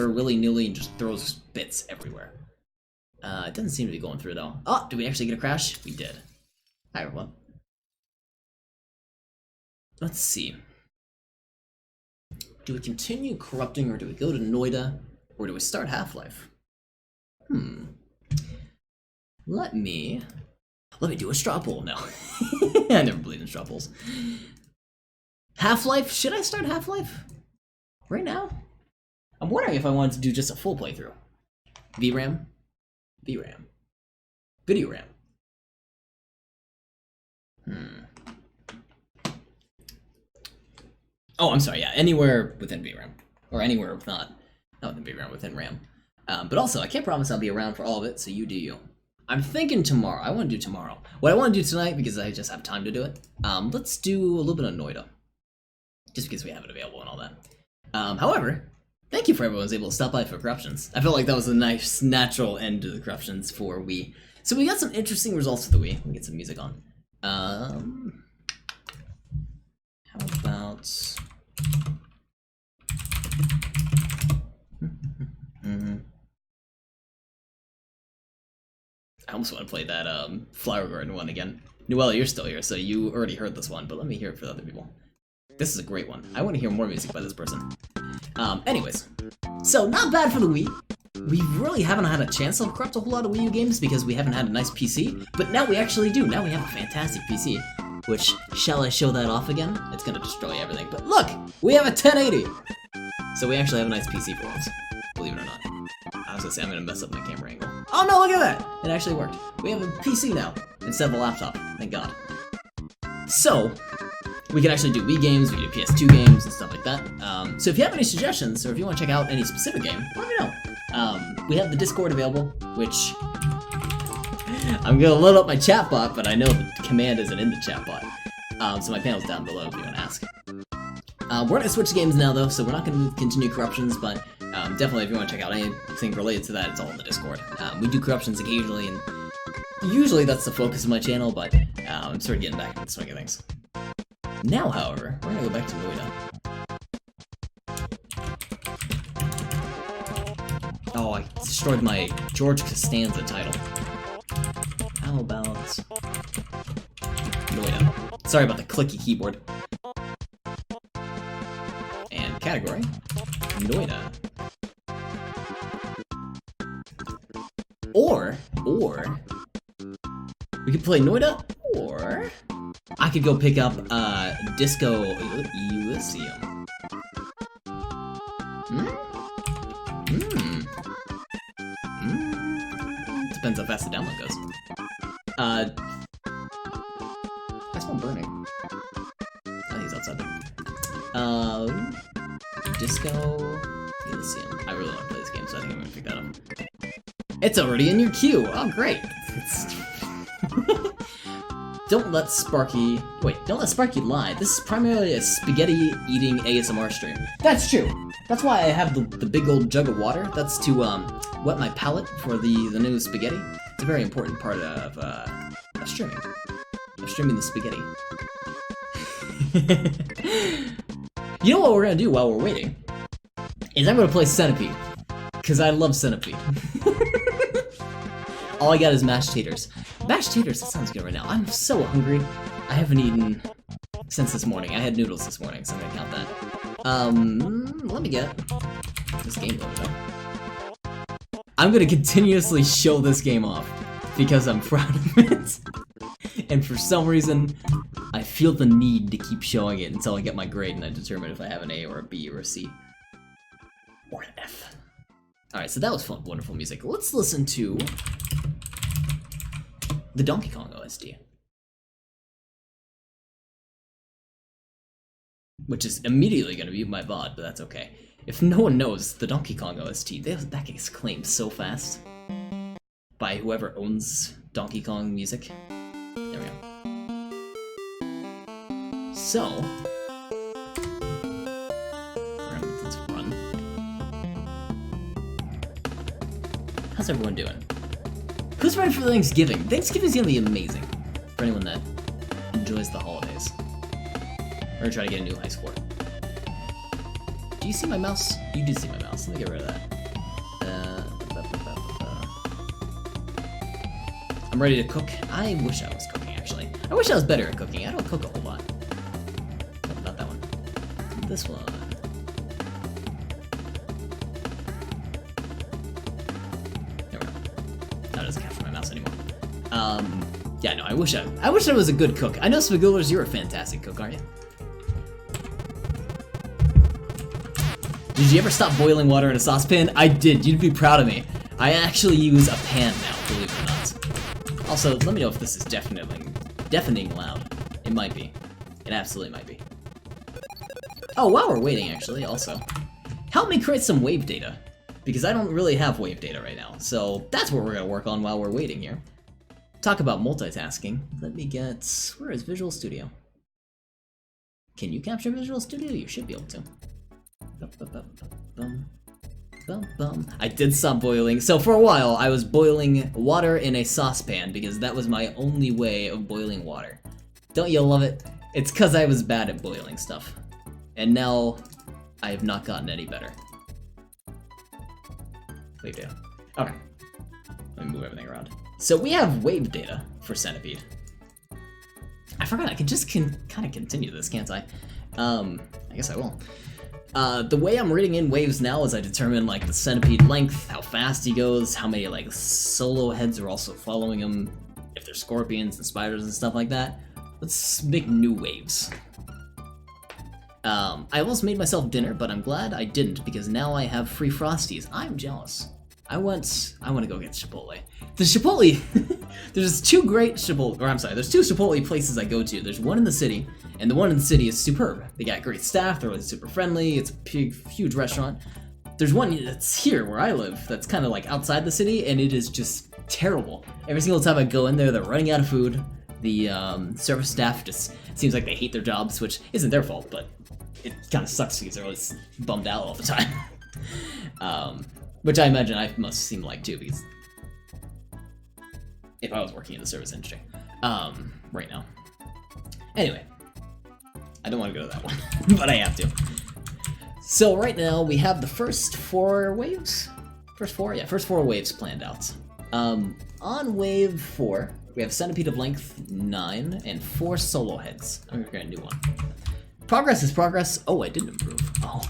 developer willy-nilly and just throws bits everywhere. It doesn't seem to be going through though. Oh, did we actually get a crash? We did. Hi everyone. Let's see. Do we continue corrupting, or do we go to Noida, or do we start Half-Life? Let me do a straw poll now. I never believed in straw polls. Half-Life? Should I start Half-Life? Right now? I'm wondering if I wanted to do just a full playthrough. VRAM? VRAM. Video RAM. Oh, I'm sorry, yeah, anywhere within VRAM. Or anywhere not within VRAM, within RAM. But also, I can't promise I'll be around for all of it, so you do you. I'm thinking tomorrow. I want to do tomorrow. What I want to do tonight, because I just have time to do it, let's do a little bit of Noida. Just because we have it available and all that. However, thank you for everyone who's able to stop by for Corruptions. I felt like that was a nice, natural end to the Corruptions for Wii. So we got some interesting results for the Wii. Let me get some music on. How about... I almost want to play that Flower Garden one again. Noella, you're still here, so you already heard this one, but let me hear it for the other people. This is a great one. I want to hear more music by this person. Anyways, so not bad for the Wii. We really haven't had a chance to corrupt a whole lot of Wii U games because we haven't had a nice PC, but now we actually do. Now we have a fantastic PC, which, shall I show that off again? It's gonna destroy everything, but look! We have a 1080! So we actually have a nice PC for once, believe it or not. I was gonna say I'm gonna mess up my camera angle. Oh no, look at that! It actually worked. We have a PC now, instead of a laptop, thank God. So, we can actually do Wii games, we can do PS2 games, and stuff like that. So if you have any suggestions, or if you want to check out any specific game, let me know. We have the Discord available, which... I'm gonna load up my chatbot, but I know the command isn't in the chatbot. So my panel's down below if you want to ask. We're gonna switch games now though, so we're not gonna continue Corruptions, but definitely if you want to check out anything related to that, it's all in the Discord. We do Corruptions occasionally, and usually that's the focus of my channel, but I'm sort of getting back into the swing of things. Now, however, we're gonna go back to Noida. Oh, I destroyed my George Costanza title. How about Noida? Sorry about the clicky keyboard. And category, Noida. Or we could play Noida, or I could go pick up Disco Elysium. Depends how fast the download goes. I smell burning. I think it's outside. Disco Elysium. I really want to play this game, so I think I'm gonna pick that up. It's already in your queue! Oh, great! Don't let Sparky lie. This is primarily a spaghetti-eating ASMR stream. That's true! That's why I have the big old jug of water. That's to wet my palate for the new spaghetti. It's a very important part of streaming. Of streaming the spaghetti. You know what we're gonna do while we're waiting? Is I'm gonna play Centipede. Because I love Centipede. All I got is mashed taters. Mashed taters, that sounds good right now. I'm so hungry. I haven't eaten since this morning. I had noodles this morning, so I'm gonna count that. Let me get this game loaded up. I'm gonna continuously show this game off because I'm proud of it. And for some reason, I feel the need to keep showing it until I get my grade and I determine if I have an A or a B or a C. Or an F. Alright, so that was fun, wonderful music. Let's listen to the Donkey Kong OST. Which is immediately going to be my VOD, but that's okay. If no one knows, the Donkey Kong OST, that gets claimed so fast by whoever owns Donkey Kong music. There we go. So, let's run. How's everyone doing? Who's ready for Thanksgiving? Thanksgiving's gonna be amazing for anyone that enjoys the holidays. We're gonna try to get a new high score. Do you see my mouse? You do see my mouse. Let me get rid of that. I'm ready to cook. I wish I was cooking, actually. I wish I was better at cooking. I don't cook a whole lot. No, not that one. This one. There we go. That doesn't capture my mouse anymore. Yeah, no, I wish I was a good cook. I know, Spagoolers, you're a fantastic cook, aren't you? Did you ever stop boiling water in a saucepan? I did. You'd be proud of me. I actually use a pan now, believe it or not. Also, let me know if this is deafening loud. It might be. It absolutely might be. Oh, while we're waiting, actually, also, help me create some wave data, because I don't really have wave data right now. So that's what we're gonna work on while we're waiting here. Talk about multitasking. Let me get... Where is Visual Studio? Can you capture Visual Studio? You should be able to. I did stop boiling. So for a while, I was boiling water in a saucepan because that was my only way of boiling water. Don't you love it? It's because I was bad at boiling stuff. And now, I have not gotten any better. Wave data. Okay. Let me move everything around. So we have wave data for Centipede. I forgot I could just kind of continue this, can't I? I guess I will. The way I'm reading in waves now is I determine like the centipede length, how fast he goes, how many like solo heads are also following him, if there's scorpions and spiders and stuff like that. Let's make new waves. I almost made myself dinner, but I'm glad I didn't because now I have free Frosties. I'm jealous. I want to go get Chipotle. The Chipotle, there's two Chipotle places I go to. There's one in the city, and the one in the city is superb. They got great staff, they're like super friendly, it's a big, huge restaurant. There's one that's here where I live, that's kind of like outside the city, and it is just terrible. Every single time I go in there, they're running out of food. The service staff just seems like they hate their jobs, which isn't their fault, but it kind of sucks because they're always bummed out all the time. Which I imagine I must seem like too, because if I was working in the service industry right now. Anyway, I don't want to go to that one, but I have to. So right now we have the first four waves? First four? Yeah, first four waves planned out. On wave 4, we have centipede of length 9 and 4 solo heads. I'm gonna get a new one. Progress is progress. Oh, I didn't improve. Oh.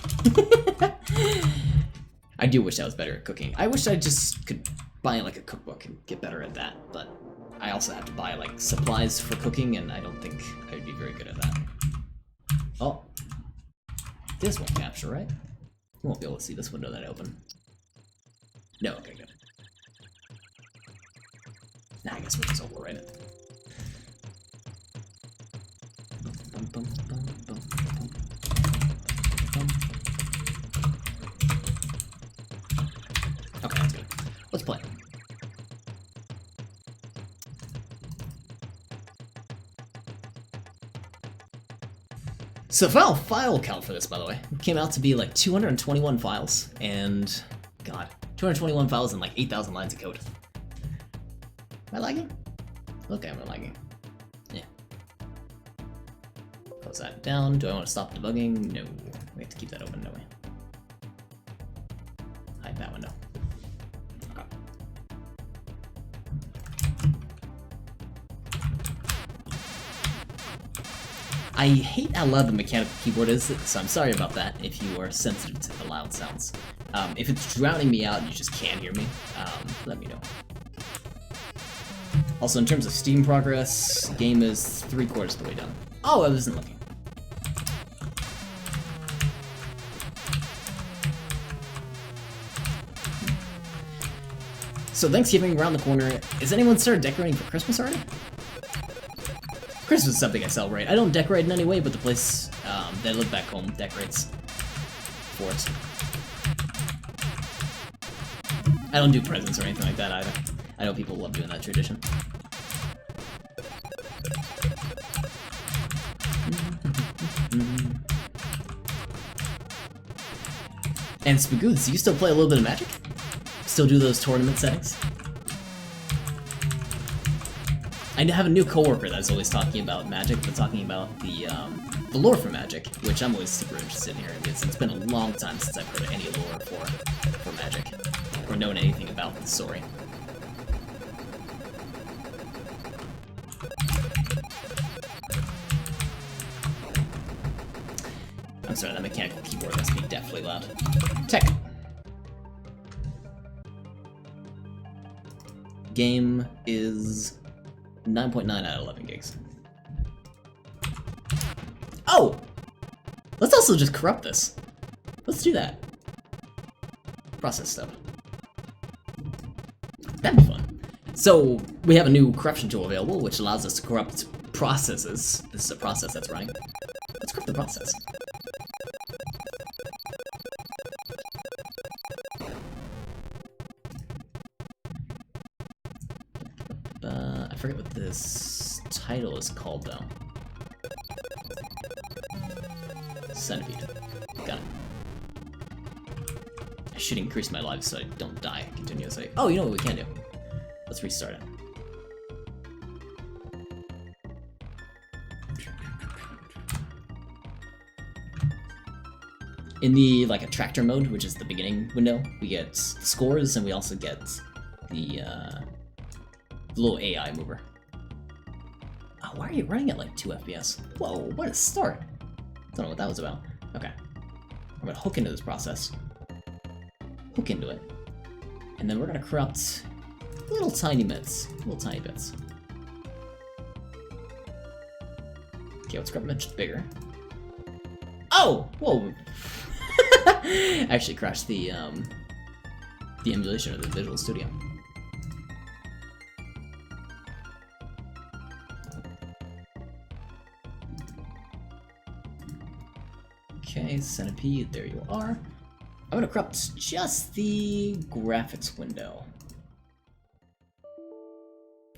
I do wish I was better at cooking. I wish I just could buy like a cookbook and get better at that, but I also have to buy like supplies for cooking, and I don't think I would be very good at that. Oh. This won't capture, right? You won't be able to see this window that I opened. No, okay, good. Nah, I guess we'll just overwrite it. Okay, that's good. Let's play. So the file count for this, by the way, came out to be like 221 files, and God, 221 files and like 8,000 lines of code. Am I lagging? Okay, I'm not lagging. Yeah. Close that down. Do I want to stop debugging? No. We have to keep that open, don't we? Hide that window. Okay. I hate how loud the mechanical keyboard is, so I'm sorry about that if you are sensitive to the loud sounds. If it's drowning me out and you just can't hear me, let me know. Also, in terms of Steam progress, the game is 3/4 of the way done. Oh, I wasn't looking. So Thanksgiving around the corner. Is anyone started decorating for Christmas already? Christmas is something I celebrate. I don't decorate in any way, but the place that I live back home decorates for it. I don't do presents or anything like that either. I know people love doing that tradition. And Spagoots, do you still play a little bit of Magic? Still do those tournament settings? I have a new coworker that's always talking about magic, but talking about the lore for magic, which I'm always super interested in hearing, because it's been a long time since I've heard any lore for magic, or known anything about the story. I'm sorry, that mechanical keyboard must be definitely loud. Tech. Game is 9.9 out of 11 gigs. Oh! Let's also just corrupt this. Let's do that. Process stuff. That'd be fun. So, we have a new corruption tool available, which allows us to corrupt processes. This is a process that's running. Let's corrupt the process. I forget what this title is called, though. Centipede. Got it. I should increase my lives so I don't die continuously. Oh, you know what we can do? Let's restart it. In the, like, attractor mode, which is the beginning window, we get scores, and we also get the little AI mover. Oh, why are you running at like 2 FPS? Whoa, what a start! Don't know what that was about. Okay. I'm gonna hook into this process. Hook into it. And then we're gonna corrupt little tiny bits. Little tiny bits. Okay, let's corrupt much bigger. Oh! Whoa! I actually crashed the emulation of the Visual Studio. Okay, Centipede, there you are. I'm gonna corrupt just the graphics window.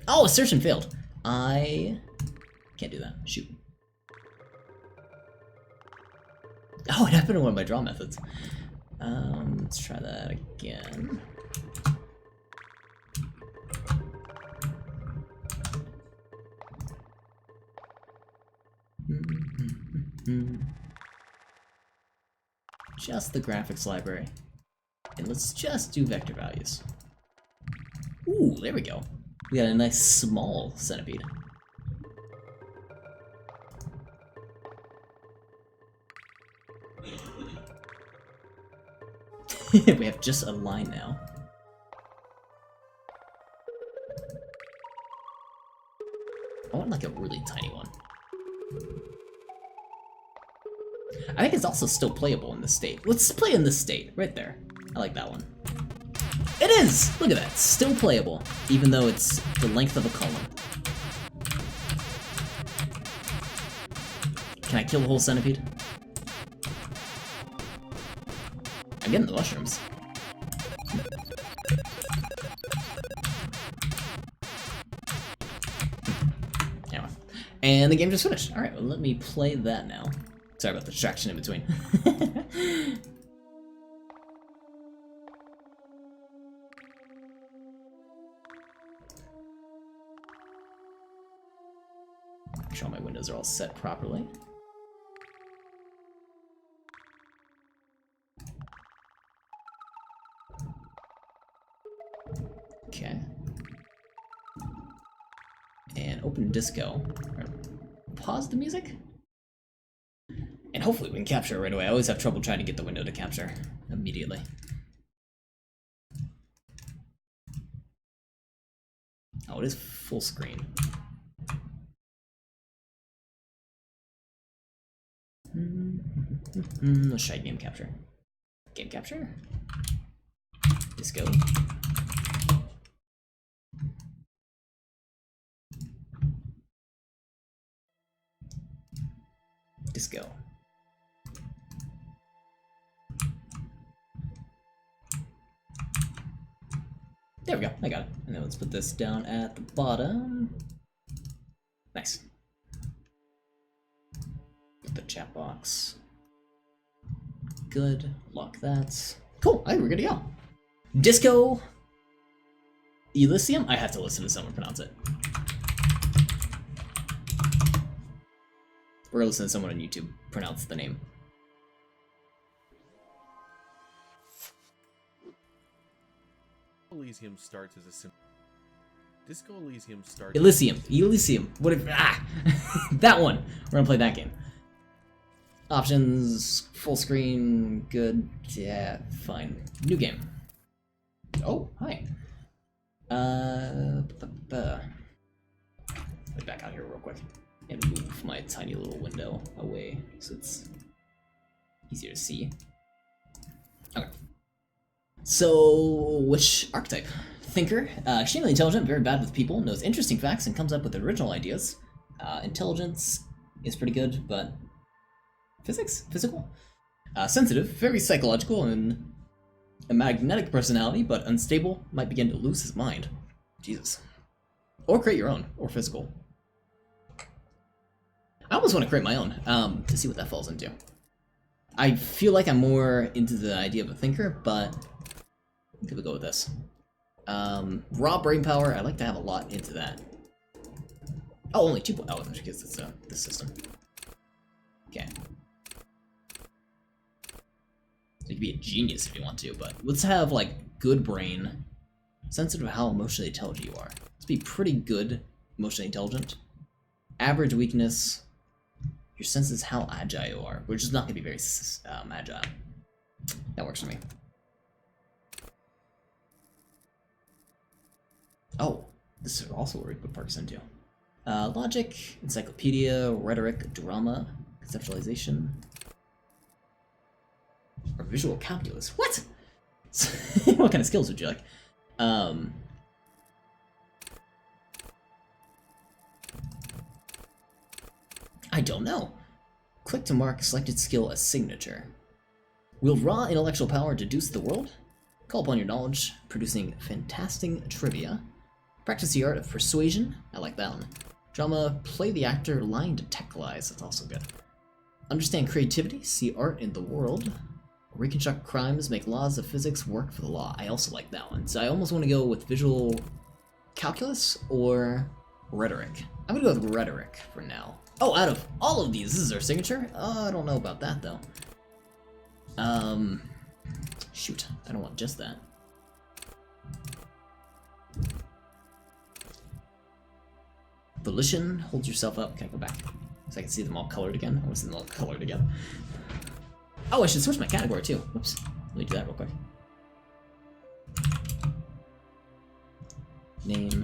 Oh, assertion failed. I can't do that. Shoot. Oh, it happened in one of my draw methods. Let's try that again. Just the graphics library. And let's just do vector values. Ooh, there we go. We got a nice small centipede. We have just a line now. I want like a really tiny one. I think it's also still playable in this state. Let's play in this state, right there. I like that one. It is! Look at that, still playable, even though it's the length of a column. Can I kill the whole centipede? I'm getting the mushrooms. Anyway. And the game just finished. Alright, well, let me play that now. Sorry about the distraction in between. Make sure all my windows are all set properly. Okay. And open disco. Pause the music? And hopefully we can capture it right away. I always have trouble trying to get the window to capture immediately. Oh, it is full screen. Let's try game capture. Game capture? Disco. Disco. There we go, I got it. And then let's put this down at the bottom. Nice. Put the chat box. Good, lock that. Cool, I think we're good to go. Disco Elysium? I have to listen to someone pronounce it. Or listen to someone on YouTube pronounce the name. Elysium starts as a simple. Disco Elysium starts. Elysium. What if that one? We're gonna play that game. Options, full screen, good. Yeah, fine. New game. Oh, hi. Let me back out here real quick and move my tiny little window away so it's easier to see. Okay. So, which archetype? Thinker, extremely intelligent, very bad with people, knows interesting facts, and comes up with original ideas. Intelligence is pretty good, but physical? Sensitive, very psychological, and a magnetic personality, but unstable, might begin to lose his mind. Jesus. Or create your own, or physical. I almost want to create my own, to see what that falls into. I feel like I'm more into the idea of a thinker, but I'm gonna go with this. Raw brain power, I like to have a lot into that. Oh, only 2 oh, because it's this system. Okay. So you can be a genius if you want to, but let's have, like, good brain, sensitive to how emotionally intelligent you are. Let's be pretty good emotionally intelligent. Average weakness, your sense is how agile you are, which is not going to be very agile. That works for me. Oh, this is also where we put perks into. Logic, encyclopedia, rhetoric, drama, conceptualization, or visual calculus. What? What kind of skills would you like? I don't know. Click to mark selected skill as signature. Wield raw intellectual power to deduce the world. Call upon your knowledge, producing fantastic trivia. Practice the art of persuasion. I like that one. Drama, play the actor lying to tech lies. That's also good. Understand creativity, see art in the world. Reconstruct crimes, make laws of physics work for the law. I also like that one. So I almost want to go with visual calculus or rhetoric. I'm gonna go with rhetoric for now. Oh, out of all of these, this is our signature? I don't know about that though. Shoot, I don't want just that. Volition, holds yourself up. Can I go back? So I can see them all colored again. I want to see them all colored again. Oh, I should switch my category too. Whoops. Let me do that real quick. Name.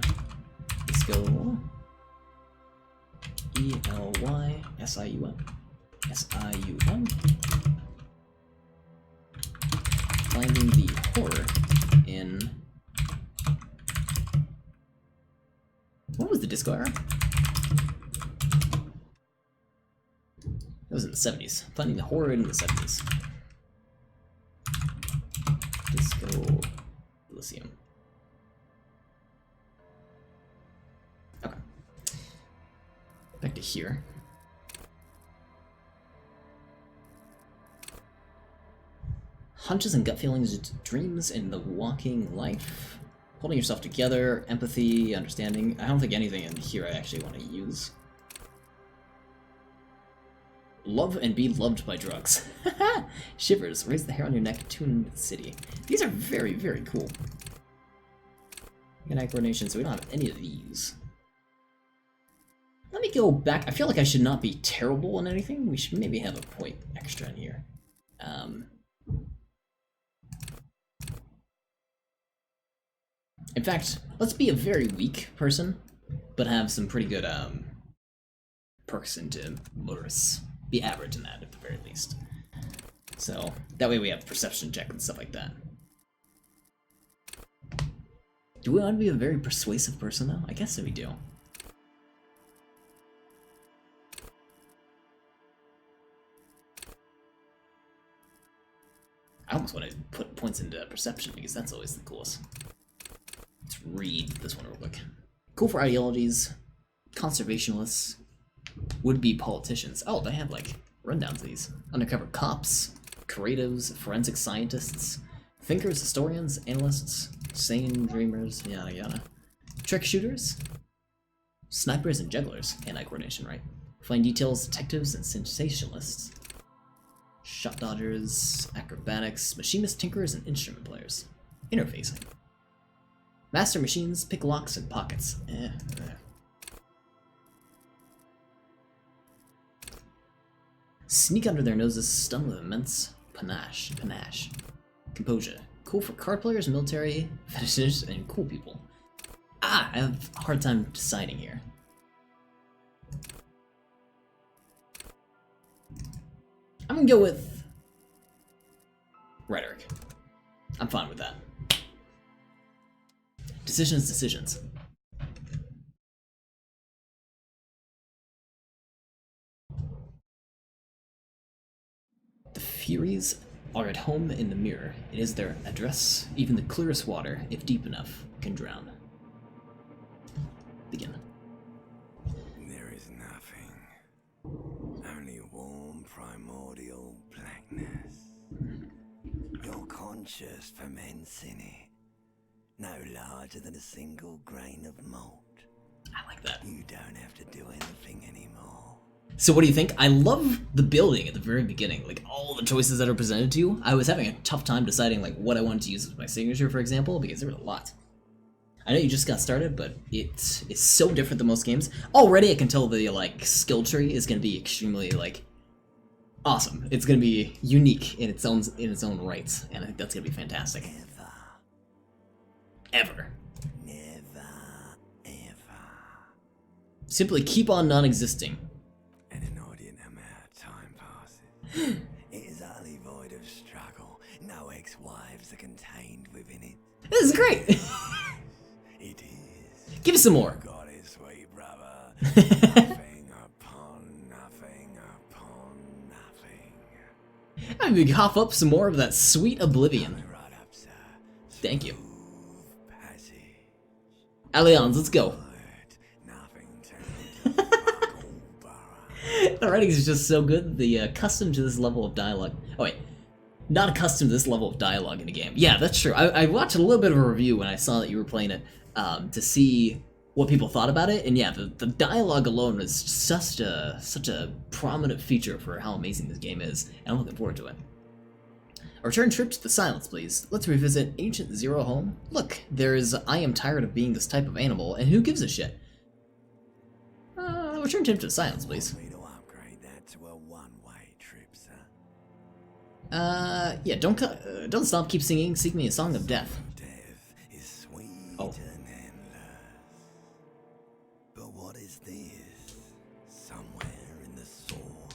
Disco. Elysium. Sium. Finding the horror in. What was the disco era? It was in the 70s. Finding the horror in the 70s. Disco Elysium. Okay. Back to here. Hunches and gut feelings, dreams in the walking life. Holding yourself together, empathy, understanding. I don't think anything in here I actually want to use. Love and be loved by drugs. Shivers, raise the hair on your neck, tune the city. These are very, very cool. Good eye coordination, so we don't have any of these. Let me go back. I feel like I should not be terrible on anything. We should maybe have a point extra in here. In fact, let's be a very weak person, but have some pretty good perks into motorists. Be average in that at the very least. So that way we have perception check and stuff like that. Do we want to be a very persuasive person though? I guess that we do. I almost want to put points into perception because that's always the coolest. Let's read this one real quick. Cool for ideologies, conservationists, would-be politicians. Oh, they have like rundowns of these. Undercover cops, creatives, forensic scientists, thinkers, historians, analysts, sane dreamers, yada yada. Trick shooters, snipers and jugglers. Hand-eye coordination, right? Fine details, detectives, and sensationalists. Shot dodgers, acrobatics, machinists, tinkerers, and instrument players. Interfacing. Master machines, pick locks, and pockets. Sneak under their noses, stun with immense panache. Composure. Cool for card players, military, fetishists, and cool people. I have a hard time deciding here. I'm gonna go with rhetoric. I'm fine with that. Decisions. The Furies are at home in the mirror. It is their address. Even the clearest water, if deep enough, can drown. Begin. There is nothing. Only warm primordial blackness. Your conscious ferments in it. No larger than a single grain of malt. I like that. You don't have to do anything anymore. So what do you think? I love the building at the very beginning, like all the choices that are presented to you. I was having a tough time deciding like what I wanted to use as my signature, for example, because there were a lot. I know you just got started, but it is so different than most games. Already I can tell the like skill tree is going to be extremely like awesome. It's going to be unique in its own rights, and I think that's going to be fantastic. Ever. Never, ever. Simply keep on non-existing. An inordinate amount of time passes. It is utterly void of struggle. No ex-wives are contained within it. This is great! It is. Give us some more. God is sweet, brother. Nothing upon nothing upon nothing. I'm gonna cough up some more of that sweet oblivion. Right up, sir. Thank you. Smooth passage. Allianz, let's go. Nothing turned to fuck all borough. The writing is just so good. The accustomed to this level of dialogue. Oh wait, not accustomed to this level of dialogue in a game. Yeah, that's true. I watched a little bit of a review when I saw that you were playing it to see what people thought about it, and yeah, the dialogue alone is such a prominent feature for how amazing this game is, and I'm looking forward to it. A return trip to the silence, please. Let's revisit ancient Zero home. Look, there's I am tired of being this type of animal, and who gives a shit? Return trip to the silence, please. Want me to upgrade that to a one-way trip, sir? Yeah, don't stop, keep singing, seek me a song of death. Death is sweet Oh. and endless. But what is this? Somewhere in the sore,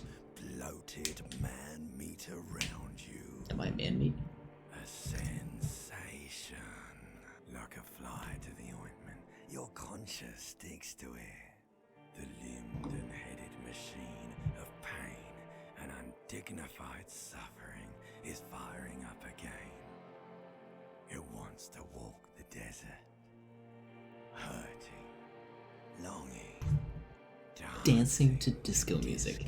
bloated man meat around you. Am I man meat? A sensation. Like a fly to the ointment. Your conscience sticks to it. The limbed and headed machine of pain and undignified suffering is firing up again. It wants to walk the desert. Hurting. Longing. Dancing to disco music.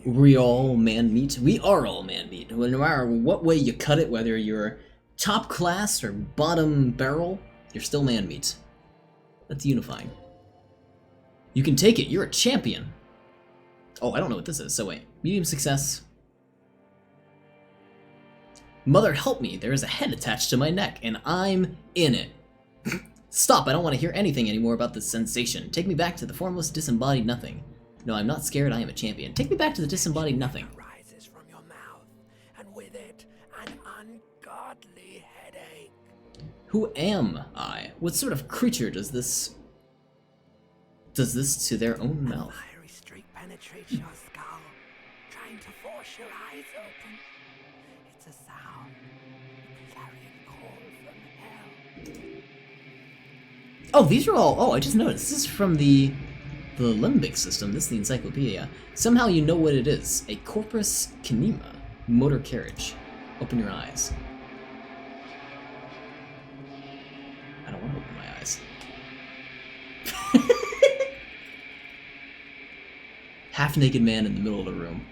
We all man meat. We are all man meat. No matter what way you cut it, whether you're top class or bottom barrel, you're still man meat. That's unifying. You can take it. You're a champion. Oh, I don't know what this is. So wait. Medium success. Mother, help me. There is a head attached to my neck, and I'm in it. Stop. I don't want to hear anything anymore about this sensation. Take me back to the formless, disembodied nothing. No, I'm not scared. I am a champion. Take me back to the disembodied nothing. Rises from your mouth, and with it, an ungodly headache. Who am I? What sort of creature does this to their own mouth? Fiery streak penetrates your skull, trying to force your eyes open. It's a sound, a clarion call from hell. Oh, these are all. Oh, I just noticed. This is from the limbic system. This is the encyclopedia. Somehow you know what it is. A corpus canema, motor carriage. Open your eyes. I don't want to open my eyes. Half-naked man in the middle of the room.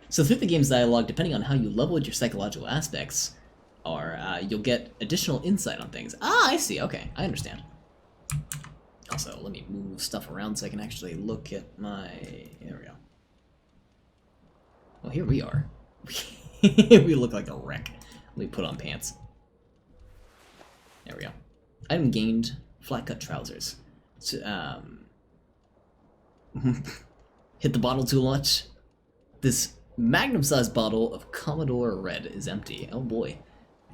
So through the game's dialogue, depending on how you leveled your psychological aspects, you'll get additional insight on things. Ah, I see. Okay, I understand. Also, let me move stuff around so I can actually look at my... There we go. Well, here we are. We look like a wreck. Let me put on pants. There we go. Item gained, flat cut trousers. So, hit the bottle too much. This magnum-sized bottle of Commodore Red is empty. Oh boy.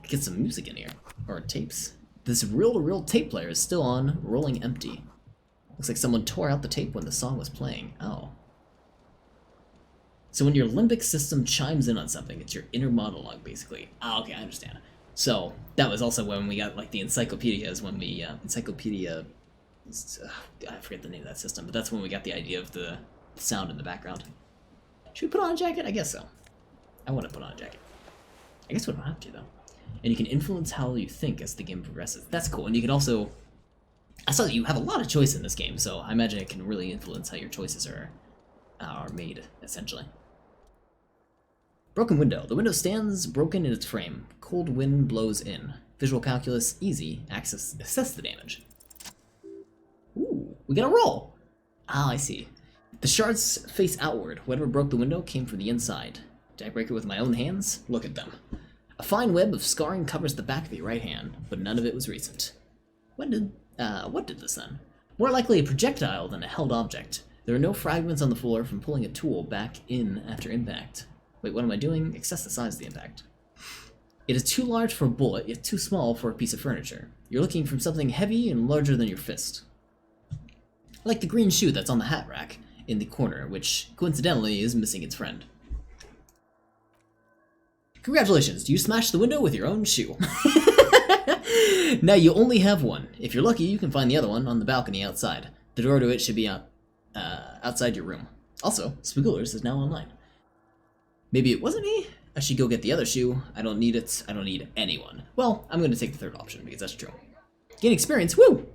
Get some music in here. Or tapes. This reel-to-reel tape player is still on, rolling empty. Looks like someone tore out the tape when the song was playing. Oh. So when your limbic system chimes in on something, it's your inner monologue, basically. Ah, okay, I understand. So, that was also when we got, like, the encyclopedias, when we, encyclopedia... I forget the name of that system, but that's when we got the idea of the sound in the background. Should we put on a jacket? I guess so. I want to put on a jacket. I guess we don't have to, though. And you can influence how you think as the game progresses. That's cool, and you can also... I saw that you have a lot of choice in this game, so I imagine it can really influence how your choices are made, essentially. Broken window. The window stands broken in its frame. Cold wind blows in. Visual calculus, easy. Assess the damage. Ooh, we got a roll! Ah, I see. The shards face outward. Whatever broke the window came from the inside. Did I break it with my own hands? Look at them. A fine web of scarring covers the back of your right hand, but none of it was recent. What did this then? More likely a projectile than a held object. There are no fragments on the floor from pulling a tool back in after impact. Wait, what am I doing? Assess the size of the impact. It is too large for a bullet, yet too small for a piece of furniture. You're looking for something heavy and larger than your fist. Like the green shoe that's on the hat rack in the corner, which, coincidentally, is missing its friend. Congratulations, you smashed the window with your own shoe. Now you only have one. If you're lucky, you can find the other one on the balcony outside. The door to it should be outside your room. Also, Spoogulers is now online. Maybe it wasn't me? I should go get the other shoe. I don't need it. I don't need anyone. Well, I'm going to take the third option, because that's true. Gain experience, woo!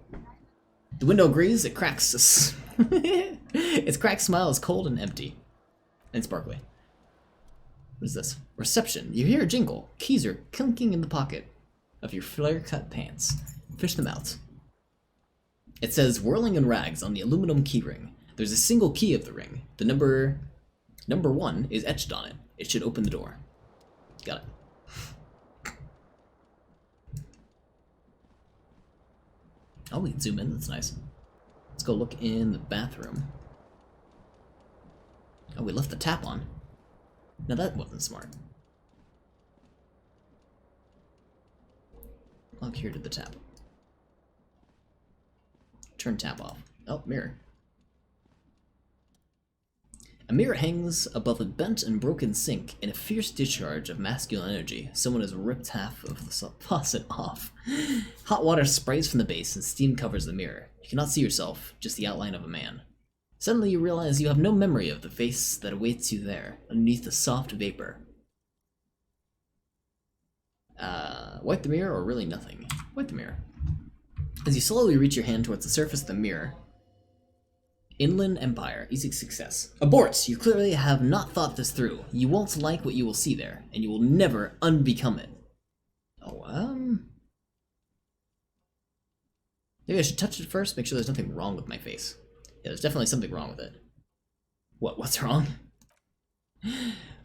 The window agrees, it cracks. Its cracked smile is cold and empty. And sparkly. What is this? Reception. You hear a jingle. Keys are clinking in the pocket of your flare-cut pants. Fish them out. It says whirling in rags on the aluminum keyring. There's a single key of the ring. The number 1 is etched on it. It should open the door. Got it. Oh, we can zoom in. That's nice. Let's go look in the bathroom. Oh, we left the tap on. Now that wasn't smart. Lock here to the tap. Turn tap off. Oh, mirror. A mirror hangs above a bent and broken sink. In a fierce discharge of masculine energy, someone has ripped half of the faucet off. Hot water sprays from the base and steam covers the mirror. You cannot see yourself, just the outline of a man. Suddenly you realize you have no memory of the face that awaits you there, underneath the soft vapor. Wipe the mirror or really nothing? Wipe the mirror. As you slowly reach your hand towards the surface of the mirror, Inland Empire, easy success. Abort! You clearly have not thought this through. You won't like what you will see there, and you will never unbecome it. Oh, maybe I should touch it first, make sure there's nothing wrong with my face. Yeah, there's definitely something wrong with it. What's wrong?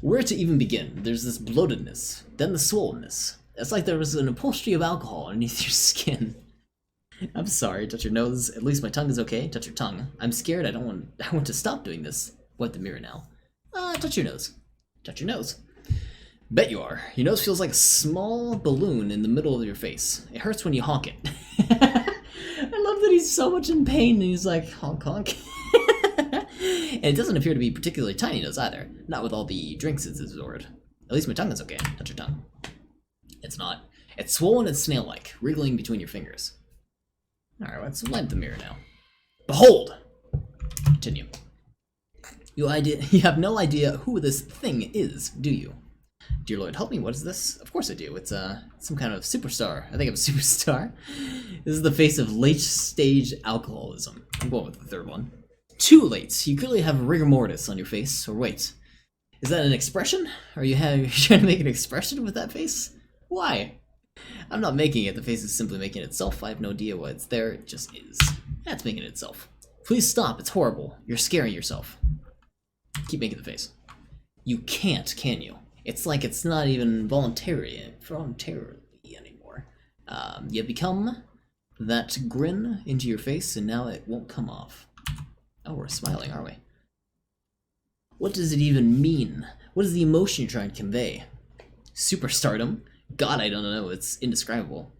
Where to even begin? There's this bloatedness, then the swollenness. It's like there was an upholstery of alcohol underneath your skin. I'm sorry, touch your nose. At least my tongue is okay. Touch your tongue. I'm scared. I want to stop doing this. Wipe the mirror now. Touch your nose. Touch your nose. Bet you are. Your nose feels like a small balloon in the middle of your face. It hurts when you honk it. I love that he's so much in pain and he's like, honk honk. And it doesn't appear to be particularly tiny nose either. Not with all the drinks it's absorbed. At least my tongue is okay. Touch your tongue. It's not. It's swollen and snail-like, wriggling between your fingers. Alright, let's wipe the mirror now. Behold! Continue. You have no idea who this thing is, do you? Dear Lord, help me, what is this? Of course I do. It's some kind of superstar. I think I'm a superstar. This is the face of late-stage alcoholism. I'm going with the third one. Too late. You clearly have rigor mortis on your face. Or wait, is that an expression? Are you trying to make an expression with that face? Why? I'm not making it. The face is simply making itself. I have no idea why it's there. It just is. That's making it itself. Please stop, it's horrible. You're scaring yourself. Keep making the face. You can't, can you? It's like it's not even voluntarily anymore. You become that grin into your face, and now it won't come off. Oh, we're smiling, aren't we? What does it even mean? What is the emotion you're trying to convey? Superstardom? God, I don't know, it's indescribable.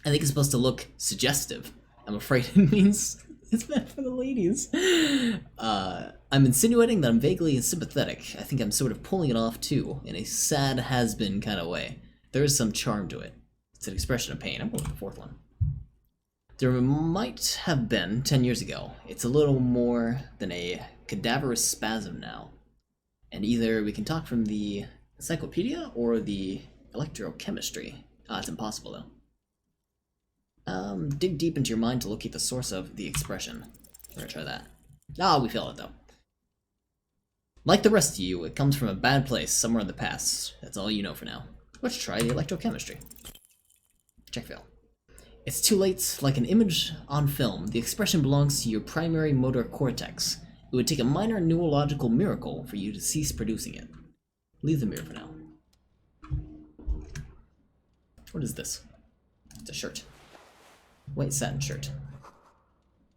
I think it's supposed to look suggestive. I'm afraid it means it's meant for the ladies. I'm insinuating that I'm vaguely sympathetic. I think I'm sort of pulling it off too, in a sad has-been kind of way. There is some charm to it. It's an expression of pain. I'm going with the fourth one. There might have been 10 years ago. It's a little more than a cadaverous spasm now. And either we can talk from the encyclopedia or the electrochemistry. It's impossible though. Dig deep into your mind to locate the source of the expression. We're gonna try that. We failed it though. Like the rest of you, it comes from a bad place somewhere in the past. That's all you know for now. Let's try the electrochemistry. Check fail. It's too late. Like an image on film, the expression belongs to your primary motor cortex. It would take a minor neurological miracle for you to cease producing it. Leave the mirror for now. What is this? It's a shirt. White satin shirt.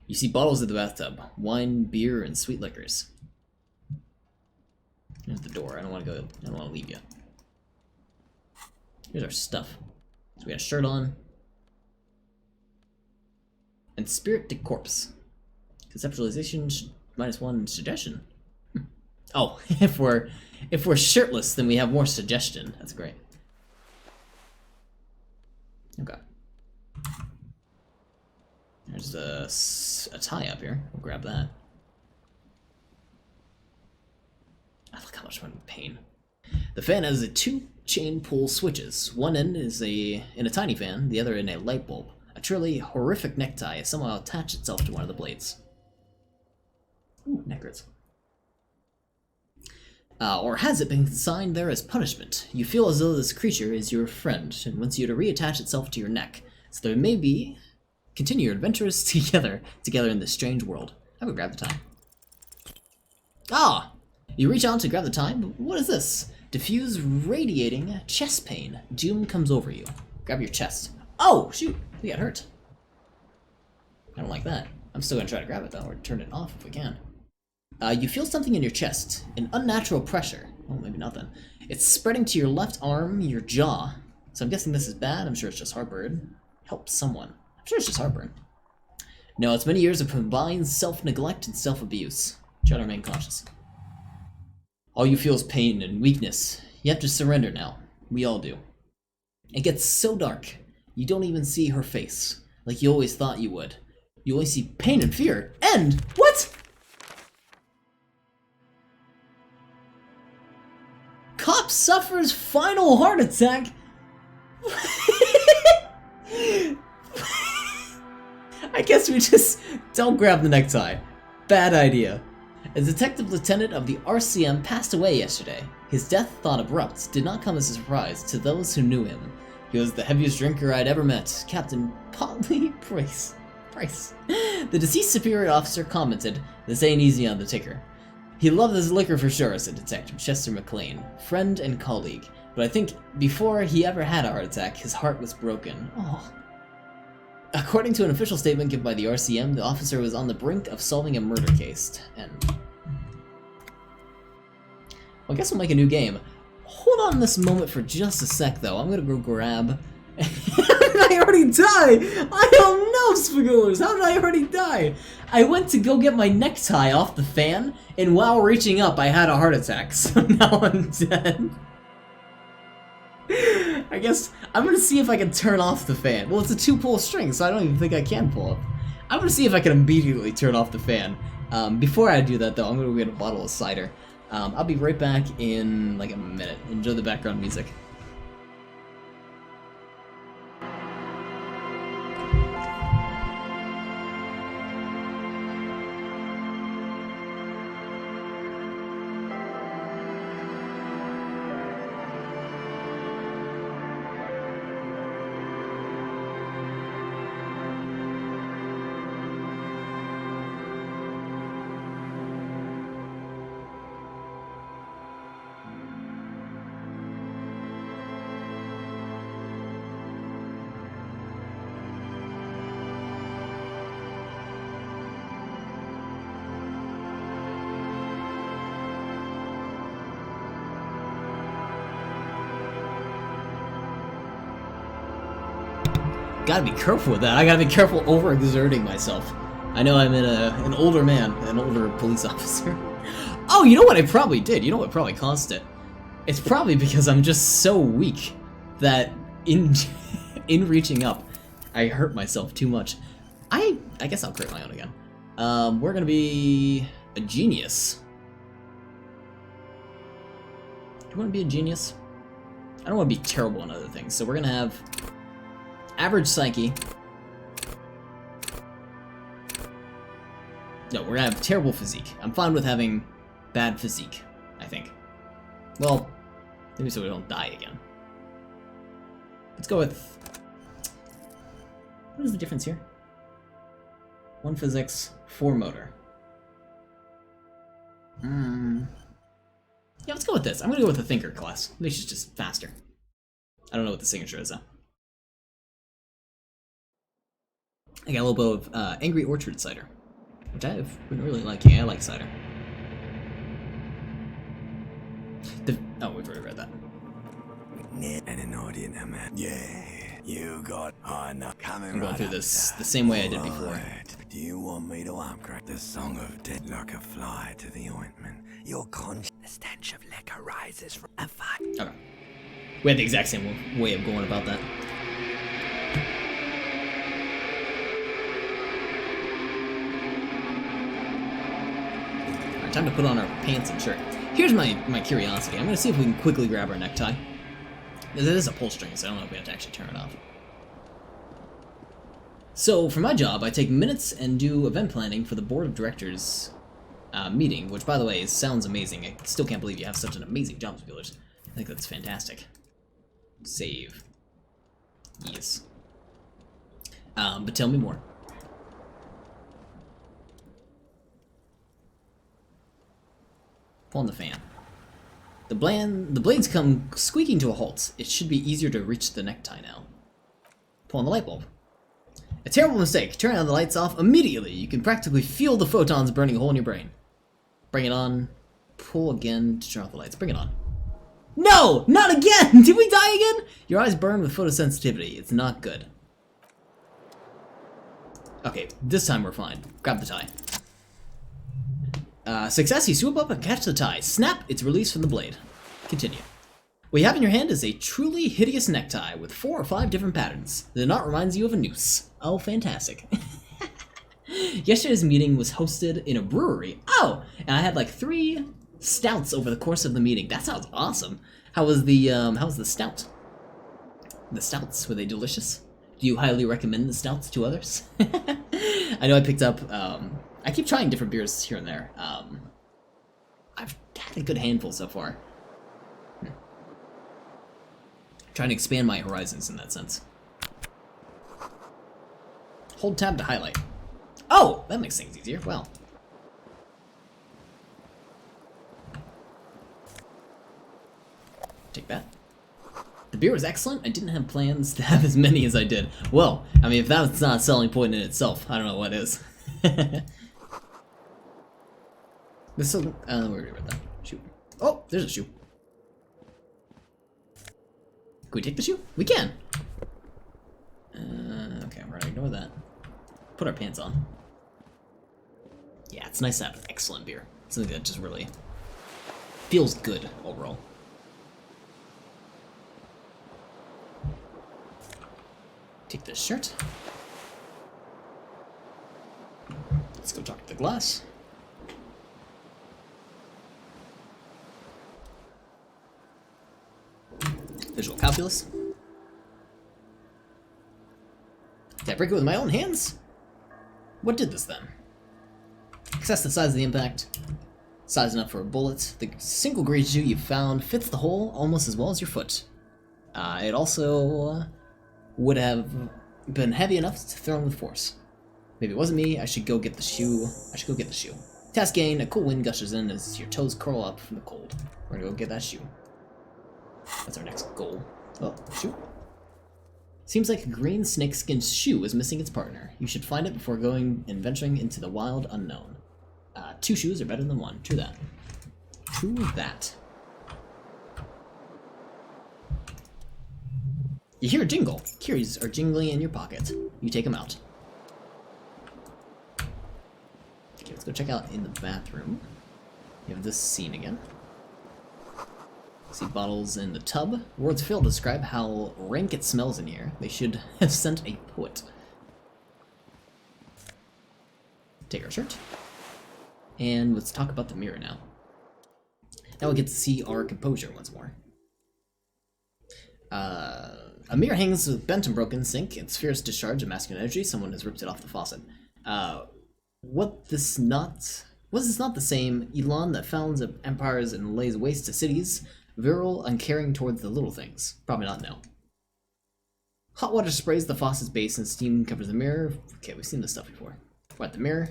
You see bottles in the bathtub. Wine, beer, and sweet liquors. Here's the door. I don't want to leave yet. Here's our stuff. So we got a shirt on. And spirit de corpse. Conceptualization -1 suggestion. Oh, if we're shirtless, then we have more suggestion. That's great. Okay. There's a tie up here. We'll grab that. Look how much I'm in pain. The fan has 2 chain pull switches. One end is in a tiny fan, the other in a light bulb. A truly horrific necktie has somehow attached itself to one of the blades. Ooh, neck hurts. Or has it been consigned there as punishment? You feel as though this creature is your friend and wants you to reattach itself to your neck, so there may be continue your adventures together in this strange world. I would grab the time. You reach out to grab the time, but what is this? Diffuse radiating chest pain. Doom comes over you. Grab your chest. Oh, shoot, we got hurt. I don't like that. I'm still gonna try to grab it though, or turn it off if we can. You feel something in your chest, an unnatural pressure. Oh, maybe not then. It's spreading to your left arm, your jaw. So I'm guessing this is bad. I'm sure it's just heartburn. Help someone. I'm sure it's just heartburn. No, it's many years of combined self-neglect and self-abuse. Try to remain cautious. All you feel is pain and weakness. You have to surrender now. We all do. It gets so dark, you don't even see her face, like you always thought you would. You only see pain and fear. And what? Cop suffers final heart attack. I guess we just don't grab the necktie. Bad idea. A detective lieutenant of the RCM passed away yesterday. His death, thought abrupt, did not come as a surprise to those who knew him. He was the heaviest drinker I'd ever met, Captain Potley Price. The deceased superior officer commented, "This ain't easy on the ticker." He loved his liquor for sure, said Detective Chester McLean, friend and colleague. But I think before he ever had a heart attack, his heart was broken. Oh. According to an official statement given by the RCM, the officer was on the brink of solving a murder case. And well, I guess we'll make a new game. Hold on this moment for just a sec, though. I'm gonna go grab. How did I already die? I don't know, Spagoolers. How did I already die? I went to go get my necktie off the fan, and while reaching up, I had a heart attack. So now I'm dead. I guess I'm gonna see if I can turn off the fan. Well, it's a 2-pull string, so I don't even think I can pull it. I'm gonna see if I can immediately turn off the fan. Before I do that, though, I'm gonna go get a bottle of cider. I'll be right back in like a minute. Enjoy the background music. gotta be careful with that. I gotta be careful overexerting myself. I know I'm an older man, an older police officer. Oh, you know what I probably did? You know what probably caused it? It's probably because I'm just so weak that in in reaching up, I hurt myself too much. I guess I'll create my own again. We're gonna be a genius. Do you want to be a genius? I don't want to be terrible in other things, so we're gonna have average psyche. No, we're gonna have terrible physique. I'm fine with having bad physique, I think. Well, maybe so we don't die again. Let's go with... What is the difference here? 1 physics, 4 motor. Yeah, let's go with this. I'm gonna go with the thinker class. At least it's just faster. I don't know what the signature is, though. I got a little bit of Angry Orchard cider, which I've been really liking. I like cider. Oh, we've already read that. And an audience, man. Yeah, you got enough. Coming I'm going right through up, this sir. the same way I did before. Right. Do you want me to upgrade the song of death like a fly to the ointment? Your conscience, the stench of liquor rises from a fire. Okay. We had the exact same way of going about that. Alright, time to put on our pants and shirt. Here's my curiosity. I'm gonna see if we can quickly grab our necktie. It is a pull string, so I don't know if we have to actually turn it off. So, for my job, I take minutes and do event planning for the board of directors meeting, which, by the way, sounds amazing. I still can't believe you have such an amazing job, Spielers. I think that's fantastic. Save. Yes. But tell me more. Pull on the fan. The blades come squeaking to a halt. It should be easier to reach the necktie now. Pull on the light bulb. A terrible mistake. Turn on the lights off immediately. You can practically feel the photons burning a hole in your brain. Bring it on. Pull again to turn off the lights. Bring it on. No! Not again! Did we die again? Your eyes burn with photosensitivity. It's not good. Okay, this time we're fine. Grab the tie. Success, you swoop up and catch the tie. Snap, it's released from the blade. Continue. What you have in your hand is a truly hideous necktie with 4 or 5 different patterns. The knot reminds you of a noose. Oh, fantastic. Yesterday's meeting was hosted in a brewery. Oh, and I had like 3 stouts over the course of the meeting. That sounds awesome. How was the stout? The stouts, were they delicious? Do you highly recommend the stouts to others? I know I picked up, I keep trying different beers here and there. I've had a good handful so far. Trying to expand my horizons in that sense. Hold tab to highlight. Oh, that makes things easier. Well. Take that. The beer was excellent. I didn't have plans to have as many as I did. Well, I mean, if that's not a selling point in itself, I don't know what is. This is, we already read that. Shoot. Oh, there's a shoe. Can we take the shoe? We can! Okay, we're gonna ignore that. Put our pants on. Yeah, it's nice to have excellent beer. Something that just really feels good overall. Take this shirt. Let's go talk to the glass. Visual calculus. Did I break it with my own hands? What did this then? Assess the size of the impact. Size enough for a bullet. The single grade shoe you found fits the hole almost as well as your foot. It also would have been heavy enough to throw with force. Maybe it wasn't me. I should go get the shoe. Task gain. A cool wind gushes in as your toes curl up from the cold. We're gonna go get that shoe. That's our next goal. Oh, shoe. Seems like a green snakeskin shoe is missing its partner. You should find it before going and venturing into the wild unknown. 2 shoes are better than 1. True that. True that. You hear a jingle. Keys are jingling in your pocket. You take them out. Okay, let's go check out in the bathroom. You have this scene again. See bottles in the tub. Words fail to describe how rank it smells in here. They should have sent a poet. Take our shirt. And let's talk about the mirror now. Now we get to see our composure once more. A mirror hangs with bent and broken sink. Its fierce discharge of masculine energy. Someone has ripped it off the faucet. Was this not the same Elon that founds empires and lays waste to cities? Virile, uncaring towards the little things. Probably not, no. Hot water sprays the faucet's base and steam covers the mirror. Okay, we've seen this stuff before. Wipe the mirror.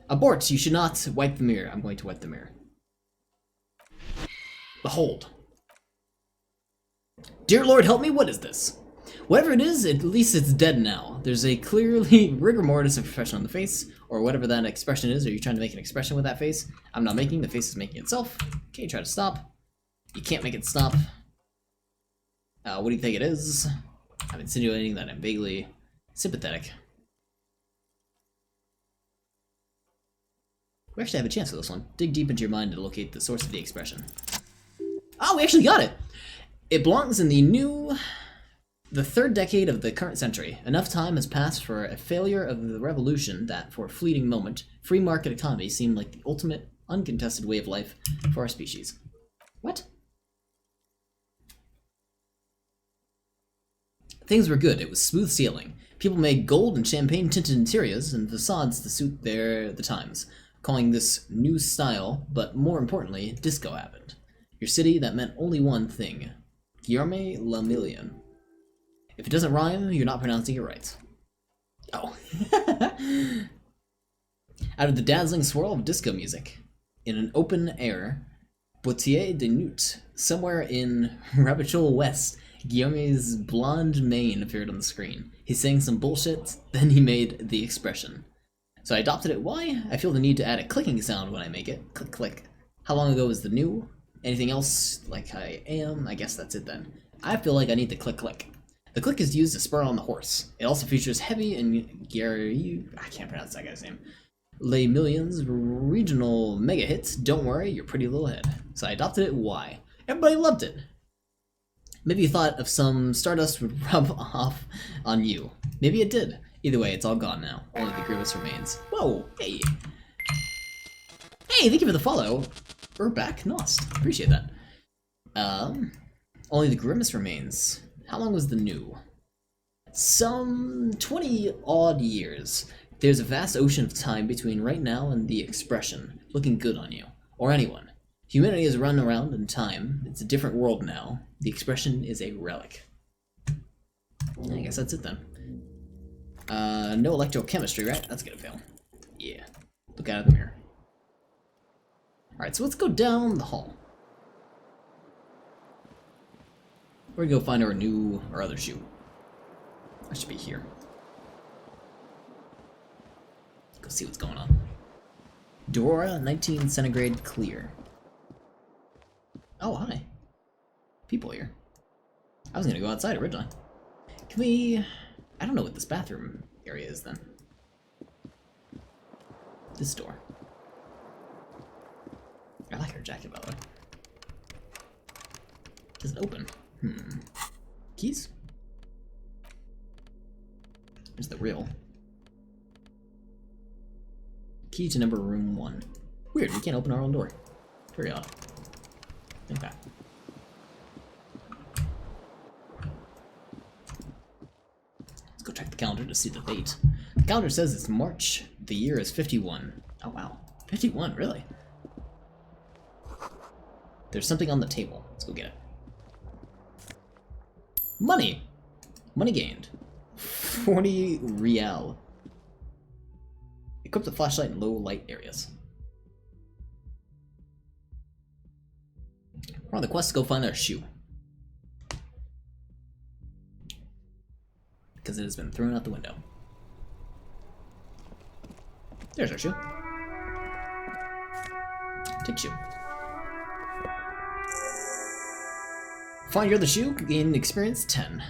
Abort! You should not wipe the mirror. I'm going to wipe the mirror. Behold. Dear Lord, help me, what is this? Whatever it is, at least it's dead now. There's a clearly rigor mortis expression on the face, or whatever that expression is. Are you trying to make an expression with that face? I'm not making, the face is making itself. Okay, try to stop. You can't make it stop. What do you think it is? I'm insinuating that I'm vaguely sympathetic. We actually have a chance for this one. Dig deep into your mind to locate the source of the expression. Oh, we actually got it! It belongs in the third decade of the current century. Enough time has passed for a failure of the revolution that, for a fleeting moment, free market economy seemed like the ultimate, uncontested way of life for our species. What? Things were good. It was smooth sailing. People made gold and champagne-tinted interiors and facades to suit the times, calling this new style, but more importantly, disco happened. Your city, that meant only one thing. Guillerme la Million. If it doesn't rhyme, you're not pronouncing it right. Oh. Out of the dazzling swirl of disco music, in an open air, Boutier de Nuit, somewhere in Rabichol West, Guillaume's blonde mane appeared on the screen. He sang some bullshit, then he made the expression. So I adopted it. Why? I feel the need to add a clicking sound when I make it. Click, click. How long ago was the new? Anything else like I am? I guess that's it then. I feel like I need the click, click. The click is used to spur on the horse. It also features heavy and Gary... I can't pronounce that guy's name. Les Millions regional mega hits. Don't worry, your pretty little head. So I adopted it. Why? Everybody loved it. Maybe you thought of some stardust would rub off on you. Maybe it did. Either way, it's all gone now. Only the grimace remains. Whoa! Hey! Hey, thank you for the follow. Urbac Nost. Appreciate that. Only the grimace remains. How long was the new? Some 20-odd years. There's a vast ocean of time between right now and the expression. Looking good on you. Or anyone. Humanity has run around in time. It's a different world now. The expression is a relic. I guess that's it then. No electrochemistry, right? That's gonna fail. Yeah. Look out of the mirror. Alright, so let's go down the hall. We're gonna go find our other shoe. I should be here. Go see what's going on. Dorora, 19 centigrade clear. Oh, hi. People here. I was gonna go outside originally. Can we... I don't know what this bathroom area is then. This door. I like her jacket, by the way. Does it open? Keys? There's the real. Key to number room 1. Weird, we can't open our own door. Very odd. Okay. Let's go check the calendar to see the date. The calendar says it's March. The year is 51. Oh wow. 51, really? There's something on the table. Let's go get it. Money! Money gained. 40 real. Equip the flashlight in low light areas. We're on the quest to go find our shoe. Because it has been thrown out the window. There's our shoe. Take shoe. Find your other shoe, gain experience 10.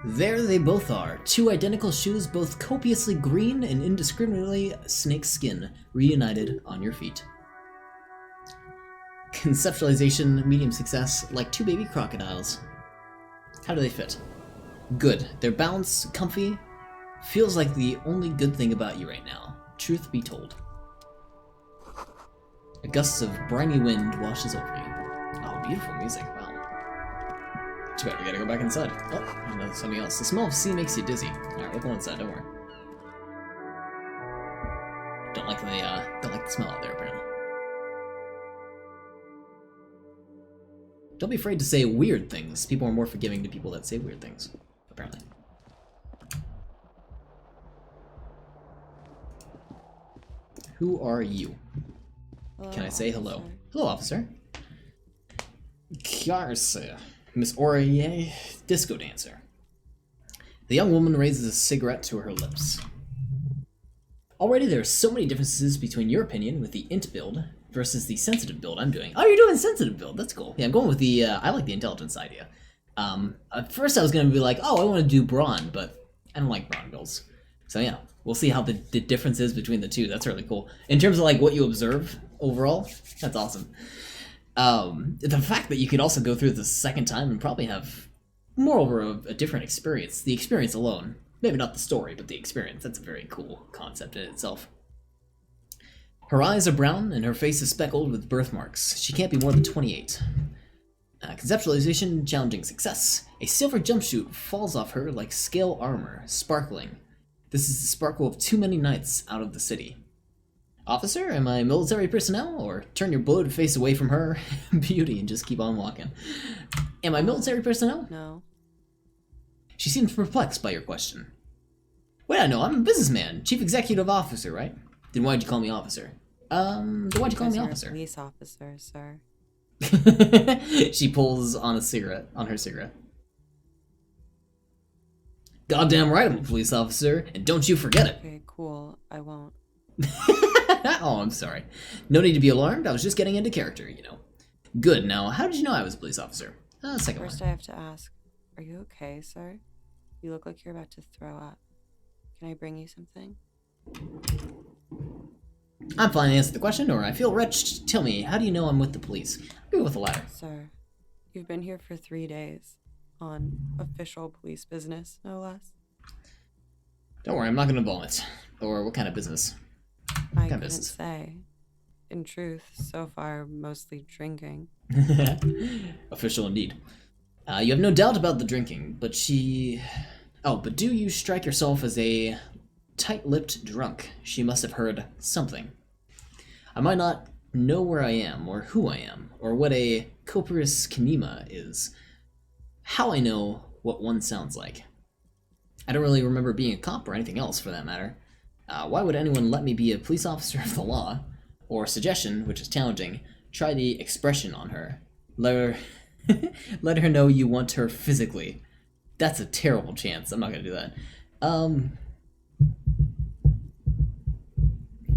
There they both are, two identical shoes, both copiously green and indiscriminately snake skin, reunited on your feet. Conceptualization, medium success, like two baby crocodiles. How do they fit? Good. They're balanced, comfy, feels like the only good thing about you right now. Truth be told. A gust of briny wind washes over you. Oh, beautiful music, wow. Too bad we gotta go back inside. Oh, no, something else. The smell of sea makes you dizzy. Alright, we'll go inside, don't worry. Don't like the smell out there, apparently. Don't be afraid to say weird things. People are more forgiving to people that say weird things, apparently. Who are you? Hello, Can I say hello? officer. Hello, officer. Garcia. Miss Aurier, disco dancer. The young woman raises a cigarette to her lips. Already there are so many differences between your opinion with the int build versus the sensitive build I'm doing. Oh, you're doing sensitive build. That's cool. Yeah, I'm going with the, I like the intelligence idea. At first I was going to be like, oh, I want to do brawn, but I don't like brawn builds. So yeah, we'll see how the difference is between the two. That's really cool. In terms of like what you observe overall, that's awesome. The fact that you could also go through this a second time and probably have moreover a different experience. The experience alone. Maybe not the story, but the experience. That's a very cool concept in itself. Her eyes are brown and her face is speckled with birthmarks. She can't be more than 28. Conceptualization, challenging success. A silver jumpsuit falls off her like scale armor, sparkling. This is the sparkle of too many nights out of the city. Officer, am I military personnel? Or turn your bloated face away from her beauty and just keep on walking. Am I military personnel? No. She seems perplexed by your question. Wait, I know, I'm a businessman, chief executive officer, right? Then why'd you call me officer? Then why'd you call me You're officer? a police officer, sir. She pulls on her cigarette. Goddamn right I'm a police officer, and don't you forget it. Okay, cool. I won't. Oh, I'm sorry. No need to be alarmed, I was just getting into character, you know. Good, now, how did you know I was a police officer? Second First, one. I have to ask, are you okay, sir? You look like you're about to throw up. Can I bring you something? I'm fine to answer the question, or I feel wretched. Tell me, how do you know I'm with the police? I'll go with the latter. Sir, you've been here for 3 days. On official police business, no less. Don't worry, I'm not gonna vomit. Or what kind of business? I kind of couldn't business? say. In truth, so far, mostly drinking. Official indeed. You have no doubt about the drinking, but but do you strike yourself as a tight-lipped drunk? She must have heard something. I might not know where I am, or who I am, or what a copious kinema is. How I know what one sounds like. I don't really remember being a cop or anything else, for that matter. Why would anyone let me be a police officer of the law? Or suggestion, which is challenging, try the expression on her. Let her know you want her physically. That's a terrible chance. I'm not gonna do that.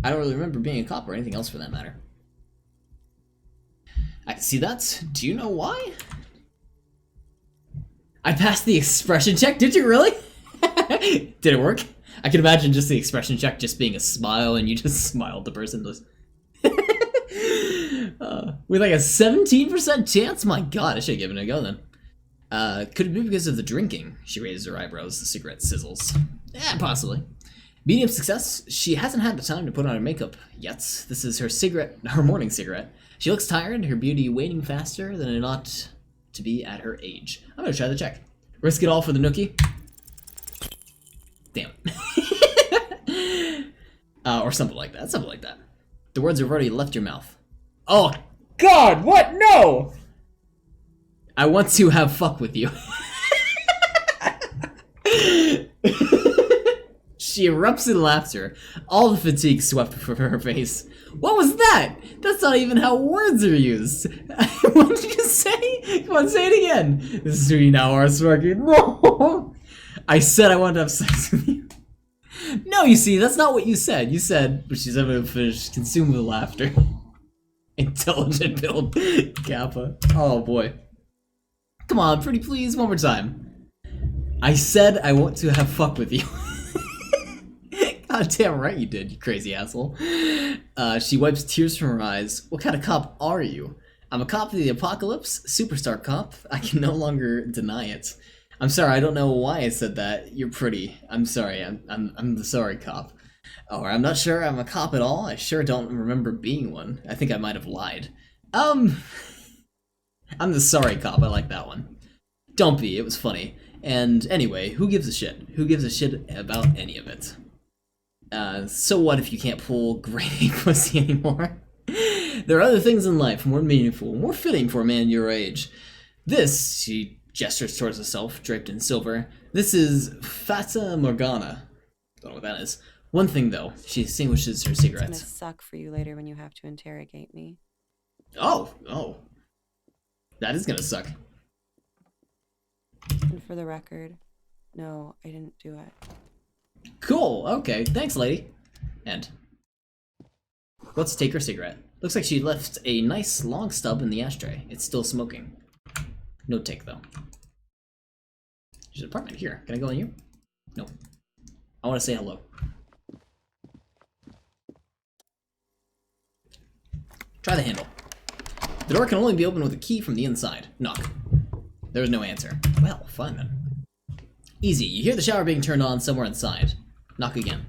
I don't really remember being a cop or anything else for that matter. I can see that. Do you know why? I passed the expression check. Did you really? Did it work? I can imagine just the expression check just being a smile and you just smiled the person. With like a 17% chance? My god, I should have given it a go then. Could it be because of the drinking? She raises her eyebrows, the cigarette sizzles. Yeah, possibly. Medium success. She hasn't had the time to put on her makeup yet. This is her morning cigarette. She looks tired, her beauty waning faster than it ought to be at her age. I'm gonna try the check. Risk it all for the nookie. Damn. Or something like that. Something like that. The words have already left your mouth. Oh, God, what? No! I want to have fuck with you. She erupts in laughter. All the fatigue swept from her face. What was that? That's not even how words are used. What did you say? Come on, say it again. This is who you now are, Sparky. No! I said I wanted to have sex with you. No, you see, that's not what you said. You said, but she's ever finished, consumed with laughter. Intelligent build. Kappa. Oh, boy. Come on, pretty please, one more time. I said I want to have fuck with you. God damn right you did, you crazy asshole. She wipes tears from her eyes. What kind of cop are you? I'm a cop of the apocalypse, superstar cop. I can no longer deny it. I'm sorry, I don't know why I said that. You're pretty. I'm sorry, I'm the sorry cop. Or I'm not sure I'm a cop at all. I sure don't remember being one. I think I might have lied. I'm the sorry cop, I like that one. Don't be, it was funny. And anyway, who gives a shit? Who gives a shit about any of it? So what if you can't pull grade A pussy anymore? There are other things in life more meaningful, more fitting for a man your age. This, she gestures towards herself, draped in silver. This is Fata Morgana. Don't know what that is. One thing though, she extinguishes her cigarette. It's gonna suck for you later when you have to interrogate me. Oh. That is gonna suck. And for the record, no, I didn't do it. Cool, okay, thanks lady. And let's take her cigarette. Looks like she left a nice long stub in the ashtray. It's still smoking. No take though. There's an apartment here. Can I go in you? No. I want to say hello. Try the handle. The door can only be opened with a key from the inside. Knock. There was no answer. Well, fine then. Easy. You hear the shower being turned on somewhere inside. Knock again.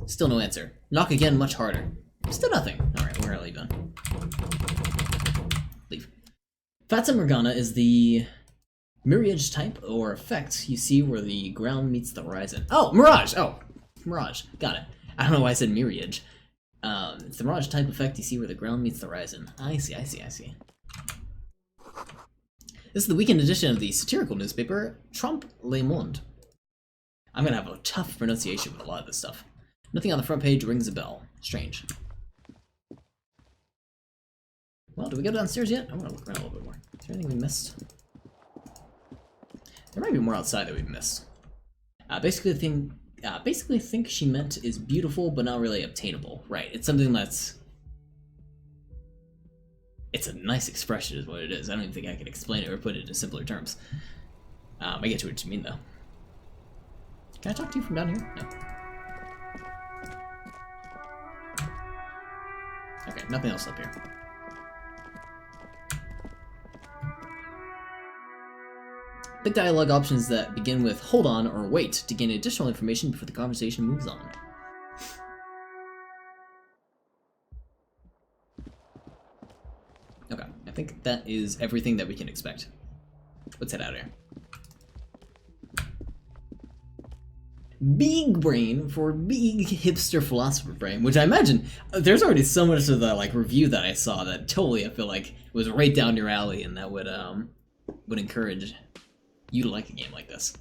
Still no answer. Knock again much harder. Still nothing. Alright, we're gonna leave then. Leave. Fata Morgana is the mirage type or effect you see where the ground meets the horizon. Oh, mirage! Oh, mirage. Got it. I don't know why I said mirage. It's the mirage type effect you see where the ground meets the horizon. I see. This is the weekend edition of the satirical newspaper, Trompe Le Monde. I'm gonna have a tough pronunciation with a lot of this stuff. Nothing on the front page rings a bell. Strange. Well, do we go downstairs yet? I want to look around a little bit more. Is there anything we missed? There might be more outside that we've missed. Basically think she meant is beautiful, but not really obtainable. Right, it's something that's... It's a nice expression is what it is. I don't even think I can explain it or put it into simpler terms. I get to what you mean, though. Can I talk to you from down here? No. Okay, nothing else up here. Pick dialogue options that begin with hold on or wait to gain additional information before the conversation moves on. Okay, I think that is everything that we can expect. Let's head out of here. Big brain for big hipster philosopher brain, which I imagine there's already so much of the review that I saw that totally I feel like was right down your alley and that would encourage you to like a game like this.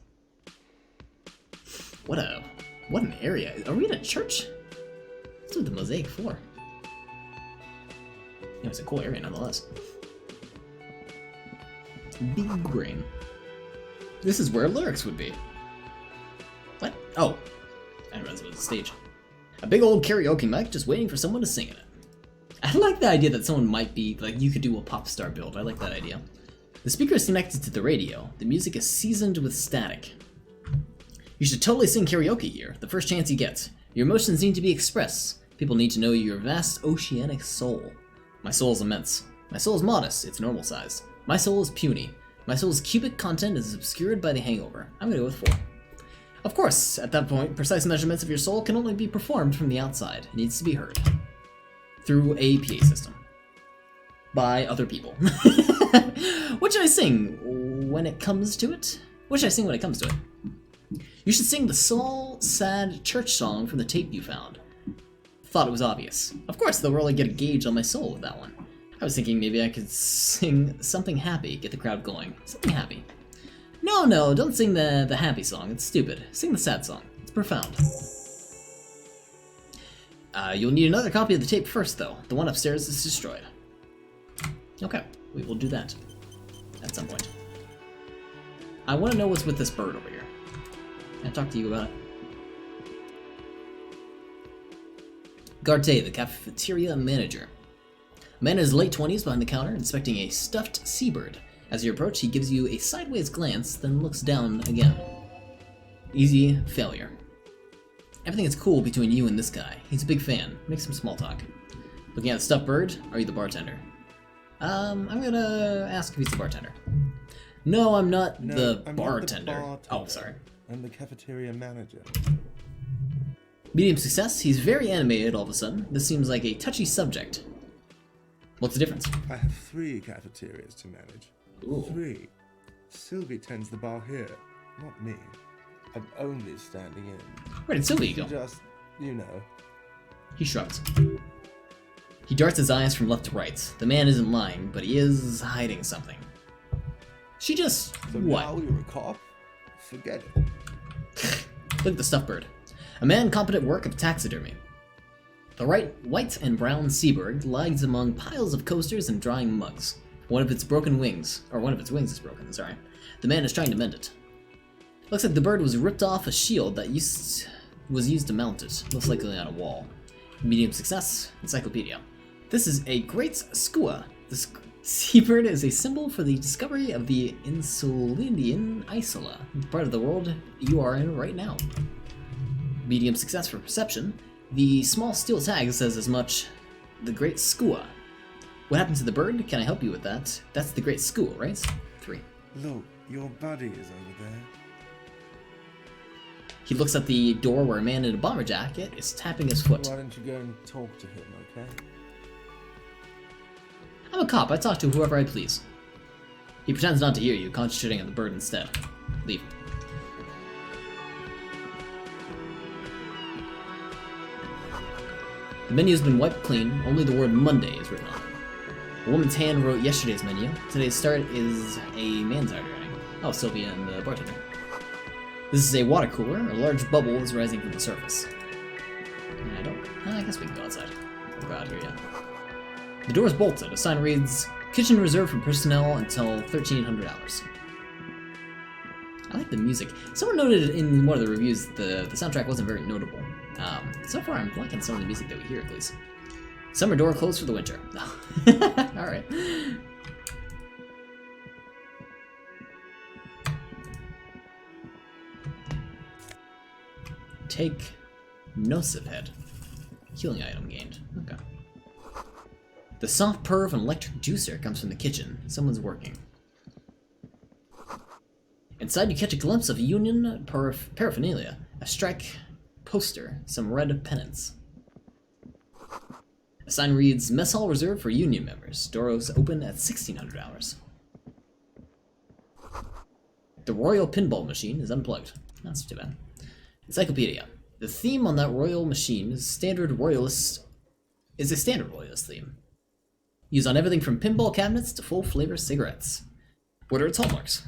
What an area. Are we in a church? What's with the mosaic floor? Yeah, it's a cool area nonetheless. Big brain. This is where lyrics would be. What? Oh. I didn't realize it was a stage. A big old karaoke mic just waiting for someone to sing in it. I like the idea that someone might be, you could do a pop star build. I like that idea. The speaker is connected to the radio. The music is seasoned with static. You should totally sing karaoke here, the first chance you get. Your emotions need to be expressed. People need to know your vast oceanic soul. My soul is immense. My soul is modest, it's normal size. My soul is puny. My soul's cubic content is obscured by the hangover. I'm gonna go with 4. Of course, at that point, precise measurements of your soul can only be performed from the outside. It needs to be heard. Through a PA system. By other people. What should I sing when it comes to it? What should I sing when it comes to it? You should sing the soul sad church song from the tape you found. Thought it was obvious. Of course, they'll really get a gauge on my soul with that one. I was thinking maybe I could sing something happy, get the crowd going. Something happy. No, don't sing the happy song. It's stupid. Sing the sad song. It's profound. You'll need another copy of the tape first, though. The one upstairs is destroyed. Okay, we will do that at some point. I want to know what's with this bird over here. Can I talk to you about it? Garte, the cafeteria manager. A man in his late 20s behind the counter inspecting a stuffed seabird. As you approach, he gives you a sideways glance, then looks down again. Easy failure. Everything is cool between you and this guy. He's a big fan. Make some small talk. Looking at the stuffed bird, are you the bartender? I'm gonna ask if he's the bartender. No, I'm not the bartender. Oh, sorry. I'm the cafeteria manager. Medium success. He's very animated all of a sudden. This seems like a touchy subject. What's the difference? I have 3 cafeterias to manage. Ooh. 3. Sylvie tends the bar here, not me. I'm only standing in. Where did Sylvie go? Just, you know. He shrugs. He darts his eyes from left to right. The man isn't lying, but he is hiding something. She just... So what? now you're a cop? Forget it. Look at the stuffed bird. A man competent work of taxidermy. The white and brown seabird lies among piles of coasters and drying mugs. One of its wings is broken, sorry. The man is trying to mend it. Looks like the bird was ripped off a shield that was used to mount it, most likely on a wall. Medium success, encyclopedia. This is a great skua. The seabird is a symbol for the discovery of the Insulindian Isola, part of the world you are in right now. Medium success for perception. The small steel tag says as much. The great skua. What happened to the bird? Can I help you with that? That's the great skua, right? 3. Look, your buddy is over there. He looks at the door where a man in a bomber jacket is tapping his foot. Why don't you go and talk to him, okay? I'm a cop, I talk to whoever I please. He pretends not to hear you, concentrating on the bird instead. Leave. The menu has been wiped clean, only the word Monday is written on it. A woman's hand wrote yesterday's menu. Today's start is a man's handwriting. Oh, Sylvia and the bartender. This is a water cooler. A large bubble is rising from the surface. I guess we can go outside. We'll go out here, yeah. The door is bolted. A sign reads, "Kitchen reserved for personnel until 1300 hours." I like the music. Someone noted in one of the reviews the soundtrack wasn't very notable. So far, I'm liking some of the music that we hear, at least. Summer door closed for the winter. Alright. Take Nocive Head. Healing item gained. Okay. The soft purr of an electric juicer comes from the kitchen. Someone's working. Inside, you catch a glimpse of union paraphernalia. A strike poster, some red pennants. A sign reads, "Mess hall reserved for union members. Doors open at 1600 hours." The Royal Pinball Machine is unplugged. That's too bad. Encyclopedia. The theme on that royal machine is a standard royalist theme. Used on everything from pinball cabinets to full-flavor cigarettes. What are its hallmarks?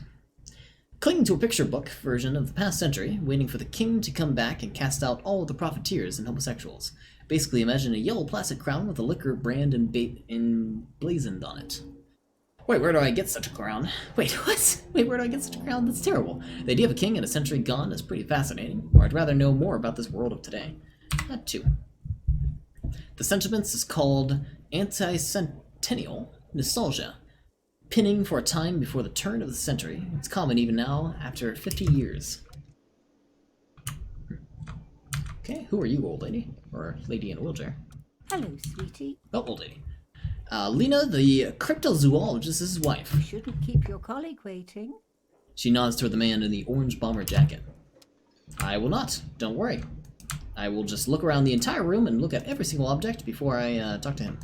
Clinging to a picture book version of the past century, waiting for the king to come back and cast out all of the profiteers and homosexuals. Basically, imagine a yellow plastic crown with a liquor brand emblazoned on it. Wait, where do I get such a crown? Wait, what? Wait, where do I get such a crown? That's terrible. The idea of a king in a century gone is pretty fascinating, or I'd rather know more about this world of today. That too. The sentiments is called anti-centennial nostalgia. Pinning for a time before the turn of the century. It's common even now, after 50 years. Okay, who are you, old lady? Or lady in a wheelchair? Hello, sweetie. Oh, old lady. Lena, the cryptozoologist, is his wife. You shouldn't keep your colleague waiting. She nods toward the man in the orange bomber jacket. I will not. Don't worry. I will just look around the entire room and look at every single object before I talk to him.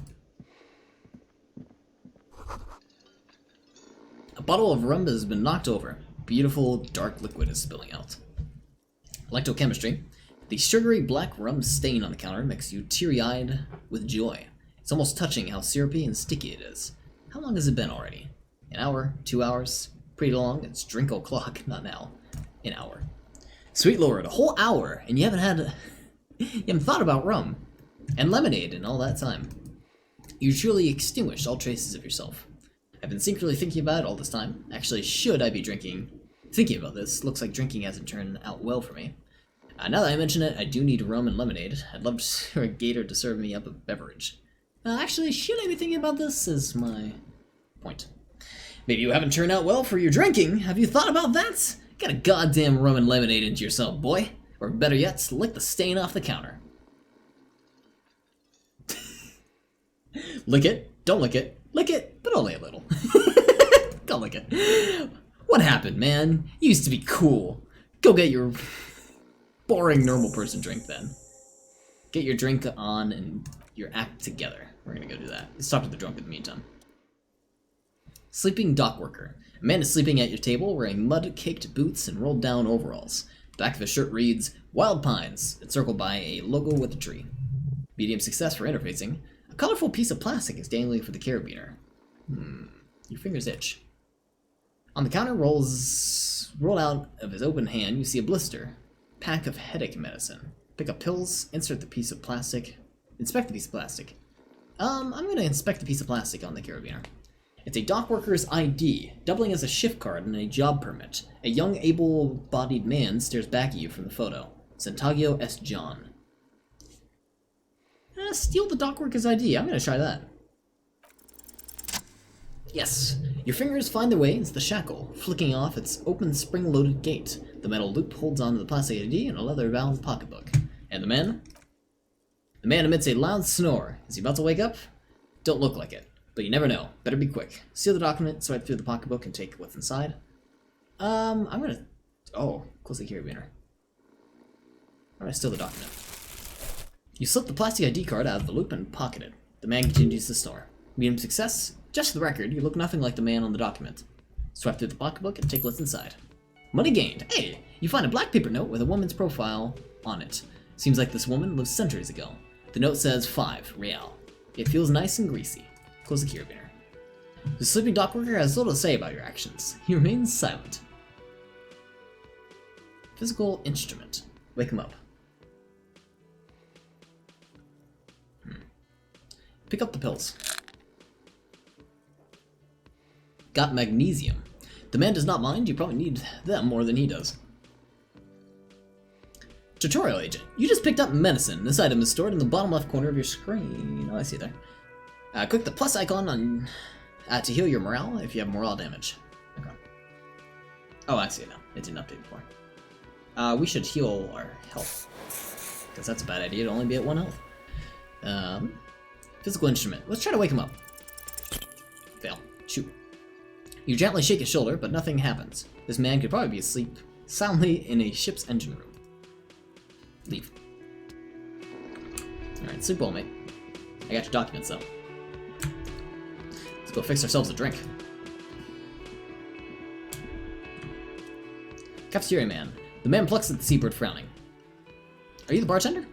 A bottle of rum has been knocked over. Beautiful, dark liquid is spilling out. Electrochemistry. The sugary black rum stain on the counter makes you teary-eyed with joy. It's almost touching how syrupy and sticky it is. How long has it been already? An hour? 2 hours? Pretty long. It's drink o'clock, not now. An hour. Sweet Lord, a whole hour, and you haven't thought about rum and lemonade in all that time. You truly extinguished all traces of yourself. I've been secretly thinking about it all this time. Actually, should I be thinking about this? Looks like drinking hasn't turned out well for me. Now that I mention it, I do need rum and lemonade. I'd love for a gator to serve me up a beverage. Actually, should I be thinking about this? Is my point. Maybe you haven't turned out well for your drinking. Have you thought about that? Get a goddamn rum and lemonade into yourself, boy. Or better yet, lick the stain off the counter. Lick it. Don't lick it. Lick it, but only a little. Don't lick it. What happened, man? You used to be cool. Go get your boring normal person drink then. Get your drink on and your act together. We're gonna go do that. Let's talk to the drunk in the meantime. Sleeping dock worker. A man is sleeping at your table wearing mud-caked boots and rolled down overalls. The back of his shirt reads, Wild Pines, encircled by a logo with a tree. Medium success for interfacing. A colorful piece of plastic is dangling for the carabiner. Your fingers itch. On the counter, rolled out of his open hand, you see a blister. Pack of headache medicine. Pick up pills, insert the piece of plastic. Inspect the piece of plastic. I'm gonna inspect the piece of plastic on the carabiner. It's a dock worker's ID, doubling as a shift card and a job permit. A young, able-bodied man stares back at you from the photo. Centagio S. John. Steal the dock worker's ID. I'm gonna try that. Yes. Your fingers find their way into the shackle, flicking off its open spring-loaded gate. The metal loop holds onto the plastic ID and a leather-bound pocketbook. And the man? The man emits a loud snore. Is he about to wake up? Don't look like it. But you never know. Better be quick. Seal the document, swipe through the pocketbook, and take what's inside. I'm gonna... Oh, close the carabiner. I'm gonna steal the document. You slip the plastic ID card out of the loop and pocket it. The man continues to snore. Medium success. Just for the record, you look nothing like the man on the document. Swipe through the pocketbook and take what's inside. Money gained. Hey! You find a black paper note with a woman's profile on it. Seems like this woman lived centuries ago. The note says 5 real. It feels nice and greasy. Close the carabiner. The sleeping dock worker has little to say about your actions. He remains silent. Physical instrument. Wake him up. Pick up the pills. Got magnesium. The man does not mind. You probably need them more than he does. Tutorial agent. You just picked up medicine. This item is stored in the bottom left corner of your screen. Oh, I see it there. Click the plus icon on to heal your morale if you have morale damage. Okay. Oh, I see it now. It didn't update before. We should heal our health. Because that's a bad idea to only be at 1 health. Physical instrument. Let's try to wake him up. Fail. Shoot. You gently shake his shoulder, but nothing happens. This man could probably be asleep soundly in a ship's engine room. Leave. Alright, sleep well, mate. I got your documents, though. Let's go fix ourselves a drink. Cafeteria man. The man plucks at the seabird, frowning. Are you the bartender?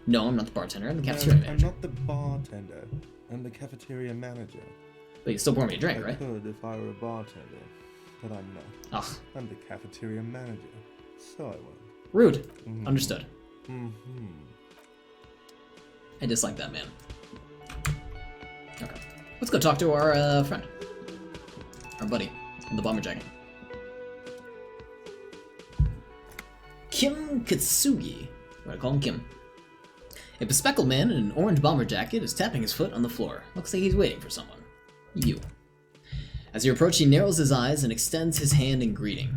No, I'm not the bartender. I'm the cafeteria I'm manager. not the bartender. I'm the cafeteria manager. But you still pour me a drink, I right? could if I were a bartender, but I'm not. Ugh. I'm the cafeteria manager, so I won't. Rude. Understood. Mm-hmm. I dislike that man. Okay. Let's go talk to our friend. Our buddy in the bomber jacket. Kim Katsugi. I'm gonna call him Kim. A bespectacled man in an orange bomber jacket is tapping his foot on the floor. Looks like he's waiting for someone. You. As you approach, he narrows his eyes and extends his hand in greeting.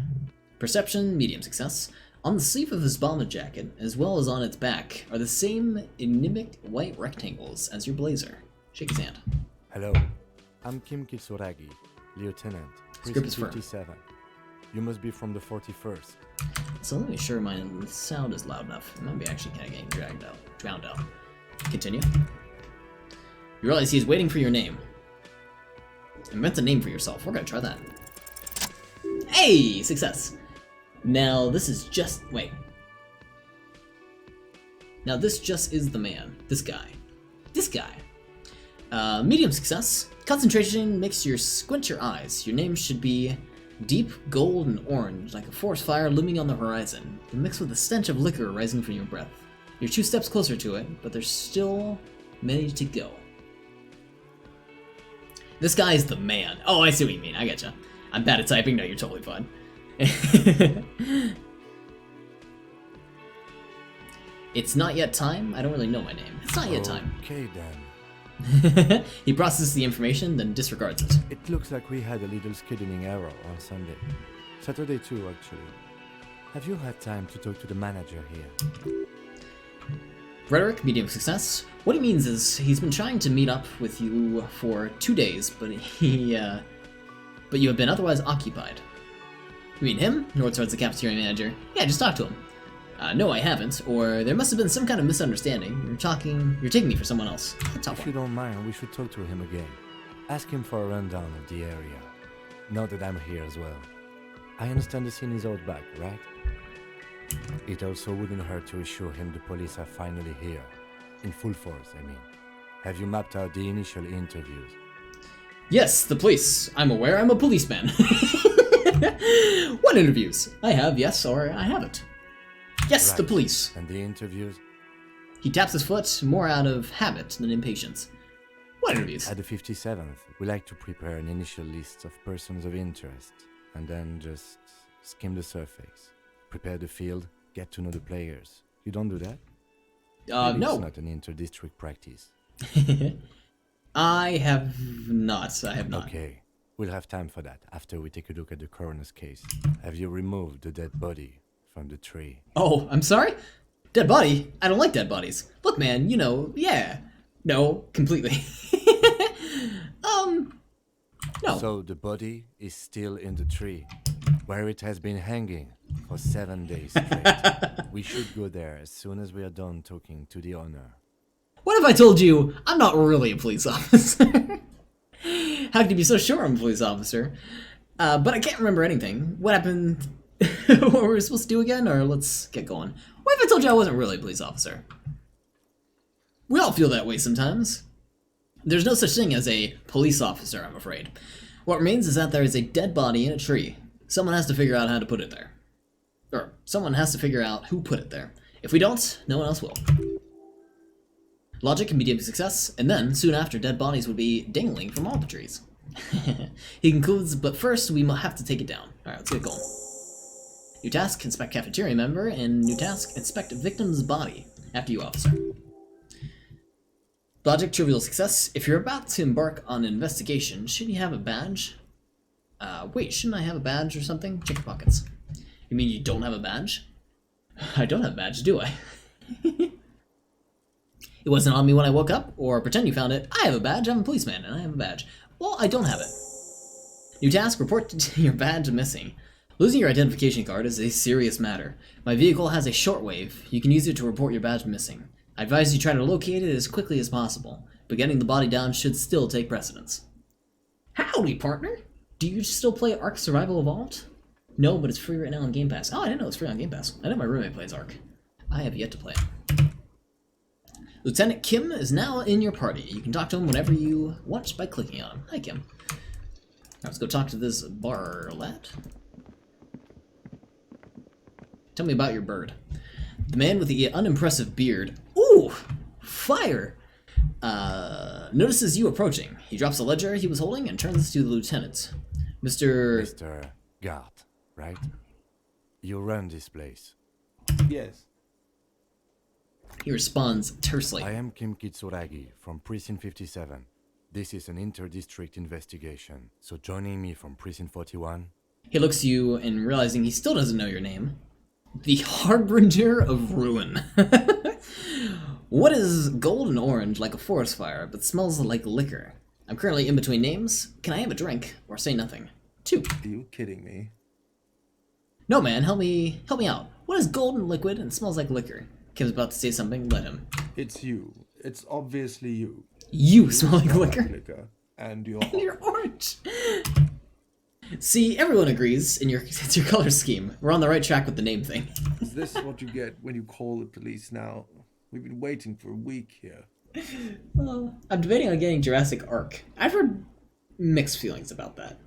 Perception, medium success. On the sleeve of his bomber jacket, as well as on its back, are the same enigmatic white rectangles as your blazer. Shake his hand. Hello, I'm Kim Kitsuragi, Lieutenant, Script is Precinct firm. 57. You must be from the 41st. So let me make sure my sound is loud enough. It might be actually kind of getting drowned out. Continue. You realize he's waiting for your name. Invent a name for yourself. We're gonna try that. Hey! Success! Now this is just... wait. Now this just is the man. This guy. This guy. Medium success. Concentration makes you squint your eyes. Your name should be deep gold and orange, like a forest fire looming on the horizon, and mixed with the stench of liquor rising from your breath. You're 2 steps closer to it, but there's still many to go. This guy is the man. Oh, I see what you mean. I getcha. I'm bad at typing. No, you're totally fine. It's not yet time? I don't really know my name. It's not yet time. Okay then. He processes the information, then disregards it. It looks like we had a little scheduling error on Sunday. Saturday too, actually. Have you had time to talk to the manager here? Rhetoric, medium success. What he means is he's been trying to meet up with you for 2 days, but you have been otherwise occupied. You mean him? Nord towards the cafeteria manager. Yeah, just talk to him. No, I haven't, or there must have been some kind of misunderstanding. You're taking me for someone else. Tough If you one. don't mind, we should talk to him again. Ask him for a rundown of the area. Now that I'm here as well. I understand the scene is out back, right? It also wouldn't hurt to assure him the police are finally here. In full force, I mean. Have you mapped out the initial interviews? Yes, the police. I'm aware I'm a policeman. What interviews? I have, yes, or I haven't. Yes, the Right. police. And the interviews? He taps his foot more out of habit than impatience. What interviews? At the 57th, we like to prepare an initial list of persons of interest, and then just skim the surface. Prepare the field, get to know the players. You don't do that? Maybe No. It's not an inter-district practice. I have not. Okay, we'll have time for that after we take a look at the coroner's case. Have you removed the dead body from the tree? Oh, I'm sorry? Dead body? I don't like dead bodies. Look, man, yeah. No, completely. No. So the body is still in the tree, where it has been hanging for 7 days straight. We should go there as soon as we are done talking to the owner. What if I told you I'm not really a police officer? How could you be so sure I'm a police officer? But I can't remember anything. What happened? What were we supposed to do again? Or let's get going. What if I told you I wasn't really a police officer? We all feel that way sometimes. There's no such thing as a police officer, I'm afraid. What remains is that there is a dead body in a tree. Someone has to figure out how to put it there. Or someone has to figure out who put it there. If we don't, no one else will. Logic and medium success, and then, soon after, dead bodies would be dangling from all the trees. He concludes, but first we might have to take it down. Alright, let's get going. New task, inspect cafeteria member, and new task, inspect victim's body. After you, officer. Logic, trivial success. If you're about to embark on an investigation, should you have a badge? Wait, shouldn't I have a badge or something? Check your pockets. You mean you don't have a badge? I don't have a badge, do I? It wasn't on me when I woke up, or pretend you found it. I have a badge, I'm a policeman, and I have a badge. Well, I don't have it. New task, report your badge missing. Losing your identification card is a serious matter. My vehicle has a shortwave. You can use it to report your badge missing. I advise you try to locate it as quickly as possible, but getting the body down should still take precedence. Howdy, partner! Do you still play Ark Survival Evolved? No, but it's free right now on Game Pass. Oh, I didn't know it's free on Game Pass. I know my roommate plays Ark. I have yet to play it. Lieutenant Kim is now in your party. You can talk to him whenever you want just by clicking on him. Hi, Kim. Now let's go talk to this Barlet. Tell me about your bird. The man with the unimpressive beard. Ooh! Fire! Notices you approaching. He drops the ledger he was holding and turns to the lieutenant. Mr. Gart, right? You run this place. Yes. He responds tersely. I am Kim Kitsuragi from Precinct 57. This is an inter-district investigation, so joining me from Precinct 41... He looks at you and realizing he still doesn't know your name. The Harbinger of Ruin. What is gold and orange like a forest fire, but smells like liquor? I'm currently in between names. Can I have a drink, or say nothing? 2. Are you kidding me? No, man, help me out. What is gold and liquid and smells like liquor? Kim's about to say something, let him. It's you. It's obviously you. You smell like liquor? Liquor. And you're And you're orange. See, everyone agrees it's your color scheme. We're on the right track with the name thing. Is this what you get when you call the police now? We've been waiting for a week here. Well, I'm debating on getting Jurassic Ark. I've heard mixed feelings about that.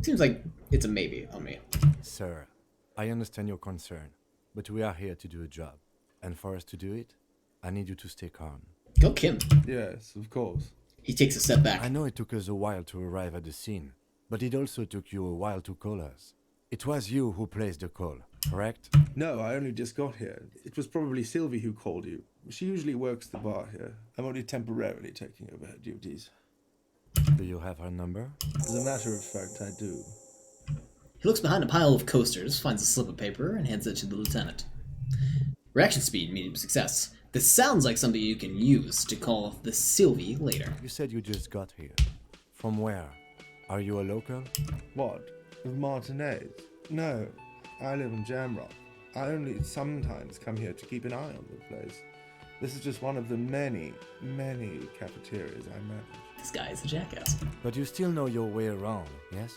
Seems like it's a maybe on me. Sir, I understand your concern, but we are here to do a job. And for us to do it, I need you to stay calm. Go Kim. Yes, of course. He takes a step back. I know it took us a while to arrive at the scene, but it also took you a while to call us. It was you who placed the call, correct? No, I only just got here. It was probably Sylvie who called you. She usually works the bar here. I'm only temporarily taking over her duties. Do you have her number? As a matter of fact, I do. He looks behind a pile of coasters, finds a slip of paper, and hands it to the lieutenant. Reaction speed, medium success. This sounds like something you can use to call the Sylvie later. You said you just got here. From where? Are you a local? What? Of Martinez? No, I live in Jamrock. I only sometimes come here to keep an eye on the place. This is just one of the many, many cafeterias I manage. This guy is a jackass. But you still know your way around, yes?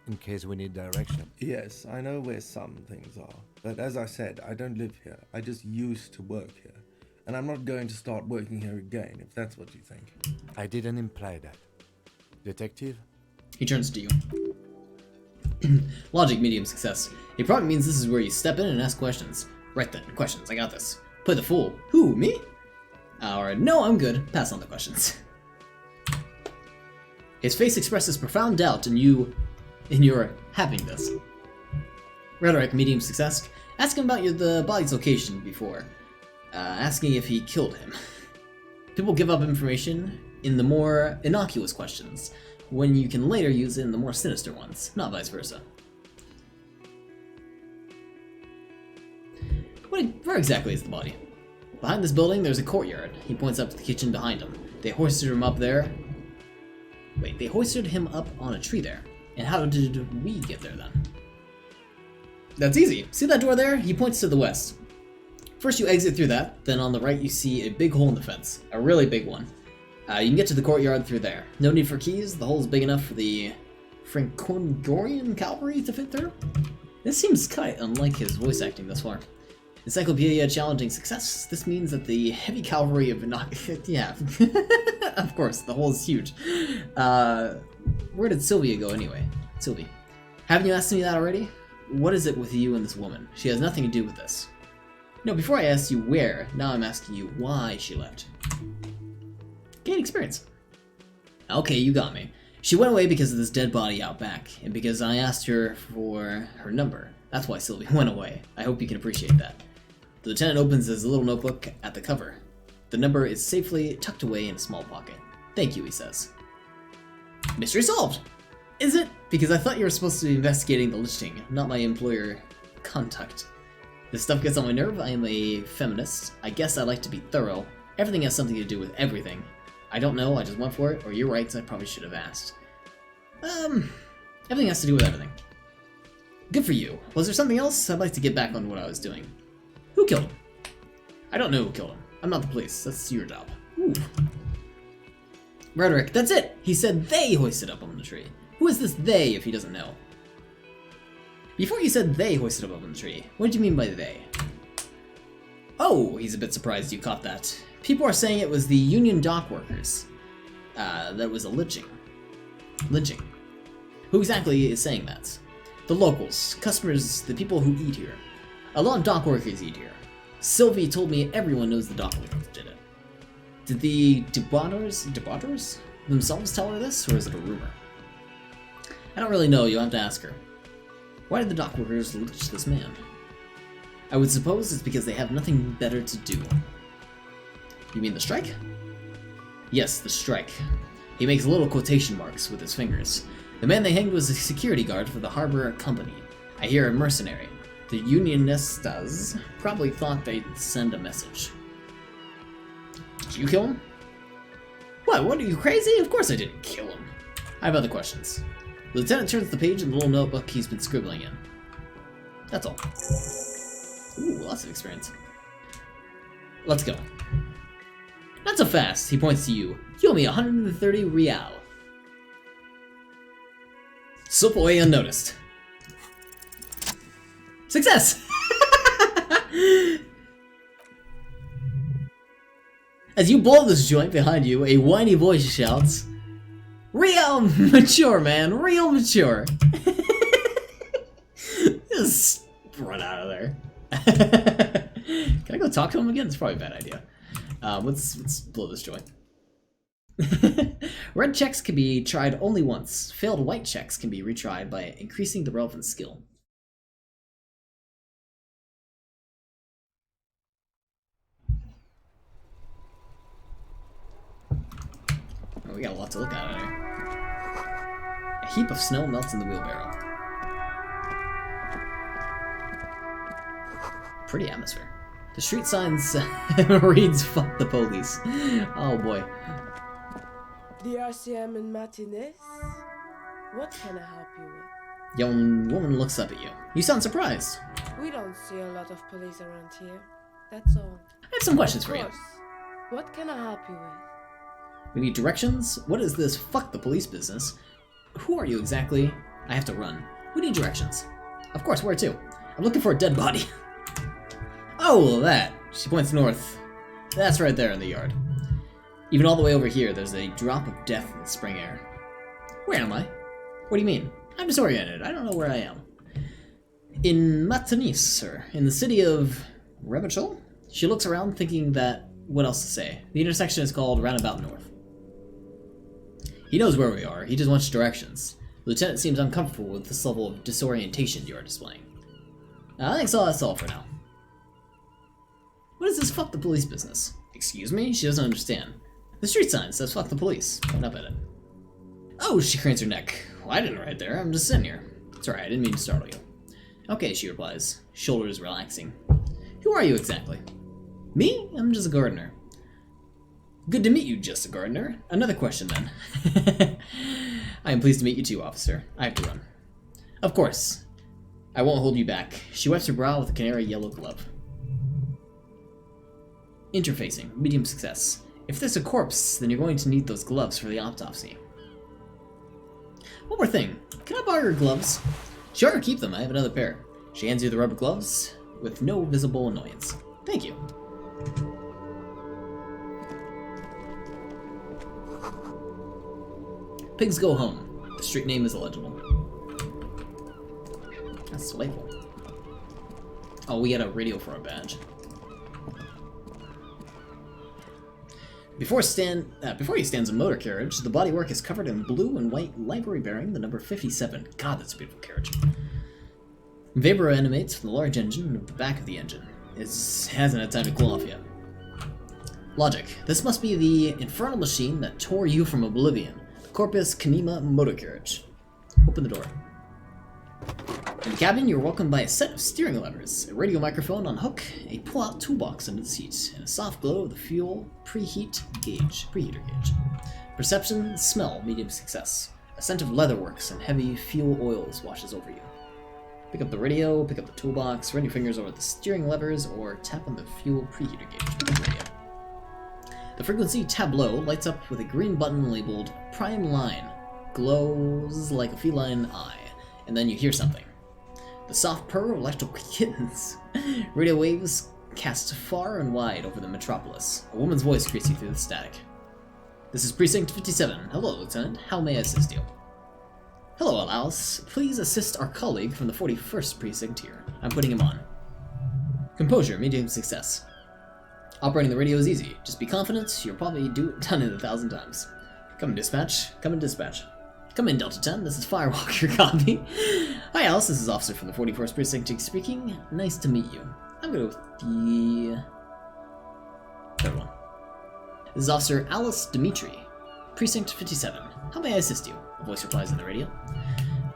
In case we need direction. Yes, I know where some things are. But as I said, I don't live here. I just used to work here. And I'm not going to start working here again, if that's what you think. I didn't imply that. Detective? He turns to you. Logic, medium success. It probably means this is where you step in and ask questions. Right then, questions, I got this. Play the fool. Who, me? Or, no, I'm good. Pass on the questions. His face expresses profound doubt in your having this. Rhetoric, medium success. Ask him about the body's location before. Asking if he killed him. People give up information in the more innocuous questions, when you can later use it in the more sinister ones, not vice versa. Where exactly is the body? Behind this building, there's a courtyard. He points up to the kitchen behind him. They hoisted him up there. Wait, they hoisted him up on a tree there. And how did we get there then? That's easy. See that door there? He points to the west. First you exit through that, then on the right you see a big hole in the fence. A really big one. You can get to the courtyard through there. No need for keys, the hole is big enough for the Franconian cavalry to fit through. This seems quite unlike his voice acting thus far. Encyclopedia challenging success. This means that the heavy cavalry of yeah, of course, the hole is huge. Where did Sylvia go anyway? Sylvie. Haven't you asked me that already? What is it with you and this woman? She has nothing to do with this. No, before I asked you where, now I'm asking you why she left. Gain experience. Okay, you got me. She went away because of this dead body out back, and because I asked her for her number. That's why Sylvie went away. I hope you can appreciate that. The lieutenant opens his little notebook at the cover. The number is safely tucked away in a small pocket. Thank you, he says. Mystery solved! Is it? Because I thought you were supposed to be investigating the lynching, not my employer contact. This stuff gets on my nerve. I am a feminist. I guess I like to be thorough. Everything has something to do with everything. I don't know, I just went for it, or you're right, I probably should have asked. Everything has to do with everything. Good for you. Was there something else? I'd like to get back on what I was doing. Who killed him? I don't know who killed him. I'm not the police. That's your job. Ooh. Rhetoric, that's it! He said they hoisted up on the tree. Who is this they, if he doesn't know? Before you said they hoisted up on the tree, what did you mean by they? Oh, he's a bit surprised you caught that. People are saying it was the union dock workers. That was a lynching. Lynching. Who exactly is saying that? The locals, customers, the people who eat here. A lot of dock workers eat here. Sylvie told me everyone knows the dock workers did it. Did the debauchers themselves tell her this, or is it a rumor? I don't really know, you'll have to ask her. Why did the dock workers lynch this man? I would suppose it's because they have nothing better to do. You mean the strike? Yes, the strike. He makes little quotation marks with his fingers. The man they hanged was a security guard for the harbor company. I hear a mercenary. The unionistas probably thought they'd send a message. Did you kill him? What are you crazy? Of course I didn't kill him. I have other questions. The lieutenant turns the page in the little notebook he's been scribbling in. That's all. Ooh, lots of experience. Let's go. Not so fast, he points to you. You owe me 130 real. Slip away unnoticed. Success! As you blow this joint behind you, a whiny voice shouts, "Real mature, man, real mature." Just run out of there. Can I go talk to him again? It's probably a bad idea. Let's blow this joint. Red checks can be tried only once. Failed white checks can be retried by increasing the relevant skill. we got a lot to look at here. A heap of snow melts in the wheelbarrow. Pretty atmosphere. The street signs reads "Fuck the police." Oh boy. The RCM in Martinez? What can I help you with? Young woman looks up at you. You sound surprised. We don't see a lot of police around here. That's all. I have some questions Of for you. course. What can I help you with? We need directions. What is this "fuck the police" business? Who are you exactly? I have to run. We need directions. Of course, where to? I'm looking for a dead body. Oh, that. She points north. That's right there in the yard. Even all the way over here, there's a drop of death in the spring air. Where am I? What do you mean? I'm disoriented. I don't know where I am. In Martinez, sir. In the city of Rebachol? She looks around thinking that what else to say. The intersection is called Roundabout North. He knows where we are. He just wants directions. The lieutenant seems uncomfortable with this level of disorientation you are displaying. I think so. That's all for now. What is this "fuck the police" business? Excuse me? She doesn't understand. The street sign says "fuck the police." Point up at it. Oh, she cranes her neck. Well, I didn't write there. I'm just sitting here. Sorry, I didn't mean to startle you. Okay, she replies, shoulders relaxing. Who are you exactly? Me? I'm just a gardener. Good to meet you, just a gardener. Another question, then. I am pleased to meet you too, officer. I have to run. Of course. I won't hold you back. She wipes her brow with a canary yellow glove. Interfacing. Medium success. If there's a corpse, then you're going to need those gloves for the autopsy. One more thing. Can I borrow your gloves? Sure, keep them. I have another pair. She hands you the rubber gloves with no visible annoyance. Thank you. Pigs go home. The street name is illegible. That's delightful. Oh, we got a radio for our badge. Before you stands a motor carriage. The bodywork is covered in blue and white livery bearing the number 57. God, that's a beautiful carriage. Vapor emanates from the large engine and the back of the engine. It hasn't had time to cool off yet. Logic. This must be the infernal machine that tore you from oblivion. The Corpus Canema motor carriage. Open the door. In the cabin, you're welcomed by a set of steering levers, a radio microphone on hook, a pull-out toolbox under the seat, and a soft glow of the fuel preheater gauge. Perception, smell, medium success. A scent of leatherworks and heavy fuel oils washes over you. Pick up the radio, pick up the toolbox, run your fingers over the steering levers, or tap on the fuel preheater gauge. Pick up the radio. The frequency tableau lights up with a green button labeled Prime Line. Glows like a feline eye, and then you hear something. The soft purr of electrical kittens. Radio waves cast far and wide over the metropolis. A woman's voice greets you through the static. This is Precinct 57. Hello, Lieutenant. How may I assist you? Hello, Alice. Please assist our colleague from the 41st Precinct here. I'm putting him on. Composure, medium success. Operating the radio is easy. Just be confident. You'll probably done it 1,000 times. Come in, dispatch. Come in, dispatch. Come in, Delta 10. This is Firewalker, copy. Hi, Alice. This is Officer from the 41st Precinct speaking. Nice to meet you. I'm going to go with the third one. This is Officer Alice Dimitri, Precinct 57. How may I assist you? A voice replies in the radio.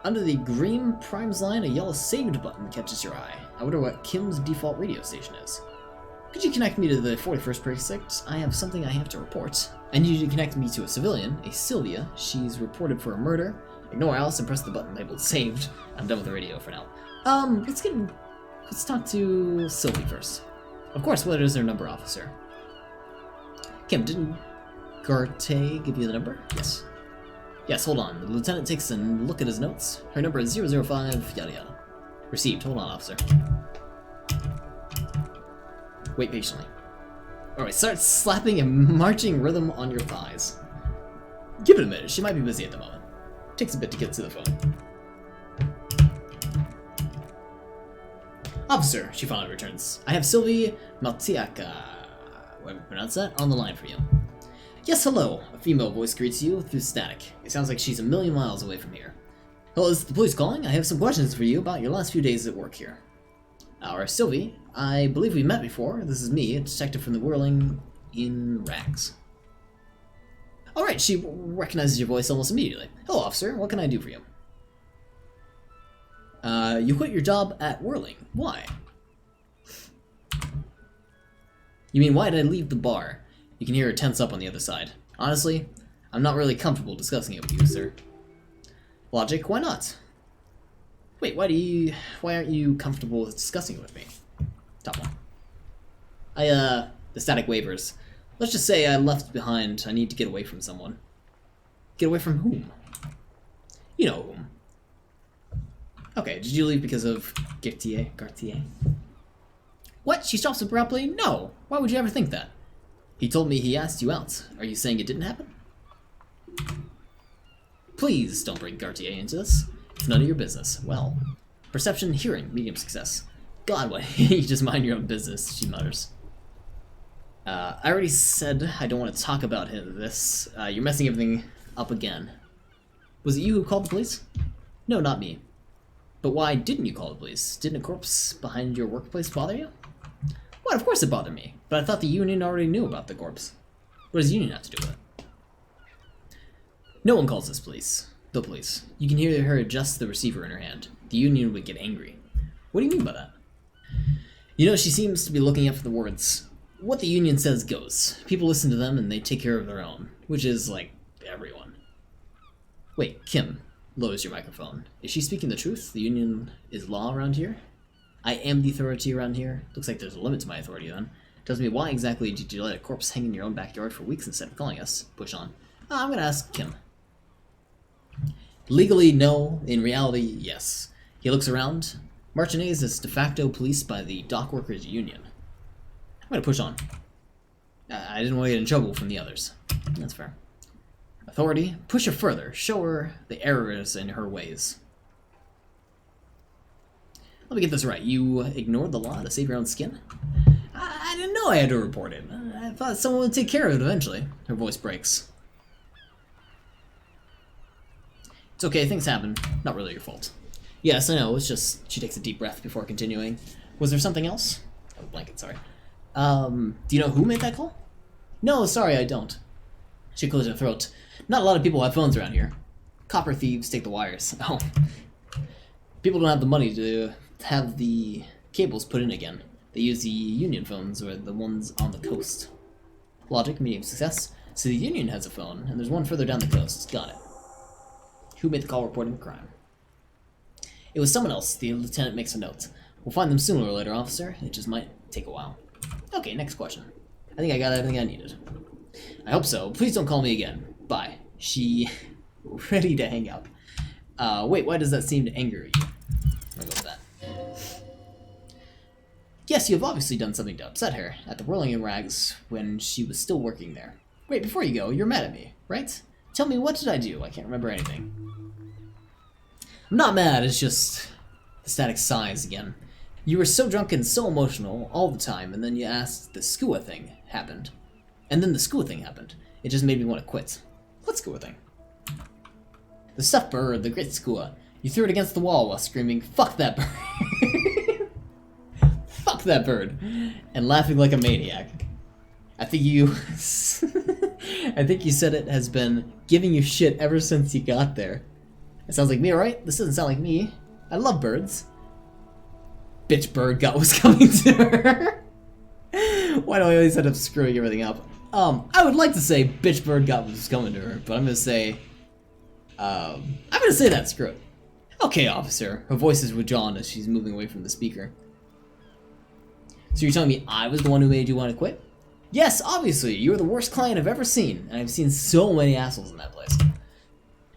Under the green primes line, a yellow saved button catches your eye. I wonder what Kim's default radio station is. Could you connect me to the 41st Precinct? I have something I have to report. I need you to connect me to a civilian, a Sylvia. She's reported for a murder. Ignore Alice and press the button labeled saved. I'm done with the radio for now. Let's talk to Sylvie first. Of course, what is her number, officer? Kim, didn't Garte give you the number? Yes. Yes, hold on. The lieutenant takes a look at his notes. Her number is 005, yada yada. Received. Hold on, officer. Wait patiently. Alright, start slapping a marching rhythm on your thighs. Give it a minute. She might be busy at the moment. Takes a bit to get to the phone. Officer, she finally returns. I have Sylvie Maltiaka, whatever you pronounce that, on the line for you. Yes, hello. A female voice greets you through static. It sounds like she's a million miles away from here. Hello, is the police calling? I have some questions for you about your last few days at work here. Our Sylvie, I believe we met before. This is me, a detective from the Whirling in Rags. Alright, she recognizes your voice almost immediately. Hello, officer. What can I do for you? You quit your job at Whirling. Why? You mean, why did I leave the bar? You can hear her tense up on the other side. Honestly, I'm not really comfortable discussing it with you, sir. Logic, why not? Wait, why aren't you comfortable discussing it with me? Top one. The static wavers. Let's just say I left behind. I need to get away from someone. Get away from whom? You know whom. Okay, did you leave because of Gartier? What? She stops abruptly? No! Why would you ever think that? He told me he asked you out. Are you saying it didn't happen? Please don't bring Gartier into this. It's none of your business. Well, perception, hearing, medium success. God, why you just mind your own business, she mutters. I already said I don't want to talk about this. You're messing everything up again. Was it you who called the police? No, not me. But why didn't you call the police? Didn't a corpse behind your workplace bother you? What, of course it bothered me, but I thought the union already knew about the corpse. What does the union have to do with it? No one calls this the police. You can hear her adjust the receiver in her hand. The union would get angry. What do you mean by that? You know, she seems to be looking up for the words. What the union says goes. People listen to them and they take care of their own, which is, like, everyone. Wait, Kim, lowers your microphone. Is she speaking the truth? The union is law around here? I am the authority around here. Looks like there's a limit to my authority then. Tells me why exactly did you let a corpse hang in your own backyard for weeks instead of calling us? Push on. I'm gonna ask Kim. Legally, no. In reality, yes. He looks around. Martinez is de facto policed by the dock workers union. I'm gonna push on. I didn't want to get in trouble from the others. That's fair. Authority, push her further. Show her the errors in her ways. Let me get this right. You ignored the law to save your own skin? I didn't know I had to report it. I thought someone would take care of it eventually. Her voice breaks. It's okay, things happen. Not really your fault. Yes, I know, it's just... She takes a deep breath before continuing. Was there something else? Oh, blanket, sorry. Do you know who made that call? No, sorry, I don't. She clears her throat. Not a lot of people have phones around here. Copper thieves take the wires. Oh. People don't have the money to have the cables put in again. They use the union phones or the ones on the coast. Logic, medium success. So the union has a phone, and there's one further down the coast. Got it. Who made the call reporting the crime? It was someone else. The lieutenant makes a note. We'll find them sooner or later, officer. It just might take a while. Okay, next question. I think I got everything I needed. I hope so. Please don't call me again. Bye. She... ready to hang up. Wait, why does that seem to anger you? I'll go with that. Yes, you have obviously done something to upset her at the Whirling in Rags when she was still working there. Wait, before you go, you're mad at me, right? Tell me, what did I do? I can't remember anything. I'm not mad, it's just... The static sighs again. You were so drunk and so emotional all the time, and then you asked the skua thing happened. And then the skua thing happened. It just made me want to quit. What skua thing? The stuffed bird, the great skua. You threw it against the wall while screaming, "Fuck that bird!" Fuck that bird! And laughing like a maniac. I think you... I think you said it has been giving you shit ever since you got there. It sounds like me, right? This doesn't sound like me. I love birds. Bitch bird got what's coming to her. Why do I always end up screwing everything up? I would like to say bitch bird got what's coming to her, but I'm gonna say... I'm gonna say that, screw it. Okay, officer. Her voice is withdrawn as she's moving away from the speaker. So you're telling me I was the one who made you want to quit? Yes, obviously. You were the worst client I've ever seen, and I've seen so many assholes in that place.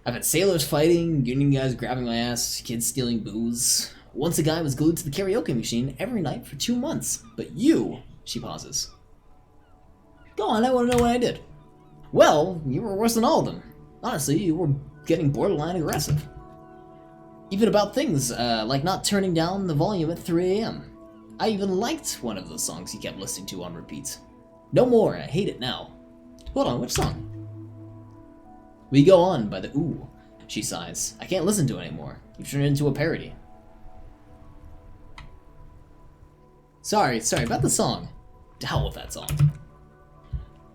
I've had sailors fighting, union guys grabbing my ass, kids stealing booze. Once a guy was glued to the karaoke machine every night for 2 months. But you... She pauses. Go on, I want to know what I did. Well, you were worse than all of them. Honestly, you were getting borderline aggressive. Even about things, like not turning down the volume at 3 a.m. I even liked one of those songs you kept listening to on repeat. No more, I hate it now. Hold on, which song? We Go On by the Ooh. She sighs. I can't listen to it anymore. You've turned it into a parody. Sorry about the song. To hell with that song.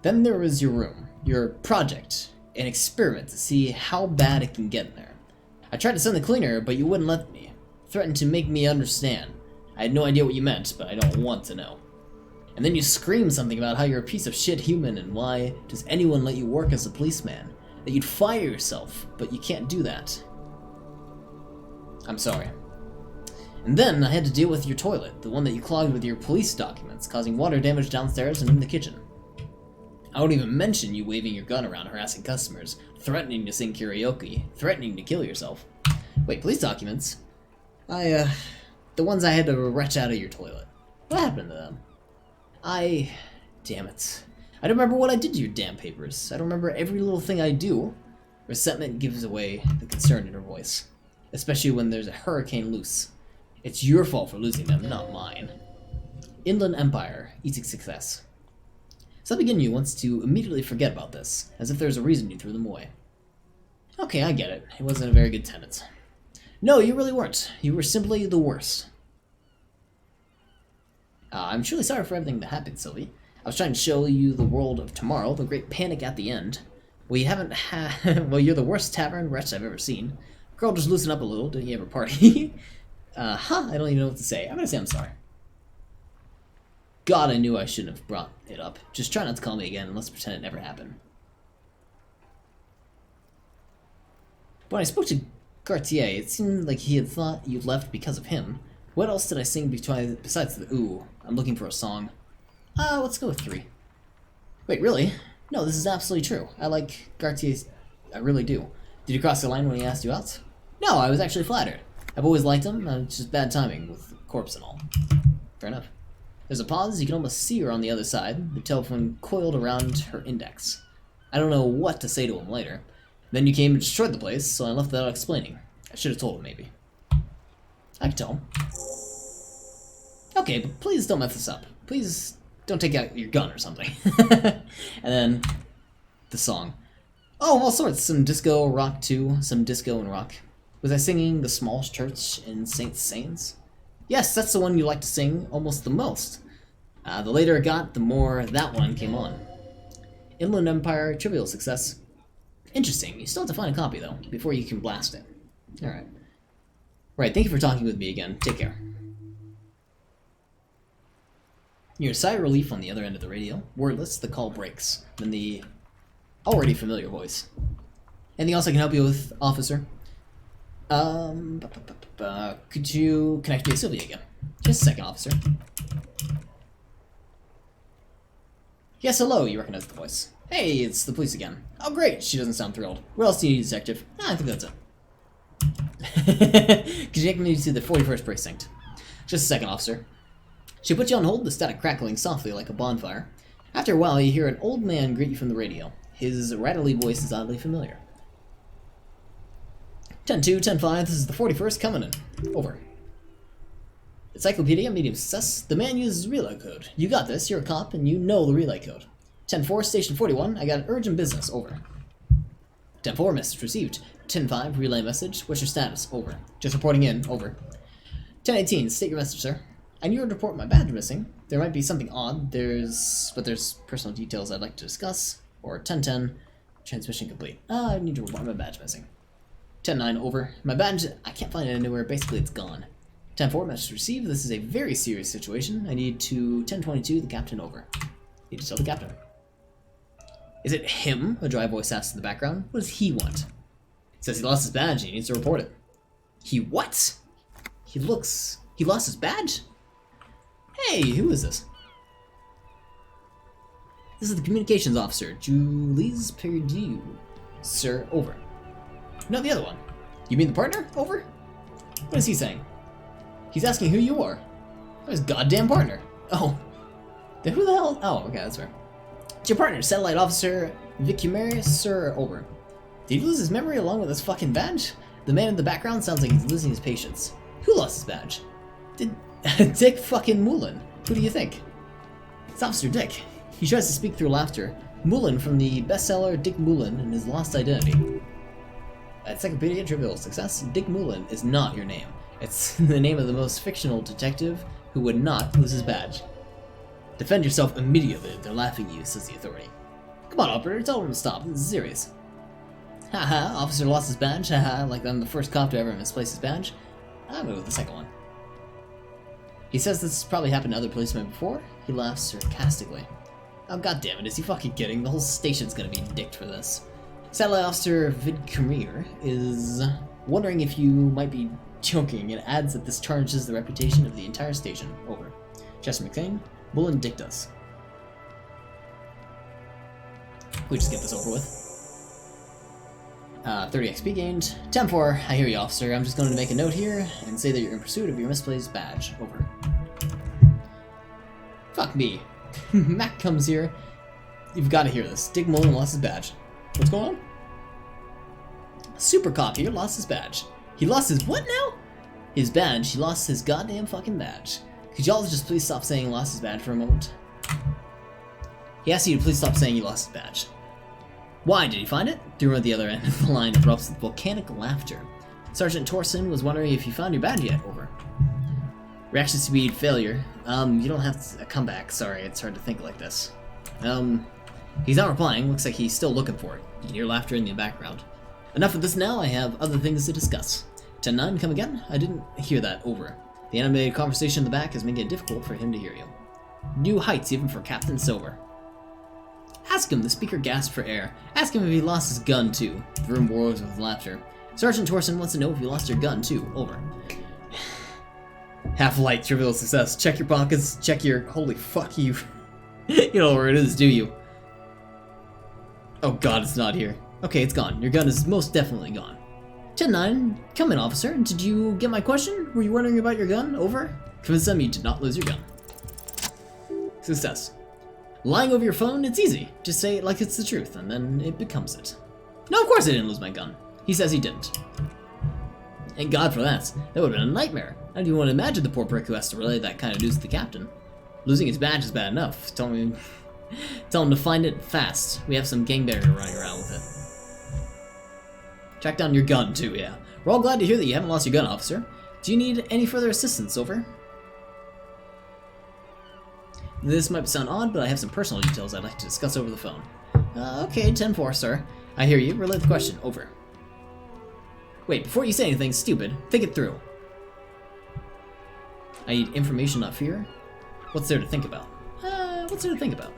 Then there was your room. your project, an experiment to see how bad it can get in there. I tried to send the cleaner, but you wouldn't let me. Threatened to make me understand. I had no idea what you meant, but I don't want to know. And then you scream something about how you're a piece of shit human and why does anyone let you work as a policeman? That you'd fire yourself, but you can't do that. I'm sorry. And then I had to deal with your toilet, the one that you clogged with your police documents, causing water damage downstairs and in the kitchen. I won't even mention you waving your gun around harassing customers, threatening to sing karaoke, threatening to kill yourself. Wait, police documents? The ones I had to retch out of your toilet. What happened to them? Damn it. I don't remember what I did to your damn papers. I don't remember every little thing I do. Resentment gives away the concern in her voice. Especially when there's a hurricane loose. It's your fault for losing them, not mine. Inland Empire, easy success. Subbeginning wants to immediately forget about this, as if there's a reason you threw them away. Okay, I get it. It wasn't a very good tenant. No, you really weren't. You were simply the worst. I'm truly sorry for everything that happened, Sylvie. I was trying to show you the world of tomorrow, the great panic at the end. We haven't had... well, you're the worst tavern wretch I've ever seen. Girl, just loosen up a little. Didn't you have a party? I don't even know what to say. I'm gonna say I'm sorry. God, I knew I shouldn't have brought it up. Just try not to call me again and let's pretend it never happened. When I spoke to Cartier, it seemed like he had thought you'd left because of him. What else did I sing besides the ooh? I'm looking for a song. Let's go with 3. Wait, really? No, this is absolutely true. I like Cartier's... I really do. Did you cross the line when he asked you out? No, I was actually flattered. I've always liked him. It's just bad timing with the corpse and all. Fair enough. There's a pause. You can almost see her on the other side, the telephone coiled around her index. I don't know what to say to him later. Then you came and destroyed the place, so I left without explaining. I should have told him, maybe. I can tell him. Okay, but please don't mess this up. Please don't take out your gun or something. And then the song. Oh, all sorts. Some disco rock too. Some disco and rock. Was I singing The Small Church in St. Sains? Yes, that's the one you like to sing almost the most. The later it got, the more that one came on. Inland Empire, trivial success. Interesting. You still have to find a copy, though, before you can blast it. Alright. Right, thank you for talking with me again. Take care. Your sigh of relief on the other end of the radio. Wordless, the call breaks. Then the already familiar voice. Anything else I can help you with, officer? Could you connect me to Sylvia again? Just a second, officer. Yes, hello, you recognize the voice. Hey, it's the police again. Oh, great, she doesn't sound thrilled. What else do you need, detective? I think that's it. Could you take me to the 41st precinct? Just a second, officer. She put you on hold, the static crackling softly like a bonfire. After a while, you hear an old man greet you from the radio. His rattly voice is oddly familiar. 10-2, 10-5, this is the 41st coming in. Over. Encyclopedia, medium success. The man uses relay code. You got this, you're a cop, and you know the relay code. 10-4, station 41, I got an urgent business. Over. 10-4, message received. 10-5, relay message. What's your status? Over. Just reporting in. Over. 10-18, state your message, sir. I need to report my badge missing. There might be something odd. There's personal details I'd like to discuss. Or 10-10, transmission complete. I need to report my badge missing. 10-9, over. My badge, I can't find it anywhere. Basically, it's gone. 10-4, message received. This is a very serious situation. I need to 10-22, the captain, over. Need to tell the captain. Is it him? A dry voice asks in the background. What does he want? He says he lost his badge and he needs to report it. He what? He lost his badge? Hey, who is this? This is the communications officer, Jules Perdue. Sir, over. No, the other one. You mean the partner? Over? What is he saying? He's asking who you are. I'm his goddamn partner. Oh. Then who the hell? Oh, okay, that's fair. It's your partner, Satellite Officer Vicumeri, sir, over. Did he lose his memory along with his fucking badge? The man in the background sounds like he's losing his patience. Who lost his badge? Dick fucking Moulin. Who do you think? It's Officer Dick. He tries to speak through laughter. Moulin from the bestseller Dick Moulin and His Lost Identity. Encyclopedia Trivial Success, Dick Moulin is not your name. It's the name of the most fictional detective who would not lose his badge. Defend yourself immediately, they're laughing at you, says the authority. Come on, operator, tell him to stop. This is serious. Haha, officer lost his badge. Haha, like I'm the first cop to ever misplace his badge. I'm going with the second one. He says this has probably happened to other policemen before. He laughs sarcastically. Oh, goddammit, is he fucking kidding? The whole station's gonna be dicked for this. Satellite Officer Vidkamir is wondering if you might be joking and adds that this tarnishes the reputation of the entire station. Over. Chester McCain, Bullen Dictus. We just get this over with. 30 XP gained. 10-4, I hear you, officer. I'm just going to make a note here and say that you're in pursuit of your misplaced badge. Over. Fuck me. Mac comes here. You've got to hear this. Dick Mullen lost his badge. What's going on? Super cop here lost his badge. He lost his what now? His badge. He lost his goddamn fucking badge. Could y'all just please stop saying he lost his badge for a moment? He asked you to please stop saying he lost his badge. Why, did he find it? Through at the other end of the line erupts with volcanic laughter. Sergeant Torson was wondering if you found your badge yet. Over. Reaction speed failure. You don't have to come back. Sorry, it's hard to think like this. He's not replying. Looks like he's still looking for it. You can hear laughter in the background. Enough of this now. I have other things to discuss. 10-9, come again? I didn't hear that. Over. The animated conversation in the back is making it difficult for him to hear you. New heights even for Captain Silver. Ask him, the speaker gasped for air. Ask him if he lost his gun too. The room roars with laughter. Sergeant Torson wants to know if you lost your gun too. Over. Half light, trivial success. Check your pockets, check your... Holy fuck you. You know where it is, do you? Oh god, it's not here. Okay, it's gone. Your gun is most definitely gone. 10-9, come in, officer. Did you get my question? Were you wondering about your gun? Over. Convince them you did not lose your gun. Success. Lying over your phone, it's easy. Just say it like it's the truth, and then it becomes it. No, of course I didn't lose my gun. He says he didn't. Thank God for that. That would have been a nightmare. I don't even want to imagine the poor prick who has to relay that kind of news to the captain. Losing his badge is bad enough. Tell him to find it fast. We have some gangbanger running around with it. Track down your gun, too, yeah. We're all glad to hear that you haven't lost your gun, officer. Do you need any further assistance? Over. This might sound odd, but I have some personal details I'd like to discuss over the phone. Okay, 10-4, sir. I hear you. Relay the question. Over. Wait, before you say anything stupid, think it through. I need information, not fear. What's there to think about? What's there to think about?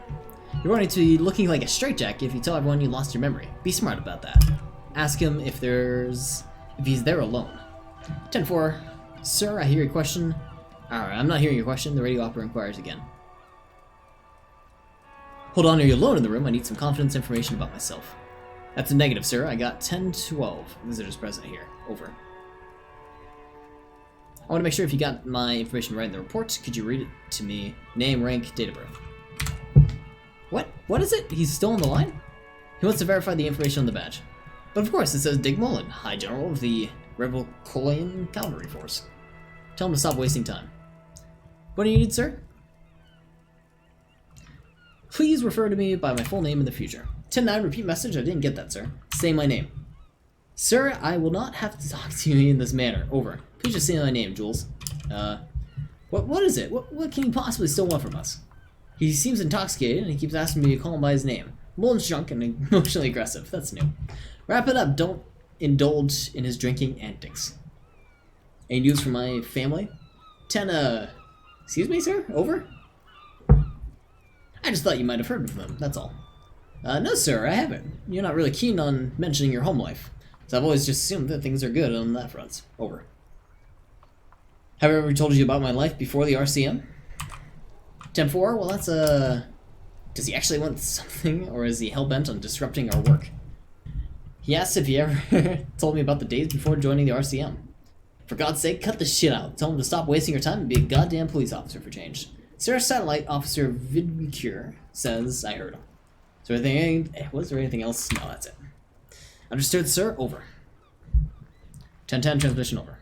You're going to be looking like a straitjacket if you tell everyone you lost your memory. Be smart about that. Ask him if he's there alone. 10-4. Sir, I hear your question. Alright, I'm not hearing your question. The radio operator inquires again. Hold on, are you alone in the room? I need some confidence information about myself. That's a negative, sir. I got 10-12 visitors present here. Over. I want to make sure if you got my information right in the report. Could you read it to me? Name, rank, date of birth. What? What is it? He's still on the line? He wants to verify the information on the badge. But of course, it says Dick Mullen, High General of the Revolcolian Cavalry Force. Tell him to stop wasting time. What do you need, sir? Please refer to me by my full name in the future. 10-9, repeat message. I didn't get that, sir. Say my name. Sir, I will not have to talk to you in this manner. Over. Please just say my name, Jules. What is it? What can he possibly still want from us? He seems intoxicated, and he keeps asking me to call him by his name. Mullen's drunk and emotionally aggressive. That's new. Wrap it up. Don't indulge in his drinking antics. Any news from my family? 10, excuse me, sir? Over? I just thought you might have heard of them, that's all. No, sir, I haven't. You're not really keen on mentioning your home life. So I've always just assumed that things are good on that front. Over. Have I ever told you about my life before the RCM? 10-4, well that's does he actually want something, or is he hell-bent on disrupting our work? He asked if he ever told me about the days before joining the RCM. For God's sake, cut the shit out. Tell him to stop wasting your time and be a goddamn police officer for change. Sir, Satellite Officer Vidmikure says I heard him. Was there anything else? No, that's it. Understood, sir. Over. 10-10, transmission over.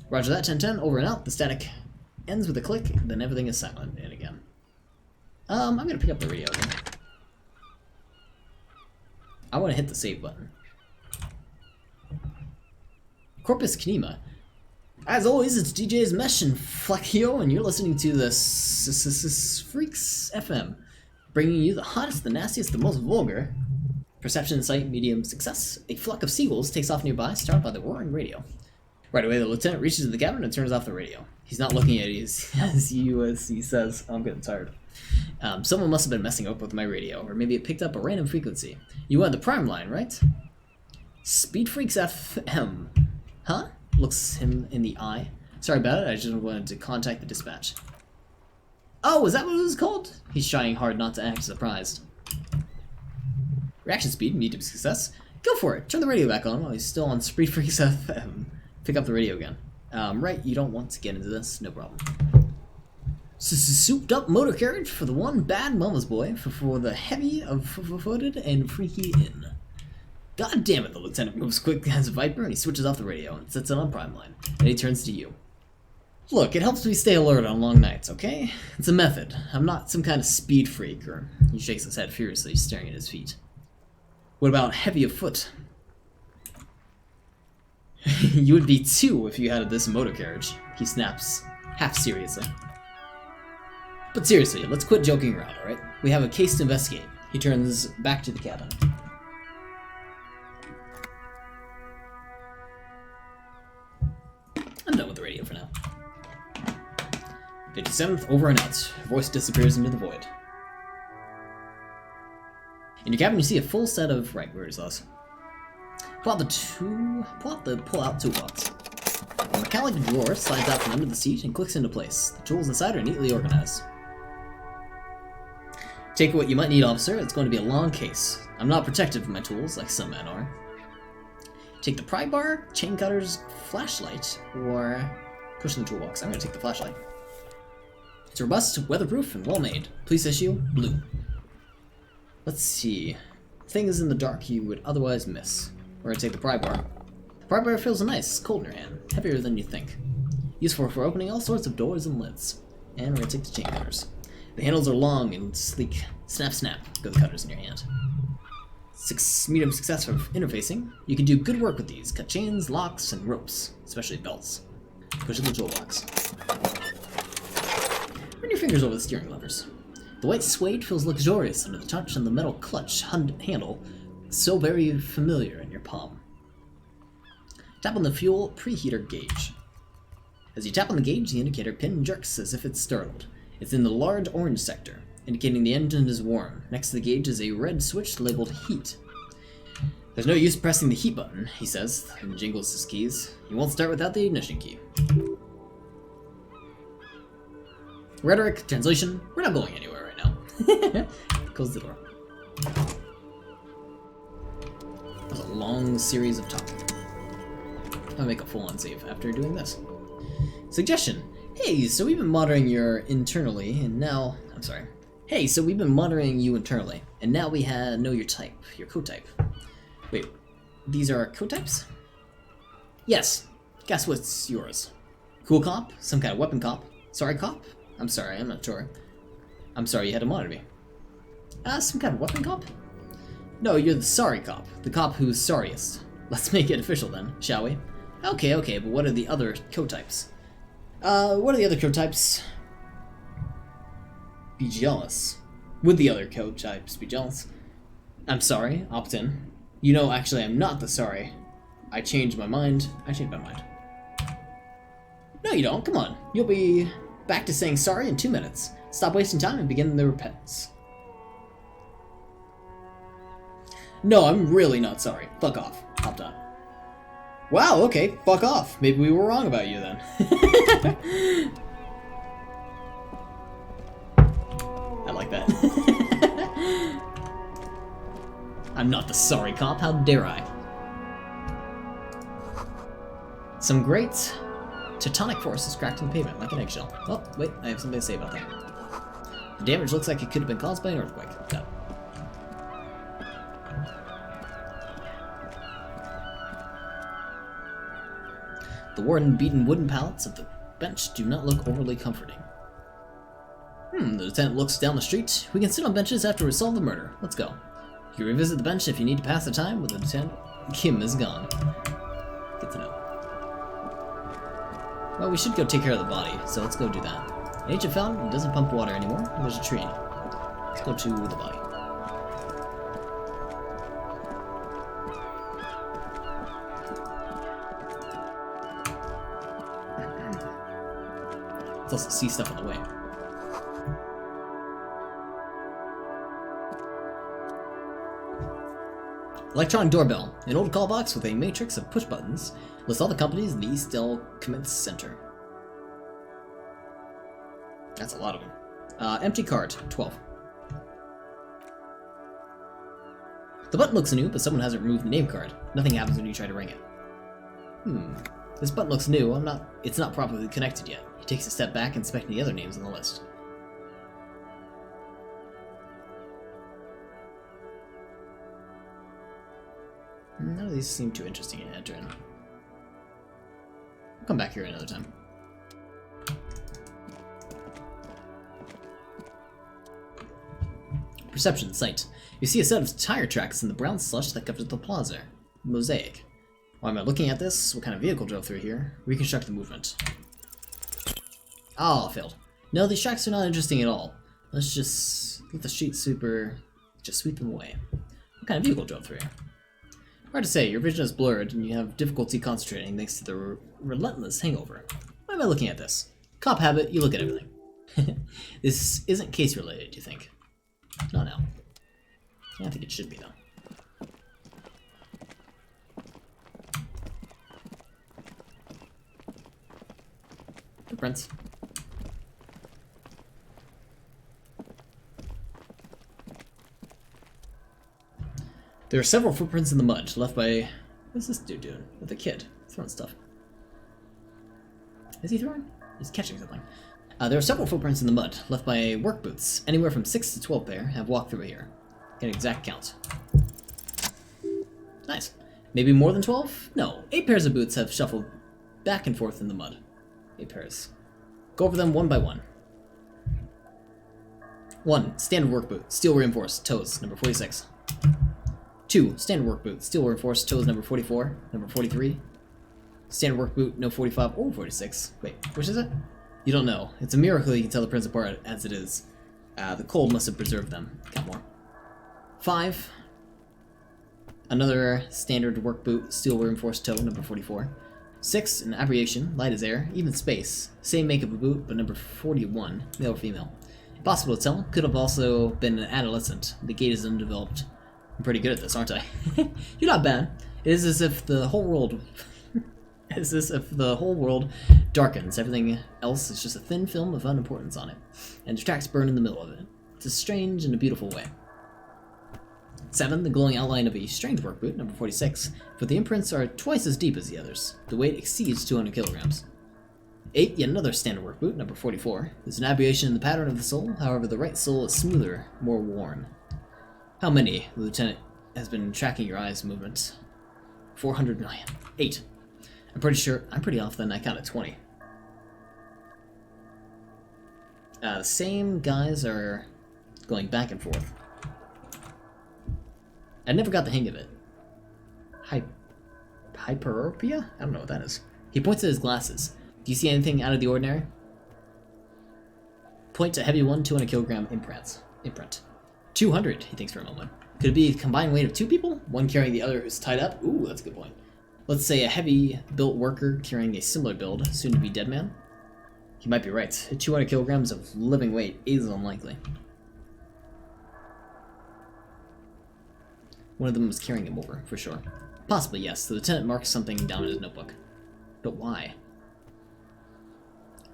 Roger that, 10-10, over and out. The static ends with a click, then everything is silent and again. I'm gonna pick up the radio again. I want to hit the save button. Corpus Knema. As always, it's DJ's Mesh and Flakio, and you're listening to the Freaks FM. Bringing you the hottest, the nastiest, the most vulgar. Perception, sight, medium, success. A flock of seagulls takes off nearby, startled by the roaring radio. Right away, the lieutenant reaches to the cabin and turns off the radio. He's not looking at it as he says, I'm getting tired. Someone must have been messing up with my radio, or maybe it picked up a random frequency. You wanted the prime line, right? Speed Freaks FM. Huh? Looks him in the eye. Sorry about it, I just wanted to contact the dispatch. Oh, is that what it was called? He's trying hard not to act surprised. Reaction speed, medium success. Go for it. Turn the radio back on while he's still on Speed Freaks FM. Pick up the radio again. Right, you don't want to get into this. No problem. Souped up motor carriage for the one bad mama's boy, for the heavy of footed and freaky in. God damn it, the lieutenant moves quick as a viper and he switches off the radio and sets it on prime line. And he turns to you. Look, it helps me stay alert on long nights, okay? It's a method. I'm not some kind of speed freak, or... He shakes his head furiously, staring at his feet. What about heavy of foot? You would be too if you had this motor carriage. He snaps, half seriously. But seriously, let's quit joking around, alright? We have a case to investigate. He turns back to the cabin. I'm done with the radio for now. 57th, over and out. Her voice disappears into the void. In your cabin, you see a full set of... Right, where is this? Pull out the pull-out toolbox. A metallic drawer slides out from under the seat and clicks into place. The tools inside are neatly organized. Take what you might need, officer. It's going to be a long case. I'm not protective of my tools, like some men are. Take the pry bar, chain cutters, flashlight, or push in the toolbox. I'm going to take the flashlight. It's robust, weatherproof, and well-made. Police issue, blue. Let's see. Things in the dark you would otherwise miss. We're gonna take the pry bar. The pry bar feels nice, cold in your hand, heavier than you think. Useful for opening all sorts of doors and lids. And we're gonna take the chain cutters. The handles are long and sleek. Snap, snap, go the cutters in your hand. Medium success for interfacing. You can do good work with these. Cut chains, locks, and ropes, especially belts. Push in the toolbox. Run your fingers over the steering levers. The white suede feels luxurious under the touch, and the metal clutch handle so very familiar in your palm. Tap on the fuel preheater gauge. As you tap on the gauge, the indicator pin jerks as if it's startled. It's in the large orange sector, indicating the engine is warm. Next to the gauge is a red switch labeled heat. There's no use pressing the heat button, he says, and jingles his keys. You won't start without the ignition key. Rhetoric, translation, we're not going anywhere right now. Close the door. That was a long series of talking. I'll make a full-on save after doing this. Suggestion. Hey, so we've been monitoring you internally, and now... I'm sorry. Hey, so we've been monitoring you internally, and now we know your type, your code type. Wait, these are code types? Yes. Guess what's yours? Cool cop? Some kind of weapon cop? Sorry cop? I'm sorry, I'm not sure. I'm sorry you had to monitor me. Some kind of weapon cop? No, you're the sorry cop. The cop who's sorriest. Let's make it official then, shall we? Okay, but what are the other code types? What are the other code types? Be jealous. Would the other code types be jealous? I'm sorry, opt in. You know, actually, I'm not the sorry. I changed my mind. No, you don't. Come on. You'll be back to saying sorry in 2 minutes. Stop wasting time and begin the repentance. No, I'm really not sorry. Fuck off. Opt on. Wow, okay, fuck off. Maybe we were wrong about you then. I like that. I'm not the sorry cop, how dare I? Some great tectonic forces cracked in the pavement like an eggshell. Oh, wait, I have something to say about that. The damage looks like it could have been caused by an earthquake. Got it. The worn and beaten wooden pallets of the bench do not look overly comforting. The lieutenant looks down the street. We can sit on benches after we solve the murder. Let's go. You can revisit the bench if you need to pass the time with the lieutenant. Kim is gone. Good to know. Well, we should go take care of the body, so let's go do that. An ancient fountain doesn't pump water anymore. There's a tree. Let's go to the body. Let's also see stuff on the way. Electronic doorbell. An old call box with a matrix of push buttons lists all the companies in the East Del Commits Center. That's a lot of them. Empty card, 12. The button looks new, but someone hasn't removed the name card. Nothing happens when you try to ring it. This button looks new. It's not properly connected yet. He takes a step back, inspecting the other names on the list. None of these seem too interesting to enter in. I'll come back here another time. Perception, sight. You see a set of tire tracks in the brown slush that covers the plaza. Mosaic. Why am I looking at this? What kind of vehicle drove through here? Reconstruct the movement. Oh, failed. No, these tracks are not interesting at all. Let's just let the street sweeper just sweep them away. What kind of vehicle drove through here? Hard to say, your vision is blurred and you have difficulty concentrating thanks to the relentless hangover. Why am I looking at this? Cop habit, you look at everything. This isn't case related, do you think? No, no. I think it should be, though. Footprints. There are several footprints in the mud left by... What's this dude doing? With a kid. Throwing stuff. Is he throwing? He's catching something. There are several footprints in the mud left by work boots. Anywhere from 6 to 12 pair have walked through here. Get an exact count. Nice. Maybe more than 12? No. 8 pairs of boots have shuffled back and forth in the mud. 8 pairs. Go over them one by one. 1. Standard work boot. Steel reinforced. Toes. Number 46. 2. Standard work boot. Steel reinforced. Toes. Number 44. Number 43. Standard work boot. No 45 or 46. Wait, which is it? You don't know. It's a miracle you can tell the prints apart as it is. The cold must have preserved them. Count more. 5. Another standard work boot. Steel reinforced toe. Number 44. 6. An aberration. Light as air. Even space. Same makeup of boot, but number 41. Male or female. Impossible to tell. Could have also been an adolescent. The gait is undeveloped. I'm pretty good at this, aren't I? You're not bad. It is as if the whole world... darkens. Everything else is just a thin film of unimportance on it. And the tracks burn in the middle of it. It's a strange and a beautiful way. 7. The glowing outline of a strange work boot, number 46. But the imprints are twice as deep as the others. The weight exceeds 200 kilograms. 8. Yet another standard work boot, number 44. There's an aberration in the pattern of the sole, however the right sole is smoother, more worn. How many? The lieutenant has been tracking your eyes' movements. 400 million. 8. I'm pretty off then, I counted 20. The same guys are going back and forth. I never got the hang of it. Hyperopia? I don't know what that is. He points at his glasses. Do you see anything out of the ordinary? Point to heavy 200 kilogram imprint. 200, he thinks for a moment. Could it be a combined weight of 2 people? One carrying the other who's tied up? Ooh, that's a good point. Let's say a heavy-built worker carrying a similar build, soon-to-be dead man? He might be right. 200 kilograms of living weight is unlikely. One of them was carrying him over, for sure. Possibly, yes. The lieutenant marks something down in his notebook. But why?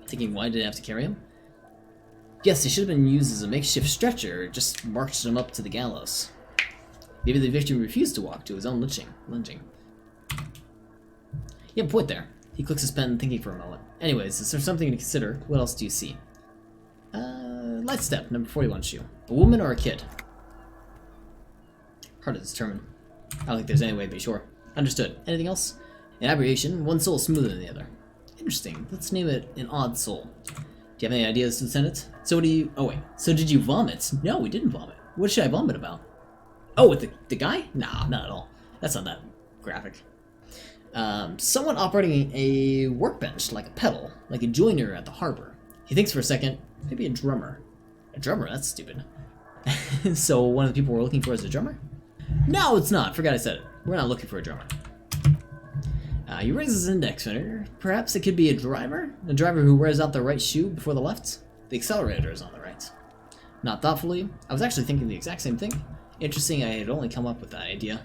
Thinking, why did it have to carry him? Yes, he should have been used as a makeshift stretcher, or just marched him up to the gallows. Maybe the victim refused to walk to his own lynching. You have a point there. He clicks his pen, thinking for a moment. Anyways, is there something to consider? What else do you see? Light step, number 41 shoe. A woman or a kid? Hard to determine. I don't think there's any way to be sure. Understood. Anything else? An aberration, one sole smoother than the other. Interesting. Let's name it an odd sole. Do you have any ideas, Lieutenant? So what do you... Oh wait. So did you vomit? No, we didn't vomit. What should I vomit about? Oh, with the guy? Nah, not at all. That's not that graphic. Someone operating a workbench, like a pedal, like a joiner at the harbor. He thinks for a second, maybe a drummer. A drummer? That's stupid. So one of the people we're looking for is a drummer? No, it's not. Forgot I said it. We're not looking for a drummer. He raises his index finger. Perhaps it could be a driver? A driver who wears out the right shoe before the left? The accelerator is on the right. Not thoughtfully. I was actually thinking the exact same thing. Interesting, I had only come up with that idea.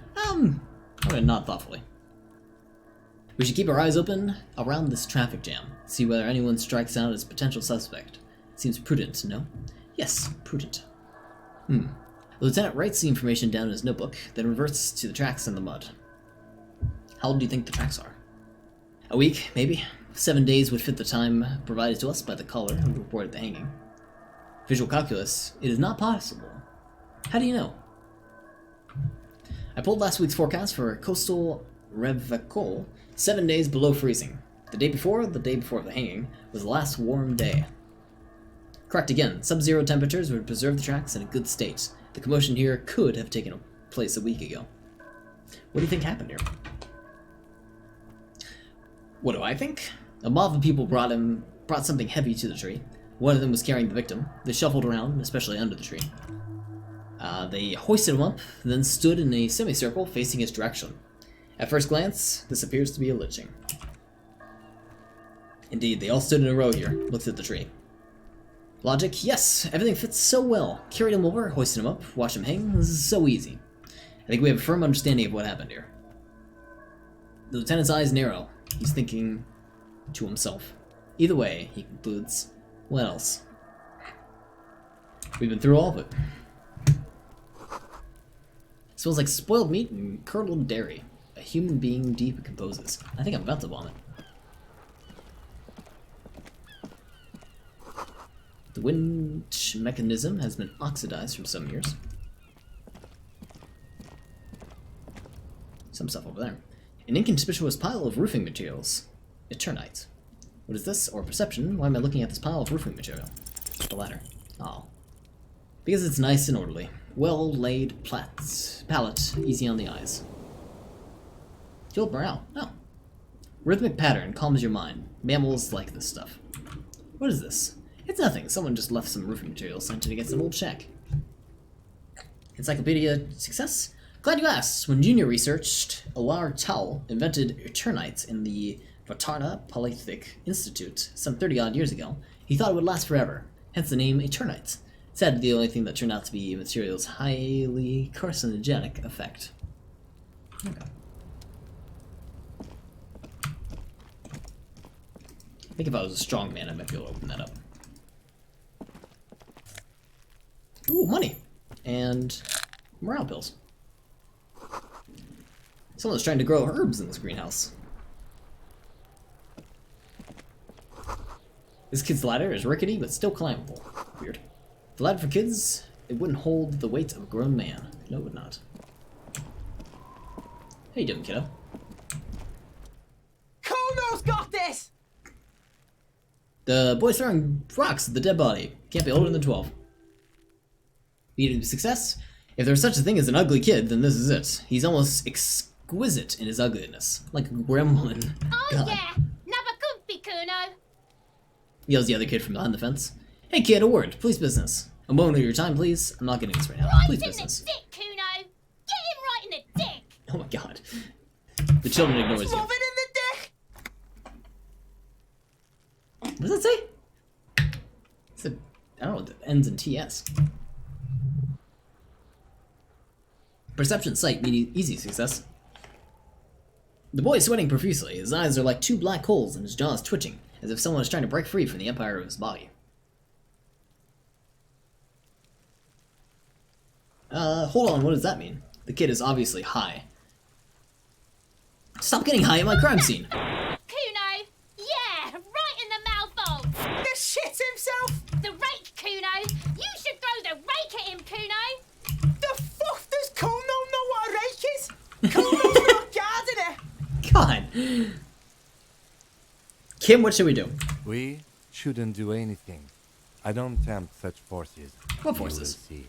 Not thoughtfully. We should keep our eyes open around this traffic jam. See whether anyone strikes out as potential suspect. Seems prudent, no? Yes, prudent. The lieutenant writes the information down in his notebook, then reverts to the tracks in the mud. How old do you think the tracks are? A week, maybe. 7 days would fit the time provided to us by the caller who reported the hanging. Visual calculus, it is not possible. How do you know? I pulled last week's forecast for coastal Revacol, 7 days below freezing. The day before the hanging, was the last warm day. Correct again, sub-zero temperatures would preserve the tracks in a good state. The commotion here could have taken place a week ago. What do you think happened here? What do I think? A mob of people brought something heavy to the tree. One of them was carrying the victim. They shuffled around, especially under the tree. They hoisted him up, then stood in a semicircle facing his direction. At first glance, this appears to be a lynching. Indeed, they all stood in a row here, looked at the tree. Logic, yes, everything fits so well. Carried him over, hoisted him up, watched him hang. This is so easy. I think we have a firm understanding of what happened here. The lieutenant's eyes narrow. He's thinking to himself. Either way, he concludes, what else? We've been through all of it. Smells like spoiled meat and curdled dairy. A human being decomposes. I think I'm about to vomit. The winch mechanism has been oxidized from some years. Some stuff over there. An inconspicuous pile of roofing materials. Eternite. What is this? Or perception? Why am I looking at this pile of roofing material? The ladder. Oh. Because it's nice and orderly. Well-laid palette, easy on the eyes. Fueled morale. Oh. Rhythmic pattern calms your mind. Mammals like this stuff. What is this? It's nothing. Someone just left some roofing material sent in against an old shack. Encyclopedia success? Glad you asked. When Junior researched, Alar Tal invented Eternites in the Vatarna Polythic Institute some 30-odd years ago. He thought it would last forever, hence the name Eternites. Sadly, the only thing that turned out to be material's highly carcinogenic effect. Okay. I think if I was a strong man, I might be able to open that up. Ooh, money! And morale pills. Someone's trying to grow herbs in this greenhouse. This kid's ladder is rickety, but still climbable. Weird. The ladder for kids, it wouldn't hold the weight of a grown man. No, it would not. How you doing, kiddo? Kono's got this! The boy's throwing rocks at the dead body. Can't be older than 12. Needed success? If there's such a thing as an ugly kid, then this is it. He's almost exquisite in his ugliness. Like a gremlin. Oh God. yeah, never comfy, Kuno. Yells the other kid from behind the fence. Hey kid, a word. Police business. A moment of your time, please. I'm not getting this right now. Right Police in business. the dick, Kuno. Get him right in the dick. Oh my god. The children ignores you. Move it in the dick! What does that say? It's a, I don't know, it ends in TS. Perception sight, easy success. The boy is sweating profusely. His eyes are like two black holes and his jaw is twitching, as if someone is trying to break free from the empire of his body. Hold on, what does that mean? The kid is obviously high. Stop getting high at my crime scene! Kuno, yeah, right in the mouthful. The shit himself! The rake, Kuno. You should throw the rake at him, Kuno. The fuck does Kono know what a rake is? Kono's not guarding it! God! Kim, what should we do? We shouldn't do anything. I don't tempt such forces. What You will forces? see.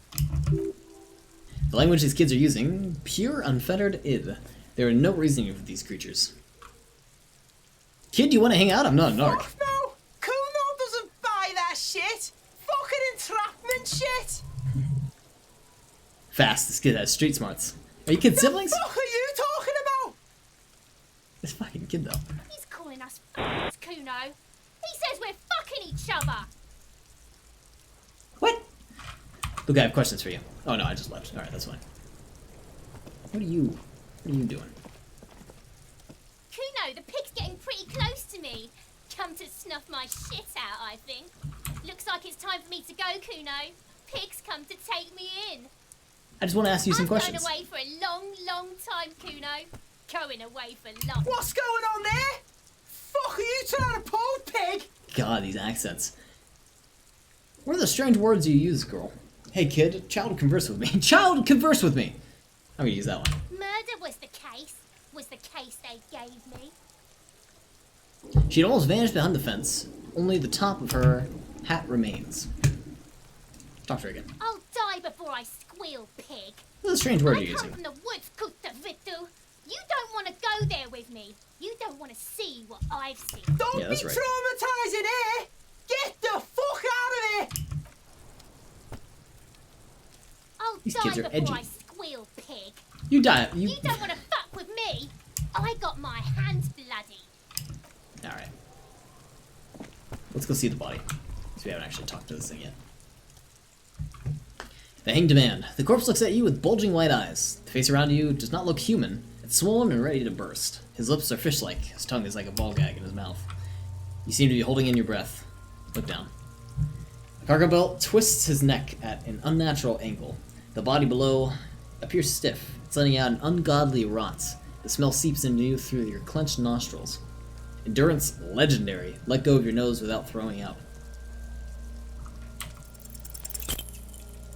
The language these kids are using, pure unfettered id. There are no reasoning for these creatures. Kid, do you want to hang out? I'm not a narc. Fuck no! Kono doesn't buy that shit! Fucking entrapment shit! Fast. This kid has street smarts. Are you kids siblings? What are you talking about? This fucking kid though. He's calling us f***s, Kuno. He says we're fucking each other. What? Look, I have questions for you. Oh no, I just left. Alright, that's fine. What are you doing? Kuno, the pig's getting pretty close to me. Come to snuff my shit out, I think. Looks like it's time for me to go, Kuno. Pig's come to take me in. I just want to ask you some questions. I'm going away for a long, long time, Kuno. Going away for long. What's going on there? Fuck are you trying to pull, pig? God, these accents. What are the strange words you use, girl? Hey kid, child converse with me. Child converse with me! I'm gonna use that one. Murder was the case. Was the case they gave me. She'd almost vanished behind the fence. Only the top of her hat remains. Talk to her again. I'll die before I squeal, pig. What are the strange words I you're come using? from the woods, Kutavitu. You don't want to go there with me. You don't want to see what I've seen. Don't Yeah, that's be right. traumatizing here! Get the fuck out of here! I'll These die kids are before I edgy. squeal, pig. You die. You. You don't want to fuck with me. I got my hands bloody. Alright. Let's go see the body. Because we haven't actually talked to this thing yet. The hanged man. The corpse looks at you with bulging white eyes. The face around you does not look human. It's swollen and ready to burst. His lips are fish-like. His tongue is like a ball gag in his mouth. You seem to be holding in your breath. Look down. The cargo belt twists his neck at an unnatural angle. The body below appears stiff. It's letting out an ungodly rot. The smell seeps into you through your clenched nostrils. Endurance legendary. Let go of your nose without throwing up.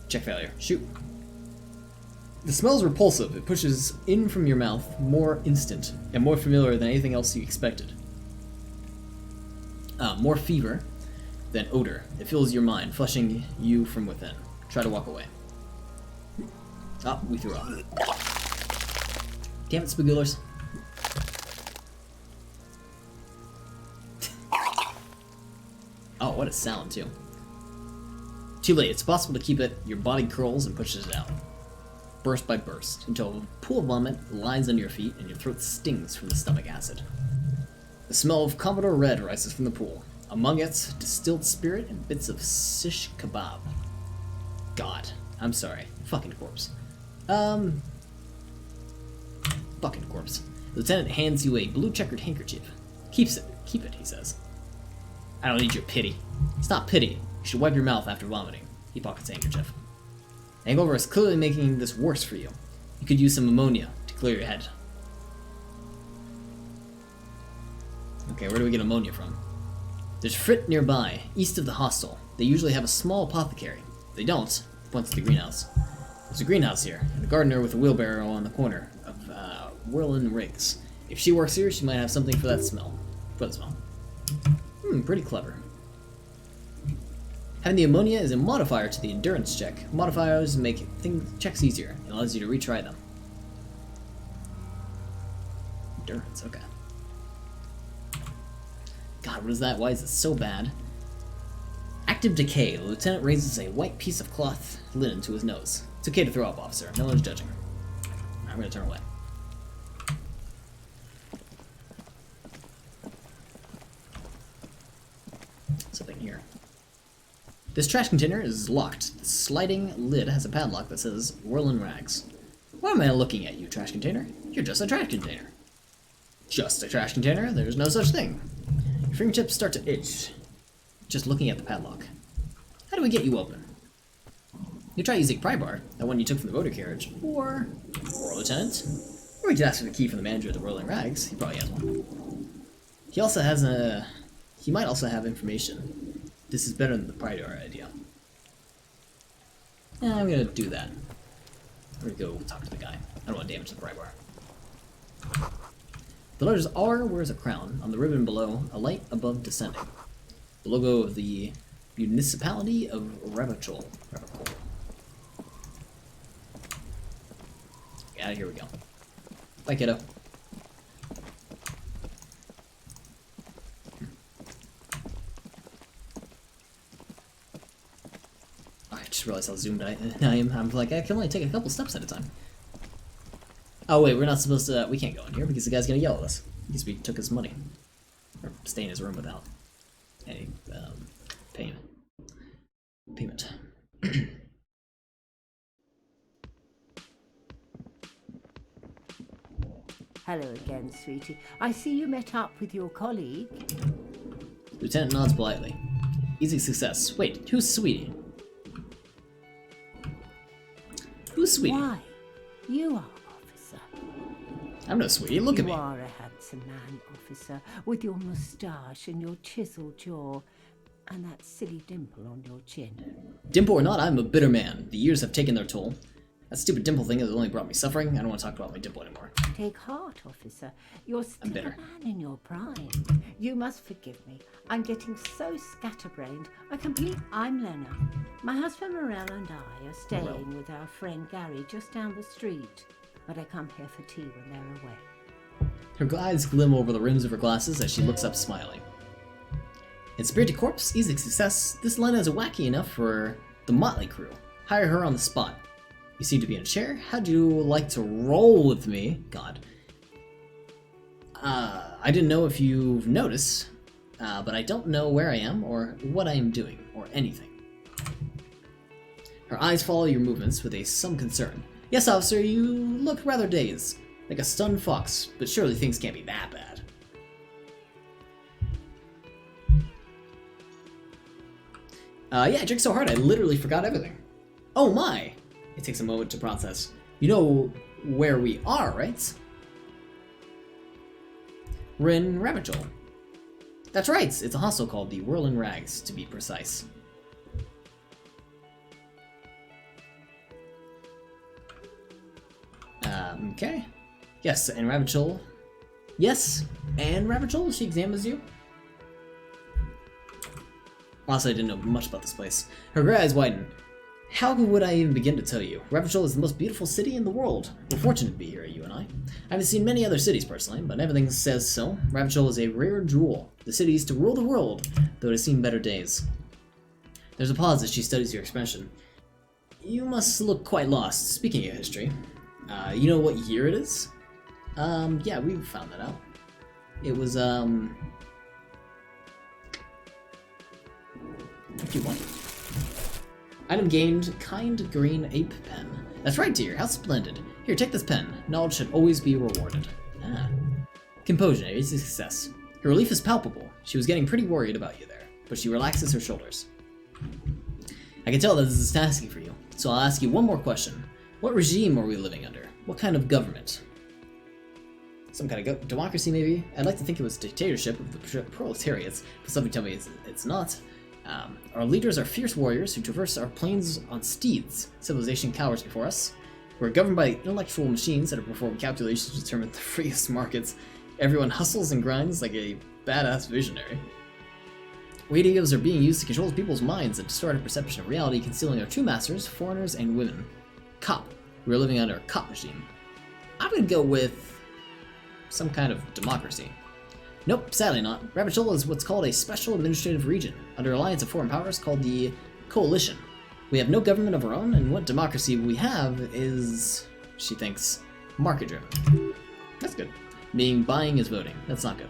Check failure. Shoot. The smell is repulsive. It pushes in from your mouth, more instant, and more familiar than anything else you expected. More fever than odor. It fills your mind, flushing you from within. Try to walk away. Oh, we threw up. Damn it, Spagoolers. Oh, what a sound, too. Too late. It's possible to keep it. Your body curls and pushes it out. Burst by burst, until a pool of vomit lies under your feet and your throat stings from the stomach acid. The smell of Commodore Red rises from the pool. Among it, distilled spirit and bits of shish kebab. God. I'm sorry. Fucking corpse. Fucking corpse. The lieutenant hands you a blue checkered handkerchief. Keep it, he says. I don't need your pity. It's not pity. You should wipe your mouth after vomiting. He pockets the handkerchief. The hangover is clearly making this worse for you. You could use some ammonia to clear your head. Okay, where do we get ammonia from? There's Frit nearby, east of the hostel. They usually have a small apothecary. If they don't, he points to the greenhouse. There's a greenhouse here, and a gardener with a wheelbarrow on the corner of Whirlin Riggs. If she works here, she might have something for that smell. For the smell. Pretty clever. Having the ammonia is a modifier to the endurance check. Modifiers make checks easier and allows you to retry them. Endurance, okay. God, what is that? Why is it so bad? Active decay. The lieutenant raises a white piece of cloth linen to his nose. It's okay to throw up, officer. No one's judging. I'm gonna turn away. Something here. This trash container is locked. The sliding lid has a padlock that says Whirlin' Rags. Why am I looking at you, trash container? You're just a trash container. Just a trash container? There's no such thing. Your fingertips start to itch just looking at the padlock. How do we get you open? You try using pry bar, that one you took from the motor carriage, or Lieutenant. Or we could ask for the key from the manager of the Whirling Rags. He probably has one. He also has he might also have information. This is better than the pry bar idea. Yeah, I'm gonna do that. I'm gonna go talk to the guy. I don't want to damage the pry bar. The letters R wears a crown. On the ribbon below, a light above descending. The logo of the municipality of Ravachol. Yeah, here we go. Bye, kiddo. I just realize how zoomed I am. I'm like, I can only take a couple steps at a time. Oh wait, we're not supposed to, we can't go in here because the guy's gonna yell at us. Because we took his money. Or stay in his room without any, payment. Hello again, sweetie. I see you met up with your colleague. Lieutenant nods politely. Easy success. Wait, who's Sweetie? Who's Sweetie? Why? You are, officer. I'm no Sweetie, look at me. You are a handsome man, officer, with your moustache and your chiseled jaw, and that silly dimple on your chin. Dimple or not, I'm a bitter man. The years have taken their toll. That stupid dimple thing has only brought me suffering. I don't want to talk about my dimple anymore. Take heart, officer. You're still a bitter. man in your prime. You must forgive me. I'm getting so scatterbrained. I'm Lena. My husband Morel and I are staying with our friend Gary just down the street, but I come here for tea when they're away. Her eyes glim over the rims of her glasses as she looks up smiling. In Spirited Corpse, easy success. This Lena is wacky enough for the Motley crew. Hire her on the spot. You seem to be in a chair. How'd you like to roll with me? God. I didn't know if you've noticed, but I don't know where I am or what I am doing or anything. Her eyes follow your movements with some concern. Yes, officer, you look rather dazed, like a stunned fox, but surely things can't be that bad. Yeah, I drank so hard I literally forgot everything. Oh my! It takes a moment to process. You know where we are, right? We're in Rabbit Hole. That's right, it's a hostel called the Whirling Rags, to be precise. Okay. Yes, and Rabbit Hole. Yes, and Rabbit Hole, she examines you. Honestly, I didn't know much about this place. Her gray eyes widen. How would I even begin to tell you? Rabbit Hole is the most beautiful city in the world. We're fortunate to be here, you and I. I haven't seen many other cities personally, but everything says so. Rabbit Hole is a rare jewel. The city is to rule the world, though it has seen better days. There's a pause as she studies your expression. You must look quite lost. Speaking of history, you know what year it is? Yeah, we found that out. It was, Q1. Item gained, kind green ape pen. That's right, dear, how splendid. Here, take this pen. Knowledge should always be rewarded. Ah. Composure is a success. Her relief is palpable. She was getting pretty worried about you there, but she relaxes her shoulders. I can tell that this is tasking for you, so I'll ask you one more question. What regime are we living under? What kind of government? Some kind of democracy, maybe? I'd like to think it was dictatorship of the proletariats, but something tell me it's not. Our leaders are fierce warriors who traverse our plains on steeds. Civilization cowers before us. We're governed by intellectual machines that are performing calculations to determine the freest markets. Everyone hustles and grinds like a badass visionary. Radios are being used to control people's minds and distort our perception of reality, concealing our true masters, foreigners, and women. Cop. We're living under a cop regime. I'm gonna go with some kind of democracy. Nope, sadly not. Rabbit Hole is what's called a special administrative region, under alliance of foreign powers called the Coalition. We have no government of our own, and what democracy we have is, she thinks, market-driven. That's good. Meaning buying is voting. That's not good.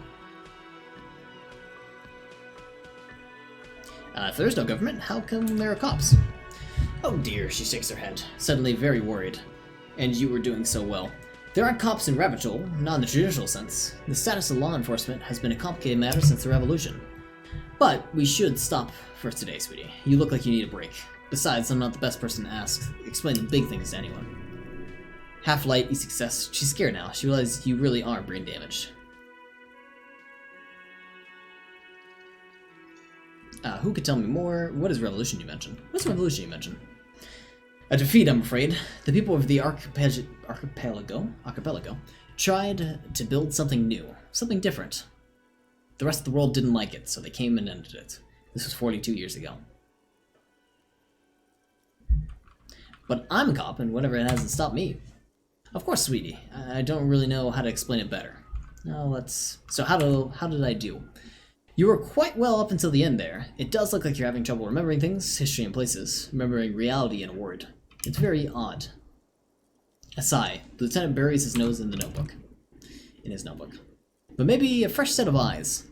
If there's no government, how come there are cops? Oh dear, she shakes her head, suddenly very worried. And you were doing so well. There aren't cops in Rabbit Hole, not in the traditional sense. The status of law enforcement has been a complicated matter since the Revolution. But we should stop for today, sweetie. You look like you need a break. Besides, I'm not the best person to explain the big things to anyone. Half-light, e-success. She's scared now. She realizes you really are brain damaged. Who could tell me more? What is revolution you mentioned? What's revolution you mentioned? A defeat, I'm afraid. The people of the archipelago tried to build something new, something different. The rest of the world didn't like it, so they came and ended it. This was 42 years ago. But I'm a cop, and whatever it hasn't stopped me. Of course, sweetie. I don't really know how to explain it better. So how did I do? You were quite well up until the end there. It does look like you're having trouble remembering things, history, and places. Remembering reality in a word. It's very odd. A sigh. The lieutenant buries his nose in the notebook. In his notebook. But maybe a fresh set of eyes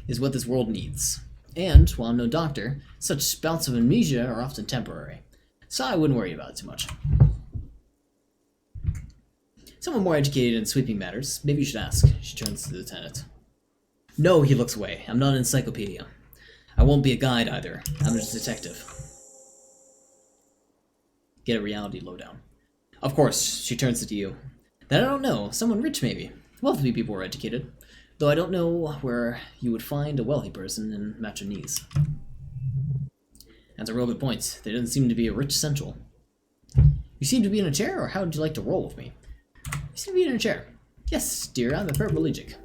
is what this world needs. And, while I'm no doctor, such bouts of amnesia are often temporary. So I wouldn't worry about it too much. Someone more educated in sweeping matters. Maybe you should ask. She turns to the lieutenant. No, he looks away. I'm not an encyclopedia. I won't be a guide either. I'm just a detective. Get a reality lowdown. Of course, she turns it to you. Then I don't know. Someone rich, maybe. Wealthy people are educated. Though I don't know where you would find a wealthy person in Matronese. That's a real good point. There doesn't seem to be a rich central. You seem to be in a chair, or how would you like to roll with me? You seem to be in a chair. Yes, dear, I'm a paraplegic.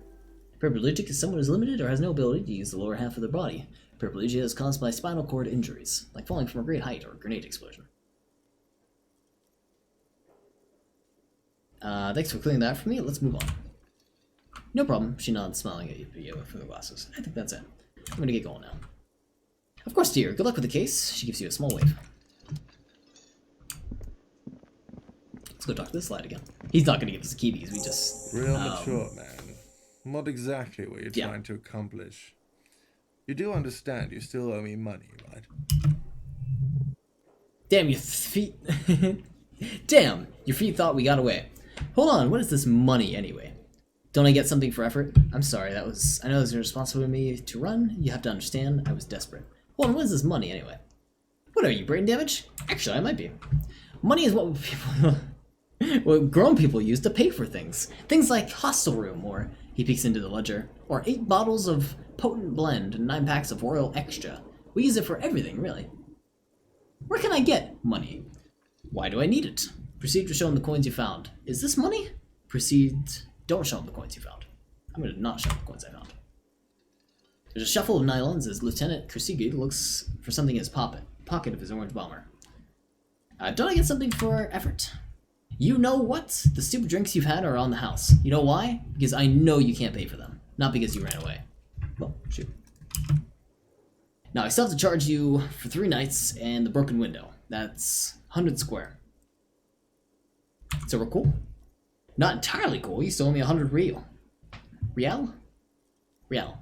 Paraplegic is someone who is limited or has no ability to use the lower half of their body. Paraplegia is caused by spinal cord injuries, like falling from a great height or a grenade explosion. Thanks for clearing that up for me. Let's move on. No problem. She nods, smiling at you from the glasses. I think that's it. I'm gonna get going now. Of course, dear. Good luck with the case. She gives you a small wave. Let's go talk to this lad again. He's not gonna give us the keys. We just... Real mature, man. What exactly were you trying to accomplish? You do understand you still owe me money, right? Damn, your feet... Damn, your feet thought we got away. Hold on, what is this money anyway? Don't I get something for effort? I'm sorry, I know it was irresponsible of me to run. You have to understand, I was desperate. Hold on, what is this money anyway? What are you, brain damage? Actually, I might be. Money is what people... what grown people use to pay for things. Things like hostel room, or... He peeks into the ledger. Or 8 bottles of potent blend and 9 packs of Royal Extra. We use it for everything, really. Where can I get money? Why do I need it? Proceed to show him the coins you found. Is this money? Proceed... Don't show him the coins you found. I'm gonna not show him the coins I found. There's a shuffle of nylons as Lieutenant Kursigi looks for something in his pocket of his orange bomber. Don't I get something for effort? You know what? The stupid drinks you've had are on the house. You know why? Because I know you can't pay for them. Not because you ran away. Well, shoot. Now, I still have to charge you for 3 nights and the broken window. That's 100 square. So we're cool? Not entirely cool. You still owe me 100 real. Real? Real.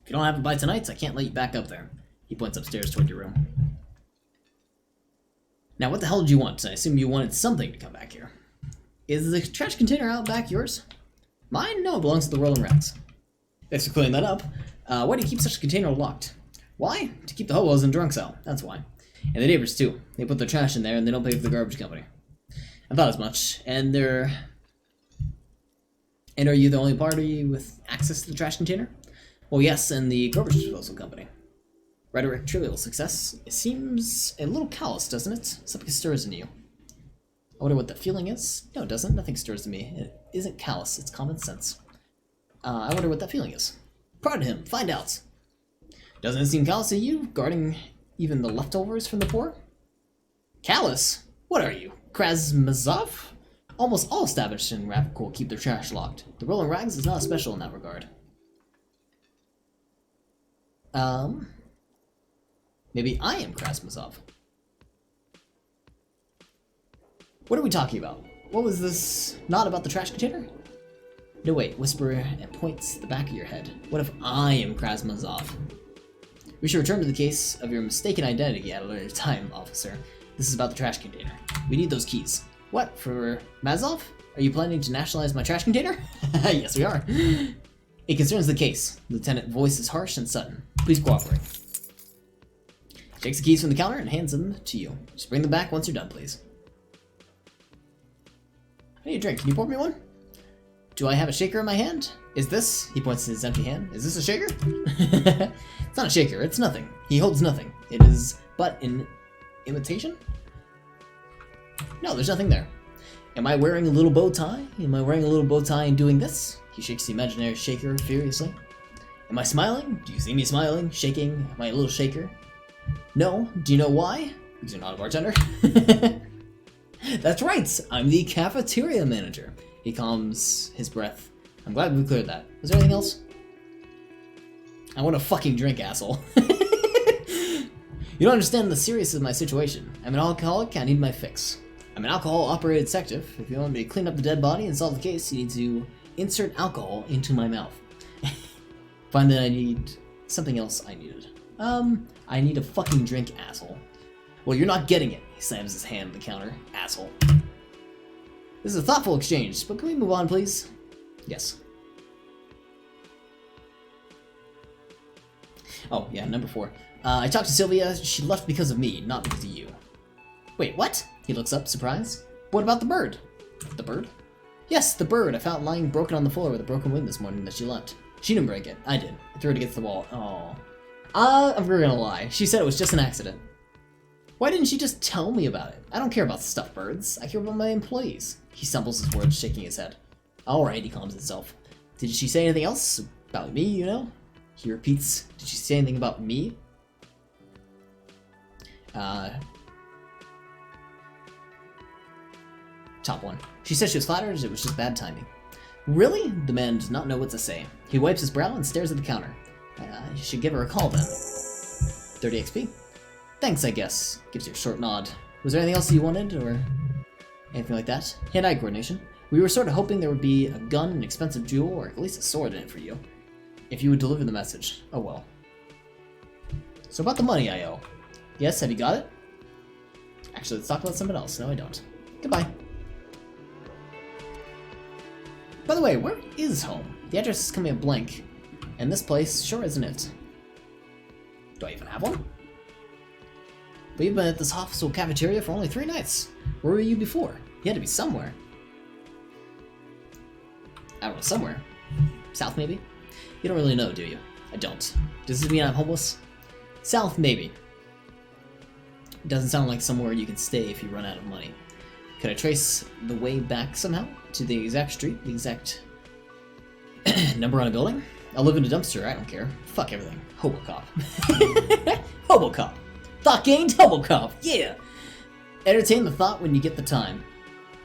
If you don't have it by tonight, I can't let you back up there. He points upstairs toward your room. Now, what the hell did you want? I assume you wanted something to come back here. Is the trash container out back yours? Mine? No, it belongs to the Rolling Rats. Thanks for clearing that up. Why do you keep such a container locked? Why? To keep the hobos and drunks out. That's why. And the neighbors, too. They put their trash in there and they don't pay for the garbage company. I thought as much. And are you the only party with access to the trash container? Well, yes, and the garbage disposal company. Rhetoric, trivial success. It seems a little callous, doesn't it? Something stirs in you. I wonder what that feeling is. No, it doesn't. Nothing stirs in me. It isn't callous. It's common sense. I wonder what that feeling is. Prod him. Find out. Doesn't it seem callous to you, guarding even the leftovers from the poor? Callous? What are you, Krasmazov? Almost all establishments in Rapid keep their trash locked. The Rolling Rags is not special in that regard. Maybe I am Krasmazov. What are we talking about? What was this? Not about the trash container? No, wait. Whisper and points to the back of your head. What if I am Krasmazov? We should return to the case of your mistaken identity at a later time, officer. This is about the trash container. We need those keys. What, for Mazov? Are you planning to nationalize my trash container? Yes, we are. It concerns the case. Lieutenant voice is harsh and sudden. Please cooperate. He takes the keys from the counter and hands them to you. Just bring them back once you're done, please. I need a drink. Can you pour me one? Do I have a shaker in my hand? Is this... He points to his empty hand. Is this a shaker? It's not a shaker. It's nothing. He holds nothing. It is but an imitation? No, there's nothing there. Am I wearing a little bow tie? Am I wearing a little bow tie and doing this? He shakes the imaginary shaker furiously. Am I smiling? Do you see me smiling? Shaking? Am I a little shaker? No. Do you know why? Because you're not a bartender. That's right. I'm the cafeteria manager. He calms his breath. I'm glad we cleared that. Was there anything else? I want a fucking drink, asshole. You don't understand the seriousness of my situation. I'm an alcoholic, I need my fix. I'm an alcohol-operated detective. If you want me to clean up the dead body and solve the case, you need to insert alcohol into my mouth. Find that I need something else I needed. I need a fucking drink, asshole. Well, you're not getting it. He slams his hand on the counter. Asshole. This is a thoughtful exchange, but can we move on, please? Yes. Oh, yeah, number 4. I talked to Sylvia. She left because of me, not because of you. Wait, what? He looks up, surprised. What about the bird? The bird? Yes, the bird. I found lying broken on the floor with a broken wing this morning that she left. She didn't break it. I did. I threw it against the wall. Oh. I'm gonna lie. She said it was just an accident. Why didn't she just tell me about it? I don't care about stuffed birds. I care about my employees. He stumbles his words, shaking his head. Alright, he calms himself. Did she say anything else? About me, you know? He repeats, did she say anything about me? Top 1. She said she was flattered, it was just bad timing. Really? The man does not know what to say. He wipes his brow and stares at the counter. You should give her a call then. 30 XP? Thanks, I guess. Gives you a short nod. Was there anything else you wanted, or anything like that? Hand-eye coordination. We were sort of hoping there would be a gun, an expensive jewel, or at least a sword in it for you. If you would deliver the message. Oh well. So about the money I owe. Yes, have you got it? Actually, let's talk about something else. No, I don't. Goodbye. By the way, where is home? The address is coming up blank, and this place sure isn't it. Do I even have one? But you've been at this hostel cafeteria for only 3 nights. Where were you before? You had to be somewhere. I don't know, somewhere. South, maybe? You don't really know, do you? I don't. Does this mean I'm homeless? South, maybe. It doesn't sound like somewhere you can stay if you run out of money. Could I trace the way back somehow? To the exact street? The exact number on a building? I'll live in a dumpster, I don't care. Fuck everything. Hobocop. Hobocop. Thought gained, Hobocop. Yeah! Entertain the thought when you get the time.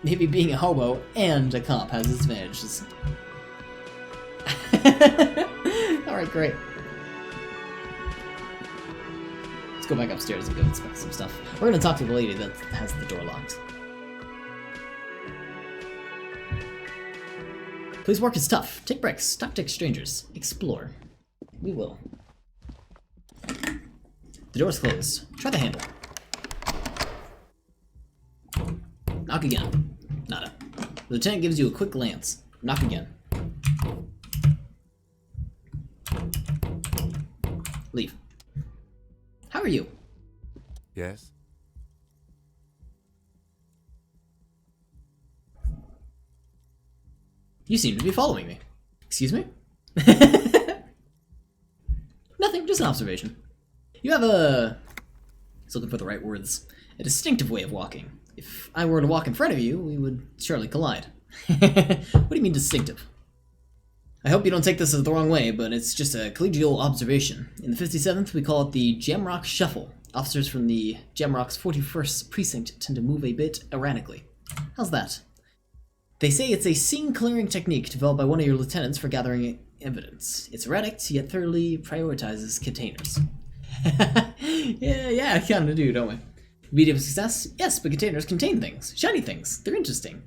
Maybe being a hobo and a cop has its advantages. Alright, great. Let's go back upstairs and go inspect some stuff. We're gonna talk to the lady that has the door locked. Please work is tough. Take breaks. Talk to strangers. Explore. We will. The door's closed. Try the handle. Knock again. Nada. The lieutenant gives you a quick glance. Knock again. Leave. How are you? Yes? You seem to be following me. Excuse me? Nothing, just an observation. You have a... He's looking for the right words. A distinctive way of walking. If I were to walk in front of you, we would surely collide. What do you mean distinctive? I hope you don't take this as the wrong way, but it's just a collegial observation. In the 57th, we call it the Jamrock Shuffle. Officers from the Jamrock's 41st Precinct tend to move a bit erratically. How's that? They say it's a scene-clearing technique developed by one of your lieutenants for gathering evidence. It's erratic, yet thoroughly prioritizes containers. yeah, kind of do, don't we? Medium success? Yes, but containers contain things. Shiny things. They're interesting.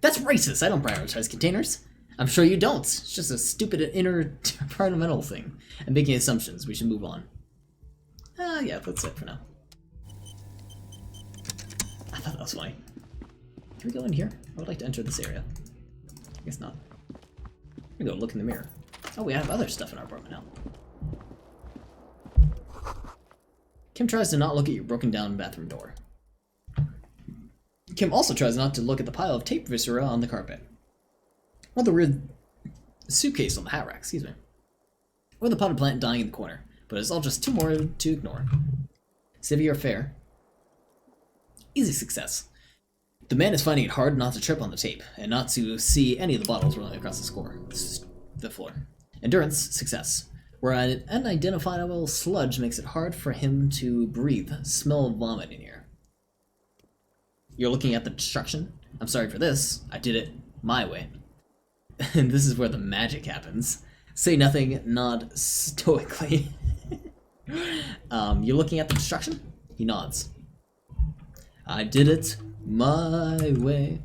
That's racist. I don't prioritize containers. I'm sure you don't. It's just a stupid interdepartmental thing. I'm making assumptions. We should move on. Yeah, that's it for now. I thought that was funny. Can we go in here? I would like to enter this area. I guess not. We go look in the mirror. Oh, we have other stuff in our apartment now. Kim tries to not look at your broken down bathroom door. Kim also tries not to look at the pile of tape viscera on the carpet. Or the weird suitcase on the hat rack, excuse me. Or the potted plant dying in the corner. But it's all just too more to ignore. Severe fair. Easy success. The man is finding it hard not to trip on the tape, and not to see any of the bottles rolling across the floor. Endurance, success. Where an unidentifiable sludge makes it hard for him to breathe. Smell vomit in here. You're looking at the destruction? I'm sorry for this. I did it my way. And this is where the magic happens. Say nothing, nod stoically. You're looking at the destruction? He nods. I did it my way.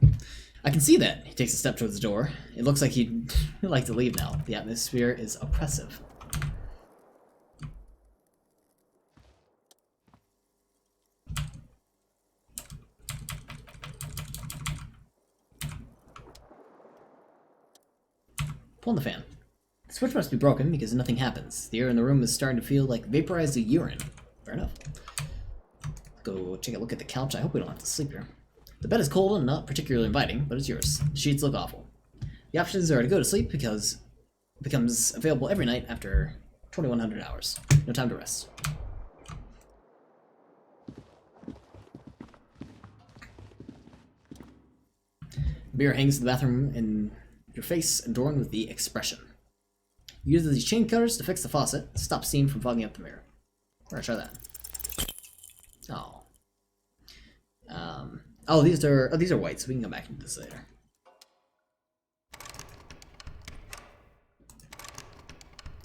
I can see that. He takes a step towards the door. It looks like he'd like to leave now. The atmosphere is oppressive. Pull on the fan. The switch must be broken because nothing happens. The air in the room is starting to feel like vaporized urine. Fair enough. Go take a look at the couch. I hope we don't have to sleep here. The bed is cold and not particularly inviting, but it's yours. The sheets look awful. The options are to go to sleep because it becomes available every night after 2100 hours. No time to rest. Mirror hangs in the bathroom in your face, adorned with the expression. Use these chain cutters to fix the faucet, stop steam from fogging up the mirror. We're gonna try that. Oh. Oh, these are white, so we can come back into this later. I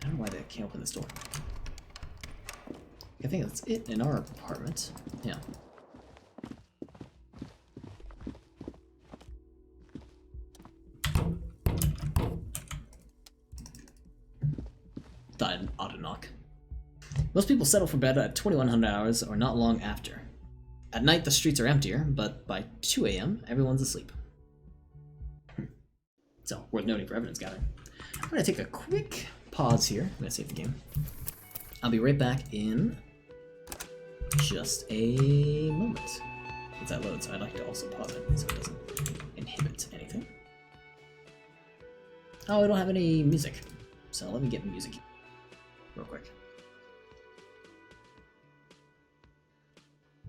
don't know why they can't open this door. I think that's it in our apartment. Yeah. Thought an auto knock. Most people settle for bed at 2100 hours or not long after. At night, the streets are emptier, but by 2 a.m., everyone's asleep. So, worth noting for evidence gathering. I'm going to take a quick pause here. I'm going to save the game. I'll be right back in just a moment. Once that loads, I'd like to also pause it so it doesn't inhibit anything. Oh, I don't have any music. So let me get music real quick.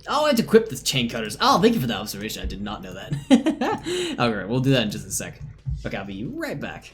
Oh, I have to equip the chain cutters. Oh, thank you for the observation. I did not know that. Okay, we'll do that in just a sec. Okay, I'll be right back.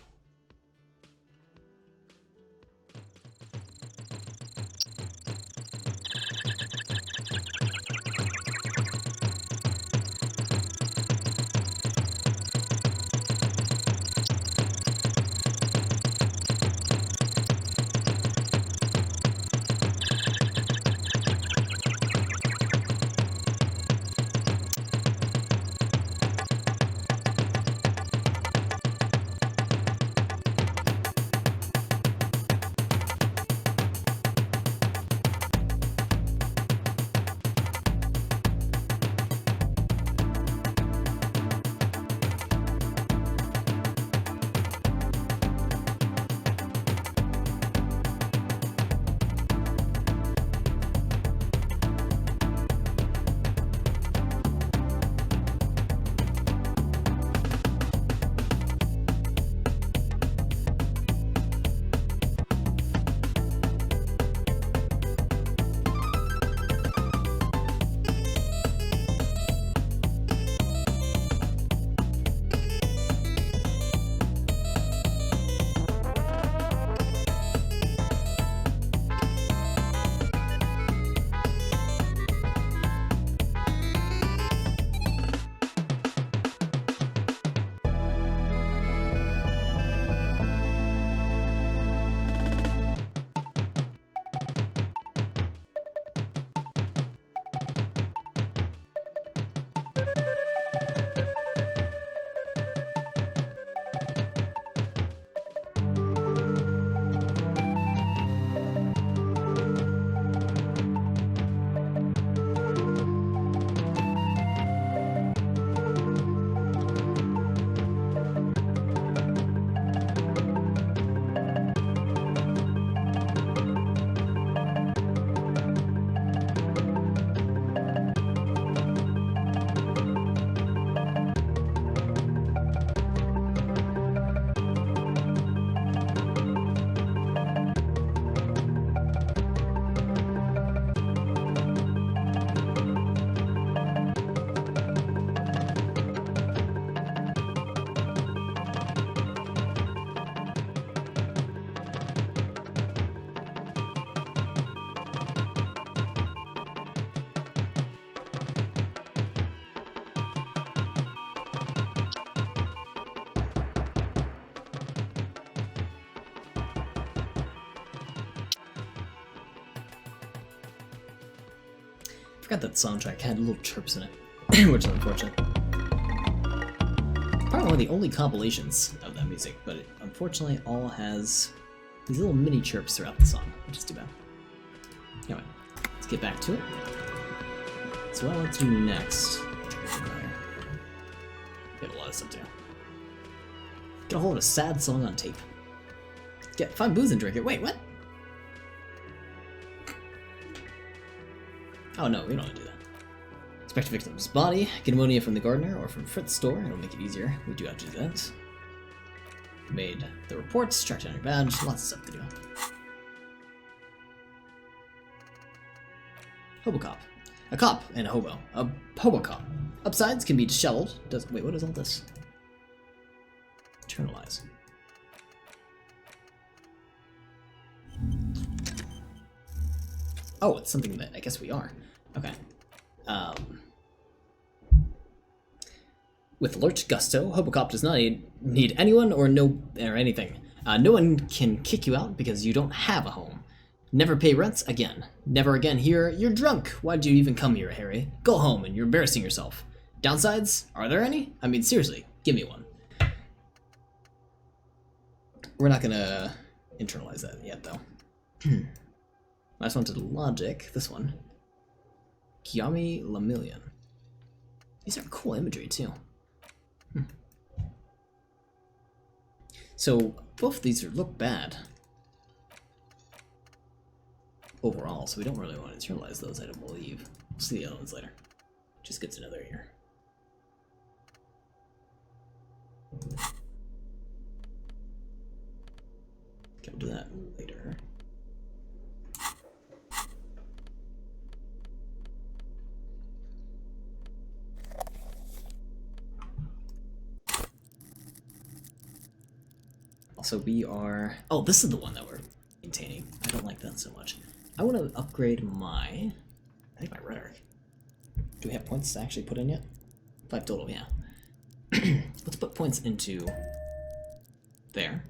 Forgot that soundtrack had little chirps in it, which is unfortunate. Probably one of the only compilations of that music, but it unfortunately all has these little mini chirps throughout the song, which is too bad. Anyway, let's get back to it. So what let's do next. We have a lot of stuff to do. Get a hold of a sad song on tape. Find booze and drink it. Wait, what? Oh no, we don't want to do that. Inspect the victim's body, get ammonia from the gardener or from Fritz's store, it'll make it easier. We do have to do that. Made the reports, tracked down your badge, lots of stuff to do. Hobocop. A cop and a hobo. A hobocop. Upsides can be disheveled. Wait, what is all this? Internalize. Oh, it's something that I guess we are. Okay. With alert gusto, Hobocop does not need anyone or anything. No one can kick you out because you don't have a home. Never pay rents again. Never again hear, "You're drunk. Why'd you even come here, Harry? Go home and you're embarrassing yourself." Downsides? Are there any? I mean, seriously, give me one. We're not gonna internalize that yet, though. Last one to the logic. This one. Kiami Lamillion. These are cool imagery, too. So, both of these look bad overall, so we don't really want to internalize those, I don't believe. We'll see the other ones later. Just gets another ear. Okay, we'll do that later. Also, we are... Oh, this is the one that we're maintaining. I don't like that so much. I want to upgrade my... I think my rhetoric. Do we have points to actually put in yet? 5 total, yeah. Let's put points into... there.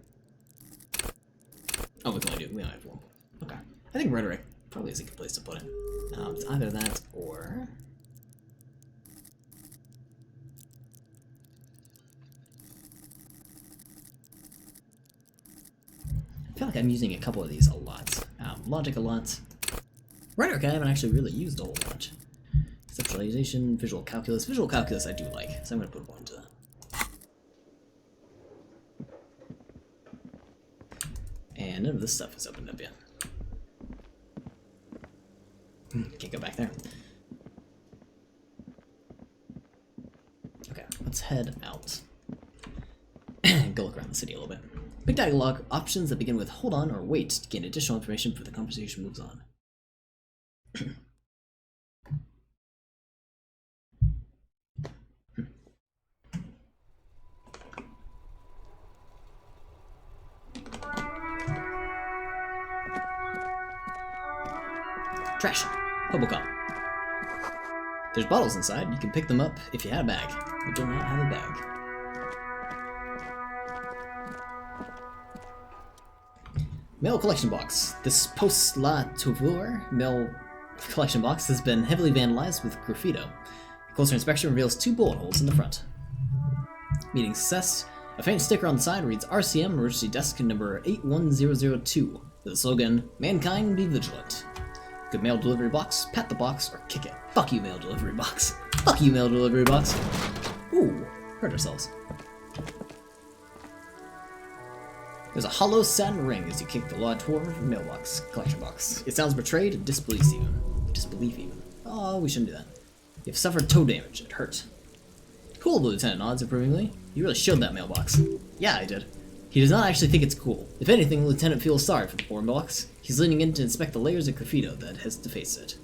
Oh, we only have 1. Okay. I think rhetoric probably is a good place to put it. It's either that or... I feel like I'm using a couple of these a lot. Logic a lot. Rhetoric I haven't actually really used a whole bunch. Conceptualization, visual calculus. Visual calculus I do like, so I'm going to put 1 to that. And none of this stuff is opened up yet. Can't go back there. Okay, let's head out. Go look around the city a little bit. Big dialogue options that begin with hold on or wait to gain additional information before the conversation moves on. Trash. Hobocop. There's bottles inside. You can pick them up if you had a bag. We do not have a bag. Mail collection box. This post la Touvure mail collection box has been heavily vandalized with graffito. Closer inspection reveals 2 bullet holes in the front. Meeting success. A faint sticker on the side reads RCM Emergency Desk number 81002 with the slogan, "Mankind be vigilant." Good mail delivery box, pat the box, or kick it. Fuck you, mail delivery box. Fuck you, mail delivery box. Ooh, hurt ourselves. There's a hollow satin ring as you kick the La Tour mailbox collection box. It sounds betrayed and disbelief even. Oh, we shouldn't do that. You've suffered toe damage. It hurt. Cool, the lieutenant nods approvingly. You really showed that mailbox. Yeah, I did. He does not actually think it's cool. If anything, the lieutenant feels sorry for the poor mailbox. He's leaning in to inspect the layers of graffito that has defaced it.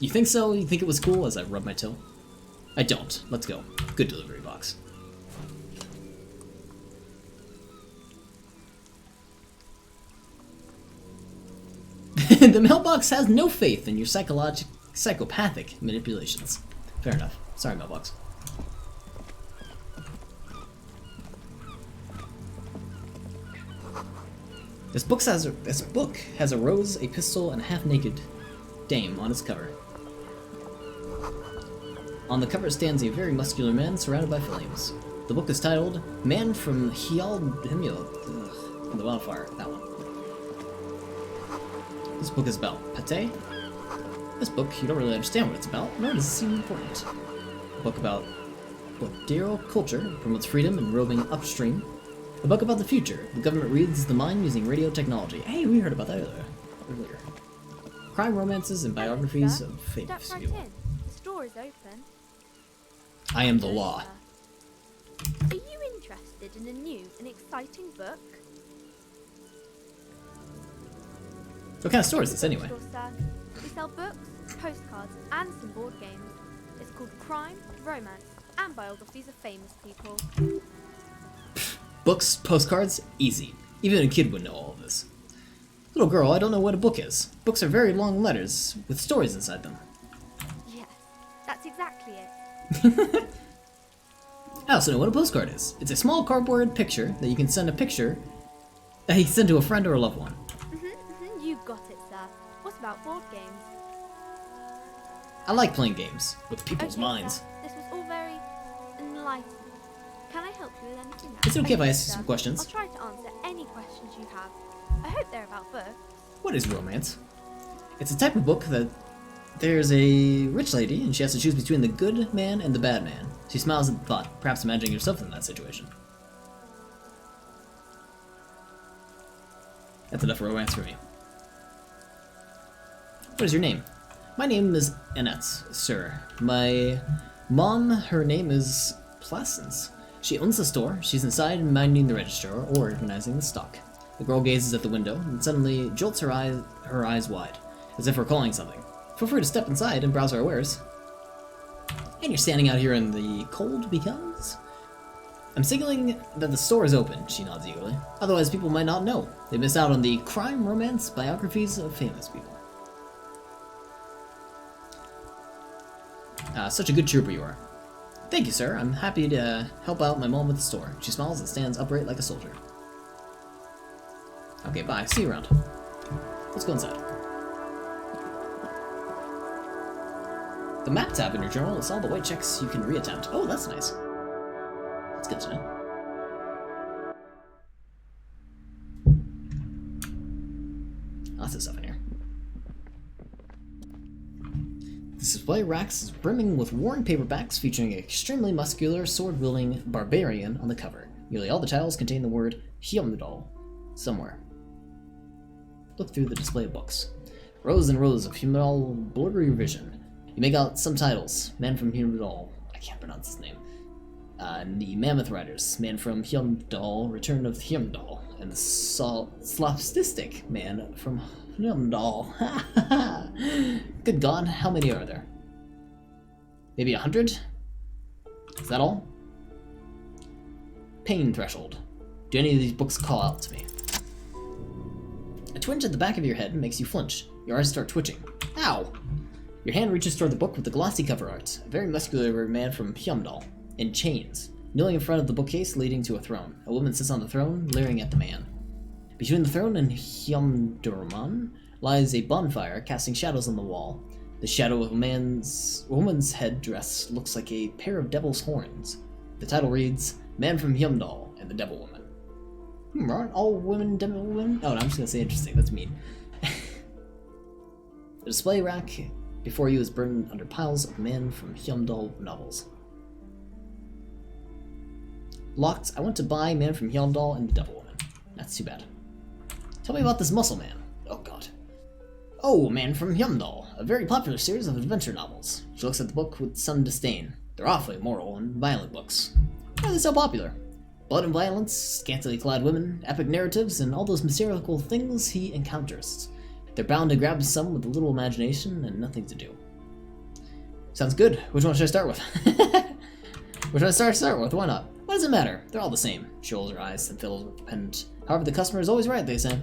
You think so? You think it was cool? As I rub my toe. I don't. Let's go. Good delivery box. The mailbox has no faith in your psychopathic manipulations. Fair enough. Sorry, mailbox. This book has a rose, a pistol, and a half-naked dame on its cover. On the cover stands a very muscular man surrounded by flames. The book is titled Man from the Wildfire, that one. This book is about pate. This book, you don't really understand what it's about, nor does it seem important. A book about Bodero culture promotes freedom and roving upstream. A book about the future. The government reads the mind using radio technology. Hey, we heard about that earlier. Crime romances and biographies of famous people. The store is open. I am the law. Are you interested in a new and exciting book? What kind of store is this anyway? We sell books, postcards, and some board games. It's called Crime, Romance, and Biographies of Famous People. Books, postcards, easy. Even a kid would know all of this. Little girl, I don't know what a book is. Books are very long letters with stories inside them. Yes, that's exactly it. I also know what a postcard is. It's a small cardboard picture that you can send to a friend or a loved one. You got it, sir. What about board games? I like playing games with people's minds. Sir, this was all very enlightening. Can I help you with anything else? Is it okay if I ask you sir. some questions? I'll try to answer any questions you have. I hope they're about books. What is romance? It's a type of book that there's a rich lady and she has to choose between the good man and the bad man. She smiles at the thought, perhaps imagining yourself in that situation. That's enough romance for me. What is your name? My name is Annette, sir. My mom, her name is Placence. She owns the store. She's inside minding the register or organizing the stock. The girl gazes at the window and suddenly jolts her eyes wide, as if recalling something. Feel free to step inside and browse our wares. And you're standing out here in the cold because? I'm signaling that the store is open, she nods eagerly. Otherwise people might not know. They miss out on the crime, romance, biographies of famous people. Such a good trooper you are. Thank you, sir. I'm happy to help out my mom with the store. She smiles and stands upright like a soldier. Okay, bye. See you around. Let's go inside. The map tab in your journal lists all the white checks you can reattempt. Oh, that's nice. That's good to know. Lots of stuff in here. The display racks is brimming with worn paperbacks featuring an extremely muscular, sword-wielding barbarian on the cover. Nearly all the titles contain the word Hyamdal somewhere. Look through the display of books. Rows and rows of Hyamdal blurry vision. You make out some titles. Man from Hyamdal. I can't pronounce his name. And the Mammoth Riders. Man from Hyamdal. Return of Hyamdal. And the Slapstick Man from Hyamdal. Good God, how many are there? Maybe 100? Is that all? Pain threshold. Do any of these books call out to me? A twinge at the back of your head makes you flinch. Your eyes start twitching. Ow! Your hand reaches toward the book with the glossy cover art. A very muscular man from Hyamdal, in chains, kneeling in front of the bookcase leading to a throne. A woman sits on the throne, leering at the man. Between the throne and Hyamdurman lies a bonfire casting shadows on the wall. The shadow of a woman's head dress looks like a pair of devil's horns. The title reads, Man from Hyamdal and the Devil Woman. Aren't all women devil women? Oh, no, I'm just gonna say interesting, that's mean. The display rack before you is burdened under piles of Man from Hyamdal novels. Locked, I want to buy Man from Hyamdal and the Devil Woman. That's too bad. Tell me about this muscle man. Oh god. Oh, Man from Hyamdal, a very popular series of adventure novels. She looks at the book with some disdain. They're awfully moral and violent books. Why are they so popular? Blood and violence, scantily clad women, epic narratives, and all those mysterious things he encounters. They're bound to grab some with a little imagination and nothing to do. Sounds good. Which one should I start with? Which one should I start with? Why not? What does it matter? They're all the same. She rolls her eyes and fiddles with the pendant. However, the customer is always right, they say.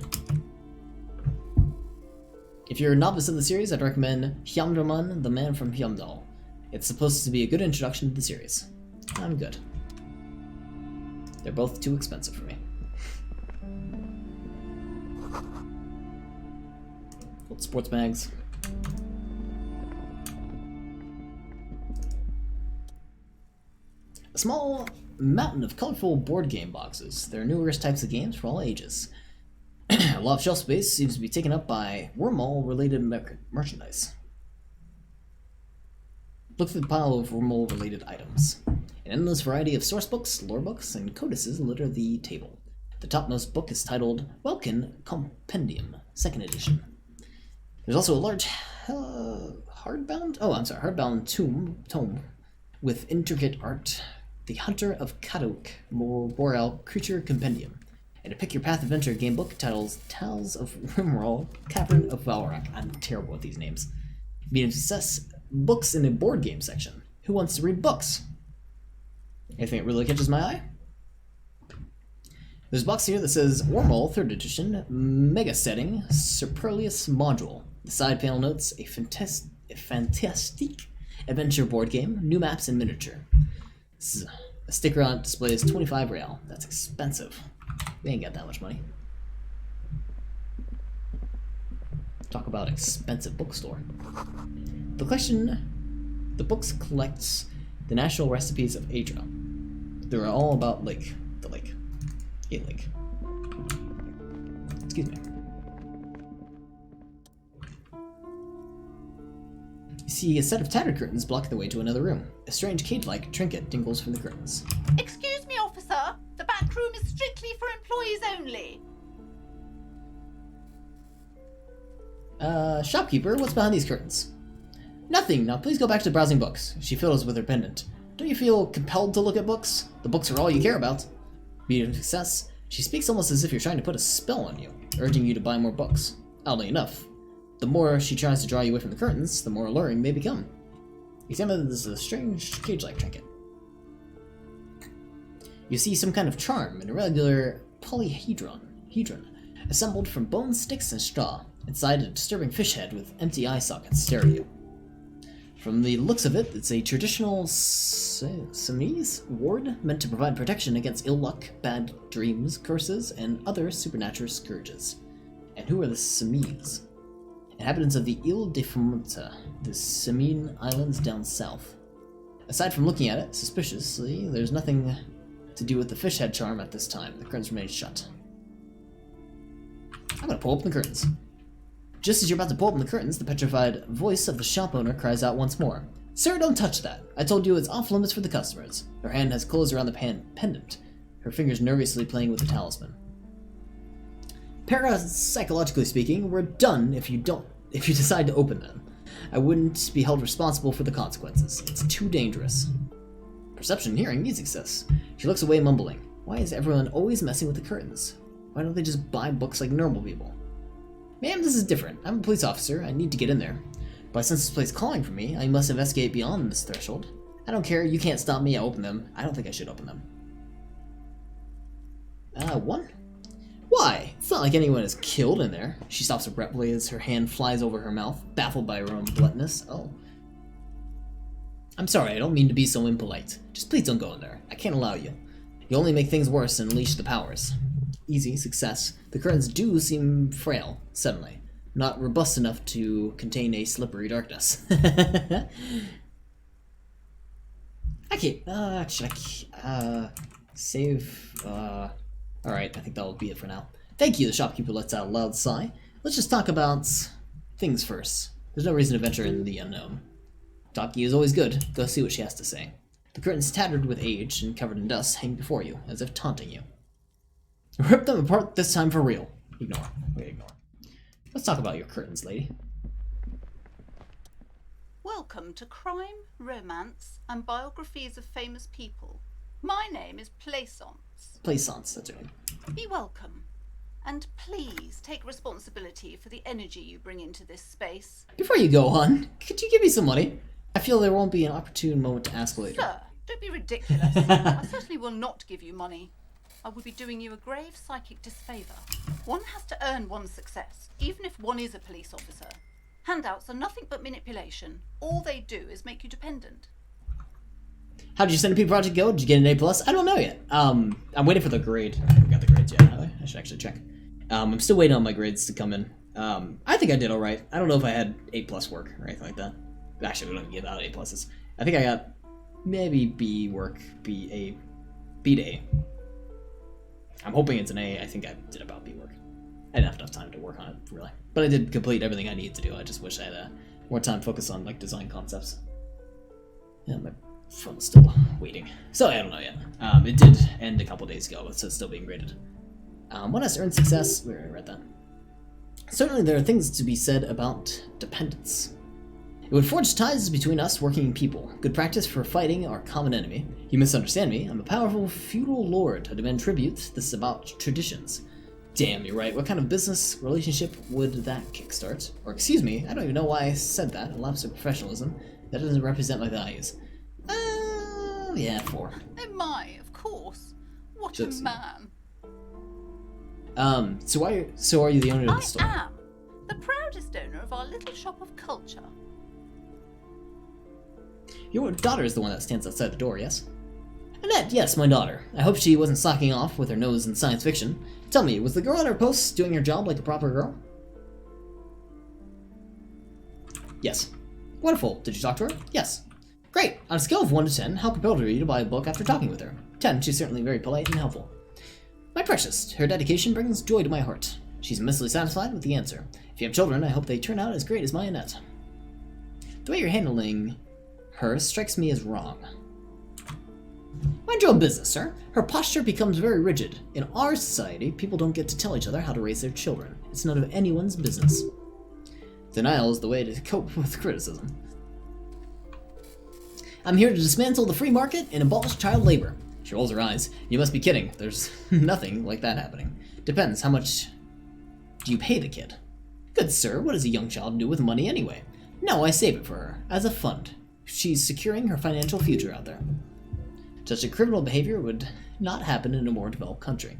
If you're a novice in the series, I'd recommend Hyamdurman, the Man from Hyamdal. It's supposed to be a good introduction to the series. I'm good. They're both too expensive for me. Sports bags. A small mountain of colorful board game boxes. There are numerous types of games for all ages. A lot of shelf space seems to be taken up by wormhole-related merchandise. Look through the pile of wormhole-related items. An endless variety of source books, lore books, and codices litter the table. The topmost book is titled Welkin Compendium, 2nd edition. There's also a large hardbound tome with intricate art, The Hunter of Kadok Boreal Creature Compendium, and a Pick Your Path Adventure game book titled Tales of Rimroll, Cavern of Valrak. I'm terrible with these names. Medium success, books in a board game section. Who wants to read books? Anything that really catches my eye? There's a box here that says Wormhole 3rd edition, Mega Setting, Superlius Module. The side panel notes a fantastic adventure board game, new maps and miniature. A sticker on it displays 25 real. That's expensive. We ain't got that much money. Talk about expensive bookstore. The books collects the national recipes of Adria. They're all about a lake. Excuse me. You see a set of tattered curtains blocking the way to another room. A strange cage-like trinket dingles from the curtains. Excuse me, officer. The back room is strictly for employees only. Shopkeeper, what's behind these curtains? Nothing. Now please go back to browsing books. She fiddles with her pendant. Don't you feel compelled to look at books? The books are all you care about. Medium success. She speaks almost as if you're trying to put a spell on you, urging you to buy more books. Oddly enough, the more she tries to draw you away from the curtains, the more alluring they become. Examine this is a strange cage-like trinket. You see some kind of charm, an irregular polyhedron, assembled from bone, sticks, and straw. Inside, a disturbing fish head with empty eye sockets stare at you. From the looks of it, it's a traditional Siamese ward meant to provide protection against ill luck, bad dreams, curses, and other supernatural scourges. And who are the Siamese? Inhabitants of the Ile de Formosa, the Siamese Islands down south. Aside from looking at it suspiciously, there's nothing to do with the fish head charm at this time. The curtains remain shut. I'm gonna pull open the curtains. Just as you're about to pull open the curtains, the petrified voice of the shop owner cries out once more. Sir, don't touch that! I told you it's off limits for the customers. Her hand has closed around the pendant, her fingers nervously playing with the talisman. Parapsychologically speaking, we're done if you decide to open them. I wouldn't be held responsible for the consequences. It's too dangerous. Perception and hearing needs success. She looks away, mumbling. Why is everyone always messing with the curtains? Why don't they just buy books like normal people? Ma'am, this is different. I'm a police officer. I need to get in there. But since this place is calling for me, I must investigate beyond this threshold. I don't care. You can't stop me. I open them. I don't think I should open them. One? Why? It's not like anyone is killed in there. She stops abruptly as her hand flies over her mouth, baffled by her own bluntness. Oh. I'm sorry. I don't mean to be so impolite. Just please don't go in there. I can't allow you. You only make things worse and unleash the powers. Easy, success. The curtains do seem frail, suddenly. Not robust enough to contain a slippery darkness. Okay, save, alright, I think that'll be it for now. Thank you, the shopkeeper lets out a loud sigh. Let's just talk about things first. There's no reason to venture in the unknown. Talking is always good. Go see what she has to say. The curtains tattered with age and covered in dust hang before you, as if taunting you. Rip them apart this time for real. Ignore. Wait, ignore. Let's talk about your curtains, lady. Welcome to Crime, Romance, and Biographies of Famous People. My name is Plaisance. Plaisance, that's her name. Be welcome. And please take responsibility for the energy you bring into this space. Before you go on, could you give me some money? I feel there won't be an opportune moment to ask later. Sir, don't be ridiculous. I certainly will not give you money. I would be doing you a grave psychic disfavour. One has to earn one's success, even if one is a police officer. Handouts are nothing but manipulation. All they do is make you dependent. How did your centipede project go? Did you get an A+? I don't know yet. I'm waiting for the grade. I haven't got the grades yet, have I? I should actually check. I'm still waiting on my grades to come in. I think I did alright. I don't know if I had A+ work or anything like that. Actually, we don't even give out A+. I think I got maybe B work, B to A. I'm hoping it's an A. I think I did about B work. I didn't have enough time to work on it, really. But I did complete everything I needed to do. I just wish I had more time to focus on, like, design concepts. Yeah, my phone's still waiting. So, I don't know yet. It did end a couple days ago, so it's still being graded. One has to earn success. We already read that. Certainly there are things to be said about dependence. It would forge ties between us working people. Good practice for fighting our common enemy. You misunderstand me. I'm a powerful feudal lord. I demand tribute. This is about traditions. Damn, you're right. What kind of business relationship would that kickstart? Or excuse me, I don't even know why I said that. A lapse of professionalism. That doesn't represent my values. Yeah, 4. Oh my, of course. What a man. So are you the owner of the store? I am the proudest owner of our little shop of culture. Your daughter is the one that stands outside the door, yes? Annette, yes, my daughter. I hope she wasn't slacking off with her nose in science fiction. Tell me, was the girl at her post doing her job like a proper girl? Yes. Wonderful. Did you talk to her? Yes. Great. On a scale of 1 to 10, how compelled are you to buy a book after talking with her? 10. She's certainly very polite and helpful. My precious, her dedication brings joy to my heart. She's immensely satisfied with the answer. If you have children, I hope they turn out as great as my Annette. The way you're handling her strikes me as wrong. Mind your own business, sir. Her posture becomes very rigid. In our society, people don't get to tell each other how to raise their children. It's none of anyone's business. Denial is the way to cope with criticism. I'm here to dismantle the free market and abolish child labor. She rolls her eyes. You must be kidding. There's nothing like that happening. Depends, how much do you pay the kid? Good sir, what does a young child do with money anyway? No, I save it for her, as a fund. She's securing her financial future out there. Such a criminal behavior would not happen in a more developed country.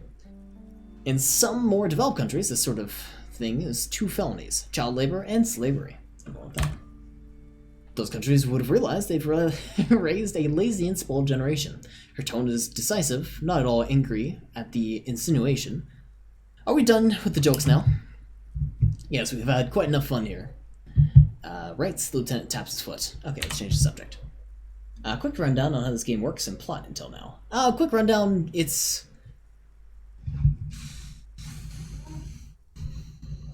In some more developed countries, this sort of thing is 2 felonies, child labor and slavery. Those countries would have realized they've raised a lazy and spoiled generation. Her tone is decisive, not at all angry at the insinuation. Are we done with the jokes now? Yes, we've had quite enough fun here. Right, the lieutenant taps his foot. Okay, let's change the subject. Quick rundown on how this game works and plot until now. Quick rundown, it's...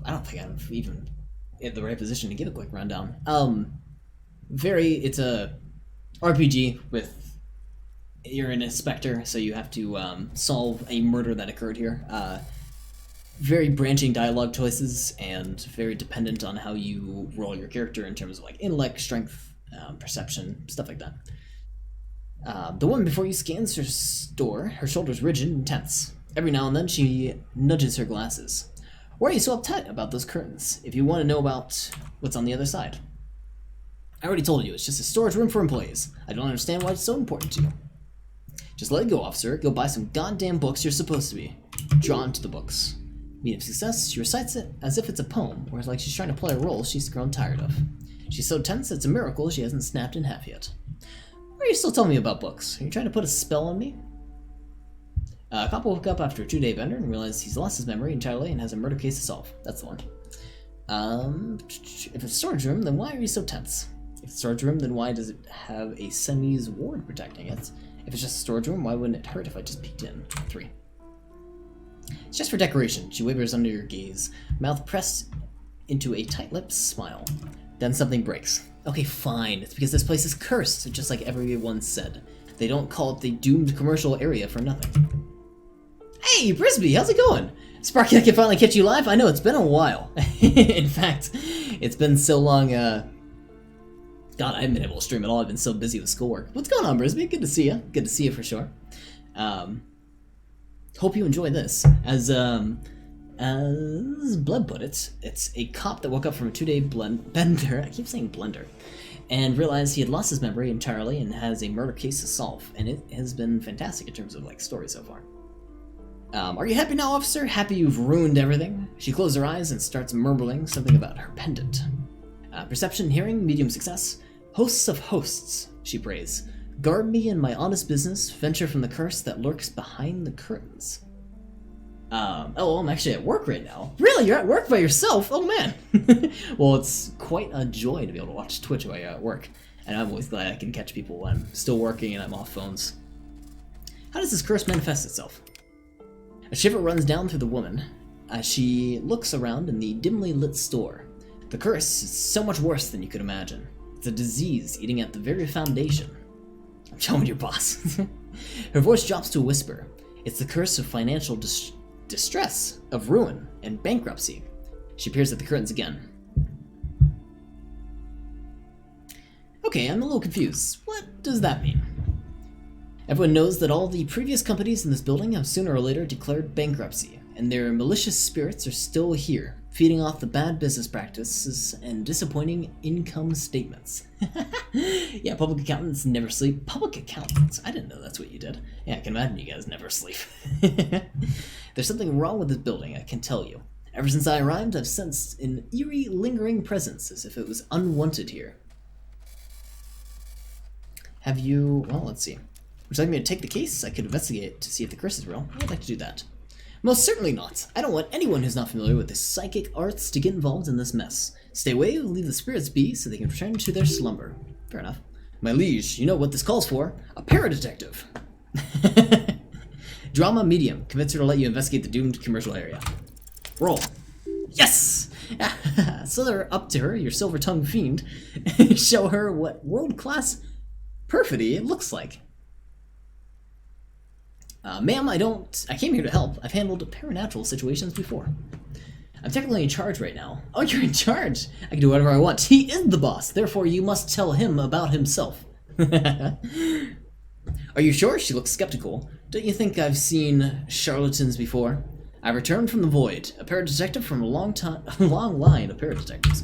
I don't think I'm even in the right position to give a quick rundown. It's a RPG with, you're an inspector, so you have to solve a murder that occurred here. Very branching dialogue choices, and very dependent on how you roll your character in terms of like intellect, strength, perception, stuff like that. The woman before you scans her store, her shoulders rigid and tense. Every now and then she nudges her glasses. Why are you so uptight about those curtains, if you want to know about what's on the other side? I already told you, it's just a storage room for employees. I don't understand why it's so important to you. Just let it go, officer. Go buy some goddamn books you're supposed to be drawn to the books. Medium success, she recites it as if it's a poem, whereas like she's trying to play a role she's grown tired of. She's so tense it's a miracle she hasn't snapped in half yet. Why are you still telling me about books? Are you trying to put a spell on me? Cop woke up after a 2-day bender and realized he's lost his memory entirely and has a murder case to solve. That's the one. If it's a storage room, then why are you so tense? If it's a storage room, then why does it have a Semis ward protecting it? If it's just a storage room, why wouldn't it hurt if I just peeked in? 3. It's just for decoration. She wavers under your gaze, mouth pressed into a tight-lipped smile. Then something breaks. Okay, fine. It's because this place is cursed, just like everyone said. They don't call it the doomed commercial area for nothing. Hey, Brisby, how's it going? Sparky, I can finally catch you live? I know, it's been a while. In fact, it's been so long, God, I haven't been able to stream at all. I've been so busy with schoolwork. What's going on, Brisby? Good to see you. Good to see you for sure. Hope you enjoy this. As Blood put it, it's a cop that woke up from a 2-day bender, I keep saying blender, and realized he had lost his memory entirely and has a murder case to solve, and it has been fantastic in terms of, like, story so far. Are you happy now, officer? Happy you've ruined everything? She closes her eyes and starts mumbling something about her pendant. Perception, hearing, medium success. Hosts of hosts, she prays. Guard me in my honest business, venture from the curse that lurks behind the curtains. Oh, I'm actually at work right now. Really? You're at work by yourself? Oh, man. Well, it's quite a joy to be able to watch Twitch while you're at work. And I'm always glad I can catch people when I'm still working and I'm off phones. How does this curse manifest itself? A shiver runs down through the woman as she looks around in the dimly lit store. The curse is so much worse than you could imagine. It's a disease eating at the very foundation. I'm telling your boss. Her voice drops to a whisper. It's the curse of financial distress, of ruin, and bankruptcy. She peers at the curtains again. Okay, I'm a little confused. What does that mean? Everyone knows that all the previous companies in this building have sooner or later declared bankruptcy, and their malicious spirits are still here, feeding off the bad business practices and disappointing income statements. Yeah, public accountants never sleep. Public accountants? I didn't know that's what you did. Yeah, I can imagine you guys never sleep. There's something wrong with this building, I can tell you. Ever since I arrived, I've sensed an eerie, lingering presence, as if it was unwanted here. Have you... well, let's see. Would you like me to take the case? I could investigate to see if the curse is real. I'd like to do that. Most certainly not. I don't want anyone who's not familiar with the psychic arts to get involved in this mess. Stay away, leave the spirits be, so they can return to their slumber. Fair enough. My liege, you know what this calls for. A paradetective. Drama medium. Convince her to let you investigate the doomed commercial area. Roll. Yes! So they're up to her, your silver-tongued fiend. Show her what world-class perfidy looks like. Ma'am, I came here to help. I've handled paranatural situations before. I'm technically in charge right now. Oh, you're in charge? I can do whatever I want. He is the boss, therefore you must tell him about himself. Are you sure? She looks skeptical. Don't you think I've seen charlatans before? I returned from the void, a paradetective from a long line of paradetectives.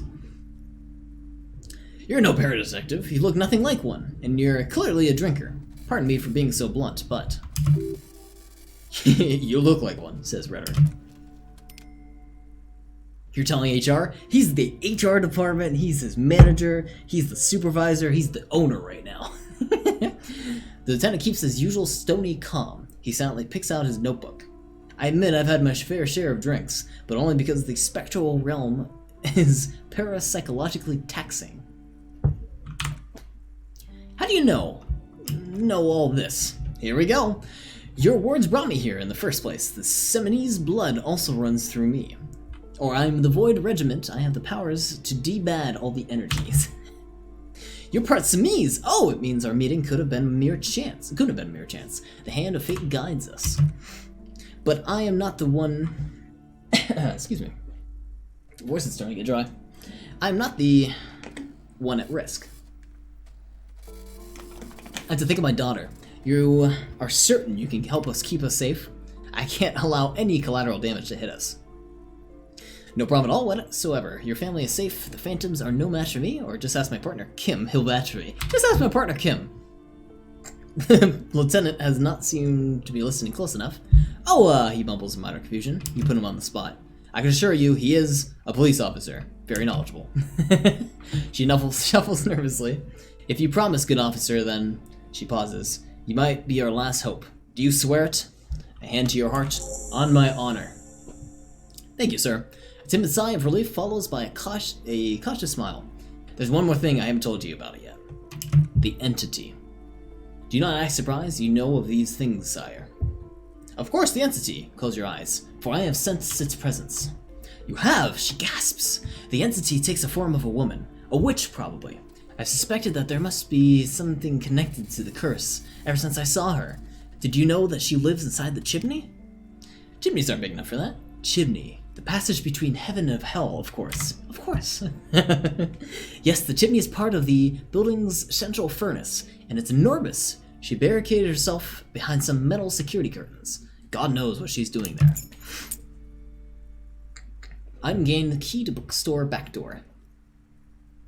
You're no paradetective. You look nothing like one, and you're clearly a drinker. Pardon me for being so blunt, but... You look like one, says Rhetoric. You're telling HR? He's the HR department, he's his manager, he's the supervisor, he's the owner right now. The lieutenant keeps his usual stony calm. He silently picks out his notebook. I admit I've had my fair share of drinks, but only because the spectral realm is parapsychologically taxing. How do you know all this? Here we go. Your words brought me here in the first place. The Seminese blood also runs through me. Or I'm the Void Regiment. I have the powers to debad all the energies. You're part Semese! Oh, it means our meeting could have been a mere chance. It couldn't have been a mere chance. The hand of fate guides us. But I am not the one... Excuse me. The voice is starting to get dry. I'm not the one at risk. I have to think of my daughter. You are certain you can help us keep us safe? I can't allow any collateral damage to hit us. No problem at all whatsoever. Your family is safe. The phantoms are no match for me, or just ask my partner Kim. He'll match for me. Just ask my partner Kim. Lieutenant has not seemed to be listening close enough. Oh, he mumbles in minor confusion. You put him on the spot. I can assure you, he is a police officer. Very knowledgeable. She shuffles nervously. If you promise, good officer, then... She pauses. You might be our last hope. Do you swear it? A hand to your heart. On my honor. Thank you, sir. A timid sigh of relief follows by a cautious smile. There's one more thing I haven't told you about it yet. The entity. Do you not act surprised? You know of these things, sire. Of course, the entity. Close your eyes, for I have sensed its presence. You have? She gasps. The entity takes the form of a woman. A witch, probably. I've suspected that there must be something connected to the curse ever since I saw her. Did you know that she lives inside the chimney? Chimneys aren't big enough for that. Chimney. The passage between heaven and hell, of course. Of course. Yes, the chimney is part of the building's central furnace, and it's enormous. She barricaded herself behind some metal security curtains. God knows what she's doing there. I'm gained the key to bookstore back door.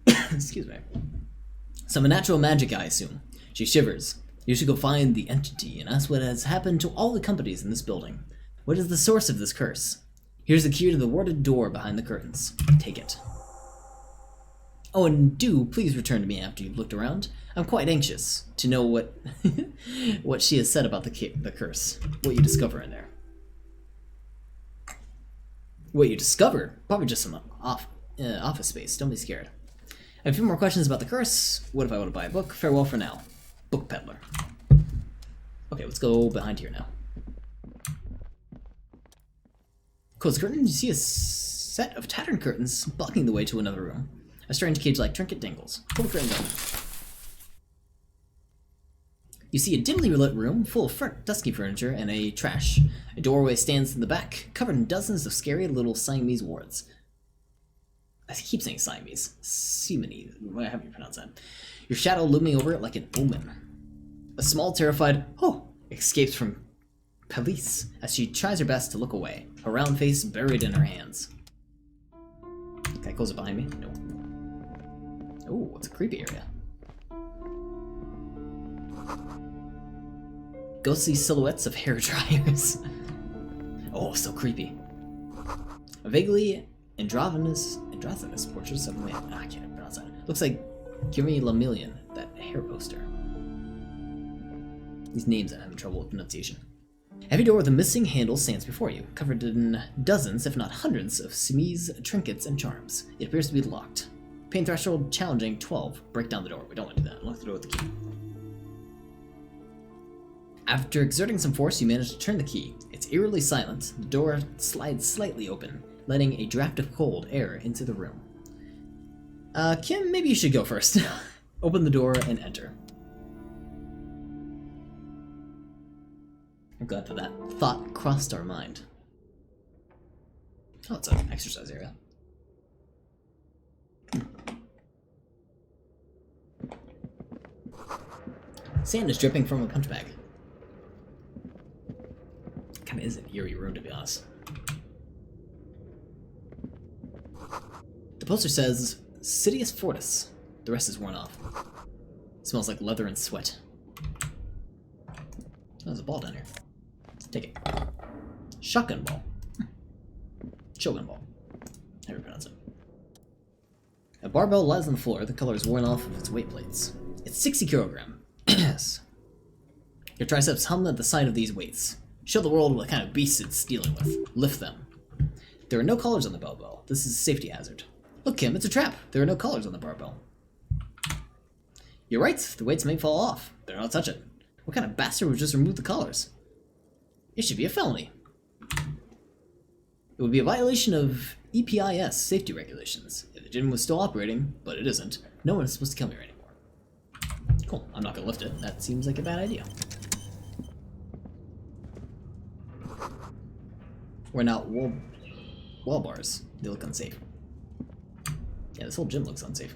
Excuse me. Some unnatural magic, I assume. She shivers. You should go find the entity and ask what has happened to all the companies in this building. What is the source of this curse? Here's the key to the warded door behind the curtains. Take it. Oh, and do please return to me after you've looked around. I'm quite anxious to know what what she has said about the curse. What you discover in there. What you discover, probably just some office space. Don't be scared. I have a few more questions about the curse. What if I want to buy a book? Farewell for now. Book peddler. Okay, let's go behind here now. Close the curtain, you see a set of tattered curtains blocking the way to another room. A strange cage-like trinket dangles. Pull the curtain down. You see a dimly lit room full of dusky furniture and a trash. A doorway stands in the back, covered in dozens of scary little Siamese wards. I keep saying Siamese. Siamese. How do you pronounce that? Your shadow looming over it like an omen. A small, terrified "oh" escapes from Police as she tries her best to look away, her round face buried in her hands. Can I close it behind me? No. Oh, it's a creepy area. Ghostly silhouettes of hair dryers. Oh, so creepy. A vaguely androgynous portraits of a man. I can't pronounce that. Looks like Gary Lamillion, that hair poster. These names I'm having trouble with pronunciation. A heavy door with a missing handle stands before you, covered in dozens, if not hundreds, of Siamese trinkets and charms. It appears to be locked. Pain threshold challenging 12. Break down the door. We don't want to do that. Lock the door with the key. After exerting some force, you manage to turn the key. It's eerily silent. The door slides slightly open, letting a draft of cold air into the room. Kim, maybe you should go first. Open the door and enter. I'm glad that thought crossed our mind. Oh, it's an exercise area. Sand is dripping from a punch bag. Kinda is an eerie room, to be honest. The poster says, Sidious Fortis. The rest is worn off. It smells like leather and sweat. Oh, there's a ball down here. Take it. Shotgun ball. Shogun ball. How do you pronounce it? A barbell lies on the floor. The color is worn off of its weight plates. It's 60 kilogram. Yes. Your triceps hum at the sight of these weights. Show the world what kind of beasts it's dealing with. Lift them. There are no collars on the barbell. This is a safety hazard. Look, Kim, it's a trap. There are no collars on the barbell. You're right. The weights may fall off. Better not touch it. What kind of bastard would just remove the collars? It should be a felony. It would be a violation of EPIS safety regulations. If the gym was still operating, but it isn't, no one is supposed to come here anymore. Cool, I'm not gonna lift it. That seems like a bad idea. We're not wall bars. They look unsafe. Yeah, this whole gym looks unsafe.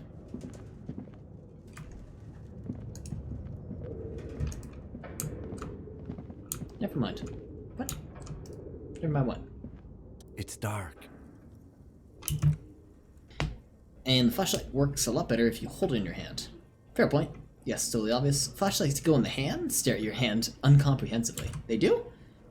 Never mind. What? Never mind what? It's dark. And the flashlight works a lot better if you hold it in your hand. Fair point. Yes, totally obvious. Flashlights go in the hand, stare at your hand uncomprehensively. They do?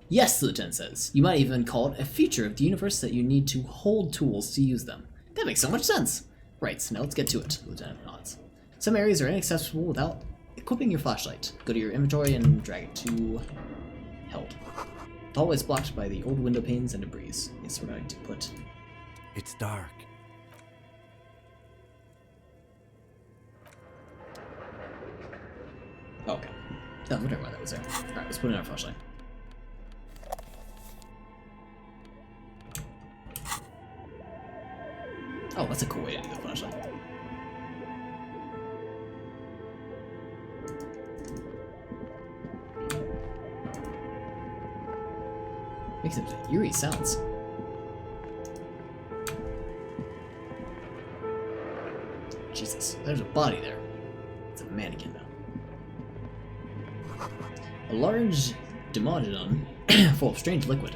Yes, the lieutenant says. You might even call it a feature of the universe that you need to hold tools to use them. That makes so much sense. Right, now let's get to it, the lieutenant nods. Some areas are inaccessible without equipping your flashlight. Go to your inventory and drag it to held. The hallway is blocked by the old window panes and debris. Yes, we're going to put... It's dark. Oh, okay. No, I wonder why that was there. Alright, let's put in our flashlight. Oh, that's a cool way to do the flashlight. Makes some eerie sounds. Jesus, there's a body there. It's a mannequin now. A large demodon full of strange liquid.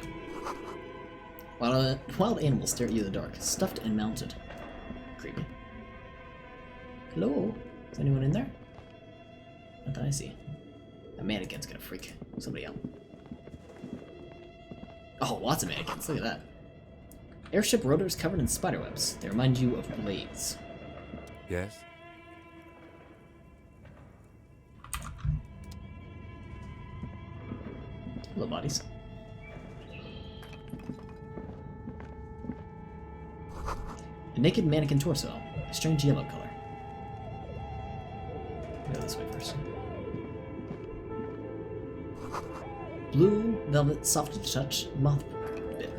Wild animals stare at you in the dark, stuffed and mounted. Creepy. Hello? Is anyone in there? Not that I see. A mannequin's gonna freak somebody out. Oh, lots of mannequins. Look at that. Airship rotors covered in spiderwebs. They remind you of blades. Yes? Hello, bodies. A naked mannequin torso, a strange yellow color. Go this way first. Blue velvet, soft to touch, moth bit.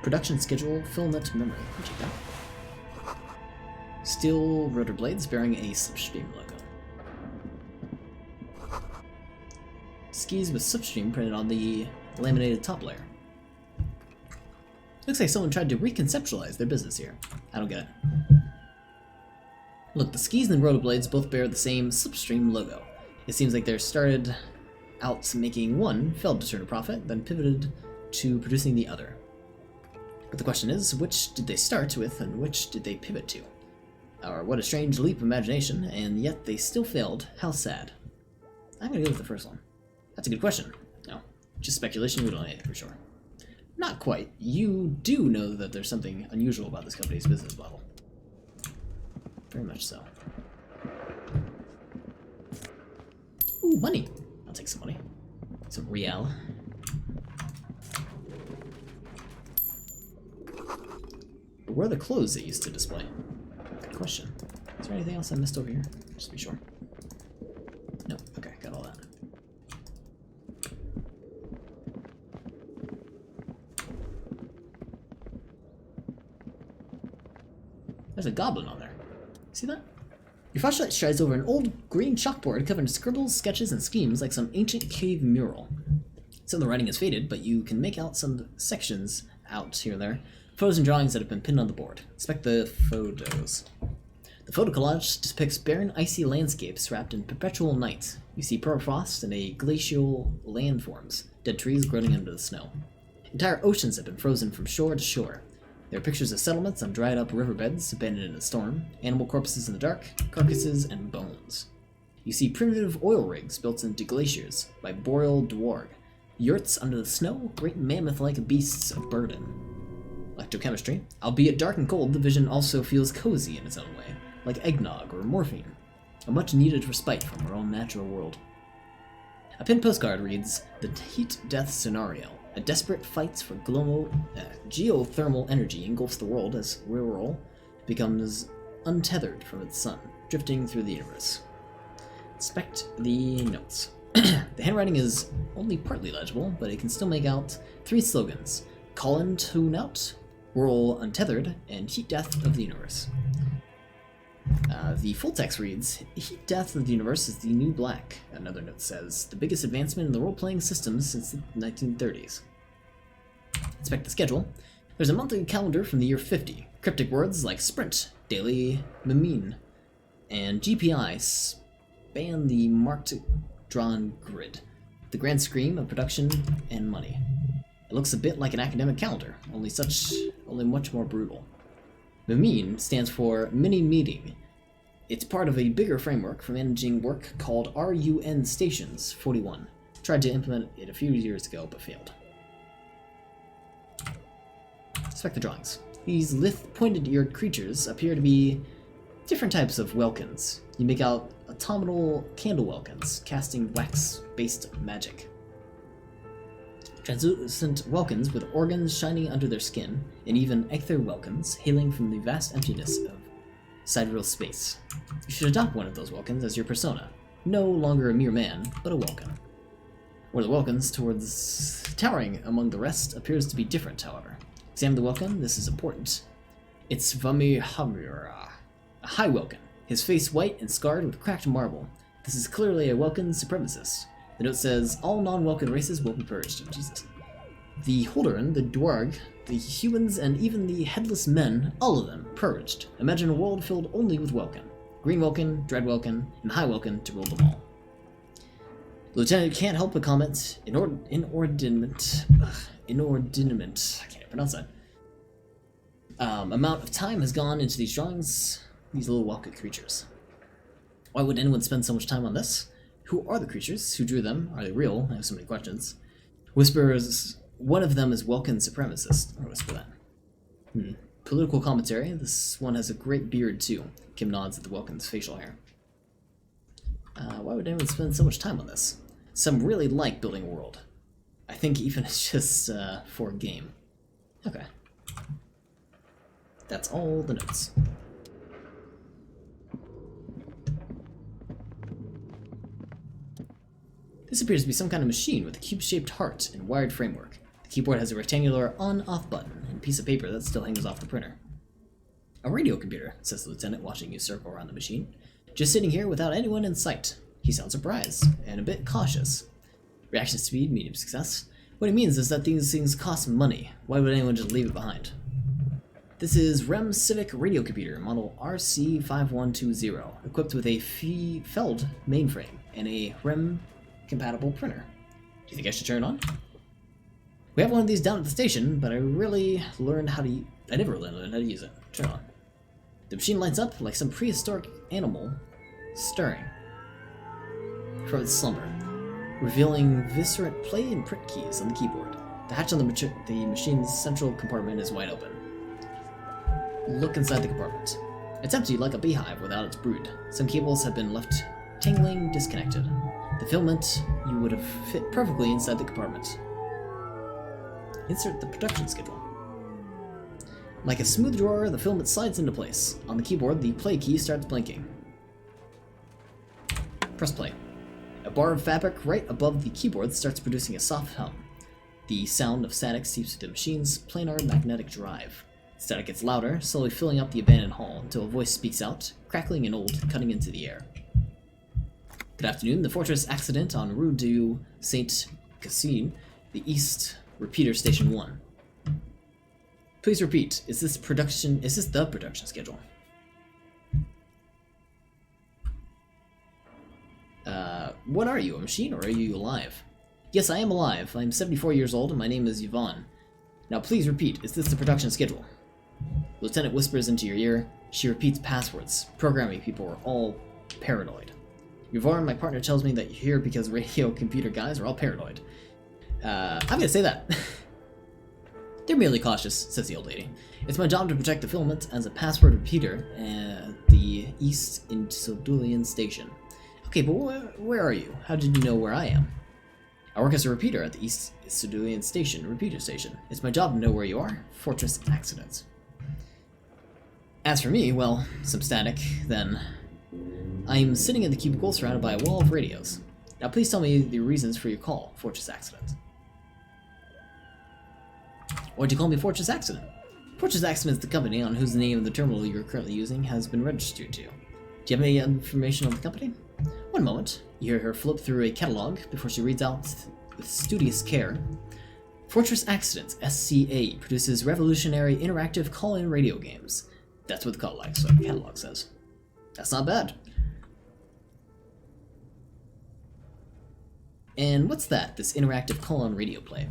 Production schedule, filament memory. I'll check that. Steel rotor blades bearing a Slipstream logo. Skis with Slipstream printed on the laminated top layer. Looks like someone tried to reconceptualize their business here. I don't get it. Look, the skis and the rotor blades both bear the same Slipstream logo. It seems like they started out making one, failed to turn a profit, then pivoted to producing the other. But the question is, which did they start with and which did they pivot to? Or what a strange leap of imagination, and yet they still failed. How sad. I'm gonna go with the first one. That's a good question. No, just speculation, we don't know anything for sure. Not quite. You do know that there's something unusual about this company's business model. Very much so. Ooh, money! I'll take some money. Some real. But where are the clothes they used to display? Good question. Is there anything else I missed over here? Just to be sure. No. Okay, got all that. There's a goblin on there. See that? Your flashlight shines over an old green chalkboard covered in scribbles, sketches, and schemes like some ancient cave mural. Some of the writing is faded, but you can make out some sections out here and there. Photos and drawings that have been pinned on the board. Inspect the photos. The photo collage depicts barren, icy landscapes wrapped in perpetual night. You see permafrost and a glacial landforms, dead trees growing under the snow. Entire oceans have been frozen from shore to shore. There are pictures of settlements on dried-up riverbeds abandoned in a storm, animal corpses in the dark, carcasses, and bones. You see primitive oil rigs built into glaciers by boreal dwarg, yurts under the snow, great mammoth-like beasts of burden. Electrochemistry. Albeit dark and cold, the vision also feels cozy in its own way, like eggnog or morphine, a much-needed respite from our own natural world. A pinned postcard reads, "The heat-death scenario. A desperate fight for geothermal energy engulfs the world as Rirol becomes untethered from its sun, drifting through the universe." Inspect the notes. The handwriting is only partly legible, but it can still make out 3 slogans: Colin Tune Out, Whirl Untethered, and Heat Death of the Universe. The full text reads, "Heat Death of the Universe is the new black." Another note says, "The biggest advancement in the role-playing systems since the 1930s. Inspect the schedule. There's a monthly calendar from the year 50. Cryptic words like sprint, daily, mimine, and GPI span the marked drawn grid. The grand scream of production and money. It looks a bit like an academic calendar, only much more brutal. Mimine stands for mini meeting. It's part of a bigger framework for managing work called RUN Stations 41. Tried to implement it a few years ago, but failed. Inspect the drawings. These lithe, pointed-eared creatures appear to be different types of welkins. You make out autumnal candle welkins, casting wax-based magic. Translucent welkins with organs shining under their skin, and even ether welkins hailing from the vast emptiness of sidereal space. You should adopt one of those welkins as your persona. No longer a mere man, but a welkin. One of the welkins, towering among the rest, appears to be different, however. Examine the welkin, this is important. It's Vamihamura, a high welkin, his face white and scarred with cracked marble. This is clearly a welkin supremacist. The note says, all non-welkin races will be purged. Oh, Jesus. The Holderan, the Dwarg, the humans, and even the headless men, all of them, purged. Imagine a world filled only with welkin. Green welkin, dread welkin, and high welkin to rule them all. The lieutenant can't help but comment, inordinate, I can't pronounce that. Amount of time has gone into these drawings, these little welkin creatures. Why would anyone spend so much time on this? Who are the creatures? Who drew them? Are they real? I have so many questions. Whispers, one of them is welkin supremacist. Or whisper that. Political commentary. This one has a great beard too. Kim nods at the welkin's facial hair. why would anyone spend so much time on this? Some really like building a world. I think even it's just for a game. Okay. That's all the notes. This appears to be some kind of machine with a cube-shaped heart and wired framework. The keyboard has a rectangular on-off button and a piece of paper that still hangs off the printer. A radio computer, says the lieutenant, watching you circle around the machine. Just sitting here without anyone in sight. He sounds surprised and a bit cautious. Reaction speed, medium success. What he means is that these things cost money. Why would anyone just leave it behind? This is REM Civic radio computer, model RC5120, equipped with a Feld mainframe and a REM-compatible printer. Do you think I should turn it on? We have one of these down at the station, but I never really learned how to use it. Turn it on. The machine lights up like some prehistoric animal stirring from its slumber, revealing viscerant play and print keys on the keyboard. The hatch on the machine's central compartment is wide open. Look inside the compartment. It's empty like a beehive without its brood. Some cables have been left tangling, disconnected. The filament you would have fit perfectly inside the compartment. Insert the production schedule. Like a smooth drawer, the filament slides into place. On the keyboard, the play key starts blinking. Press play. A bar of fabric right above the keyboard starts producing a soft hum. The sound of static seeps through the machine's planar magnetic drive. Static gets louder, slowly filling up the abandoned hall until a voice speaks out, crackling and old, cutting into the air. Good afternoon. The Fortress accident on Rue du Saint-Cassine, the East Repeater Station 1. Please repeat, is this the production schedule? What are you, a machine, or are you alive? Yes, I am alive. I am 74 years old, and my name is Yvonne. Now please repeat, is this the production schedule? The lieutenant whispers into your ear. She repeats passwords. Programming people are all paranoid. Yvonne, my partner, tells me that you're here because radio computer guys are all paranoid. I'm gonna say that. They're merely cautious, says the old lady. It's my job to protect the filament as a password repeater at the East Insudulian Station. Okay, but where are you? How did you know where I am? I work as a repeater at the East Insudulian Station, repeater station. It's my job to know where you are. Fortress accidents. As for me, well, some static, then. I'm sitting in the cubicle surrounded by a wall of radios. Now please tell me the reasons for your call, Fortress Accident. Why'd you call me Fortress Accident? Fortress Accident is the company on whose name the terminal you're currently using has been registered to. Do you have any information on the company? One moment. You hear her flip through a catalog before she reads out with studious care. Fortress Accident, SCA, produces revolutionary interactive call-in radio games. That's what the catalog says. That's not bad. And what's that, this interactive call-in radio play?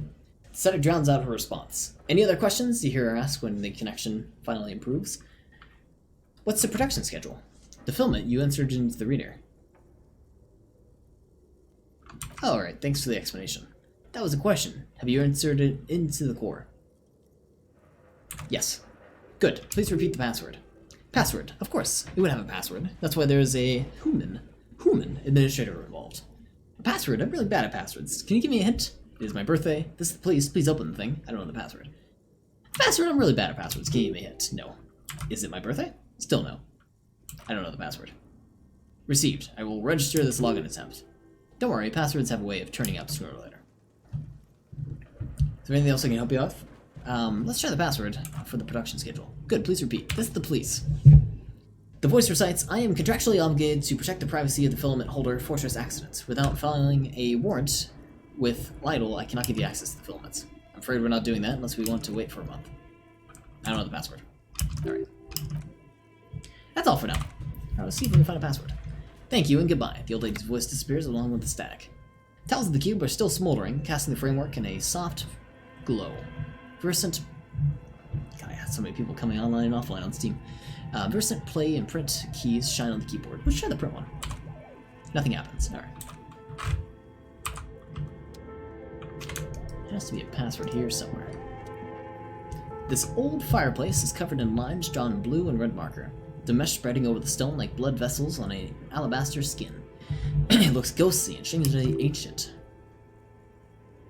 Static drowns out her response. Any other questions? You hear her ask when the connection finally improves. What's the production schedule? The filament you inserted into the reader. Alright, thanks for the explanation. That was a question. Have you inserted it into the core? Yes. Good. Please repeat the password. Password. Of course. It would have a password. That's why there's a human administrator involved. A password? I'm really bad at passwords. Can you give me a hint? It is my birthday. This is the police. Please open the thing. I don't know the password. Password? I'm really bad at passwords. Can you give me a hint? No. Is it my birthday? Still no. I don't know the password. Received. I will register this login attempt. Don't worry, passwords have a way of turning up sooner or later. Is there anything else I can help you with? Let's try the password for the production schedule. Good, please repeat. This is the police. The voice recites, I am contractually obligated to protect the privacy of the filament holder Fortress Accidents. Without filing a warrant with Lytle, I cannot give you access to the filaments. I'm afraid we're not doing that unless we want to wait for a month. I don't know the password. Alright. That's all for now. Alright, let's see if we can find a password. Thank you and goodbye. The old lady's voice disappears along with the static. Tiles of the cube are still smoldering, casting the framework in a soft glow. Versant... God, I had so many people coming online and offline on Steam. Versant play and print keys shine on the keyboard. Let's try the print one. Nothing happens. Alright. There has to be a password here somewhere. This old fireplace is covered in lines drawn in blue and red marker. The mesh spreading over the stone like blood vessels on an alabaster skin. It looks ghostly and strangely ancient.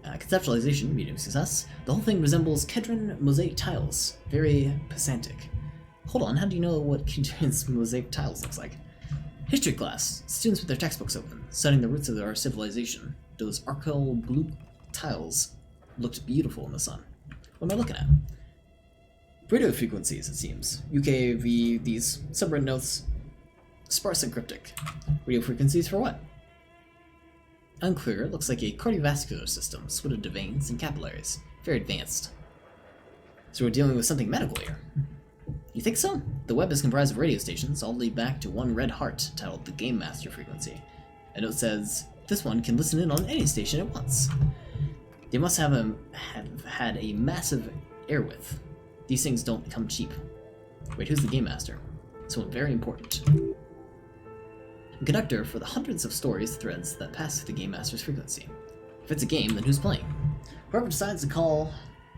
Conceptualization, medium success. The whole thing resembles Kedron mosaic tiles. Very pedantic. Hold on, how do you know what Kedron's mosaic tiles looks like? History class. Students with their textbooks open, studying the roots of our civilization. Those archal blue tiles looked beautiful in the sun. What am I looking at? Radio frequencies, it seems. UKV, these subreddit notes, sparse and cryptic. Radio frequencies for what? Unclear. It looks like a cardiovascular system, split into veins and capillaries. Very advanced. So we're dealing with something medical here. You think so? The web is comprised of radio stations, all lead back to one red heart, titled the Game Master frequency. A note says, this one can listen in on any station at once. They must have had a massive air width. These things don't come cheap. Wait, who's the Game Master? Someone very important. A conductor for the hundreds of stories threads that pass through the Game Master's frequency. If it's a game, then who's playing? Whoever decides to call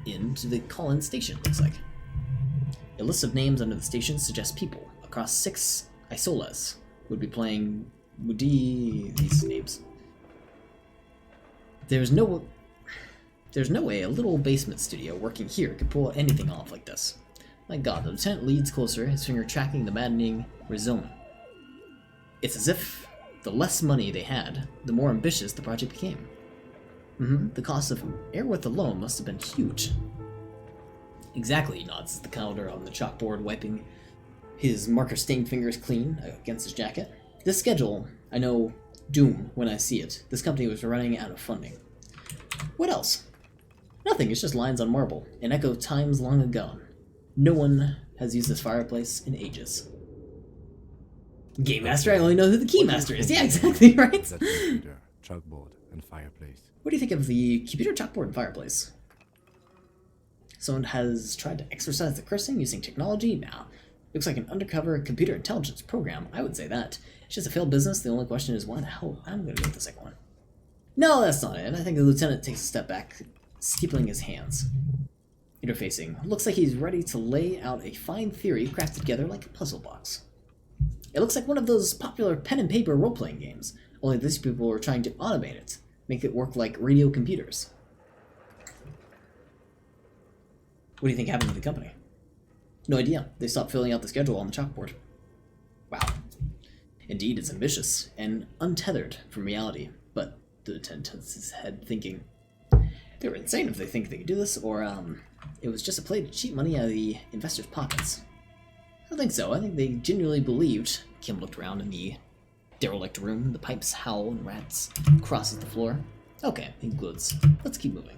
in to the call-in station, looks like. A list of names under the station suggests people across 6 isolas would be playing these names. There's no way a little basement studio working here could pull anything off like this. My god, the lieutenant leads closer, his finger tracking the maddening rhizome. It's as if the less money they had, the more ambitious the project became. The cost of air width alone must have been huge. Exactly, he nods the counter on the chalkboard, wiping his marker-stained fingers clean against his jacket. This schedule, I know doom when I see it. This company was running out of funding. What else? Nothing, it's just lines on marble, an echo of times long ago. No one has used this fireplace in ages. Game Master, I only know who the Key Master is. Yeah, exactly, right? That's computer, chalkboard, and fireplace. What do you think of the computer, chalkboard, and fireplace? Someone has tried to exorcise the cursing using technology? Nah. Looks like an undercover computer intelligence program. I would say that. It's just a failed business. The only question is why the hell I'm going to go with the second one. No, that's not it. I think the lieutenant takes a step back, steepling his hands. Interfacing. Looks like he's ready to lay out a fine theory crafted together like a puzzle box. It looks like one of those popular pen and paper role-playing games, only these people are trying to automate it, make it work like radio computers. What do you think happened to the company? No idea. They stopped filling out the schedule on the chalkboard. Wow. Indeed, it's ambitious and untethered from reality, but the lieutenant tilts his head thinking, they were insane if they think they could do this, or it was just a play to cheat money out of the investors' pockets. I don't think so. I think they genuinely believed. Kim looked around in the derelict room. The pipes howl and rats crosses the floor. Okay, he gloats. Let's keep moving.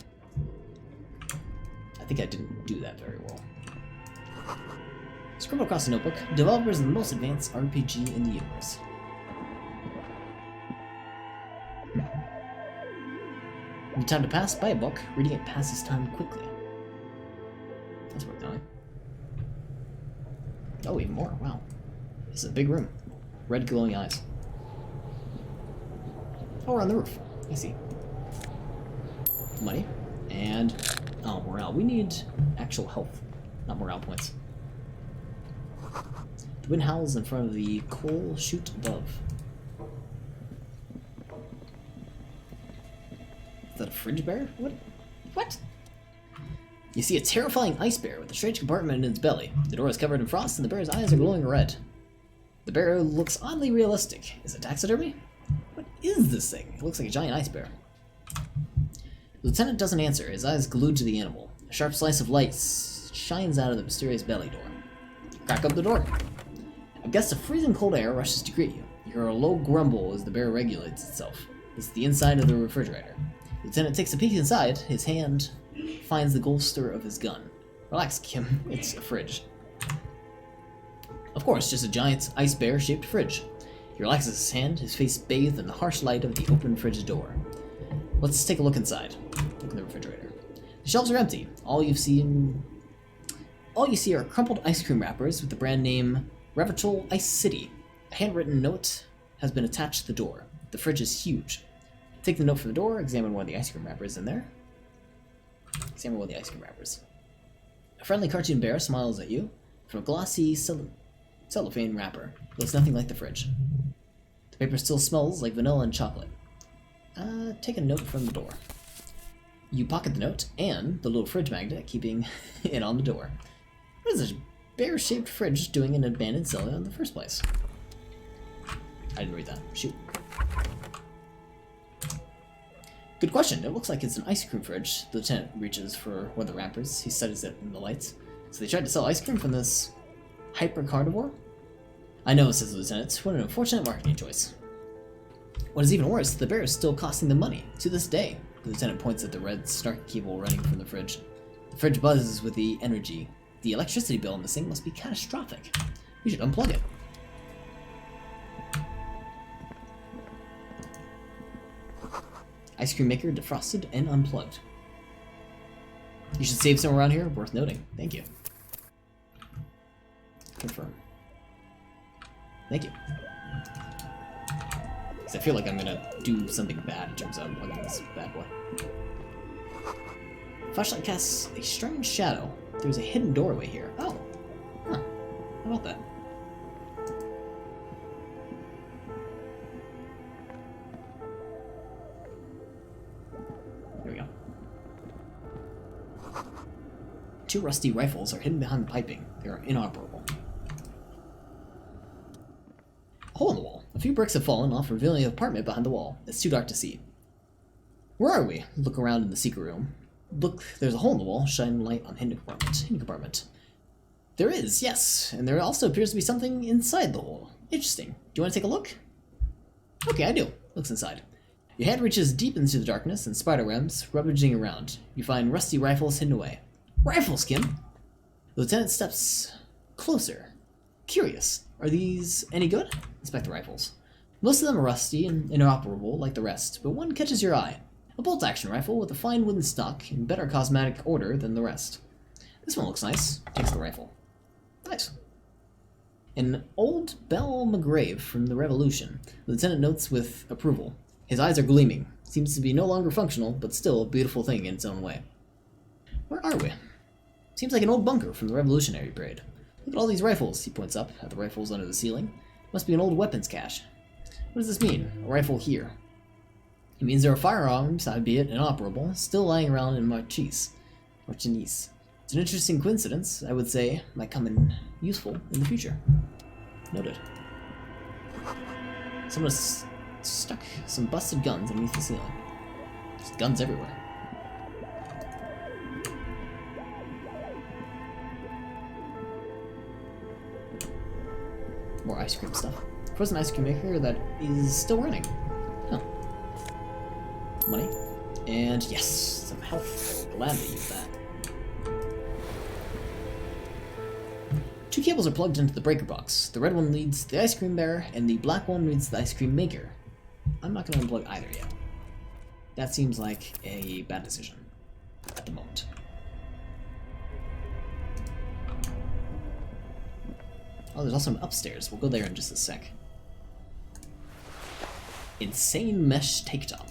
I think I didn't do that very well. Scribble across the notebook. Developers of the most advanced RPG in the universe. Need time to pass? Buy a book. Reading it passes time quickly. That's worth knowing. Oh, even more. Wow. This is a big room. Red glowing eyes. Oh, we're on the roof. I see. Money. And... oh, morale. We need actual health, not morale points. The wind howls in front of the coal chute above. Is that a fridge bear? What? You see a terrifying ice bear with a strange compartment in its belly. The door is covered in frost and the bear's eyes are glowing red. The bear looks oddly realistic. Is it taxidermy? What is this thing? It looks like a giant ice bear. The lieutenant doesn't answer, his eyes glued to the animal. A sharp slice of light shines out of the mysterious belly door. Crack up the door. A gust of freezing cold air rushes to greet you. You hear a low grumble as the bear regulates itself. It's the inside of the refrigerator. The lieutenant takes a peek inside. His hand finds the holster of his gun. Relax, Kim. It's a fridge. Of course, just a giant ice bear-shaped fridge. He relaxes his hand, his face bathed in the harsh light of the open fridge door. Let's take a look inside. Look in the refrigerator. The shelves are empty. All you see are crumpled ice cream wrappers with the brand name Revachol Ice City. A handwritten note has been attached to the door. The fridge is huge. Take the note from the door, examine one of the ice cream wrappers in there. Examine one of the ice cream wrappers. A friendly cartoon bear smiles at you from a glossy cellophane wrapper. Looks nothing like the fridge. The paper still smells like vanilla and chocolate. Take a note from the door. You pocket the note and the little fridge magnet, keeping it on the door. What is this bear-shaped fridge doing in an abandoned cellar in the first place? I didn't read that. Shoot. Good question. It looks like it's an ice cream fridge. The lieutenant reaches for one of the wrappers. He studies it in the lights. So they tried to sell ice cream from this hyper-carnivore? I know, says the lieutenant. What an unfortunate marketing choice. What is even worse, the bear is still costing them money, to this day. The lieutenant points at the red snark cable running from the fridge. The fridge buzzes with the energy. The electricity bill in this thing must be catastrophic. We should unplug it. Ice cream maker defrosted and unplugged. You should save some around here. Worth noting. Thank you. Confirm. Thank you. Because I feel like I'm gonna do something bad in terms of unplugging this bad boy. Flashlight casts a strange shadow. There's a hidden doorway here. Oh. Huh. How about that? There we go. Two rusty rifles are hidden behind the piping. They are inoperable. A hole in the wall. A few bricks have fallen off, revealing an apartment behind the wall. It's too dark to see. Where are we? Look around in the secret room. Look, there's a hole in the wall, shining light on hidden compartment. There is, yes, and there also appears to be something inside the hole. Interesting. Do you want to take a look? Okay, I do. Looks inside. Your hand reaches deep into the darkness and spider webs rummaging around. You find rusty rifles hidden away. Rifles, Kim! The lieutenant steps closer. Curious. Are these any good? Inspect the rifles. Most of them are rusty and inoperable like the rest, but one catches your eye. A bolt-action rifle with a fine wooden stock in better cosmetic order than the rest. This one looks nice. Takes the rifle. Nice. An old Bell McGrave from the Revolution. The lieutenant notes with approval. His eyes are gleaming. Seems to be no longer functional, but still a beautiful thing in its own way. Where are we? Seems like an old bunker from the Revolutionary period. Look at all these rifles, he points up at the rifles under the ceiling. Must be an old weapons cache. What does this mean? A rifle here. It means there are firearms, albeit inoperable, still lying around in Marchese. It's an interesting coincidence, I would say, might come in useful in the future. Noted. Someone has stuck some busted guns underneath the ceiling. There's guns everywhere. More ice cream stuff. Frozen ice cream maker that is still running. Huh. Money. And yes, some health. Glad to use that. Two cables are plugged into the breaker box. The red one leads the ice cream bearer, and the black one leads the ice cream maker. I'm not going to unplug either yet. That seems like a bad decision at the moment. Oh, there's also an upstairs. We'll go there in just a sec. Insane mesh take top.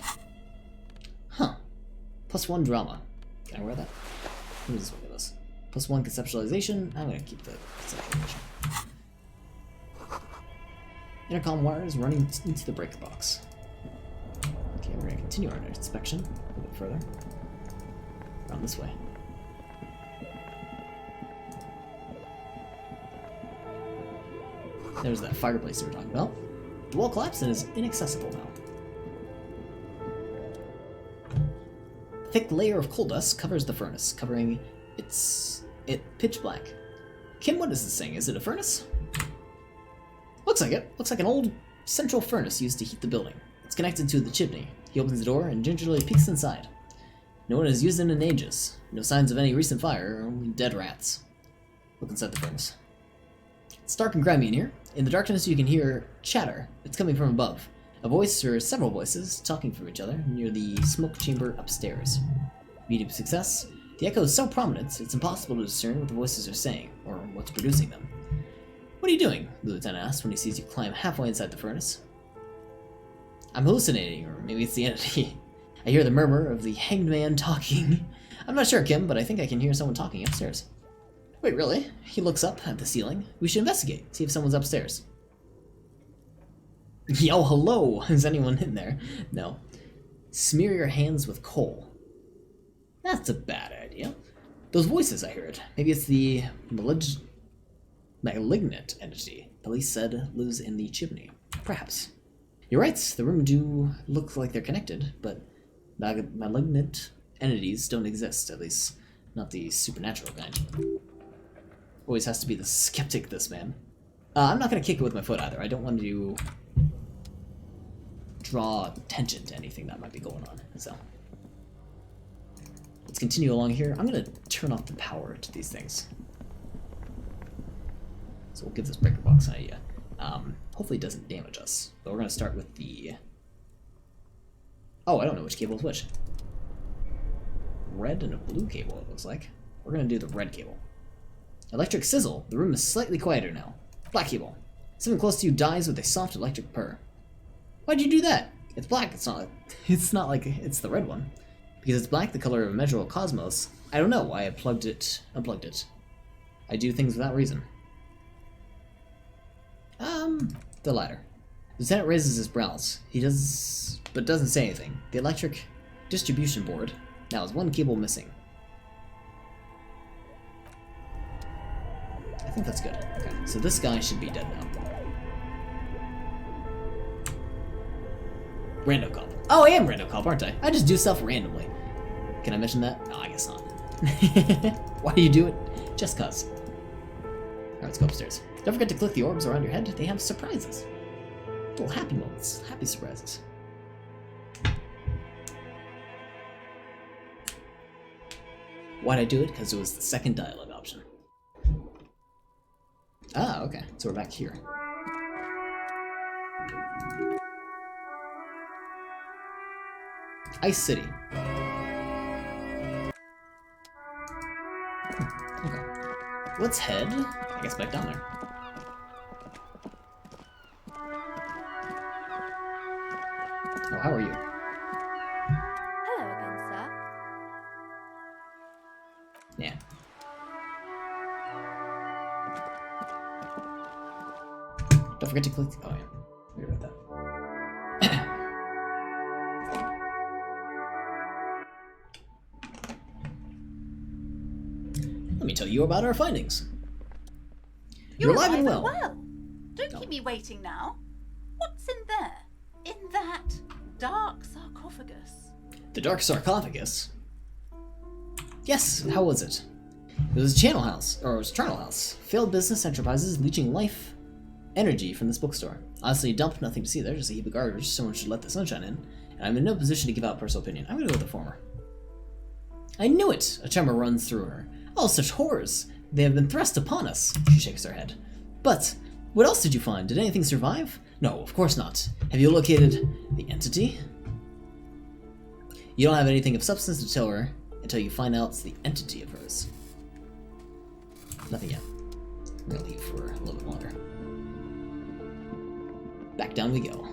Huh. +1 drama. Can I wear that? What is this one of us? +1 conceptualization. I'm gonna keep the conceptualization. Intercom wires running into the breaker box. Okay, we're gonna continue our inspection a little bit further. Around this way. There's that fireplace we were talking about. The wall collapsed and is inaccessible now. A thick layer of coal dust covers the furnace, covering it pitch black. Kim, what is this thing? Is it a furnace? Looks like it. Looks like an old central furnace used to heat the building. It's connected to the chimney. He opens the door and gingerly peeks inside. No one has used it in ages. No signs of any recent fire, only dead rats. Look inside the furnace. It's dark and grimy in here. In the darkness you can hear chatter. It's coming from above. A voice or several voices talking from each other near the smoke chamber upstairs. Medium success. The echo is so prominent it's impossible to discern what the voices are saying, or what's producing them. What are you doing? The lieutenant asks when he sees you climb halfway inside the furnace. I'm hallucinating, or maybe it's the entity. I hear the murmur of the hanged man talking. I'm not sure, Kim, but I think I can hear someone talking upstairs. Wait, really? He looks up at the ceiling. We should investigate, see if someone's upstairs. Yo, hello! Is anyone in there? No. Smear your hands with coal. That's a bad idea. Those voices, I heard. Maybe it's the malignant entity police said lives in the chimney. Perhaps. You're right, the room do look like they're connected, but malignant entities don't exist, at least not the supernatural kind. Always has to be the skeptic, this man. I'm not going to kick it with my foot either. I don't want to draw attention to anything that might be going on, so. Let's continue along here. I'm going to turn off the power to these things. So we'll give this breaker box an idea. Hopefully it doesn't damage us. But we're going to start with the... Oh, I don't know which cable is which. Red and a blue cable, it looks like. We're going to do the red cable. Electric sizzle. The room is slightly quieter now. Black cable. Something close to you dies with a soft electric purr. Why'd you do that? It's black. It's not like it's the red one. Because it's black, the color of immeasurable cosmos. I don't know why I unplugged it. I do things without reason. The latter. The lieutenant raises his brows. He does, but doesn't say anything. The electric distribution board now has one cable missing. I think that's good. Okay, so this guy should be dead now. Rando cop. Oh, I am Rando cop, aren't I? I just do stuff randomly. Can I mention that? No, I guess not. Why do you do it? Just cuz. Alright, let's go upstairs. Don't forget to click the orbs around your head. They have surprises. Little happy moments. Happy surprises. Why'd I do it? Because it was the second dialogue option. Ah, okay. So we're back here. Ice City. Okay. Let's head, I guess, back down there. Oh, how are you? Hello again, sir. Yeah. Don't forget to click. Oh, yeah. Forget about that. Let me tell you about our findings. You're alive and well. Don't keep me waiting now. What's in there? In that dark sarcophagus? The dark sarcophagus? Yes, how was it? It was a channel house, or it was a charnel house. Failed business enterprises leeching life energy from this bookstore. Honestly, a dump, nothing to see there, just a heap of garbage. Someone should let the sunshine in. And I'm in no position to give out personal opinion. I'm gonna go with the former. I knew it! A tremor runs through her. Oh, such horrors! They have been thrust upon us. She shakes her head. But, what else did you find? Did anything survive? No, of course not. Have you located the entity? You don't have anything of substance to tell her until you find out it's the entity of hers. Nothing yet. I'm gonna leave for a little bit longer. Back down we go.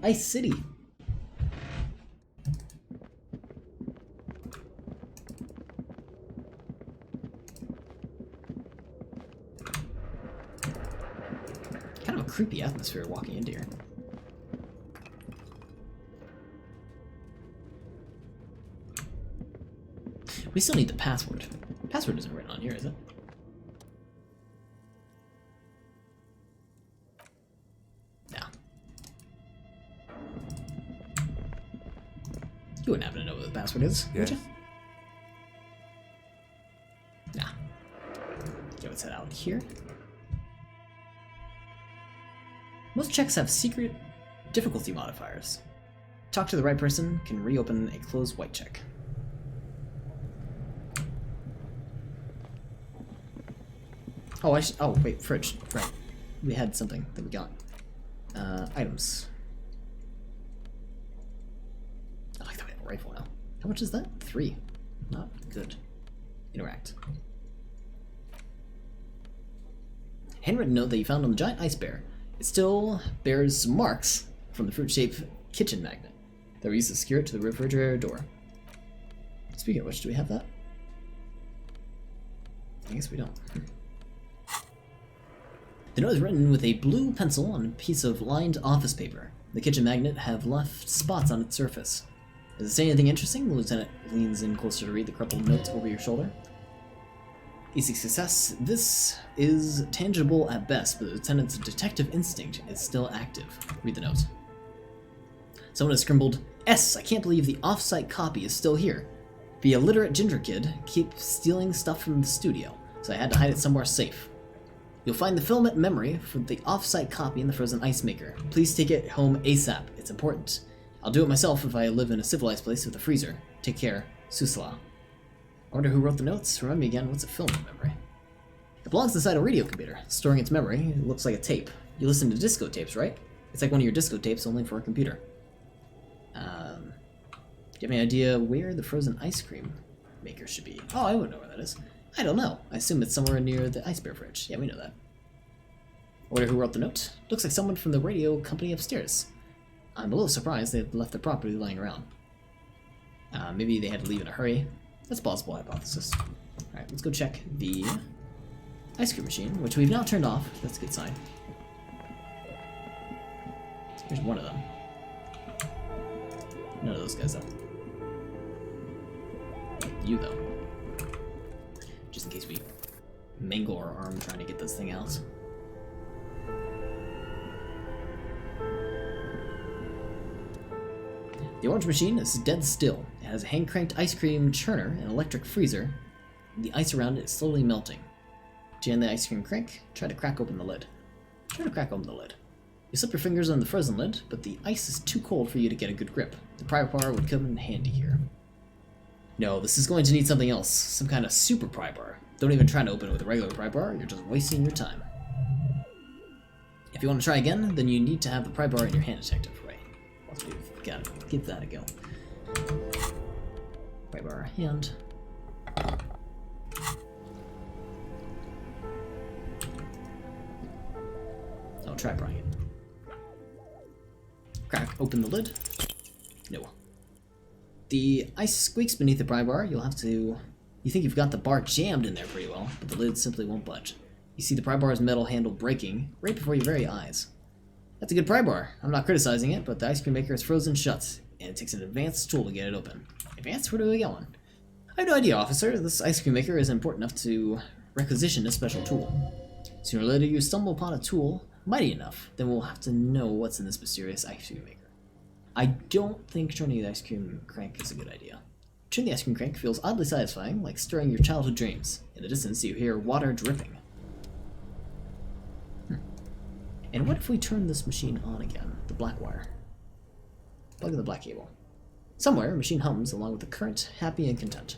Ice City. Kind of a creepy atmosphere walking into here. We still need the password. Password isn't written on here, is it? No. You wouldn't happen to know what the password is, would you? Nah. Okay, let's head out here. Most checks have secret difficulty modifiers. Talk to the right person can reopen a closed white check. Oh, oh, wait, fridge. Right. We had something that we got. Items. I like that we have a rifle now. How much is that? 3. Not good. Interact. Handwritten note that you found on the giant ice bear. It still bears some marks from the fruit-shaped kitchen magnet that were used to secure it to the refrigerator door. Speaking of which, do we have that? I guess we don't. The note is written with a blue pencil on a piece of lined office paper. The kitchen magnet have left spots on its surface. Does it say anything interesting? The lieutenant leans in closer to read the crumpled note over your shoulder. Easy success. This is tangible at best, but the lieutenant's detective instinct is still active. Read the note. Someone has scribbled, S, I can't believe the off-site copy is still here. The illiterate ginger kid keeps stealing stuff from the studio, so I had to hide it somewhere safe. You'll find the filament memory for the off-site copy in the frozen ice maker. Please take it home ASAP. It's important. I'll do it myself if I live in a civilized place with a freezer. Take care, Susla. I wonder who wrote the notes. Remind me again, what's a filament memory? It belongs inside a radio computer, storing its memory. It looks like a tape. You listen to disco tapes, right? It's like one of your disco tapes, only for a computer. Do you have any idea where the frozen ice cream maker should be? Oh, I wouldn't know where that is. I don't know. I assume it's somewhere near the ice bear fridge. Yeah, we know that. I wonder who wrote the note. Looks like someone from the radio company upstairs. I'm a little surprised they've left the property lying around. Maybe they had to leave in a hurry. That's a plausible hypothesis. Alright, let's go check the ice cream machine, which we've now turned off. That's a good sign. Here's one of them. None of those guys, though. You, though. Just in case we mangle our arm trying to get this thing out. The orange machine is dead still. It has a hand-cranked ice cream churner and electric freezer. The ice around it is slowly melting. Jam the ice cream crank. Try to crack open the lid. You slip your fingers on the frozen lid, but the ice is too cold for you to get a good grip. The pry bar would come in handy here. No, this is going to need something else. Some kind of super pry bar. Don't even try to open it with a regular pry bar. You're just wasting your time. If you want to try again, then you need to have the pry bar in your hand, detective. Right. We've got to give that a go. Pry bar, hand. Oh, try prying it. Crack open the lid. No. The ice squeaks beneath the pry bar. You'll have to... You think you've got the bar jammed in there pretty well, but the lid simply won't budge. You see the pry bar's metal handle breaking right before your very eyes. That's a good pry bar. I'm not criticizing it, but the ice cream maker is frozen shut, and it takes an advanced tool to get it open. Advanced? Where do we get one? I have no idea, officer. This ice cream maker is important enough to requisition a special tool. Sooner or later you stumble upon a tool mighty enough, then we'll have to know what's in this mysterious ice cream maker. I don't think turning the ice cream crank is a good idea. Turning the ice cream crank feels oddly satisfying, like stirring your childhood dreams. In the distance, you hear water dripping. And what if we turn this machine on again? The black wire. Plug in the black cable. Somewhere, a machine hums along with the current, happy and content.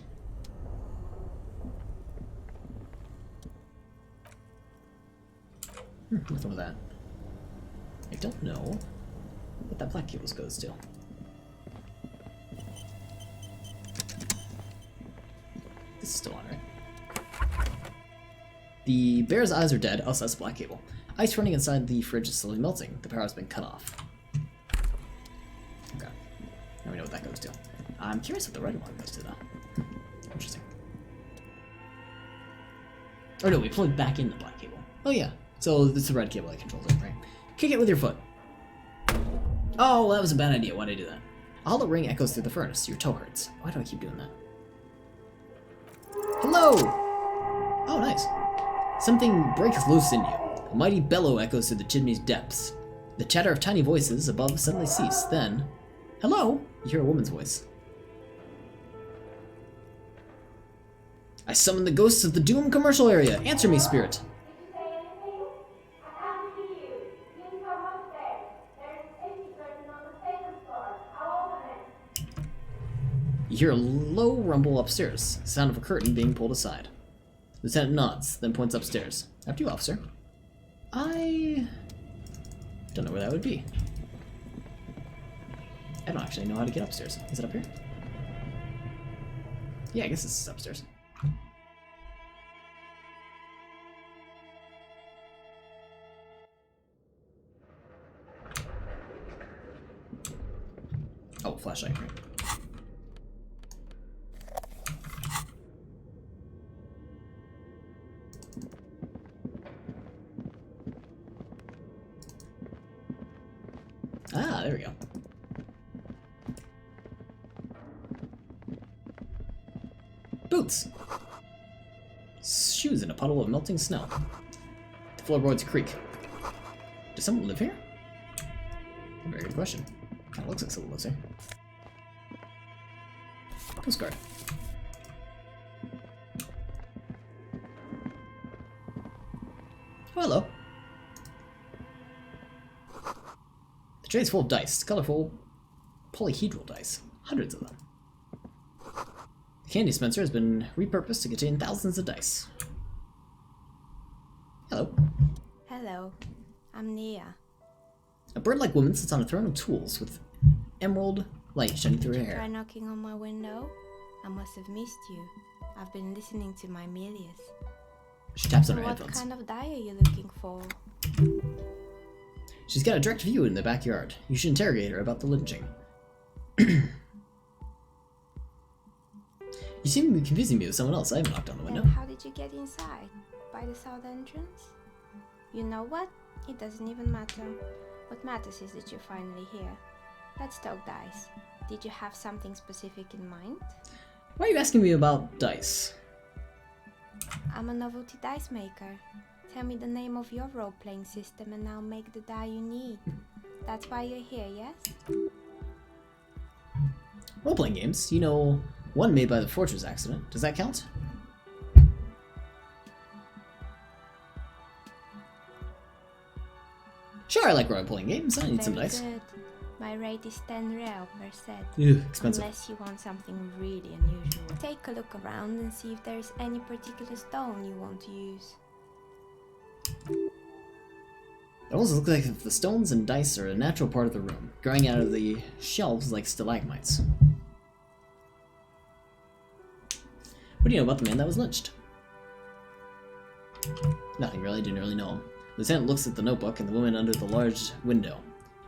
What's wrong with that? I don't know what that black cable goes to. This is still on, right? The bear's eyes are dead. Oh, so that's the black cable. Ice running inside the fridge is slowly melting. The power has been cut off. Okay. Now we know what that goes to. I'm curious what the red one goes to, though. Interesting. Oh no, we plugged back in the black cable. Oh yeah. So it's the red cable that controls it, right? Kick it with your foot. Oh, that was a bad idea. Why'd I do that? A hollow ring echoes through the furnace. Your toe hurts. Why do I keep doing that? Hello! Oh, nice. Something breaks loose in you. A mighty bellow echoes through the chimney's depths. The chatter of tiny voices above suddenly cease. Then, hello! You hear a woman's voice. I summon the ghosts of the Doom commercial area. Answer me, spirit. You hear a low rumble upstairs, the sound of a curtain being pulled aside. The lieutenant nods, then points upstairs. After you, officer. I don't know where that would be. I don't actually know how to get upstairs. Is it up here? Yeah, I guess this is upstairs. Oh, flashlight, right. Ah, there we go. Boots! Shoes in a puddle of melting snow. The floorboards creak. Does someone live here? Very good question. Kinda looks like someone lives here. Postcard. Oh, hello. The tray is full of dice, colorful polyhedral dice. Hundreds of them. The candy dispenser has been repurposed to contain thousands of dice. Hello. Hello, I'm Nia. A bird-like woman sits on a throne of tools with emerald light shining through her hair. Try knocking on my window? I must have missed you. I've been listening to my Melius. She taps on her What headphones. kind of die are you looking for? She's got a direct view in the backyard. You should interrogate her about the lynching. You seem to be confusing me with someone else. I haven't knocked on the window. Then how did you get inside? By the south entrance? You know what? It doesn't even matter. What matters is that you're finally here. Let's talk dice. Did you have something specific in mind? Why are you asking me about dice? I'm a novelty dice maker. Tell me the name of your role-playing system and I'll make the die you need. That's why you're here, yes? Role-playing games? You know, one made by the Fortress accident. Does that count? Sure, I like role-playing games. I need some Very dice. good. My rate is 10 real per set. Ew, expensive. Unless you want something really unusual. Take a look around and see if there's any particular stone you want to use. It almost looks like the stones and dice are a natural part of the room, growing out of the shelves like stalagmites. What do you know about the man that was lynched? Nothing really, didn't really know him. The lieutenant looks at the notebook and the woman under the large window.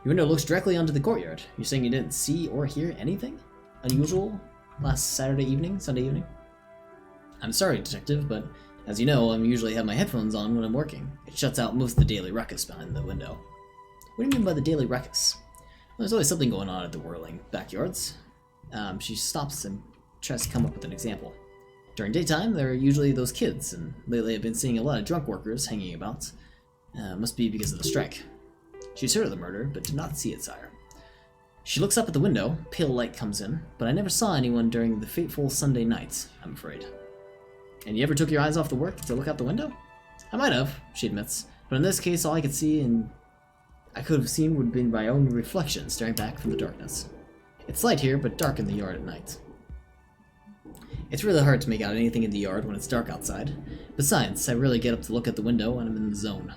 Your window looks directly onto the courtyard. You're saying you didn't see or hear anything unusual last Saturday evening, Sunday evening? I'm sorry, detective, but as you know, I usually have my headphones on when I'm working. It shuts out most of the daily ruckus behind the window. What do you mean by the daily ruckus? Well, there's always something going on at the whirling backyards. She stops and tries to come up with an example. During daytime, there are usually those kids, and lately I've been seeing a lot of drunk workers hanging about. Must be because of the strike. She's heard of the murder, but did not see it, sire. She looks up at the window, pale light comes in, but I never saw anyone during the fateful Sunday night, I'm afraid. And you ever took your eyes off the work to look out the window? I might have, she admits, but in this case all I could see and I could have seen would have been my own reflection staring back from the darkness. It's light here, but dark in the yard at night. It's really hard to make out anything in the yard when it's dark outside. Besides, I rarely get up to look at the window when I'm in the zone.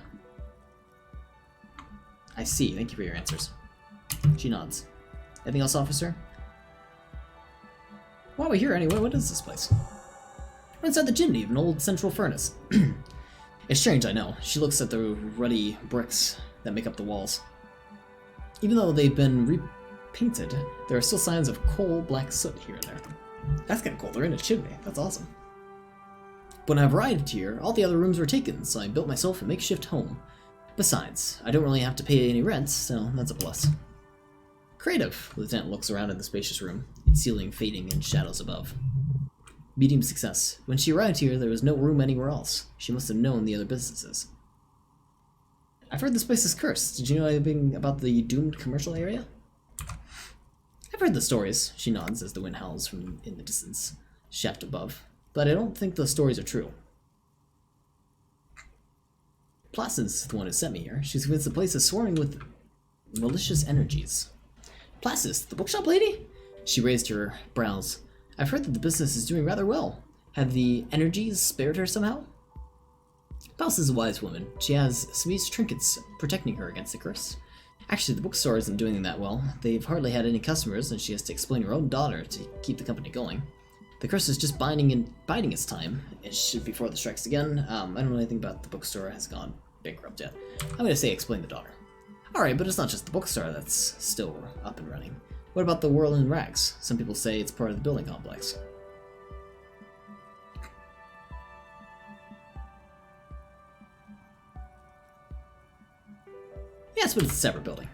I see, thank you for your answers. She nods. Anything else, officer? Why are we here anyway? What is this place? We're inside the chimney of an old central furnace. It's strange, I know. She looks at the ruddy bricks that make up the walls. Even though they've been repainted, there are still signs of coal-black soot here and there. That's kinda cool, they're in a chimney. That's awesome. When I arrived here, all the other rooms were taken, so I built myself a makeshift home. Besides, I don't really have to pay any rent, so that's a plus. Creative. The lieutenant looks around in the spacious room, its ceiling fading in shadows above. Medium success. When she arrived here, there was no room anywhere else. She must have known the other businesses. I've heard this place is cursed. Did you know anything about the doomed commercial area? I've heard the stories, she nods as the wind howls from in the distance, shaft above, but I don't think those stories are true. Placid's the one who sent me here. She's convinced the place is swarming with malicious energies. Placid, the bookshop lady? She raised her brows. I've heard that the business is doing rather well. Have the energies spared her somehow? Placid's is a wise woman. She has Smee's trinkets protecting her against the curse. Actually, the bookstore isn't doing that well. They've hardly had any customers, and she has to explain her own daughter to keep the company going. The curse is just biding its time. It should before the strikes again. I don't know anything about the bookstore has gone bankrupt yet. I'm gonna say explain the daughter. Alright, but it's not just the bookstore that's still up and running. What about the Whirl in Rags? Some people say it's part of the building complex. Yes, but it's a separate building.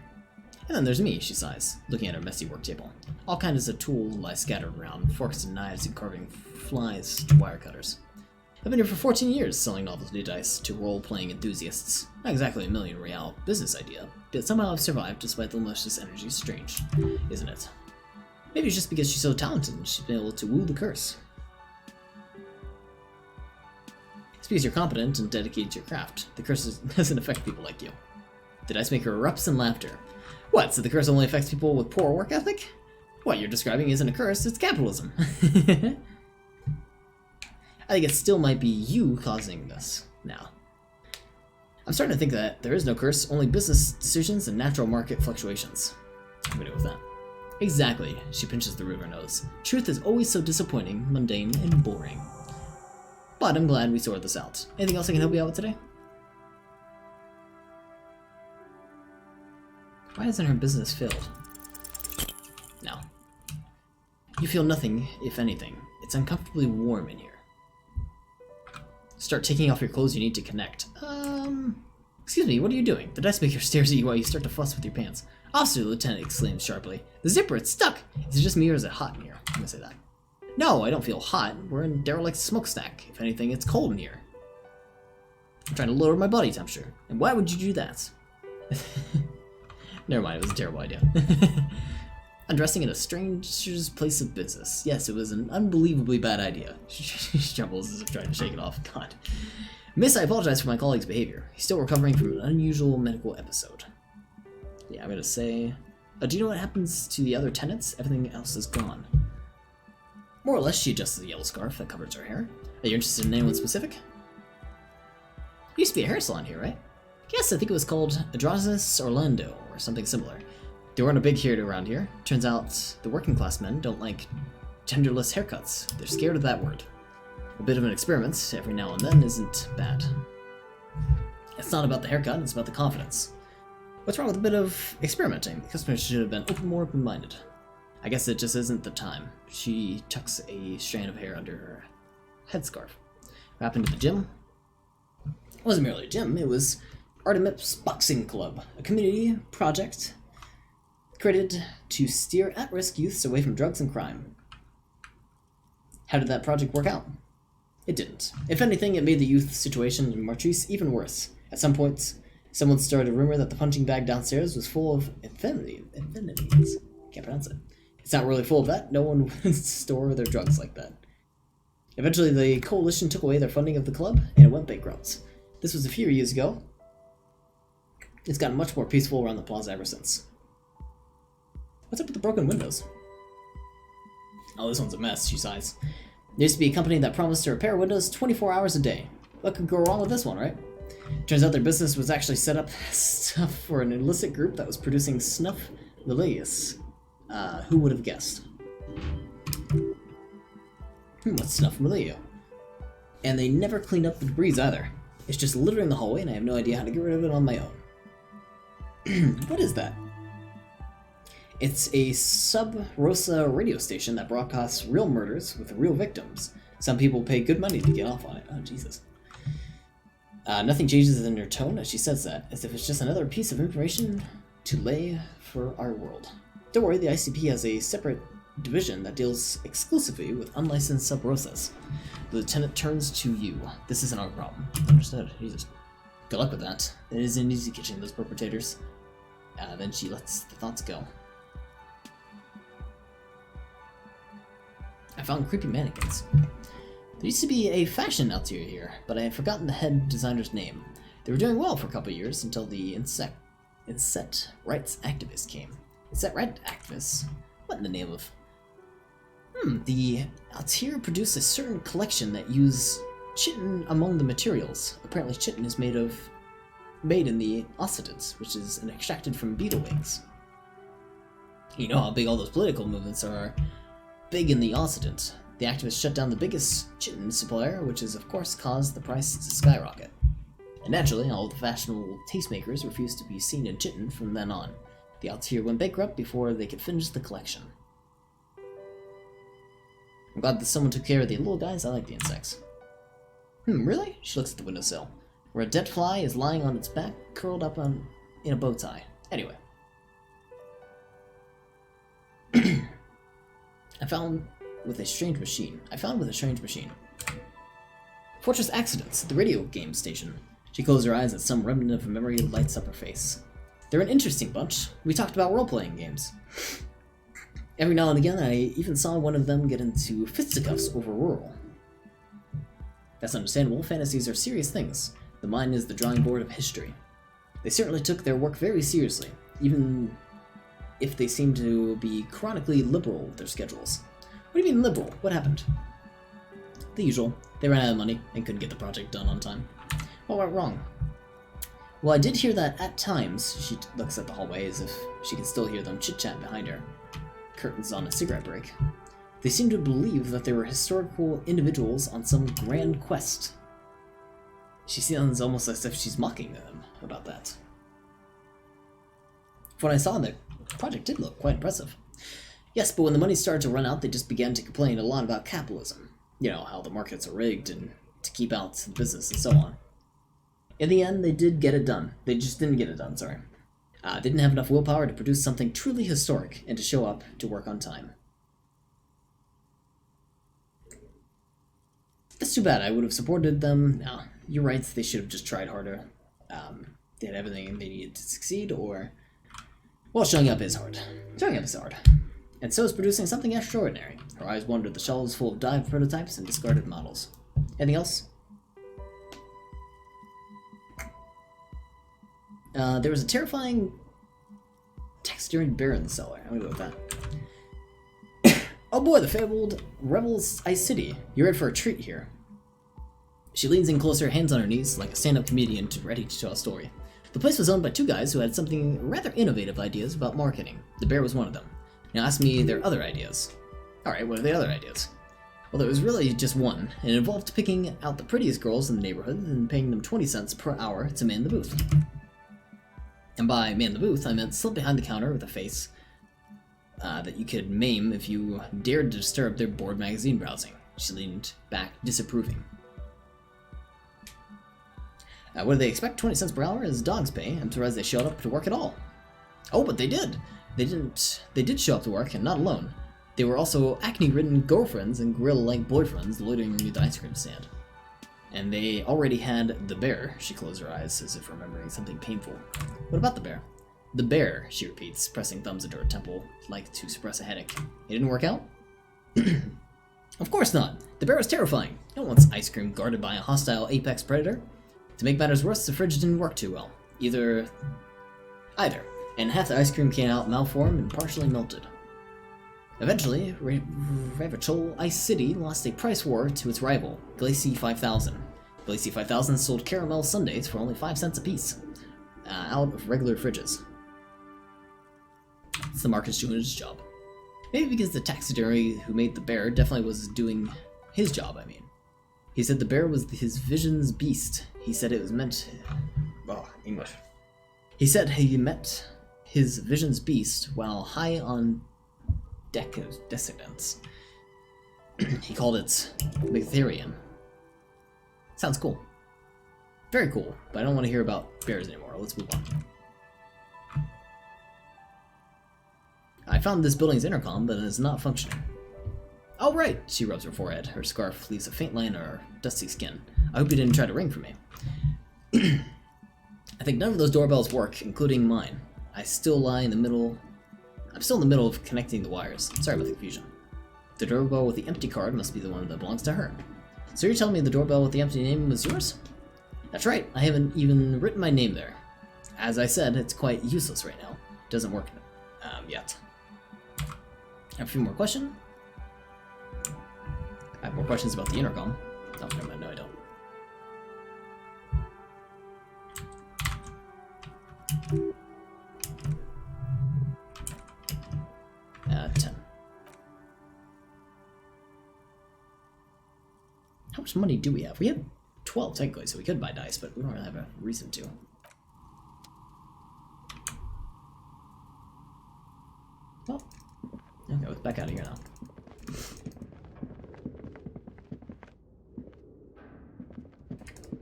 And then there's me, she sighs, looking at her messy work table. All kinds of tools lie scattered around, forks and knives and carving flies to wire cutters. I've been here for 14 years selling novelty dice to role-playing enthusiasts. Not exactly a million real business idea, but somehow I've survived despite the malicious energy. Strange, isn't it? Maybe it's just because she's so talented and she's been able to woo the curse. It's because you're competent and dedicated to your craft. The curse doesn't affect people like you. The dice maker erupts in laughter. What, so the curse only affects people with poor work ethic? What you're describing isn't a curse, it's capitalism. I think it still might be you causing this now. I'm starting to think that there is no curse, only business decisions and natural market fluctuations. I'm gonna go with that. Exactly, she pinches the root of her nose. Truth is always so disappointing, mundane, and boring. But I'm glad we sorted this out. Anything else I can help you out with today? Why isn't her business filled? No. You feel nothing, if anything. It's uncomfortably warm in here. Start taking off your clothes, you need to connect. Excuse me, what are you doing? The dice maker stares at you while you start to fuss with your pants. Officer, the lieutenant exclaims sharply. The zipper, it's stuck! Is it just me or is it hot in here? I'm gonna say that. No, I don't feel hot. We're in derelict smokestack. If anything, it's cold in here. I'm trying to lower my body temperature. And why would you do that? Never mind, it was a terrible idea. Undressing in a stranger's place of business. Yes, it was an unbelievably bad idea. She trembles as if trying to shake it off. God. Miss, I apologize for my colleague's behavior. He's still recovering from an unusual medical episode. Yeah, I'm gonna say... do you know what happens to the other tenants? Everything else is gone. More or less, she adjusts the yellow scarf that covers her hair. Are you interested in anyone specific? Used to be a hair salon here, right? Yes, I think it was called Adrasas Orlando, or something similar. They weren't a big hit around here. Turns out the working class men don't like genderless haircuts. They're scared of that word. A bit of an experiment every now and then isn't bad. It's not about the haircut, it's about the confidence. What's wrong with a bit of experimenting? The customers should have been more open-minded. I guess it just isn't the time. She tucks a strand of hair under her headscarf. What happened to the gym? It wasn't merely a gym, it was Artemis Boxing Club, a community project created to steer at-risk youths away from drugs and crime. How did that project work out? It didn't. If anything, it made the youth situation in Martrice even worse. At some points, someone started a rumor that the punching bag downstairs was full of infinities. Can't pronounce it. It's not really full of that. No one would store their drugs like that. Eventually, the coalition took away their funding of the club, and it went bankrupt. This was a few years ago. It's gotten much more peaceful around the plaza ever since. What's up with the broken windows? Oh, this one's a mess, she sighs. There used to be a company that promised to repair windows 24 hours a day. What could go wrong with this one, right? Turns out their business was actually set up stuff for an illicit group that was producing snuff milius. Who would have guessed? What's snuff milio? And they never cleaned up the debris either. It's just littering the hallway and I have no idea how to get rid of it on my own. What is that? It's a sub-Rosa radio station that broadcasts real murders with real victims. Some people pay good money to get off on it. Oh, Jesus. Nothing changes in her tone as she says that, as if it's just another piece of information to lay for our world. Don't worry, the ICP has a separate division that deals exclusively with unlicensed sub-Rosas. The lieutenant turns to you. This isn't our problem. Understood. Jesus. Good luck with that. It isn't easy catching those perpetrators. Then she lets the thoughts go. I found creepy mannequins. There used to be a fashion atelier here, but I had forgotten the head designer's name. They were doing well for a couple of years until the insect rights activist came. Insect rights activists? What in the name of? The atelier produced a certain collection that use chitin among the materials. Apparently chitin is made in the ocidents, which is extracted from beetle wings. You know how big all those political movements are. Big in the Occident. The activists shut down the biggest chitin supplier, which has of course caused the price to skyrocket. And naturally, all the fashionable tastemakers refused to be seen in chitin from then on. The atelier went bankrupt before they could finish the collection. I'm glad that someone took care of the little guys. I like the insects. Really? She looks at the windowsill, where a dead fly is lying on its back, curled up in a bow tie. Anyway. I found with a strange machine. Fortress accidents at the radio game station. She closed her eyes as some remnant of memory lights up her face. They're an interesting bunch. We talked about role-playing games. Every now and again, I even saw one of them get into fisticuffs over rural. That's understandable. Fantasies are serious things. The mind is the drawing board of history. They certainly took their work very seriously, even if they seem to be chronically liberal with their schedules. What do you mean liberal? What happened? The usual. They ran out of money and couldn't get the project done on time. What went wrong? Well, I did hear that at times, she looks at the hallway as if she can still hear them chit-chat behind her. Curtains on a cigarette break. They seem to believe that they were historical individuals on some grand quest. She sounds almost as if she's mocking them about that. From what I saw, the project did look quite impressive. Yes, but when the money started to run out, they just began to complain a lot about capitalism. You know, how the markets are rigged and to keep out the business and so on. In the end, they did get it done. They just didn't get it done, sorry. Didn't have enough willpower to produce something truly historic and to show up to work on time. That's too bad. I would have supported them. No, you're right. They should have just tried harder. They had everything they needed to succeed, or... Well, showing up is hard. Showing up is hard. And so is producing something extraordinary. Her eyes wandered the shelves full of dive prototypes and discarded models. Anything else? There was a terrifying taxidermy bear in the cellar. I'm gonna go with that. Oh boy, the fabled Rebels Ice City. You're in for a treat here. She leans in closer, hands on her knees, like a stand-up comedian ready to tell a story. The place was owned by two guys who had something rather innovative ideas about marketing. The bear was one of them. Now ask me their other ideas. Alright, what are the other ideas? Well, there was really just one, and it involved picking out the prettiest girls in the neighborhood and paying them 20 cents per hour to man the booth. And by man the booth, I meant slip behind the counter with a face that you could maim if you dared to disturb their bored magazine browsing. She leaned back, disapproving. What did they expect? 20 cents per hour as dog's pay. I'm surprised they showed up to work at all. Oh, but they did! They did show up to work, and not alone. They were also acne-ridden girlfriends and gorilla-like boyfriends loitering near the ice cream stand. And they already had the bear. She closed her eyes as if remembering something painful. What about the bear? The bear, she repeats, pressing thumbs into her temple, like to suppress a headache. It didn't work out? Of course not! The bear was terrifying. No one wants ice cream guarded by a hostile apex predator. To make matters worse, the fridge didn't work too well. Either. And half the ice cream came out malformed and partially melted. Eventually, Ravachol Ice City lost a price war to its rival, Glacie 5000. Glacie 5000 sold caramel sundaes for only 5 cents apiece, out of regular fridges. It's the market's doing its job. Maybe because the taxidermy who made the bear definitely was doing his job, I mean. He said the bear was his vision's beast. He said it was meant... Oh, English. He said he met his vision's beast while high on decadence. He called it Mytherium. Sounds cool. Very cool, but I don't want to hear about bears anymore. Let's move on. I found this building's intercom, but it is not functioning. Oh, right! She rubs her forehead. Her scarf leaves a faint line on her dusty skin. I hope you didn't try to ring for me. I think none of those doorbells work, including mine. I'm still in the middle of connecting the wires. Sorry about the confusion. The doorbell with the empty card must be the one that belongs to her. So you're telling me the doorbell with the empty name was yours? That's right. I haven't even written my name there. As I said, it's quite useless right now. It doesn't work yet. I have a few more questions. I have more questions about the intercom. Oh, never mind. No, I don't. $10. How much money do we have? We have 12 technically, so we could buy dice, but we don't really have a reason to. Well, okay, let's back out of here now.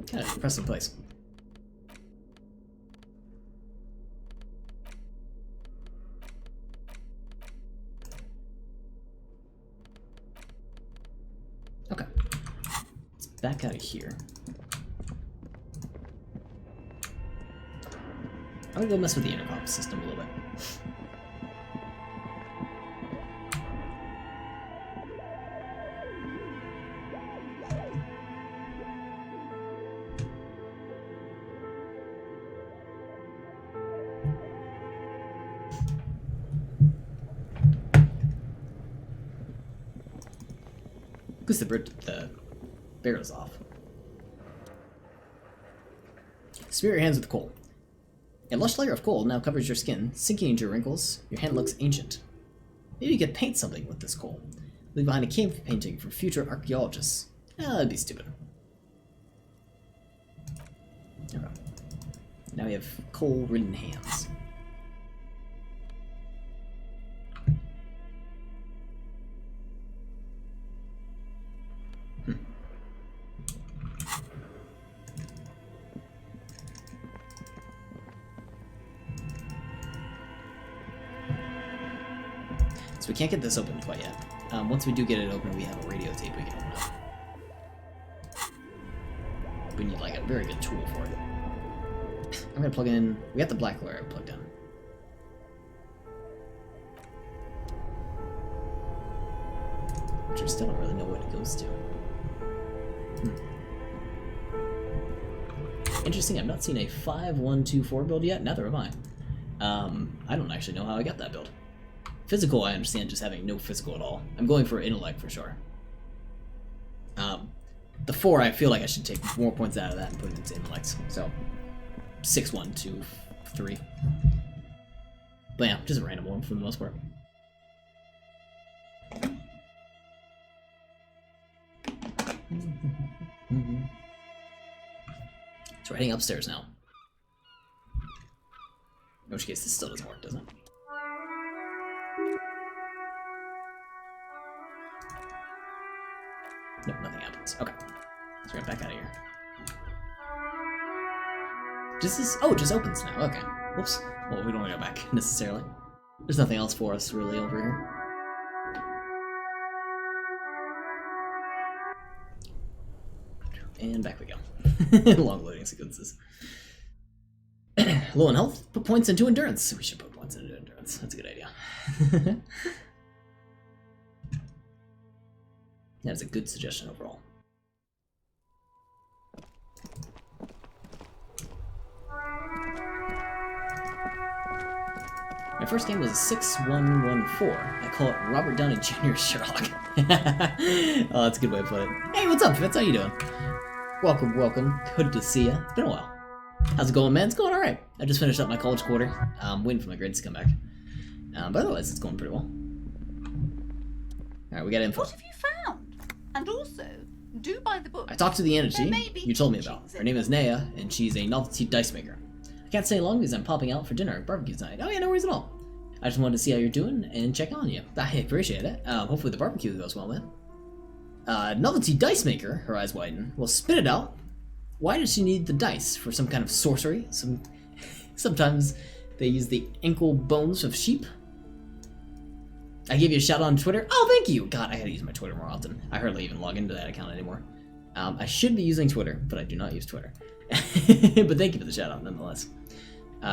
Kind of impressive place. back out of here. I'm gonna go mess with the intercom system a little bit. Because the barrel's off. Smear your hands with coal. A lush layer of coal now covers your skin, sinking into your wrinkles. Your hand looks ancient. Maybe you could paint something with this coal. Leave behind a cave painting for future archaeologists. That'd be stupid. Okay. Now we have coal-ridden hands. So we can't get this open quite yet. Once we do get it open, we have a radio tape we can open up. We need like a very good tool for it. I'm gonna plug in. We got the black wire plugged in. Which I still don't really know what it goes to. Interesting. I've not seen a 5124 build yet. Neither have I. I don't actually know how I got that build. Physical, I understand just having no physical at all. I'm going for intellect for sure. The 4, I feel like I should take more points out of that and put it into intellect. So, 6, 1, 2, 3. But yeah, just a random one for the most part. So we're heading upstairs now. In which case, this still doesn't work, doesn't it? Nope, nothing happens. Okay. So we're back out of here. Does this... Oh, it just opens now. Okay. Whoops. Well, we don't want to go back, necessarily. There's nothing else for us, really, over here. And back we go. Long loading sequences. Low in health, put points into endurance. We should put points into endurance. That's a good idea. That's a good suggestion overall. My first game was a 6114. I call it Robert Downey Jr. Sherlock. Oh, that's a good way to put it. Hey, what's up, Fitz? How you doing? Welcome, welcome. Good to see ya. It's been a while. How's it going, man? It's going alright. I just finished up my college quarter. I'm waiting for my grades to come back. But otherwise, it's going pretty well. Alright, we got info. What have you found? And also, do buy the book. I talked to the entity you told me about. Her name is Naya, and she's a novelty dice maker. I can't stay long because I'm popping out for dinner at barbecue tonight. Oh yeah, no worries at all. I just wanted to see how you're doing and check on you. I appreciate it. Hopefully the barbecue goes well, man. Novelty dice maker, her eyes widen. Well, spit it out. Why does she need the dice? For some kind of sorcery? Sometimes they use the ankle bones of sheep. I gave you a shout out on Twitter. Oh, thank you! God, I gotta use my Twitter more often. I hardly even log into that account anymore. I should be using Twitter, but I do not use Twitter. But thank you for the shout out nonetheless.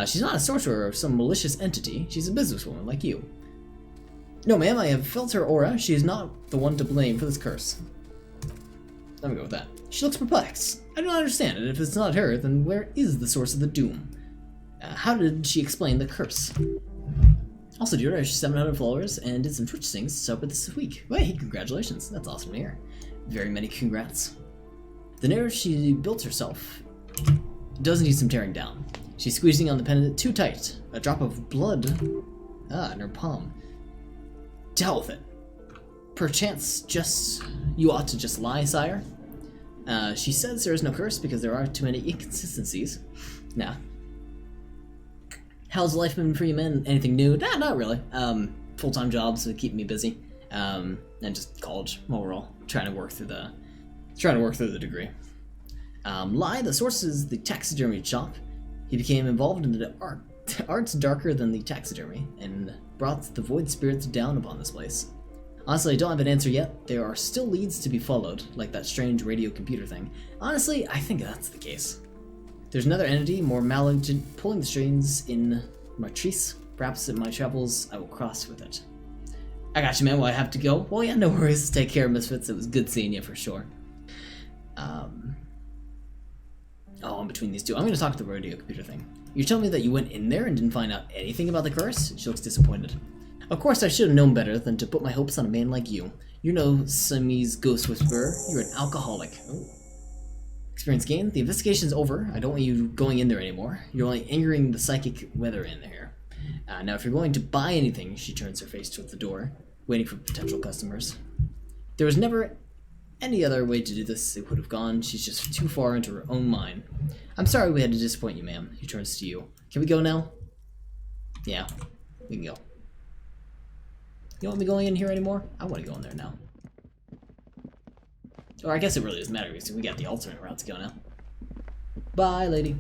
She's not a sorcerer or some malicious entity. She's a businesswoman like you. No, ma'am, I have felt her aura. She is not the one to blame for this curse. Let me go with that. She looks perplexed. I don't understand it. If it's not her, then where is the source of the doom? How did she explain the curse? Also, Judah has 700 followers and did some Twitch things sober this week. Hey, congratulations. That's awesome to hear. Very many congrats. The narrative she built herself does need some tearing down. She's squeezing on the pendant too tight. A drop of blood in her palm. To hell with it. Perchance you ought to just lie, sire. She says there is no curse because there are too many inconsistencies. Nah. How's life been for you, man? Anything new? Nah, not really. Full-time jobs to keep me busy. And just college overall. Trying to work through the degree. Lie, the source is the taxidermy shop. He became involved in the arts darker than the taxidermy, and brought the void spirits down upon this place. Honestly, I don't have an answer yet. There are still leads to be followed, like that strange radio computer thing. Honestly, I think that's the case. There's another entity, more malignant, pulling the strings in Martrice. Perhaps in my travels, I will cross with it. I got you, man. Well, I have to go. Well, yeah, no worries. Take care, Misfits. It was good seeing you for sure. Oh, in between these two, I'm going to talk to the radio computer thing. You're telling me that you went in there and didn't find out anything about the curse? She looks disappointed. Of course, I should have known better than to put my hopes on a man like you. You're no Siamese ghost whisperer. You're an alcoholic. Oh. Experience gained. The investigation's over. I don't want you going in there anymore. You're only angering the psychic weather in there. Now, if you're going to buy anything, she turns her face towards the door, waiting for potential customers. There was never any other way to do this. It would have gone. She's just too far into her own mind. I'm sorry we had to disappoint you, ma'am. He turns to you. Can we go now? Yeah, we can go. You don't want me going in here anymore? I want to go in there now. Or I guess it really doesn't matter because we got the alternate route to go now. Bye, lady.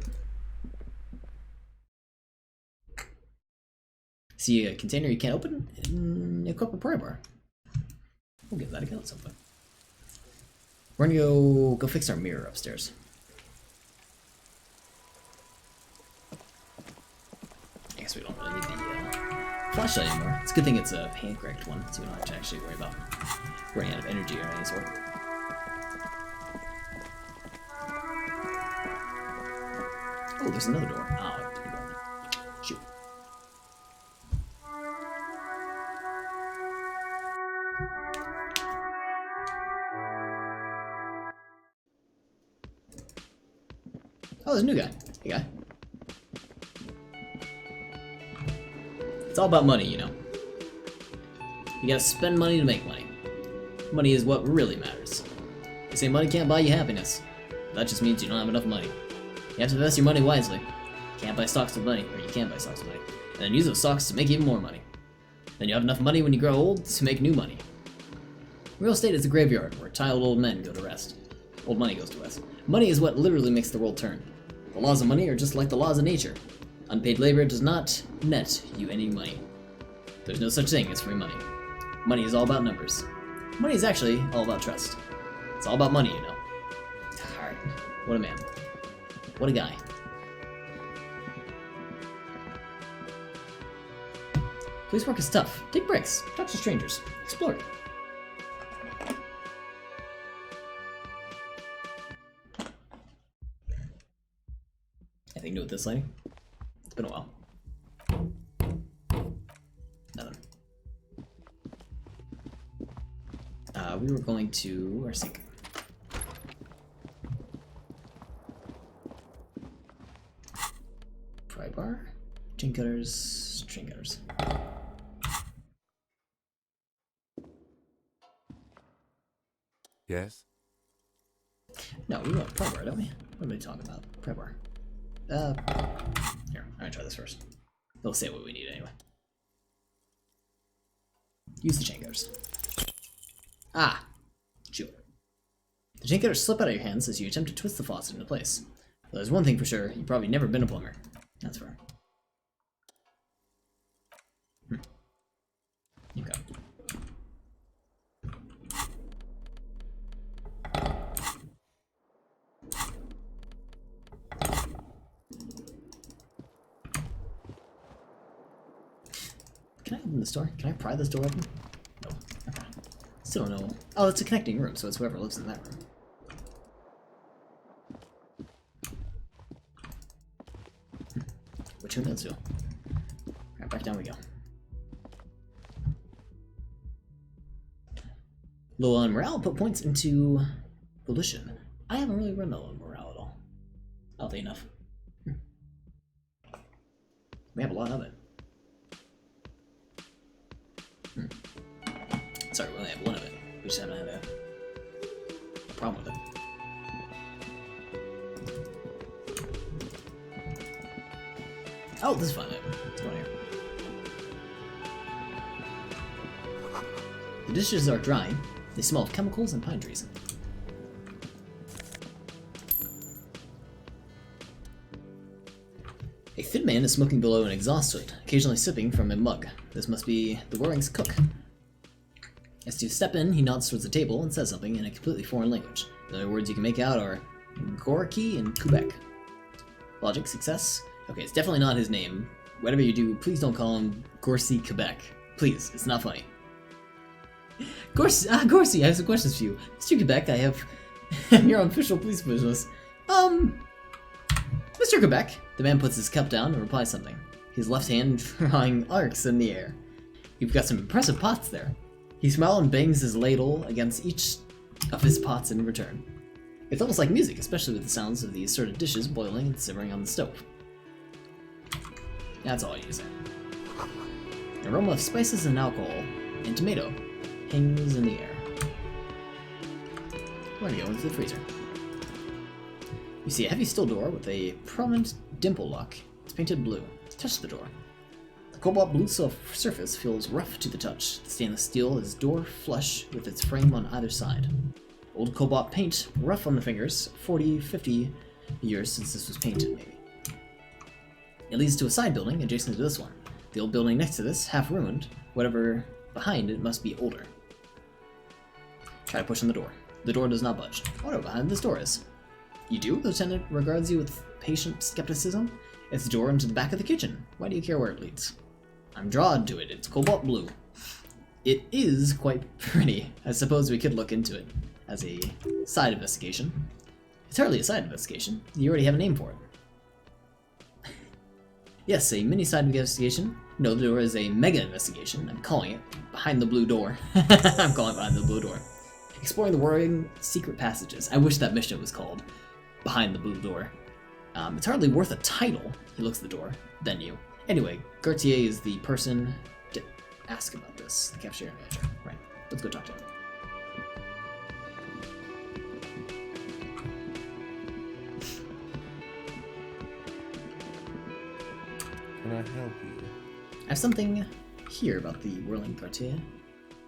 See a container you can't open? Equip a pry bar. We'll give that a go at some point. We're gonna go fix our mirror upstairs. I guess we don't really need the flashlight anymore. It's a good thing it's a hand-cranked one, so we don't have to actually worry about running out of energy or any sort. Oh, there's another door. Oh, I have to go in there. Shoot. Oh, there's a new guy. Hey, guy. It's all about money, you know. You gotta spend money to make money. Money is what really matters. They say money can't buy you happiness. That just means you don't have enough money. You have to invest your money wisely. You can't buy stocks with money, or you can buy stocks with money. And then use those stocks to make even more money. Then you have enough money when you grow old to make new money. Real estate is a graveyard where tired old men go to rest. Old money goes to rest. Money is what literally makes the world turn. The laws of money are just like the laws of nature. Unpaid labor does not net you any money. There's no such thing as free money. Money is all about numbers. Money is actually all about trust. It's all about money, you know. Alright, what a man. What a guy. Police work is tough. Take breaks. Talk to strangers. Explore. Anything new with this lady? It's been a while. Nothing. We were going to our sink. Pry bar, chain cutters, train cutters. Yes? No, we want pry bar, don't we? What are we talking about? Pry bar. Here, I'm gonna try this first. They'll say what we need anyway. Use the chain cutters. Ah! Shoot. The chain cutters slip out of your hands as you attempt to twist the faucet into place. Well, there's one thing for sure, you've probably never been a plumber. That's fair. Okay. Can I open this door? Can I pry this door open? No. Okay. Still don't know. Oh, it's a connecting room, so it's whoever lives in that room. Which windows do? Alright, back down we go. Low on morale, put points into volition. I haven't really run low on morale at all. Oddly enough. We have a lot of it. Sorry, we only have one of it. We just haven't had a problem with it. Oh, this is fine. What's going on here? The dishes are dry. They smell of chemicals and pine trees. A thin man is smoking below an exhaust hood, occasionally sipping from a mug. This must be the Waring's cook. As you step in, he nods towards the table and says something in a completely foreign language. The only words you can make out are Gorky and Quebec. Logic, success. Okay, it's definitely not his name. Whatever you do, please don't call him Gorsey Quebec. Please, it's not funny. Gorsey, I have some questions for you. Mr. Quebec, I have... I'm your official police business. Mr. Quebec. The man puts his cup down and replies something. His left hand drawing arcs in the air. You've got some impressive pots there. He smiles and bangs his ladle against each of his pots in return. It's almost like music, especially with the sounds of the assorted dishes boiling and simmering on the stove. That's all you say. An aroma of spices and alcohol and tomato hangs in the air. We're gonna go into the freezer. You see a heavy steel door with a prominent dimple lock. It's painted blue. Touch the door. The cobalt blue surface feels rough to the touch. The stainless steel is door flush with its frame on either side. Old cobalt paint, rough on the fingers, 40, 50 years since this was painted, maybe. It leads to a side building adjacent to this one. The old building next to this, half ruined. Whatever behind it must be older. Try pushing the door. The door does not budge. I wonder what behind this door is. You do? The lieutenant regards you with patient skepticism. It's the door into the back of the kitchen. Why do you care where it leads? I'm drawn to it. It's cobalt blue. It is quite pretty. I suppose we could look into it as a side investigation. It's hardly a side investigation. You already have a name for it. Yes, a mini side investigation. No, the door is a mega investigation. I'm calling it behind the blue door. I'm calling it behind the blue door. Exploring the worrying secret passages. I wish that mission was called Behind the Blue Door. It's hardly worth a title. He looks at the door, then you. Anyway, Gautier is the person to ask about this. The cafeteria manager. Right. Let's go talk to him. Can I help you? I have something here about the whirling Gautier.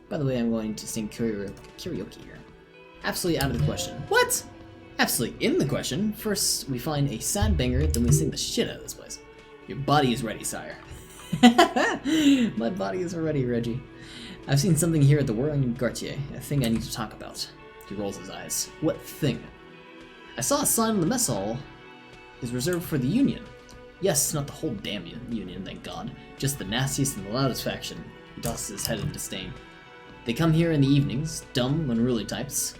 By the way, I'm going to sing karaoke here. Absolutely out of the question. What? Absolutely in the question. First, we find a sad banger, then we sing the shit out of this place. Your body is ready, sire. My body is ready, Reggie. I've seen something here at the Whirling Gautier, a thing I need to talk about. He rolls his eyes. What thing? I saw a sign on the mess hall is reserved for the Union. Yes, not the whole damn Union, thank God. Just the nastiest and the loudest faction. He tosses his head in disdain. They come here in the evenings, dumb, unruly types.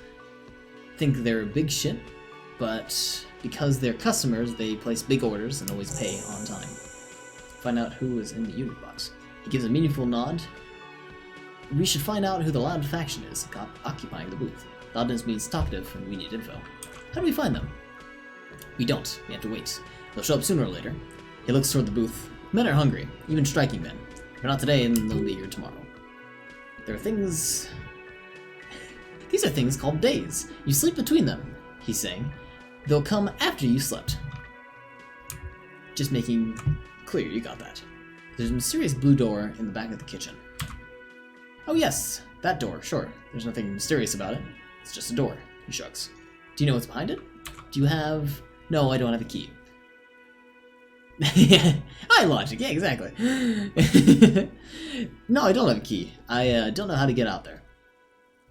Think they're big shit, but because they're customers, they place big orders and always pay on time. Find out who is in the unit box. He gives a meaningful nod. We should find out who the loud faction is, occupying the booth. Loudness means talkative, and we need info. How do we find them? We don't. We have to wait. They'll show up sooner or later. He looks toward the booth. Men are hungry, even striking men. If not today, and they'll be here tomorrow. There are things... These are things called days. You sleep between them, he's saying. They'll come after you slept. Just making clear, you got that. There's a mysterious blue door in the back of the kitchen. Oh yes, that door, sure. There's nothing mysterious about it. It's just a door, he shrugs. Do you know what's behind it? Do you have... No, I don't have a key. High logic, yeah, exactly. No, I don't have a key. I don't know how to get out there.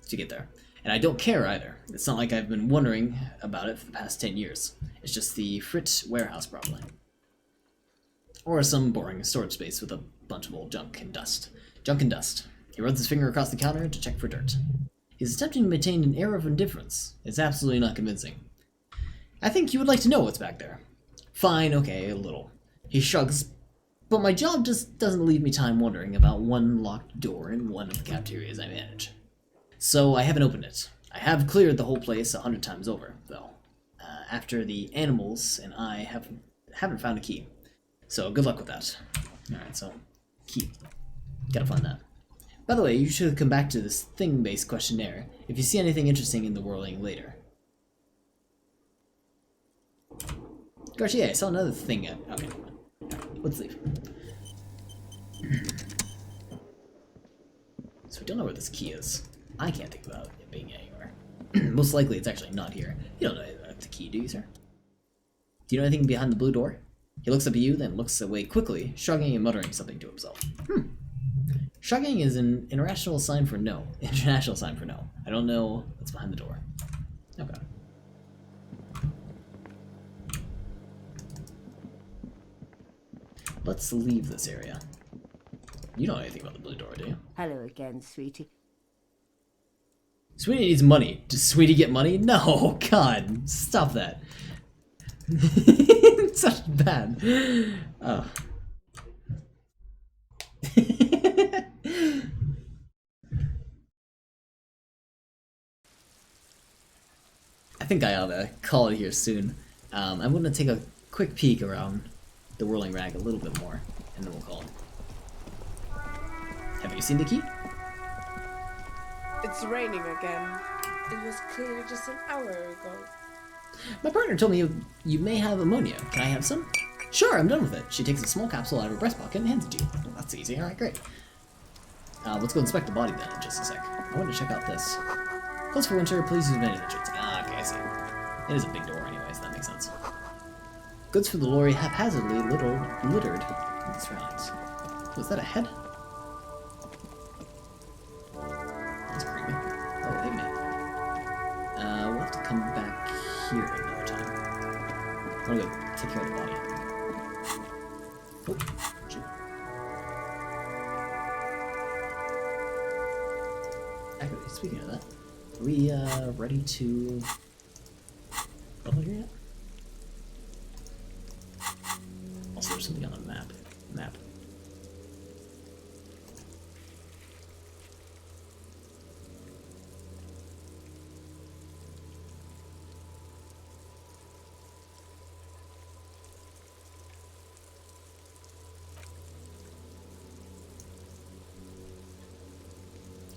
To get there. And I don't care either. It's not like I've been wondering about it for the past 10 years. It's just the Fritz warehouse, probably. Or some boring storage space with a bunch of old junk and dust. Junk and dust. He runs his finger across the counter to check for dirt. He's attempting to maintain an air of indifference. It's absolutely not convincing. I think you would like to know what's back there. Fine, okay, a little. He shrugs, but my job just doesn't leave me time wondering about one locked door in one of the cafeterias I manage. So I haven't opened it. I have cleared the whole place 100 times over, though. After the animals and I haven't found a key. So good luck with that. Alright, so key. Gotta find that. By the way, you should come back to this thing-based questionnaire if you see anything interesting in the whirling later. Gautier, I saw another thing at... Okay, let's leave. So we don't know where this key is. I can't think about it being anywhere. Most likely it's actually not here. You don't know the key, do you, sir? Do you know anything behind the blue door? He looks up at you, then looks away quickly, shrugging and muttering something to himself. Shrugging is an international sign for no. International sign for no. I don't know what's behind the door. Okay. Let's leave this area. You don't know anything about the blue door, do you? Hello again, sweetie. Sweetie needs money. Does Sweetie get money? No, God, stop that. It's such bad. Oh. I think I ought to call it here soon. I'm going to take a quick peek around the whirling rag a little bit more, and then we'll call it. Have you seen the key? It's raining again. It was clear just an hour ago. My partner told me you may have ammonia. Can I have some? Sure, I'm done with it. She takes a small capsule out of her breast pocket and hands it to you. Well, that's easy. Alright, great. Let's go inspect the body then in just a sec. I want to check out this. Close for winter, please use many entrance. Ah, okay, I see. It is a big door anyway, so that makes sense. Goods for the lorry haphazardly littered in the surroundings. Was that a head? That's creepy. Oh, hey man. We'll have to come back here another time. I'm gonna go take care of the body. Oh, shoot. Actually, speaking of that, are we ready to level here yet? Also, there's something on the map.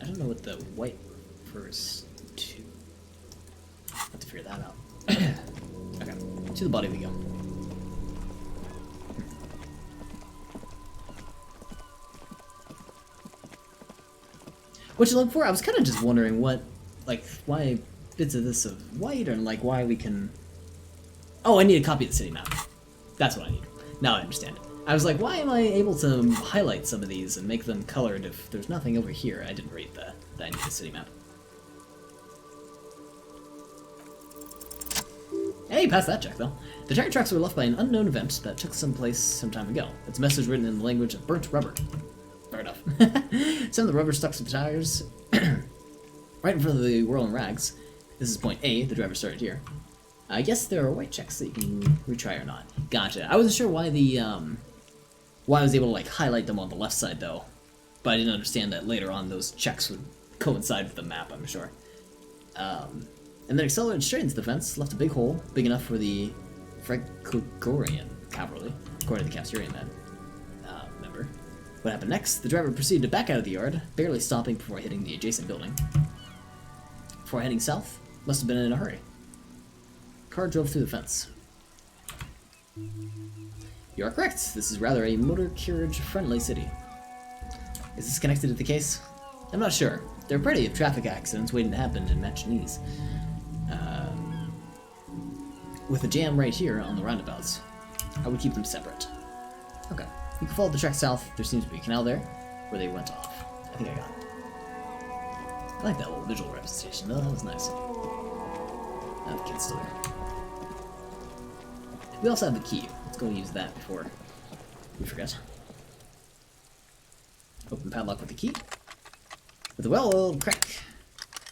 I don't know what the white refers to. I have to figure that out. Okay, to the body we go. What you look for? I was kind of just wondering what, like, why bits of this of white, or like why we can. Oh, I need a copy of the city map. That's what I need. Now I understand. I was like, why am I able to highlight some of these and make them colored if there's nothing over here? I didn't read that I need a city map. Hey, passed that check though. The train tracks were left by an unknown event that took place some time ago. It's a message written in the language of burnt rubber. Fair enough. Some of the rubber stuck to the tires right in front of the whirling rags. This is point A. The driver started here. I guess there are white checks that you can retry or not. Gotcha. I wasn't sure why the why I was able to like highlight them on the left side though, but I didn't understand that later on those checks would coincide with the map. I'm sure. And then accelerated straight into the fence, left a big hole big enough for the Fregorian cavalry, according to the Capsurian member. What happened next? The driver proceeded to back out of the yard, barely stopping before hitting the adjacent building. Before heading south, must have been in a hurry. Car drove through the fence. You are correct. This is rather a motor carriage-friendly city. Is this connected to the case? I'm not sure. There are plenty of traffic accidents waiting to happen in Machinese. With a jam right here on the roundabouts, I would keep them separate. Okay. You can follow the track south. There seems to be a canal there, where they went off. I think I got it. I like that little visual representation. Oh, that was nice. Now the kid's still there. We also have the key. Let's go and use that before we forget. Open padlock with the key. With a well-oiled crack,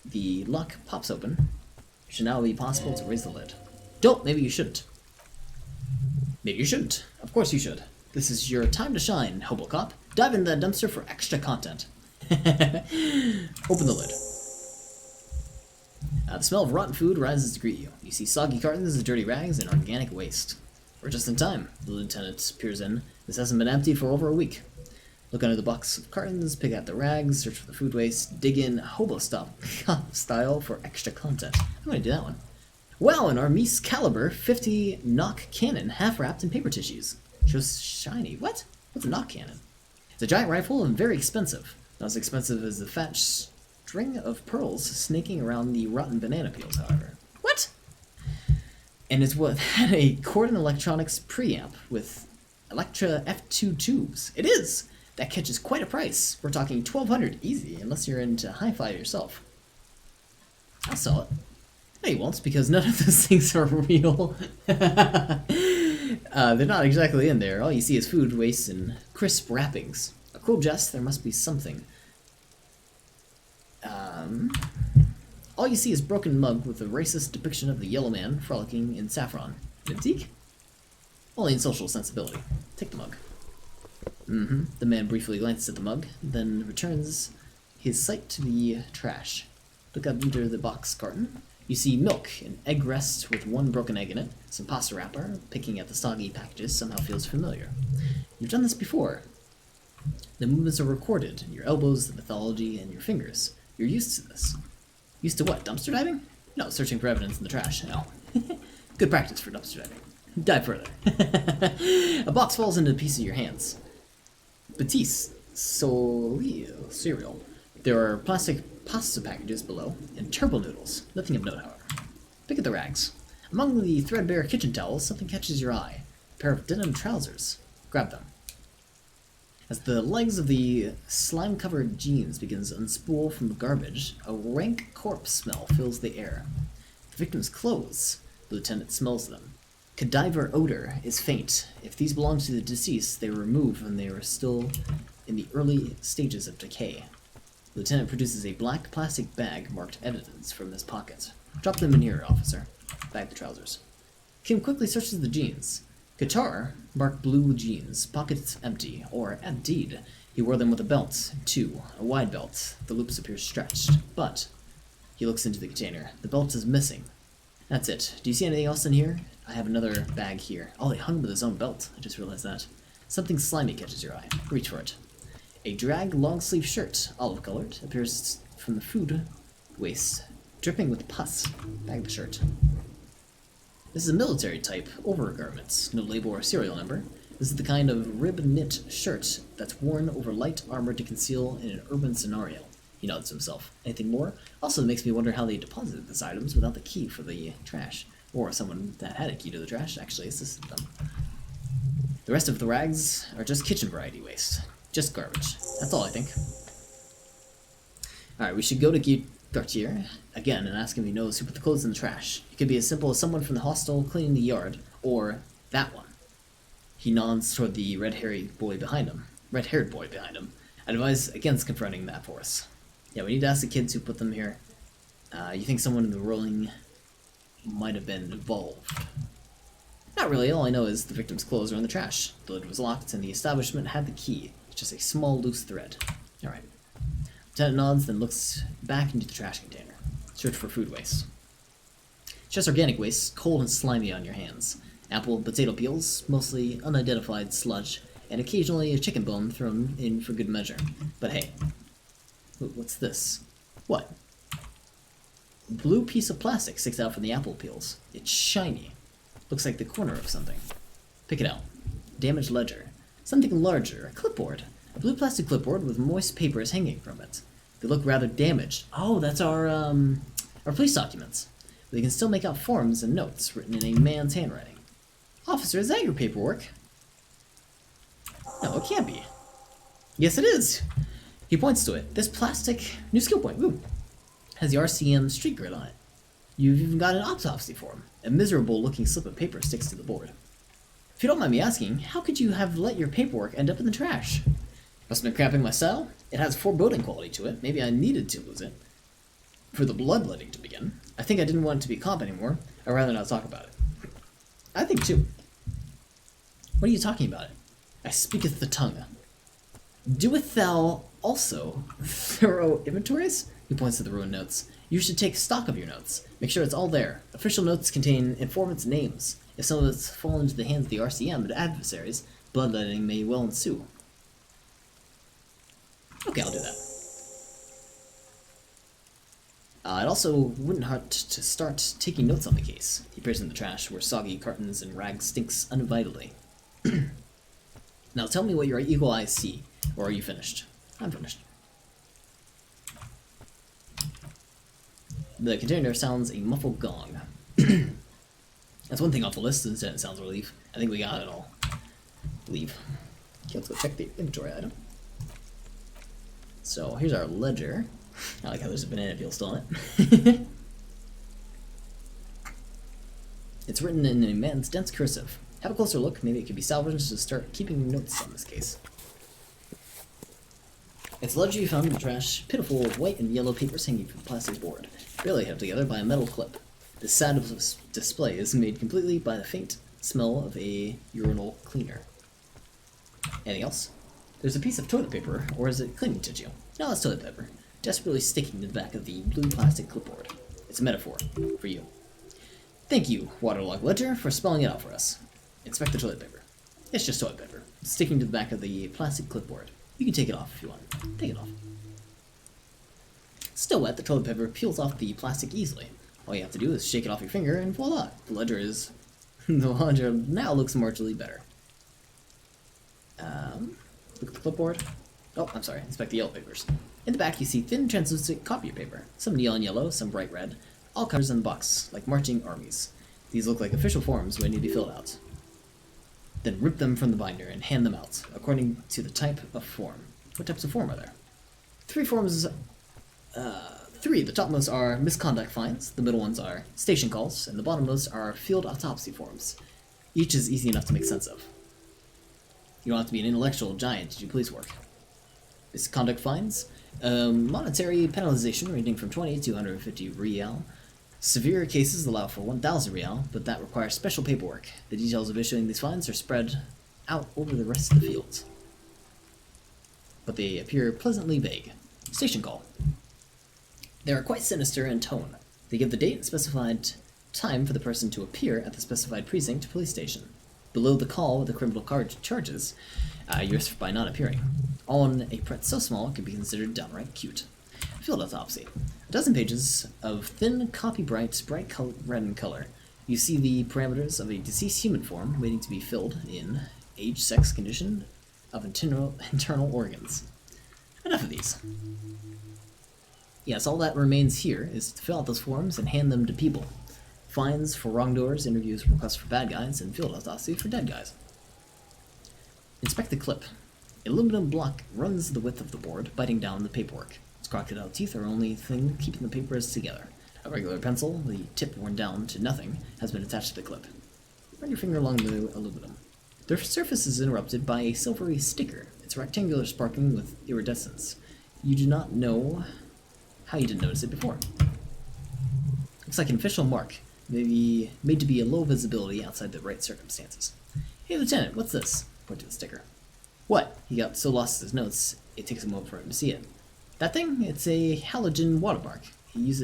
the lock pops open. It should now be possible to raise the lid. Don't! Maybe you shouldn't. Maybe you shouldn't. Of course you should. This is your time to shine, Hobo Cop. Dive into that dumpster for extra content. Open the lid. The smell of rotten food rises to greet you. You see soggy cartons, dirty rags, and organic waste. We're just in time. The lieutenant peers in. This hasn't been empty for over a week. Look under the box of cartons, pick out the rags, search for the food waste, dig in hobo style for extra content. I'm gonna do that one. Wow, an Armis caliber 50 knock cannon, half wrapped in paper tissues. Shows shiny. What? What's a knock cannon? It's a giant rifle and very expensive. Not as expensive as the fat string of pearls snaking around the rotten banana peels, however. What? And it's what had a Cordon Electronics preamp with Electra F2 tubes. It is! That catches quite a price. We're talking 1,200 easy, unless you're into hi-fi yourself. I'll sell it. No, you won't, because none of those things are real. They're not exactly in there. All you see is food waste and crisp wrappings. A cruel jest, there must be something. All you see is broken mug with a racist depiction of the yellow man frolicking in saffron. Antique? Only in social sensibility. Take the mug. The man briefly glances at the mug, then returns his sight to the trash. Look up under the box carton. You see milk, an egg rest with one broken egg in it, some pasta wrapper. Picking at the soggy packages somehow feels familiar. You've done this before. The movements are recorded, your elbows, the mythology, and your fingers. You're used to this. Used to what, dumpster diving? No, searching for evidence in the trash, no. Good practice for dumpster diving. Dive further. A box falls into a piece of your hands. Batiste, Solio, cereal. There are plastic pasta packages below, and turbo noodles. Nothing of note, however. Pick at the rags. Among the threadbare kitchen towels, something catches your eye. A pair of denim trousers. Grab them. As the legs of the slime-covered jeans begins to unspool from the garbage, a rank corpse smell fills the air. The victim's clothes. The lieutenant smells them. Cadaver odor is faint. If these belong to the deceased, they were removed when they were still in the early stages of decay. The lieutenant produces a black plastic bag marked evidence from his pocket. Drop them in here, officer. Bag the trousers. Kim quickly searches the jeans. Guitar, marked blue jeans, pockets empty, or indeed, he wore them with a belt, too, a wide belt. The loops appear stretched, but he looks into the container. The belt is missing. That's it. Do you see anything else in here? I have another bag here. Oh, they hung with his own belt. I just realized that. Something slimy catches your eye. Reach for it. A drag long-sleeve shirt, olive-colored, appears from the food waste, dripping with pus. Bag the shirt. This is a military-type overgarments, no label or serial number. This is the kind of rib-knit shirt that's worn over light armor to conceal in an urban scenario. He nods to himself. Anything more? Also, it makes me wonder how they deposited these items without the key for the trash. Or someone that had a key to the trash actually assisted them. The rest of the rags are just kitchen variety waste. Just garbage. That's all I think. Alright, we should go to Guy Gartier again and ask him if he knows who put the clothes in the trash. It could be as simple as someone from the hostel cleaning the yard, or that one. He nods toward the red-haired boy behind him. I advise against confronting that force. Yeah, we need to ask the kids who put them here. You think someone in the rolling might have been involved? Not really. All I know is the victim's clothes are in the trash. The lid was locked, and the establishment had the key. It's just a small, loose thread. Alright. Lieutenant nods, then looks back into the trash container. Search for food waste. Just organic waste, cold and slimy on your hands. Apple and potato peels, mostly unidentified sludge, and occasionally a chicken bone thrown in for good measure. But hey. What's this? What? A blue piece of plastic sticks out from the apple peels. It's shiny. Looks like the corner of something. Pick it out. Damaged ledger. Something larger. A clipboard. A blue plastic clipboard with moist papers hanging from it. They look rather damaged. Oh, that's our police documents. But they can still make out forms and notes written in a man's handwriting. Officer, is that your paperwork? No, it can't be. Yes, it is. He points to it. This plastic new skill point. Ooh. Has the RCM street grid on it. You've even got an autopsy form. A miserable-looking slip of paper sticks to the board. If you don't mind me asking, how could you have let your paperwork end up in the trash? Must have been cramping my style. It has foreboding quality to it. Maybe I needed to lose it. For the bloodletting to begin. I think I didn't want it to be a comp anymore. I'd rather not talk about it. I think too. What are you talking about? I speaketh the tongue. Doeth thou also thorough inventories? He points to the ruined notes. You should take stock of your notes. Make sure it's all there. Official notes contain informants' names. If some of it's fallen into the hands of the RCM and adversaries, bloodletting may well ensue. Okay, I'll do that. It also wouldn't hurt to start taking notes on the case. He peers in the trash, where soggy cartons and rags stinks uninvitedly. Now tell me what your eagle eyes see, or are you finished? I'm finished. The container sounds a muffled gong. That's one thing off the list, instead it sounds relief. I think we got it all. Leave. Okay, let's go check the inventory item. So here's our ledger. I like how there's a banana peel still in it. It's written in immense dense cursive. Have a closer look, maybe it could be salvaged to start keeping notes on this case. It's a ledger you found in the trash, pitiful white and yellow papers hanging from a plastic board, barely held together by a metal clip. This sad display is made completely by the faint smell of a urinal cleaner. Anything else? There's a piece of toilet paper, or is it cleaning tissue? No, it's toilet paper, desperately sticking to the back of the blue plastic clipboard. It's a metaphor for you. Thank you, Waterlogged Ledger, for spelling it out for us. Inspect the toilet paper. It's just toilet paper, sticking to the back of the plastic clipboard. You can take it off if you want. Take it off. Still wet, the toilet paper peels off the plastic easily. All you have to do is shake it off your finger, and voila! The ledger now looks marginally better. Look at the clipboard. Oh, I'm sorry. Inspect the yellow papers. In the back, you see thin, translucent copy paper. Some neon yellow, some bright red. All colors in the box, like marching armies. These look like official forms waiting to be filled out. Then rip them from the binder and hand them out, according to the type of form. What types of form are there? Three forms. Three. The topmost are misconduct fines, the middle ones are station calls, and the bottommost are field autopsy forms. Each is easy enough to make sense of. You don't have to be an intellectual giant to do police work. Misconduct fines. Monetary penalization ranging from 20 to 150 real. Severe cases allow for 1,000 real, but that requires special paperwork. The details of issuing these fines are spread out over the rest of the fields, but they appear pleasantly vague. Station call. They are quite sinister in tone. They give the date and specified time for the person to appear at the specified precinct police station. Below the call with the criminal charges, you're by not appearing. All in a print so small it can be considered downright cute. Field autopsy. A dozen pages of thin, copy bright red in color. You see the parameters of a deceased human form waiting to be filled in, age, sex, condition of internal organs. Enough of these. Yes, all that remains here is to fill out those forms and hand them to people. Fines for wrongdoers, interviews, requests for bad guys, and field autopsy for dead guys. Inspect the clip. An aluminum block runs the width of the board, biting down the paperwork. Its crocodile teeth are the only thing keeping the papers together. A regular pencil, the tip worn down to nothing, has been attached to the clip. Run your finger along the aluminum. The surface is interrupted by a silvery sticker. It's rectangular, sparkling with iridescence. You do not know how you didn't notice it before. Looks like an official mark, maybe made to be a low visibility outside the right circumstances. Hey, Lieutenant, what's this? Point to the sticker. What? He got so lost in his notes, it takes a moment for him to see it. That thing? It's a halogen watermark. We use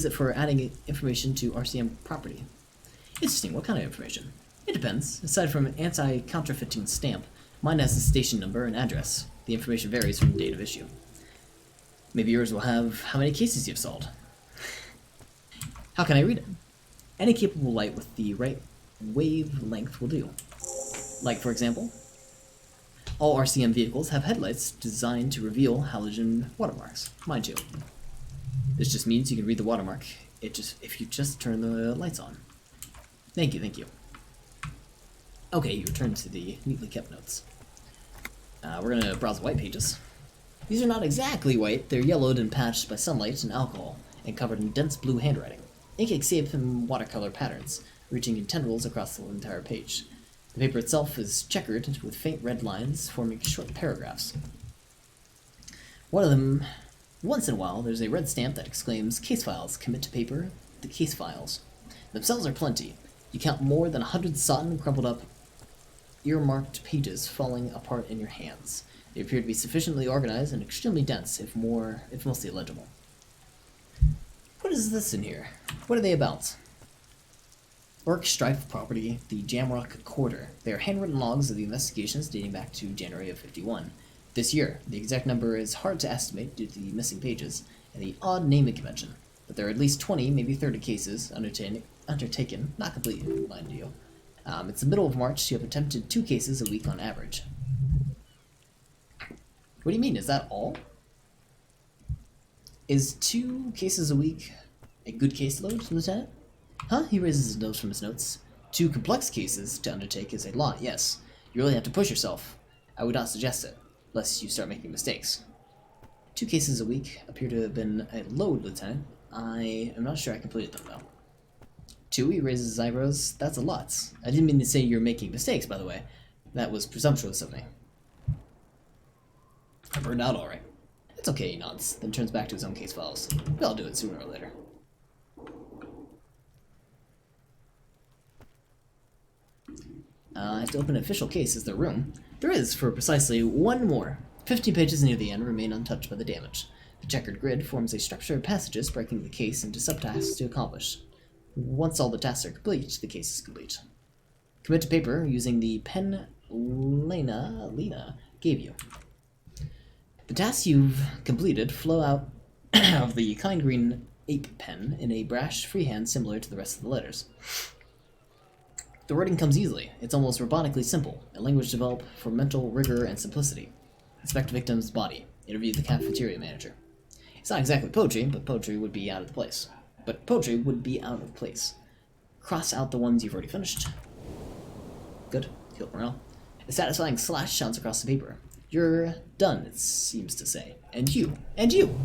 it for adding information to RCM property. Interesting. What kind of information? It depends. Aside from an anti-counterfeiting stamp, mine has a station number and address. The information varies from the date of issue. Maybe yours will have how many cases you've solved. How can I read it? Any capable light with the right wavelength will do. Like, for example, all RCM vehicles have headlights designed to reveal halogen watermarks. Mine too. This just means you can read the watermark if you just turn the lights on. Thank you, thank you. Okay, you return to the neatly kept notes. We're gonna browse the white pages. These are not exactly white, they're yellowed and patched by sunlight and alcohol, and covered in dense blue handwriting. Ink escapes in watercolor patterns, reaching in tendrils across the entire page. The paper itself is checkered with faint red lines forming short paragraphs. One of them, once in a while, there's a red stamp that exclaims, "Case files, commit to paper, the case files." Themselves are plenty. You count more than 100 sodden, crumpled up, earmarked pages falling apart in your hands. They appear to be sufficiently organized and extremely dense, if mostly illegible. What is this in here? What are they about? Orc Strife property, the Jamrock Quarter. They are handwritten logs of the investigations dating back to January of 51. This year, the exact number is hard to estimate due to the missing pages and the odd naming convention, but there are at least 20, maybe 30 cases undertaken, not completely, mind you. It's the middle of March, you have attempted 2 cases a week on average. What do you mean, is that all? Is 2 cases a week a good caseload, Lieutenant? Huh? He raises his nose from his notes. 2 complex cases to undertake is a lot, yes. You really have to push yourself. I would not suggest it, lest you start making mistakes. 2 cases a week appear to have been a load, Lieutenant. I am not sure I completed them, though. 2, he raises his eyebrows. That's a lot. I didn't mean to say you're making mistakes, by the way. That was presumptuous of me. I burned out alright. It's okay, he nods, then turns back to his own case files. We'll do it sooner or later. I have to open an official case. Is there room? There is, for precisely 1 more. 15 pages near the end remain untouched by the damage. The checkered grid forms a structure of passages breaking the case into subtasks to accomplish. Once all the tasks are complete, the case is complete. Commit to paper using the pen Lena gave you. The tasks you've completed flow out of the kind green ape pen in a brash freehand similar to the rest of the letters. The writing comes easily. It's almost robotically simple, a language developed for mental rigor and simplicity. Inspect victim's body. Interview the cafeteria manager. It's not exactly poetry, but poetry would be out of place. Cross out the ones you've already finished. Good. Heal morale. A satisfying slash sounds across the paper. You're done, it seems to say. And you. And you!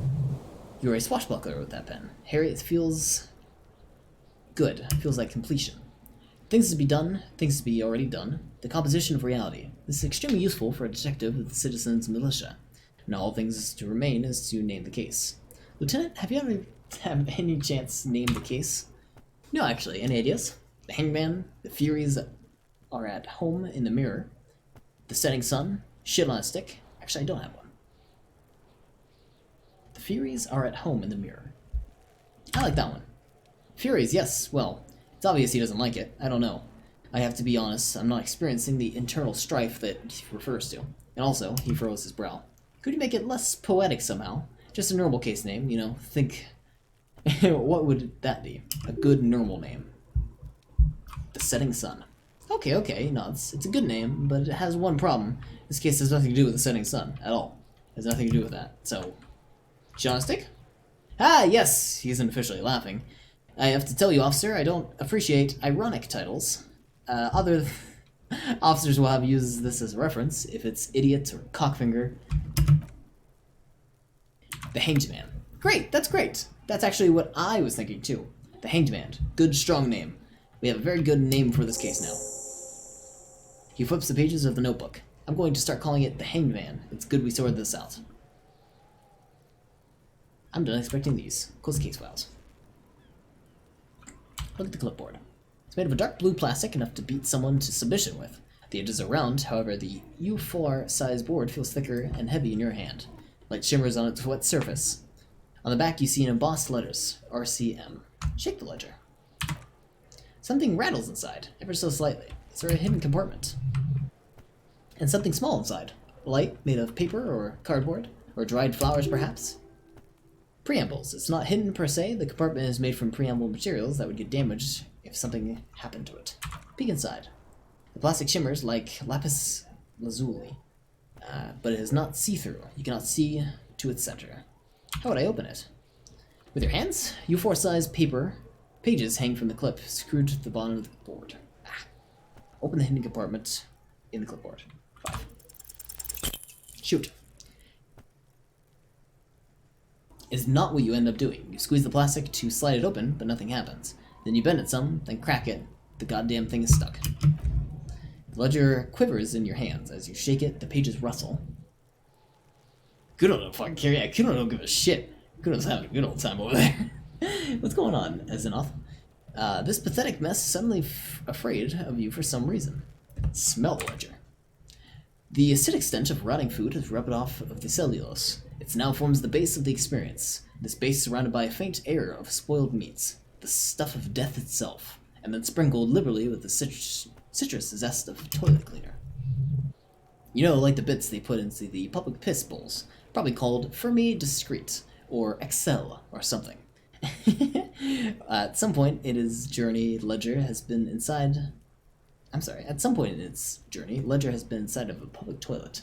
You're a swashbuckler with that pen. Harry, it feels good. It feels like completion. Things to be done, things to be already done. The composition of reality. This is extremely useful for a detective with the citizens' militia. And all things to remain is to name the case. Lieutenant, have you ever had any chance to name the case? No, actually. Any ideas? The hangman, the Furies are at home in the mirror, the setting sun, shit on a stick. Actually, I don't have one. The Furies are at home in the mirror. I like that one. Furies, yes, well, it's obvious he doesn't like it. I don't know. I have to be honest, I'm not experiencing the internal strife that he refers to. And also, he furrows his brow. Could you make it less poetic somehow? Just a normal case name, you know, think... what would that be? A good normal name. The Setting Sun. Okay, nods. It's a good name, but it has one problem. This case has nothing to do with the setting sun, at all. It has nothing to do with that, so... Shit on a stick? Ah, yes! He isn't officially laughing. I have to tell you, officer, I don't appreciate ironic titles. Other officers will have used this as a reference, if it's idiot or cockfinger. The Hanged Man. Great, that's great. That's actually what I was thinking too. The Hanged Man. Good, strong name. We have a very good name for this case now. He flips the pages of the notebook. I'm going to start calling it the Hanged Man. It's good we sorted this out. I'm done expecting these. Close the case files. Look at the clipboard. It's made of a dark blue plastic enough to beat someone to submission with. The edges are round, however, the U4 size board feels thicker and heavy in your hand. Light shimmers on its wet surface. On the back you see in embossed letters, RCM. Shake the ledger. Something rattles inside, ever so slightly. Is there a hidden compartment? And something small inside. A light made of paper or cardboard, or dried flowers perhaps? Preambles. It's not hidden per se, the compartment is made from preamble materials that would get damaged if something happened to it. Peek inside. The plastic shimmers like lapis lazuli, but it is not see-through. You cannot see to its center. How would I open it? With your hands? U4 size paper. Pages hang from the clip, screwed to the bottom of the board. Open the hidden compartment in the clipboard. 5. Shoot. It is not what you end up doing. You squeeze the plastic to slide it open, but nothing happens. Then you bend it some, then crack it. The goddamn thing is stuck. The ledger quivers in your hands. As you shake it, the pages rustle. Kudo don't fucking care. Yeah, Kudo don't give a shit. Kudo's having a good old time over there. What's going on, Azinoth? This pathetic mess is suddenly afraid of you for some reason. Smell the ledger. The acidic stench of rotting food has rubbed off of the cellulose. It now forms the base of the experience. This base is surrounded by a faint air of spoiled meats, the stuff of death itself, and then sprinkled liberally with the citrus zest of toilet cleaner. You know, like the bits they put into the public piss bowls, probably called Fermi Discreet, or Excel, or something. At some point in its journey, Ledger has been inside of a public toilet.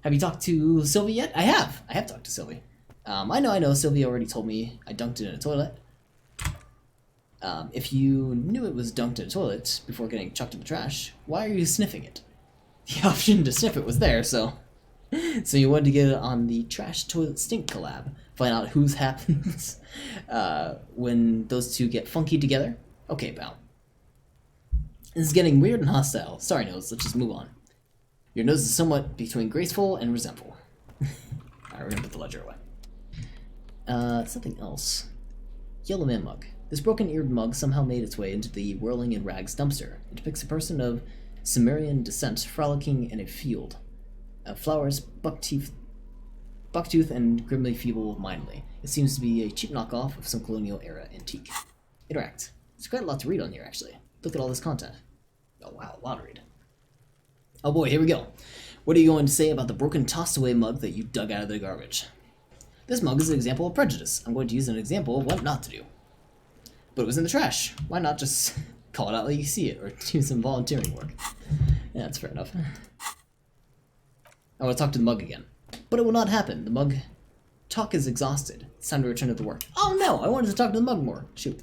Have you talked to Sylvie yet? I have talked to Sylvie. I know, Sylvie already told me I dunked it in a toilet. If you knew it was dunked in a toilet before getting chucked in the trash, why are you sniffing it? The option to sniff it was there, so... So you wanted to get on the trash toilet stink collab, find out who's happens when those two get funky together? Okay, pal. This is getting weird and hostile. Sorry, Nose, let's just move on. Your nose is somewhat between graceful and resentful. Alright, we're gonna put the ledger away. Something else. Yellow Man Mug. This broken-eared mug somehow made its way into the whirling in rags dumpster. It depicts a person of Sumerian descent frolicking in a field. Flowers, bucktooth, and grimly feeble-mindedly. It seems to be a cheap knockoff of some colonial-era antique. Interact. There's quite a lot to read on here, actually. Look at all this content. Oh wow, a lot to read. Oh boy, here we go. What are you going to say about the broken, tossed-away mug that you dug out of the garbage? This mug is an example of prejudice. I'm going to use an example of what not to do. But it was in the trash. Why not just call it out like you see it, or do some volunteering work? Yeah, that's fair enough. I want to talk to the mug again. But it will not happen. The mug talk is exhausted. It's time to return to the work. Oh no! I wanted to talk to the mug more. Shoot.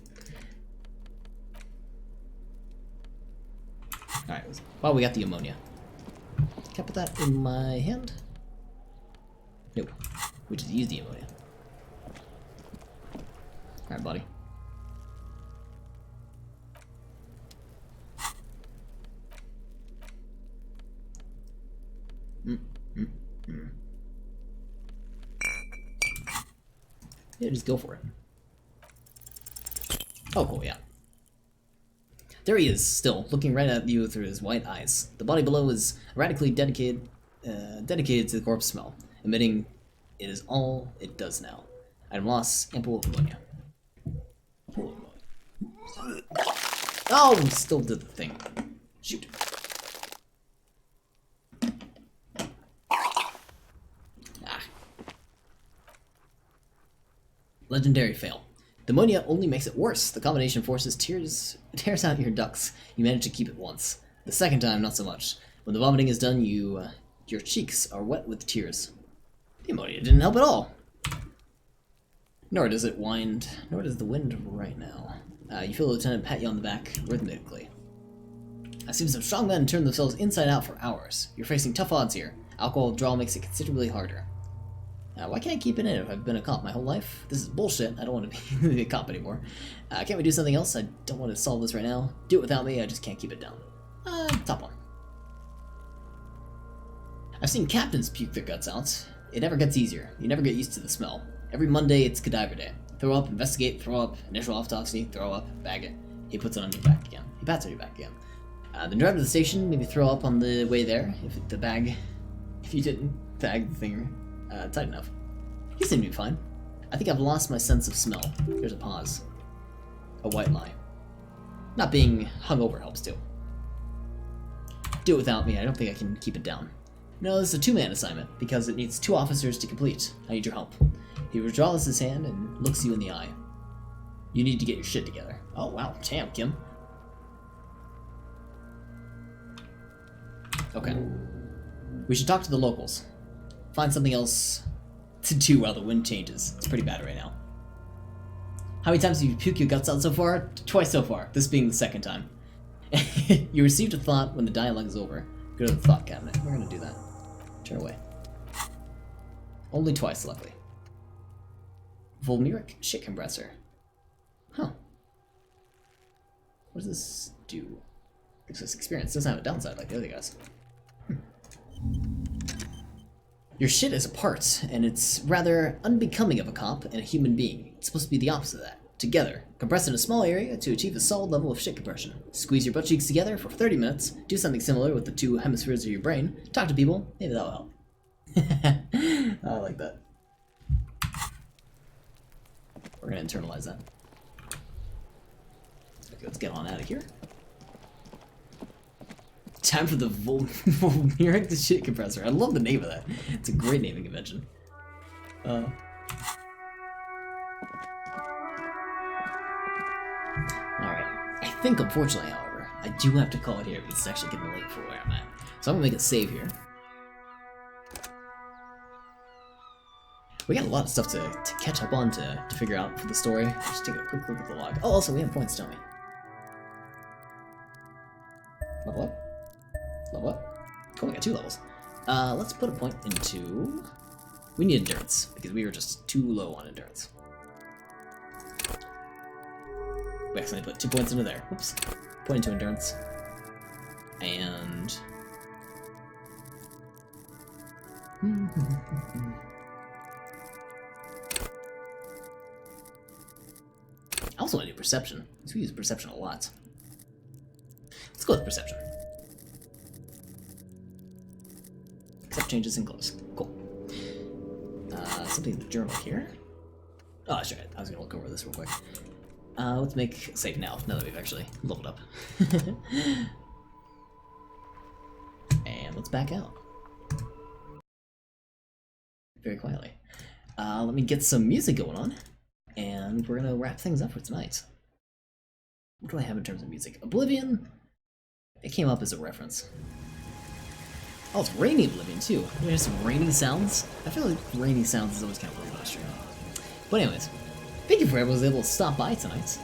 Alright, well, we got the ammonia. Can I put that in my hand? Nope. We just use the ammonia. Alright, buddy. Yeah, just go for it. Oh, cool, yeah. There he is, still, looking right at you through his white eyes. The body below is radically dedicated to the corpse smell, admitting it is all it does now. Item loss, ample ammonia. Oh, still did the thing. Shoot. Legendary fail. The ammonia only makes it worse. The combination tears out your ducts. You manage to keep it once. The second time, not so much. When the vomiting is done, your cheeks are wet with tears. The ammonia didn't help at all. Nor does the wind right now. You feel the lieutenant pat you on the back rhythmically. I've seen some strong men turn themselves inside out for hours. You're facing tough odds here. Alcohol withdrawal makes it considerably harder. Why can't I keep it in if I've been a cop my whole life? This is bullshit. I don't want to be a cop anymore. Can't we do something else? I don't want to solve this right now. Do it without me. I just can't keep it down. Top one. I've seen captains puke their guts out. It never gets easier. You never get used to the smell. Every Monday, it's cadaver day. Throw up, investigate, throw up, initial autopsy, throw up, bag it. He puts it on your back again. He pats on your back again. Then drive to the station, maybe throw up on the way there, if you didn't bag the thing tight enough. You seem to be fine. I think I've lost my sense of smell. There's a pause. A white lie. Not being hungover helps too. Do it without me. I don't think I can keep it down. No, this is a two-man assignment, because it needs 2 officers to complete. I need your help. He withdraws his hand and looks you in the eye. You need to get your shit together. Oh, wow. Damn, Kim. Okay. We should talk to the locals. Find something else to do while the wind changes. It's pretty bad right now. How many times have you puked your guts out so far? Twice so far, this being the second time. You received a thought when the dialogue is over. Go to the thought cabinet. We're gonna do that. Turn away. Only twice, luckily. Volmeric shit compressor. Huh. What does this do? This experience doesn't have a downside like the other guys. Your shit is a part, and it's rather unbecoming of a cop and a human being. It's supposed to be the opposite of that. Together. Compress in a small area to achieve a solid level of shit compression. Squeeze your butt cheeks together for 30 minutes. Do something similar with the 2 hemispheres of your brain. Talk to people. Maybe that'll help. I like that. We're gonna internalize that. Okay, let's get on out of here. Time for the Volmeric shit compressor. I love the name of that. It's a great naming convention. Alright. I think, unfortunately, however, I do have to call it here because it's actually getting late for where I'm at. So I'm gonna make a save here. We got a lot of stuff to catch up on to figure out for the story. Just take a quick look at the log. Oh, also, we have points, don't we? Level up. Level up. Cool, we got 2 levels. Let's put a point into... We need endurance, because we were just too low on endurance. We accidentally put 2 points into there. Whoops. Point into endurance. And... I also want to do perception, because we use perception a lot. Let's go with perception. Accept changes in clothes. Cool. Something in the journal here. Oh, that's right. I was gonna look over this real quick. Let's make save now that we've actually leveled up. And let's back out. Very quietly. Let me get some music going on, and we're gonna wrap things up for tonight. What do I have in terms of music? Oblivion? It came up as a reference. Oh, it's rainy Oblivion too. There's some rainy sounds. I feel like rainy sounds is always kind of weird on stream. But anyways, thank you for everyone who was able to stop by tonight. So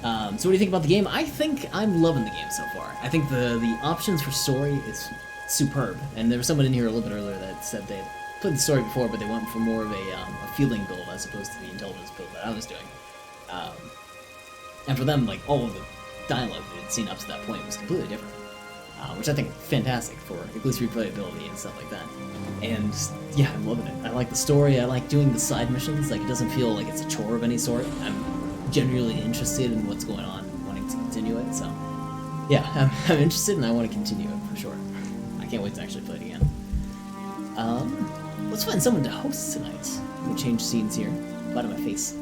what do you think about the game? I think I'm loving the game so far. I think the options for story is superb. And there was someone in here a little bit earlier that said they played the story before, but they went for more of a feeling build as opposed to the intelligence build that I was doing. And for them, like, all of the dialogue they had seen up to that point was completely different. Which I think is fantastic for at least replayability and stuff like that. And yeah, I'm loving it. I like the story, I like doing the side missions, like it doesn't feel like it's a chore of any sort. I'm genuinely interested in what's going on and wanting to continue it, so yeah, I'm interested and I want to continue it for sure. I can't wait to actually play it again. Let's find someone to host tonight. Let me change scenes here. Out of my face.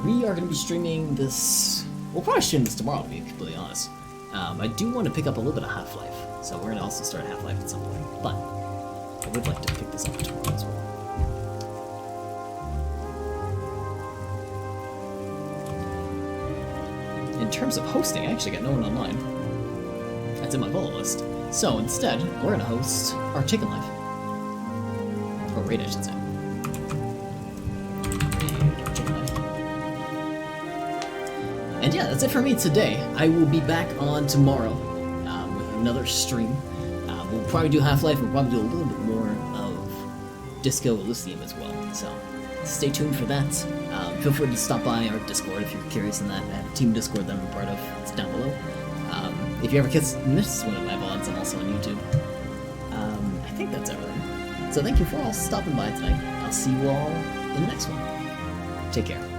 We are going to be streaming this... We'll probably stream this tomorrow, to be completely honest. I do want to pick up a little bit of Half-Life, so we're going to also start Half-Life at some point, but I would like to pick this up tomorrow as well. In terms of hosting, I actually got no one online. That's in my follow list. So instead, we're going to host our Chicken Life. Or raid, I should say. And yeah, that's it for me today. I will be back on tomorrow with another stream. We'll probably do Half-Life, we'll probably do a little bit more of Disco Elysium as well. So stay tuned for that. Feel free to stop by our Discord if you're curious in that. I have a team Discord that I'm a part of. It's down below. If you ever miss one of my VODs, I'm also on YouTube. I think that's everything. So thank you for all stopping by tonight. I'll see you all in the next one. Take care.